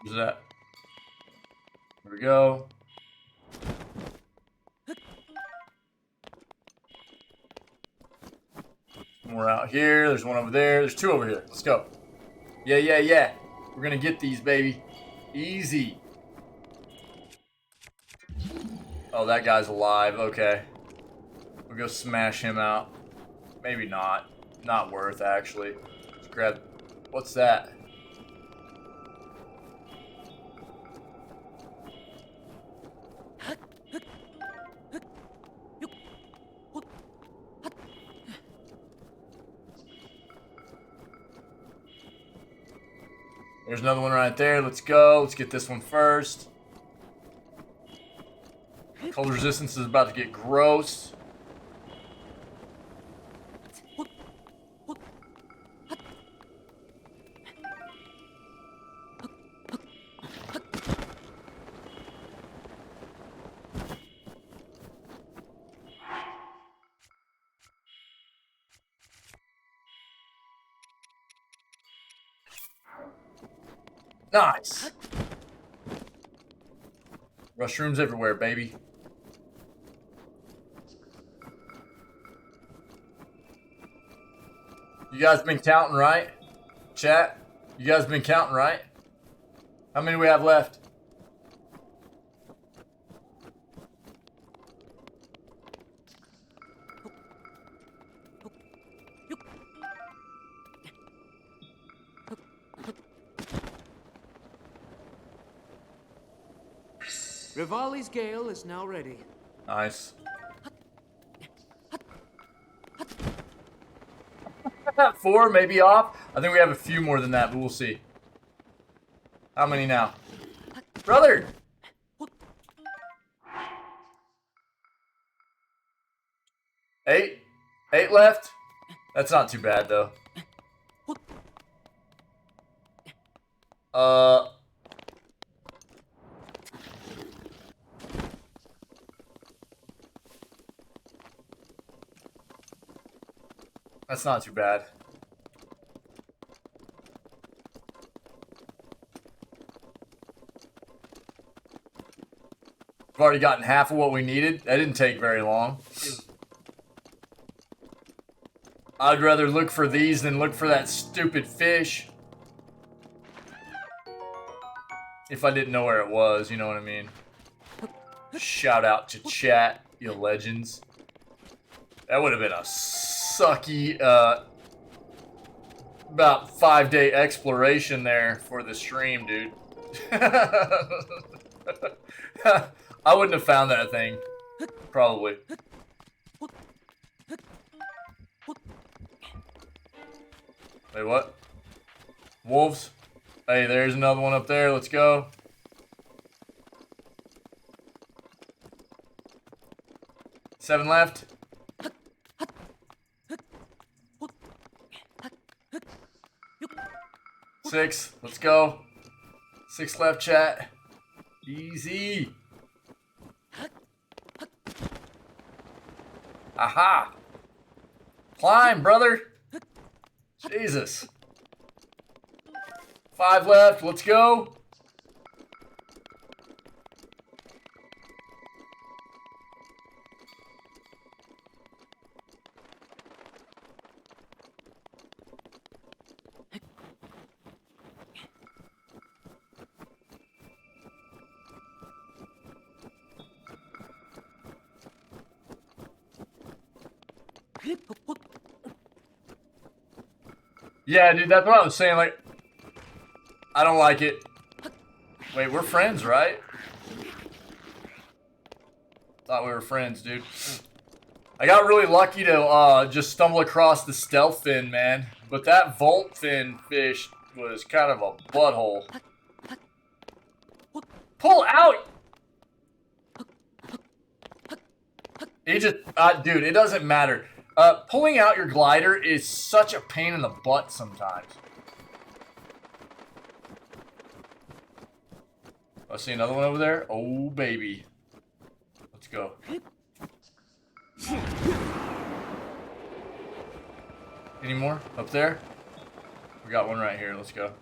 Who's that? Here we go. More out here. There's one over there. There's two over here. Let's go. Yeah, yeah, yeah. We're gonna get these, baby. Easy. Oh, that guy's alive. Okay. We'll go smash him out. Maybe not. Not worth, actually. Let's grab... What's that? There's another one right there. Let's go. Let's get this one first. Cold resistance is about to get gross. Nice. Mushrooms everywhere, baby. You guys been counting, right? Chat? You guys been counting, right? How many we have left? Rivali's Gale is now ready. Nice. 4, maybe off. I think we have a few more than that, but we'll see. How many now? Brother! 8? 8 left? That's not too bad, though. That's not too bad. We've already gotten half of what we needed. That didn't take very long. I'd rather look for these than look for that stupid fish. If I didn't know where it was, you know what I mean? Shout out to chat, you legends. That would have been a sucky, about 5-day exploration there for the stream, dude. I wouldn't have found that thing. Probably. Wait, what? Wolves? Hey, there's another one up there. Let's go. Seven left. Six. Let's go. 6 left, chat. Easy. Aha. Climb, brother. Jesus. 5 left. Let's go. Yeah, dude, that's what I was saying. Like, I don't like it. Wait, we're friends, right? Thought we were friends, dude. I got really lucky to just stumble across the stealth fin, man. But that volt fin fish was kind of a butthole. Pull out! It just, dude, it doesn't matter. Pulling out your glider is such a pain in the butt sometimes. I see another one over there. Oh, baby. Let's go. Any more? Up there? We got one right here. Let's go.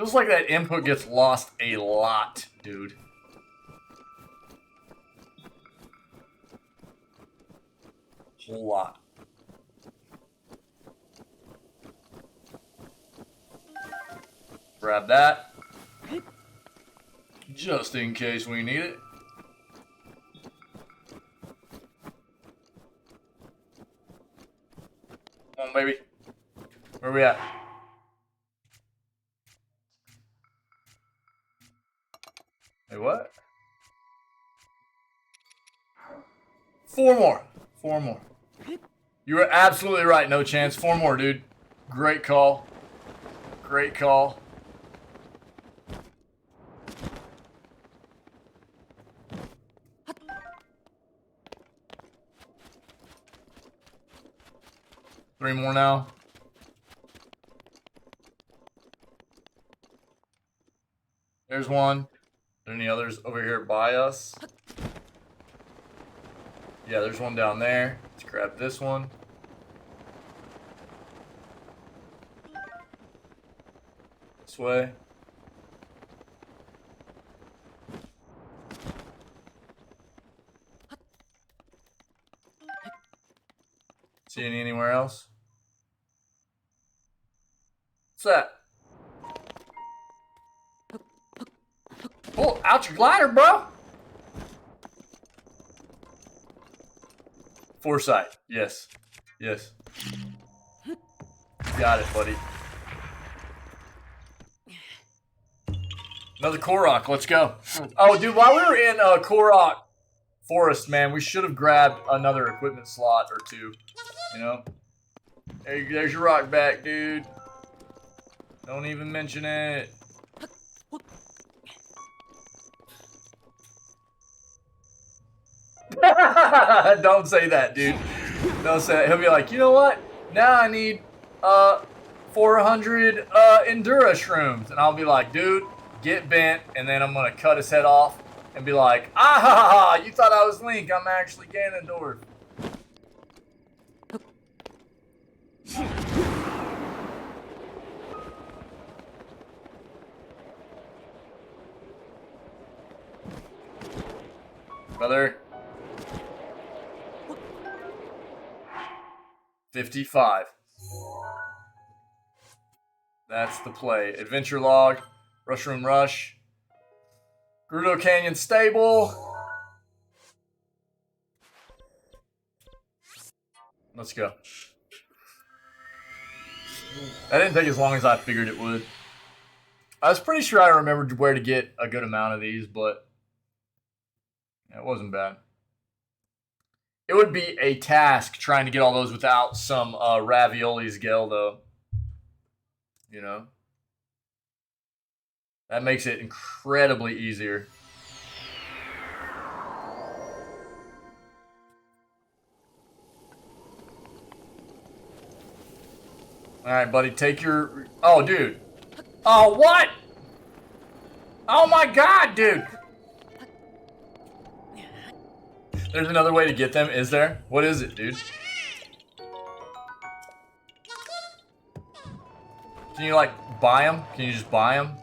Feels like that input gets lost a lot, dude. Whole lot. Grab that. Just in case we need it. Come on, baby. Where we at? Hey, what? 4 more. 4 more. You were absolutely right. No chance. 4 more, dude. Great call. Great call. Three more now. There's one. Are there any others over here by us? Yeah, there's one down there. Let's grab this one. This way. See any anywhere else? What's that? Pull out your glider, bro. Foresight. Yes. Yes. Got it, buddy. Another Korok. Let's go. Oh, dude, while we were in Korok Forest, man, we should have grabbed another equipment slot or 2. You know? There's your rock back, dude. Don't even mention it. Don't say that, dude. Don't say that. He'll be like, you know what? Now I need 400 Endura shrooms. And I'll be like, dude, get bent. And then I'm going to cut his head off and be like, ah ha ha ha, you thought I was Link. I'm actually Ganondorf. Brother. 55. That's the play. Adventure log. Rushroom Rush. Gerudo Canyon Stable. Let's go. That didn't take as long as I figured it would. I was pretty sure I remembered where to get a good amount of these, but yeah, it wasn't bad. It would be a task trying to get all those without some raviolis gel, though. You know? That makes it incredibly easier. Alright, buddy, take your... Oh, dude. Oh, what? Oh, my God, dude. There's another way to get them, is there? What is it, dude? Can you, like, buy them? Can you just buy them?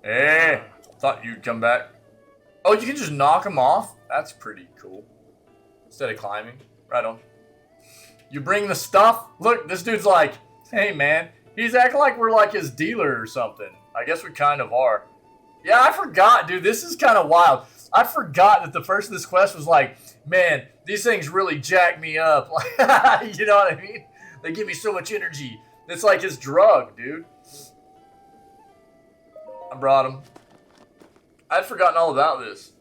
Hey, thought you'd come back. Oh, you can just knock them off? That's pretty cool. Instead of climbing. Right on. You bring the stuff? Look, this dude's like, hey, man. He's acting like we're like his dealer or something. I guess we kind of are. Yeah, I forgot, dude. This is kind of wild. I forgot that the first of this quest was like, man, these things really jack me up. You know what I mean? They give me so much energy. It's like his drug, dude. I brought him. I'd forgotten all about this.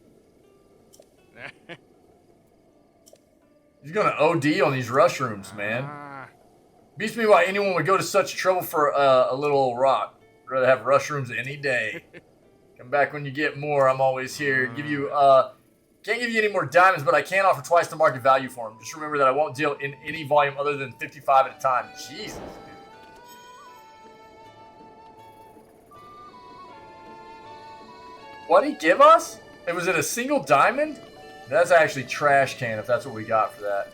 He's gonna OD on these rushrooms, man. Beats me why anyone would go to such trouble for a little old rock. I'd rather have rushrooms any day. Come back when you get more. I'm always here. Give you can't give you any more diamonds, but I can offer twice the market value for them. Just remember that I won't deal in any volume other than 55 at a time. Jesus, dude. What'd he give us? It was it a single diamond? That's actually trash can if that's what we got for that.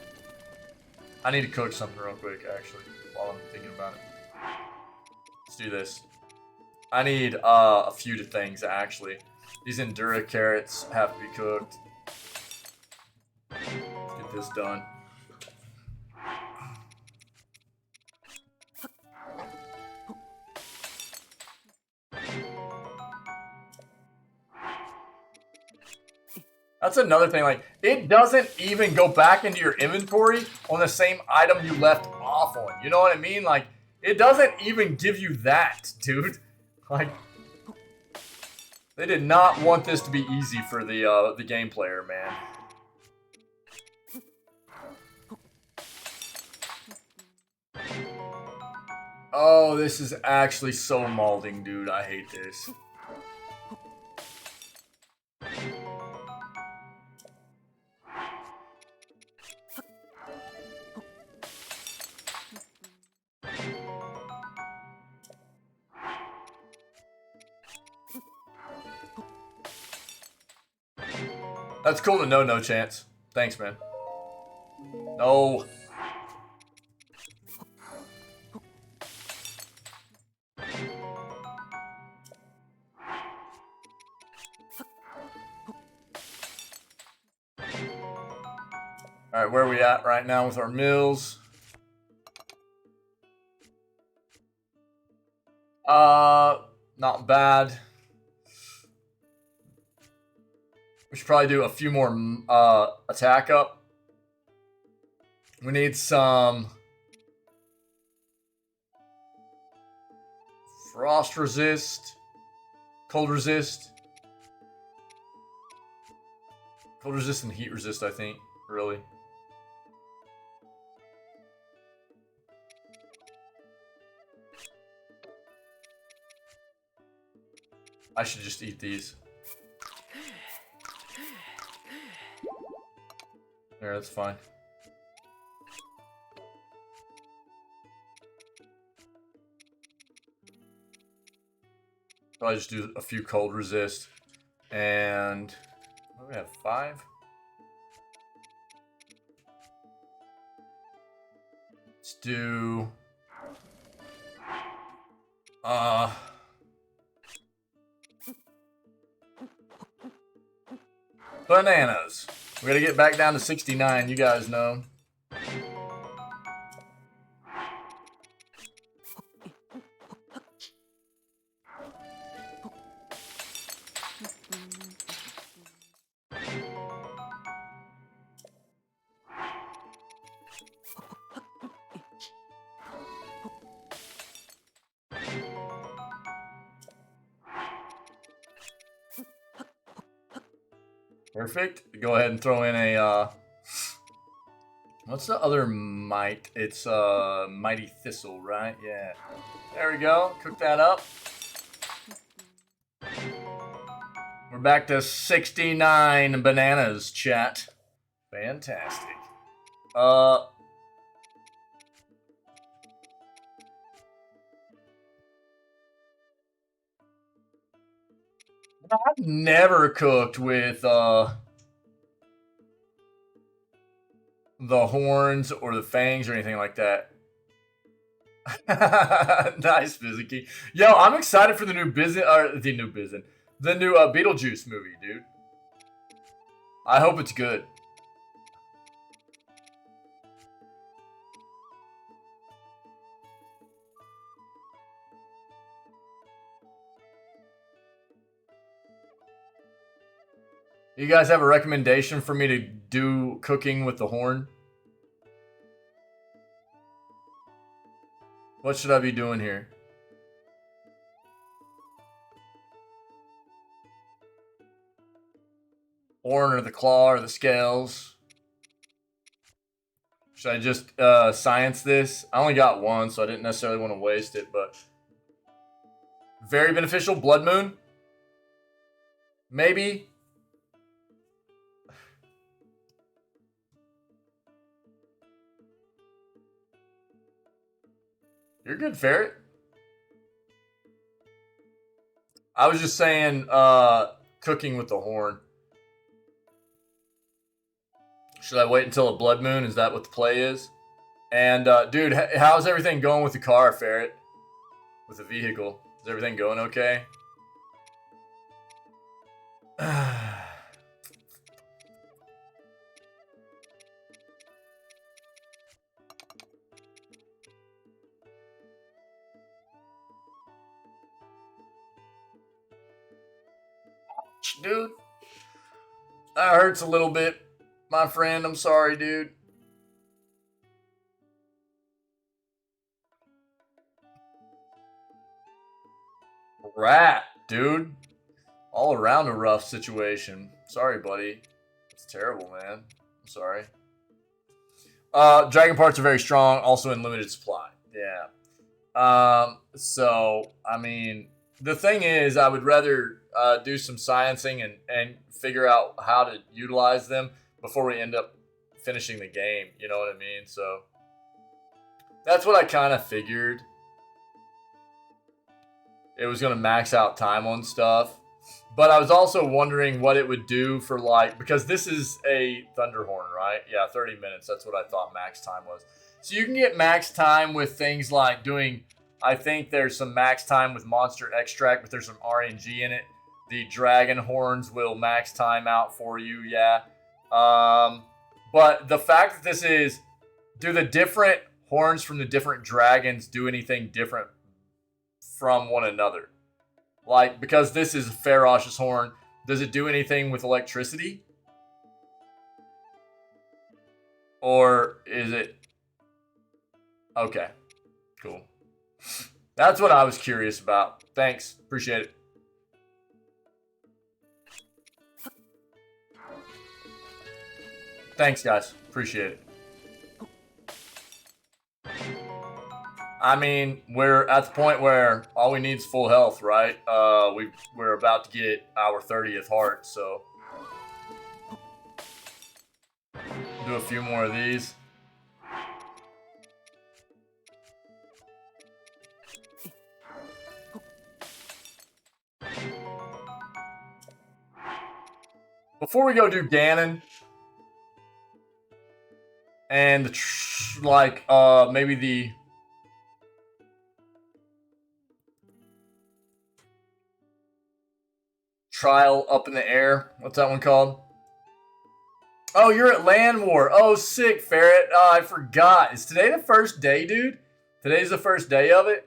I need to cook something real quick, actually, while I'm thinking about it. Let's do this. I need a few things, actually. These Endura carrots have to be cooked. Let's get this done. That's another thing, like, it doesn't even go back into your inventory on the same item you left off on. You know what I mean? Like, it doesn't even give you that, dude. Like, they did not want this to be easy for the game player, man. Oh, this is actually so malding, dude. I hate this. That's cool to know, no chance. Thanks, man. No. Alright, where are we at right now with our mills? Not bad. We should probably do a few more attack up. We need some frost resist, cold resist, cold resist and heat resist, I think, really. I should just eat these. There, that's fine. Probably just do a few cold resist. And what do we have? 5? Let's do bananas. We gotta get back down to 69, you guys know. Perfect. Go ahead and throw in a, what's the other mite? It's, Mighty Thistle, right? Yeah. There we go. Cook that up. We're back to 69 bananas, chat. Fantastic. I've never cooked with the horns or the fangs or anything like that. Nice, Bizuki. Yo, I'm excited for the new the new Beetlejuice movie, dude. I hope it's good. You guys have a recommendation for me to do cooking with the horn? What should I be doing here? Horn or the claw or the scales? Should I just science this? I only got one, so I didn't necessarily want to waste it, but... Very beneficial. Blood Moon? Maybe. You're good, Ferret. I was just saying, cooking with the horn. Should I wait until a blood moon? Is that what the play is? And, dude, how's everything going with the car, Ferret? With the vehicle? Is everything going okay? Dude, that hurts a little bit, my friend. I'm sorry, dude. Rat, dude. All around a rough situation. Sorry, buddy. It's terrible, man. I'm sorry. Dragon parts are very strong, also in limited supply. Yeah. So, I mean, the thing is, I would rather do some sciencing and figure out how to utilize them before we end up finishing the game. You know what I mean? So, that's what I kind of figured. It was going to max out time on stuff. But I was also wondering what it would do for, like, because this is a Thunderhorn, right? Yeah, 30 minutes. That's what I thought max time was. So you can get max time with things like doing, I think there's some max time with monster extract, but there's some RNG in it. The dragon horns will max time out for you, yeah. But the fact that this is, do the different horns from the different dragons do anything different from one another? Like, because this is Farosh's horn, does it do anything with electricity? Or is it... Okay, cool. That's what I was curious about. Thanks, appreciate it. Thanks, guys, appreciate it. I mean, we're at the point where all we need is full health, right? We're about to get our 30th heart, so do a few more of these. Before we go do Ganon and maybe the trial up in the air. What's that one called? Oh, you're at Land War. Oh, sick, Ferret. Oh, I forgot. Is today the first day, dude? Today's the first day of it?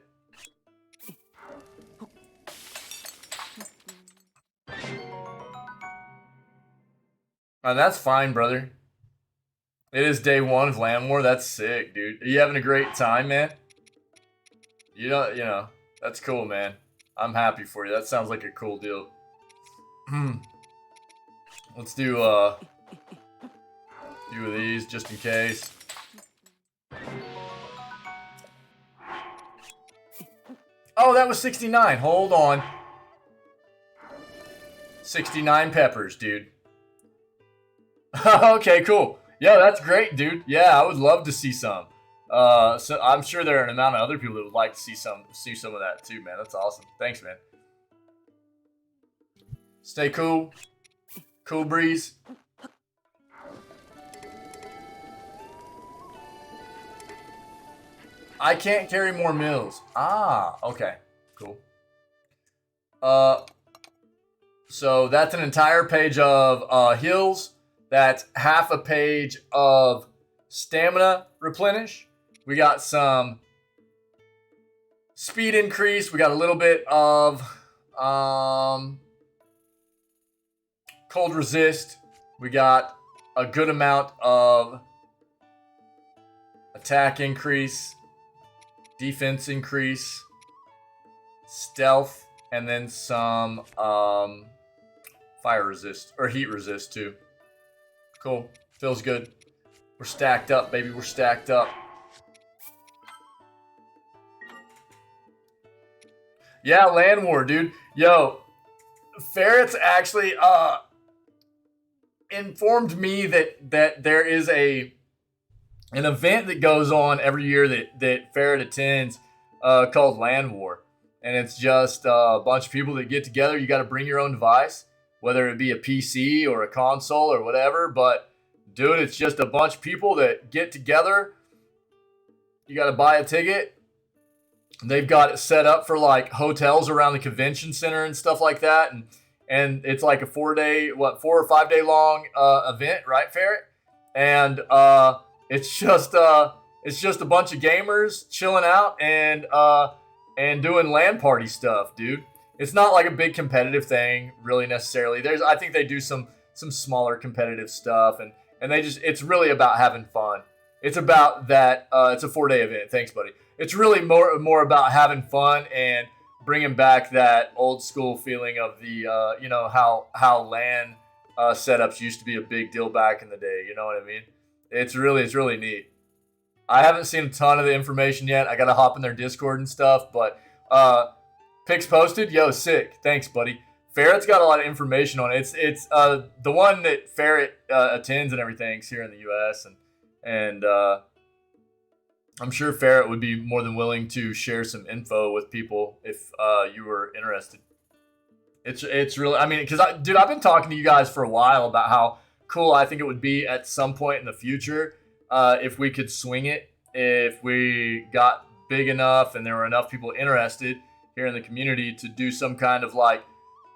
Oh, that's fine, brother. It is day one of Land War. That's sick, dude. Are you having a great time, man? You know, that's cool, man. I'm happy for you. That sounds like a cool deal. Let's do a few of these just in case. Oh, that was 69. Hold on. 69 peppers, dude. Okay, cool. Yeah, that's great, dude. Yeah, I would love to see some. So I'm sure there are an amount of other people that would like to see some of that too, man. That's awesome. Thanks, man. Stay cool. Cool breeze. I can't carry more mills. Ah, okay. Cool. So that's an entire page of heals. That's half a page of stamina replenish. We got some speed increase. We got a little bit of cold resist. We got a good amount of attack increase, defense increase, stealth, and then some fire resist or heat resist too. Cool. Feels good. We're stacked up, baby. We're stacked up. Yeah, Land War, dude. Yo, Ferret's actually informed me that there is an event that goes on every year that Ferret attends called Land War. And it's just a bunch of people that get together. You got to bring your own device, whether it be a PC or a console or whatever. But dude, it's just a bunch of people that get together. You got to buy a ticket. They've got it set up for like hotels around the convention center and stuff like that, and it's like a 4 or 5 day long event, right, Ferret? And it's just a bunch of gamers chilling out and doing LAN party stuff, dude. It's not like a big competitive thing, really necessarily. I think they do some smaller competitive stuff, and it's really about having fun. It's about that. It's a 4-day event. Thanks, buddy. It's really more about having fun and bringing back that old school feeling of the how LAN setups used to be a big deal back in the day. You know what I mean? It's really neat. I haven't seen a ton of the information yet. I gotta hop in their Discord and stuff, but pics posted. Yo, sick. Thanks, buddy. Ferret's got a lot of information on it. It's the one that Ferret attends and everything's here in the U.S. and I'm sure Ferret would be more than willing to share some info with people if you were interested. It's really, I mean, because I've been talking to you guys for a while about how cool I think it would be at some point in the future if we could swing it, if we got big enough and there were enough people interested here in the community to do some kind of like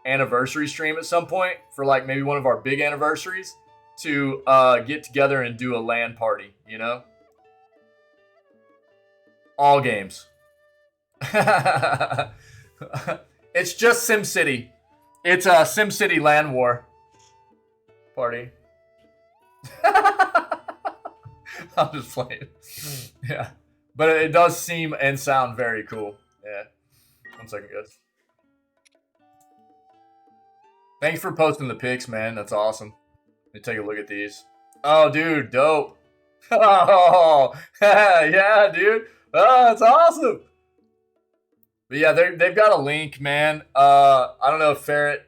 anniversary stream at some point for like maybe one of our big anniversaries to get together and do a LAN party, you know? All games. It's just SimCity. It's a SimCity LAN war party. I'm just playing. Yeah. But it does seem and sound very cool. Yeah. 1 second, guys. Thanks for posting the pics, man. That's awesome. Let me take a look at these. Oh, dude, dope. Oh, yeah, dude. Oh, that's awesome. But yeah, they've got a link, man. I don't know if Ferret,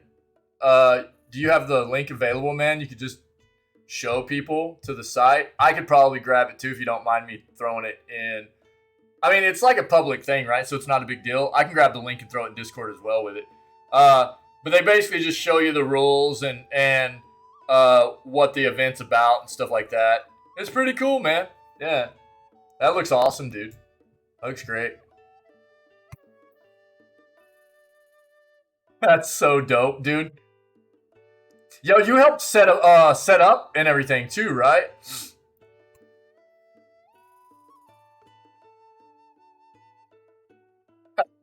do you have the link available, man? You could just show people to the site. I could probably grab it too if you don't mind me throwing it in. I mean, it's like a public thing, right? So it's not a big deal. I can grab the link and throw it in Discord as well with it. But they basically just show you the rules and what the event's about and stuff like that. It's pretty cool, man. Yeah. That looks awesome, dude. That looks great. That's so dope, dude. Yo, you helped set up and everything too, right?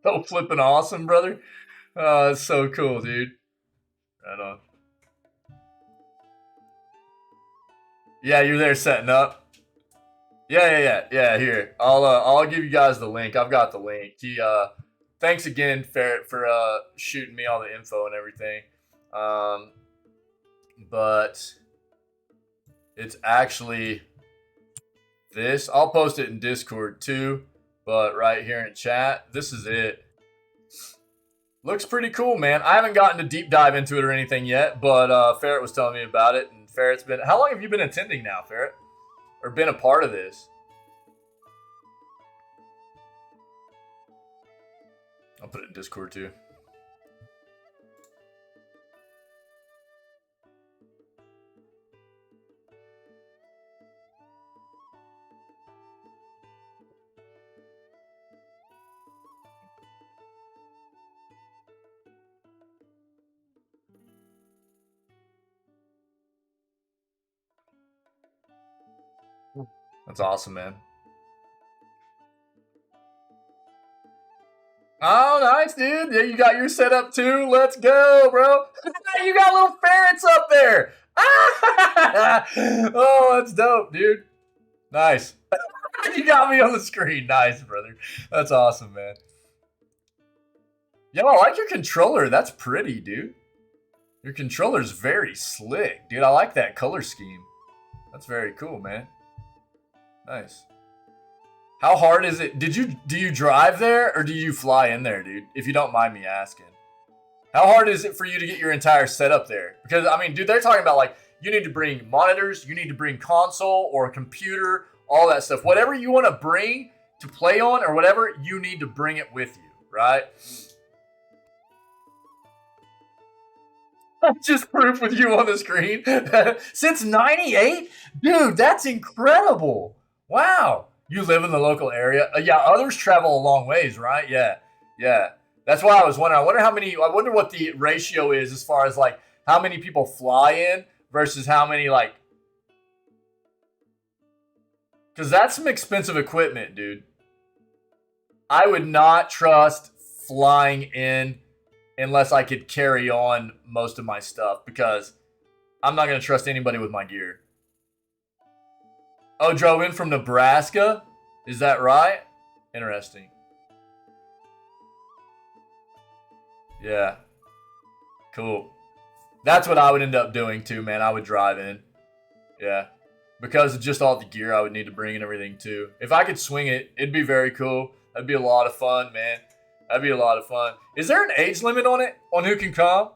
So flipping awesome, brother. Oh, that's so cool, dude. Right on. Yeah, you're there setting up. Yeah. Here, I'll give you guys the link. I've got the link. Thanks again, Ferret, for shooting me all the info and everything. But it's actually this. I'll post it in Discord too. But right here in chat, this is it. Looks pretty cool, man. I haven't gotten to deep dive into it or anything yet, but Ferret was telling me about it, and Ferret's been... How long have you been attending now, Ferret? Or been a part of this? I'll put it in Discord too. That's awesome, man. Oh, nice, dude. Yeah, you got your setup too. Let's go, bro. You got little ferrets up there. Oh, that's dope, dude. Nice. You got me on the screen. Nice, brother. That's awesome, man. Yo, I like your controller. That's pretty, dude. Your controller's very slick, dude. I like that color scheme. That's very cool, man. Nice. How hard is it? Do you drive there or do you fly in there, dude? If you don't mind me asking. How hard is it for you to get your entire setup there? Because, I mean, dude, they're talking about, like, you need to bring monitors, you need to bring console or a computer, all that stuff. Whatever you want to bring to play on or whatever, you need to bring it with you, right? Just proof with you on the screen. Since 98? Dude, that's incredible. Wow. You live in the local area? Yeah, others travel a long ways, right? Yeah. That's why I was wondering. I wonder what the ratio is as far as like how many people fly in versus how many like. Because that's some expensive equipment, dude. I would not trust flying in unless I could carry on most of my stuff because I'm not going to trust anybody with my gear. Oh, drove in from Nebraska? Is that right? Interesting. Yeah. Cool. That's what I would end up doing too, man. I would drive in. Yeah. Because of just all the gear I would need to bring and everything too. If I could swing it, it'd be very cool. That'd be a lot of fun, man. That'd be a lot of fun. Is there an age limit on it? On who can come?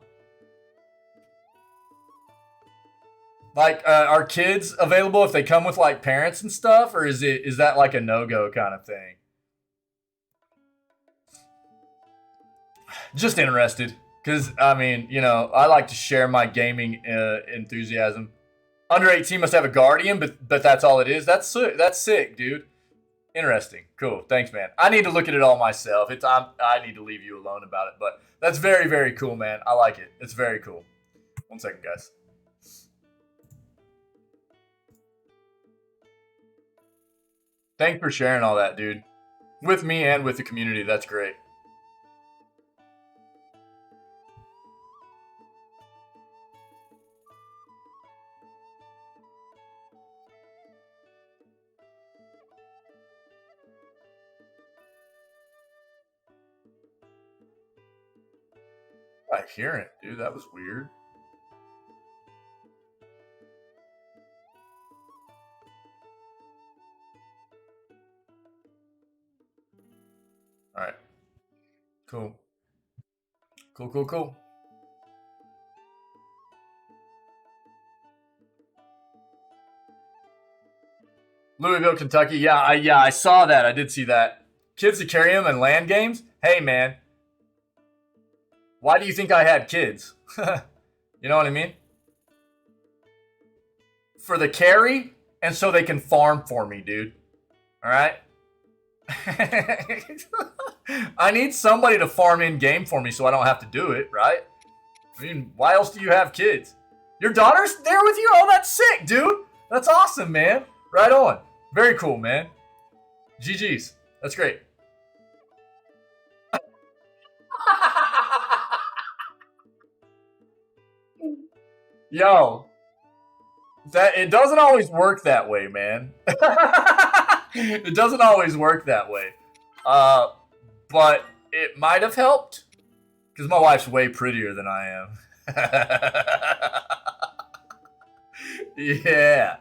Like, are kids available if they come with like parents and stuff? Or is that like a no-go kind of thing? Just interested. Because, I mean, you know, I like to share my gaming enthusiasm. Under 18 must have a guardian, but that's all it is. That's sick, dude. Interesting. Cool. Thanks, man. I need to look at it all myself. I need to leave you alone about it, but that's very, very cool, man. I like it. It's very cool. 1 second, guys. Thanks for sharing all that, dude. With me and with the community. That's great. I hear it, dude. That was weird. All right. Cool. Cool. Louisville, Kentucky. Yeah, I saw that. I did see that. Kids to carry them in LAN games? Hey, man. Why do you think I had kids? You know what I mean? For the carry, and so they can farm for me, dude. All right? I need somebody to farm in game for me so I don't have to do it, right? I mean, why else do you have kids? Your daughter's there with you? Oh, that's sick, dude. That's awesome, man. Right on. Very cool, man. GG's. That's great. Yo, it doesn't always work that way, man. It doesn't always work that way. But it might have helped because my wife's way prettier than I am. Yeah.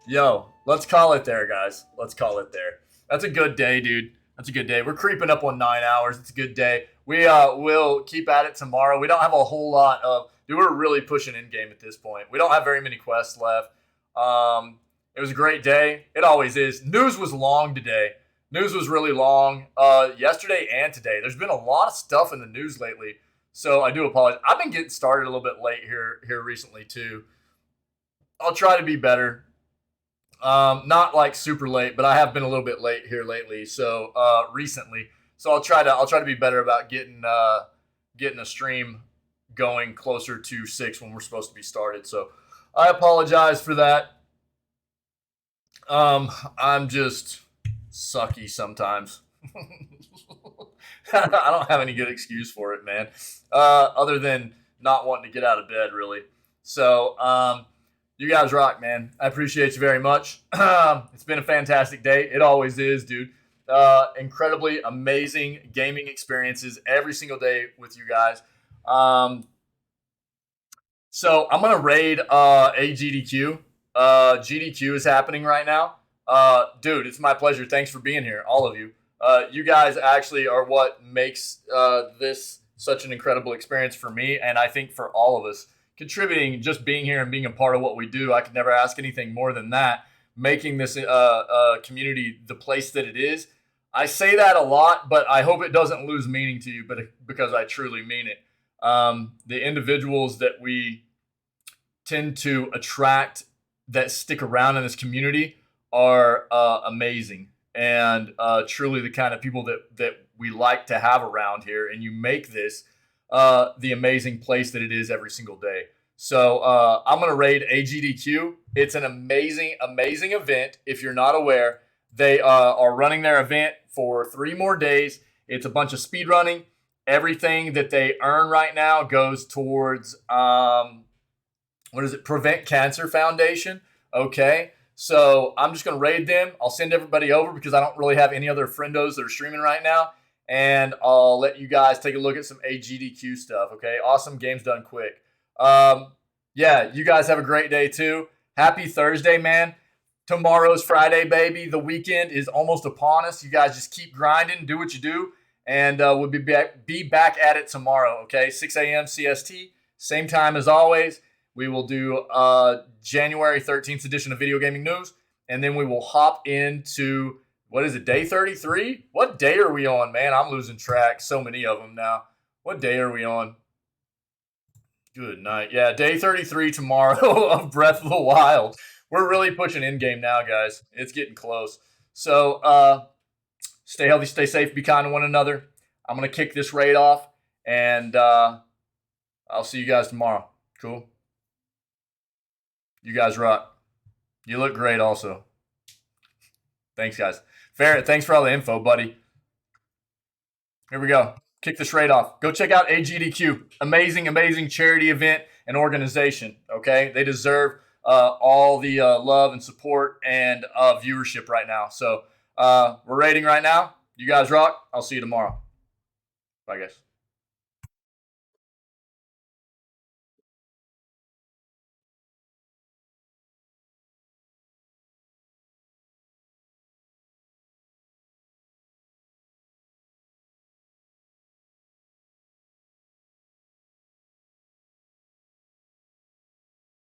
Yo, let's call it there, guys. Let's call it there. That's a good day, dude. That's a good day. We're creeping up on 9 hours. It's a good day. We will keep at it tomorrow. We don't have a whole lot of... Dude, we're really pushing in-game at this point. We don't have very many quests left. It was a great day. It always is. News was long today. News was really long yesterday and today. There's been a lot of stuff in the news lately, so I do apologize. I've been getting started a little bit late here recently, too. I'll try to be better. Not like super late, but I have been a little bit late here lately, so recently. So I'll try to be better about getting a stream going closer to 6 when we're supposed to be started. So I apologize for that. I'm just sucky sometimes. I don't have any good excuse for it, man. Other than not wanting to get out of bed, really. So, you guys rock, man. I appreciate you very much. It's been a fantastic day. It always is, dude. Incredibly amazing gaming experiences every single day with you guys. So I'm going to raid a GDQ. GDQ is happening right now. Dude, it's my pleasure. Thanks for being here, all of you. You guys actually are what makes this such an incredible experience for me, and I think for all of us. Contributing, just being here and being a part of what we do, I could never ask anything more than that. Making this community the place that it is. I say that a lot, but I hope it doesn't lose meaning to you, but because I truly mean it. The individuals that we tend to attract that stick around in this community are amazing and truly the kind of people that we like to have around here. And you make this the amazing place that it is every single day. So I'm going to raid AGDQ. It's an amazing, amazing event. If you're not aware, they are running their event for 3 more days. It's a bunch of speed running. Everything that they earn right now goes towards, Prevent Cancer Foundation. Okay. So I'm just going to raid them. I'll send everybody over because I don't really have any other friendos that are streaming right now. And I'll let you guys take a look at some AGDQ stuff. Okay. Awesome. Game's done quick. Yeah, you guys have a great day too. Happy Thursday, man. Tomorrow's Friday, baby. The weekend is almost upon us. You guys just keep grinding, do what you do, and we'll be back at it tomorrow, okay? 6 a.m. CST, same time as always. We will do January 13th edition of Video Gaming News, and then we will hop into, what is it, day 33? What day are we on, man? I'm losing track. So many of them now. What day are we on? Good night. Yeah, day 33 tomorrow of Breath of the Wild. We're really pushing in-game now, guys. It's getting close. So, stay healthy, stay safe, be kind to one another. I'm going to kick this raid off, and I'll see you guys tomorrow. Cool? You guys rock. You look great also. Thanks, guys. Ferret, thanks for all the info, buddy. Here we go. Kick this raid off. Go check out AGDQ. Amazing, amazing charity event and organization, okay? They deserve all the love and support and viewership right now. So we're raiding right now. You guys rock. I'll see you tomorrow. Bye, guys.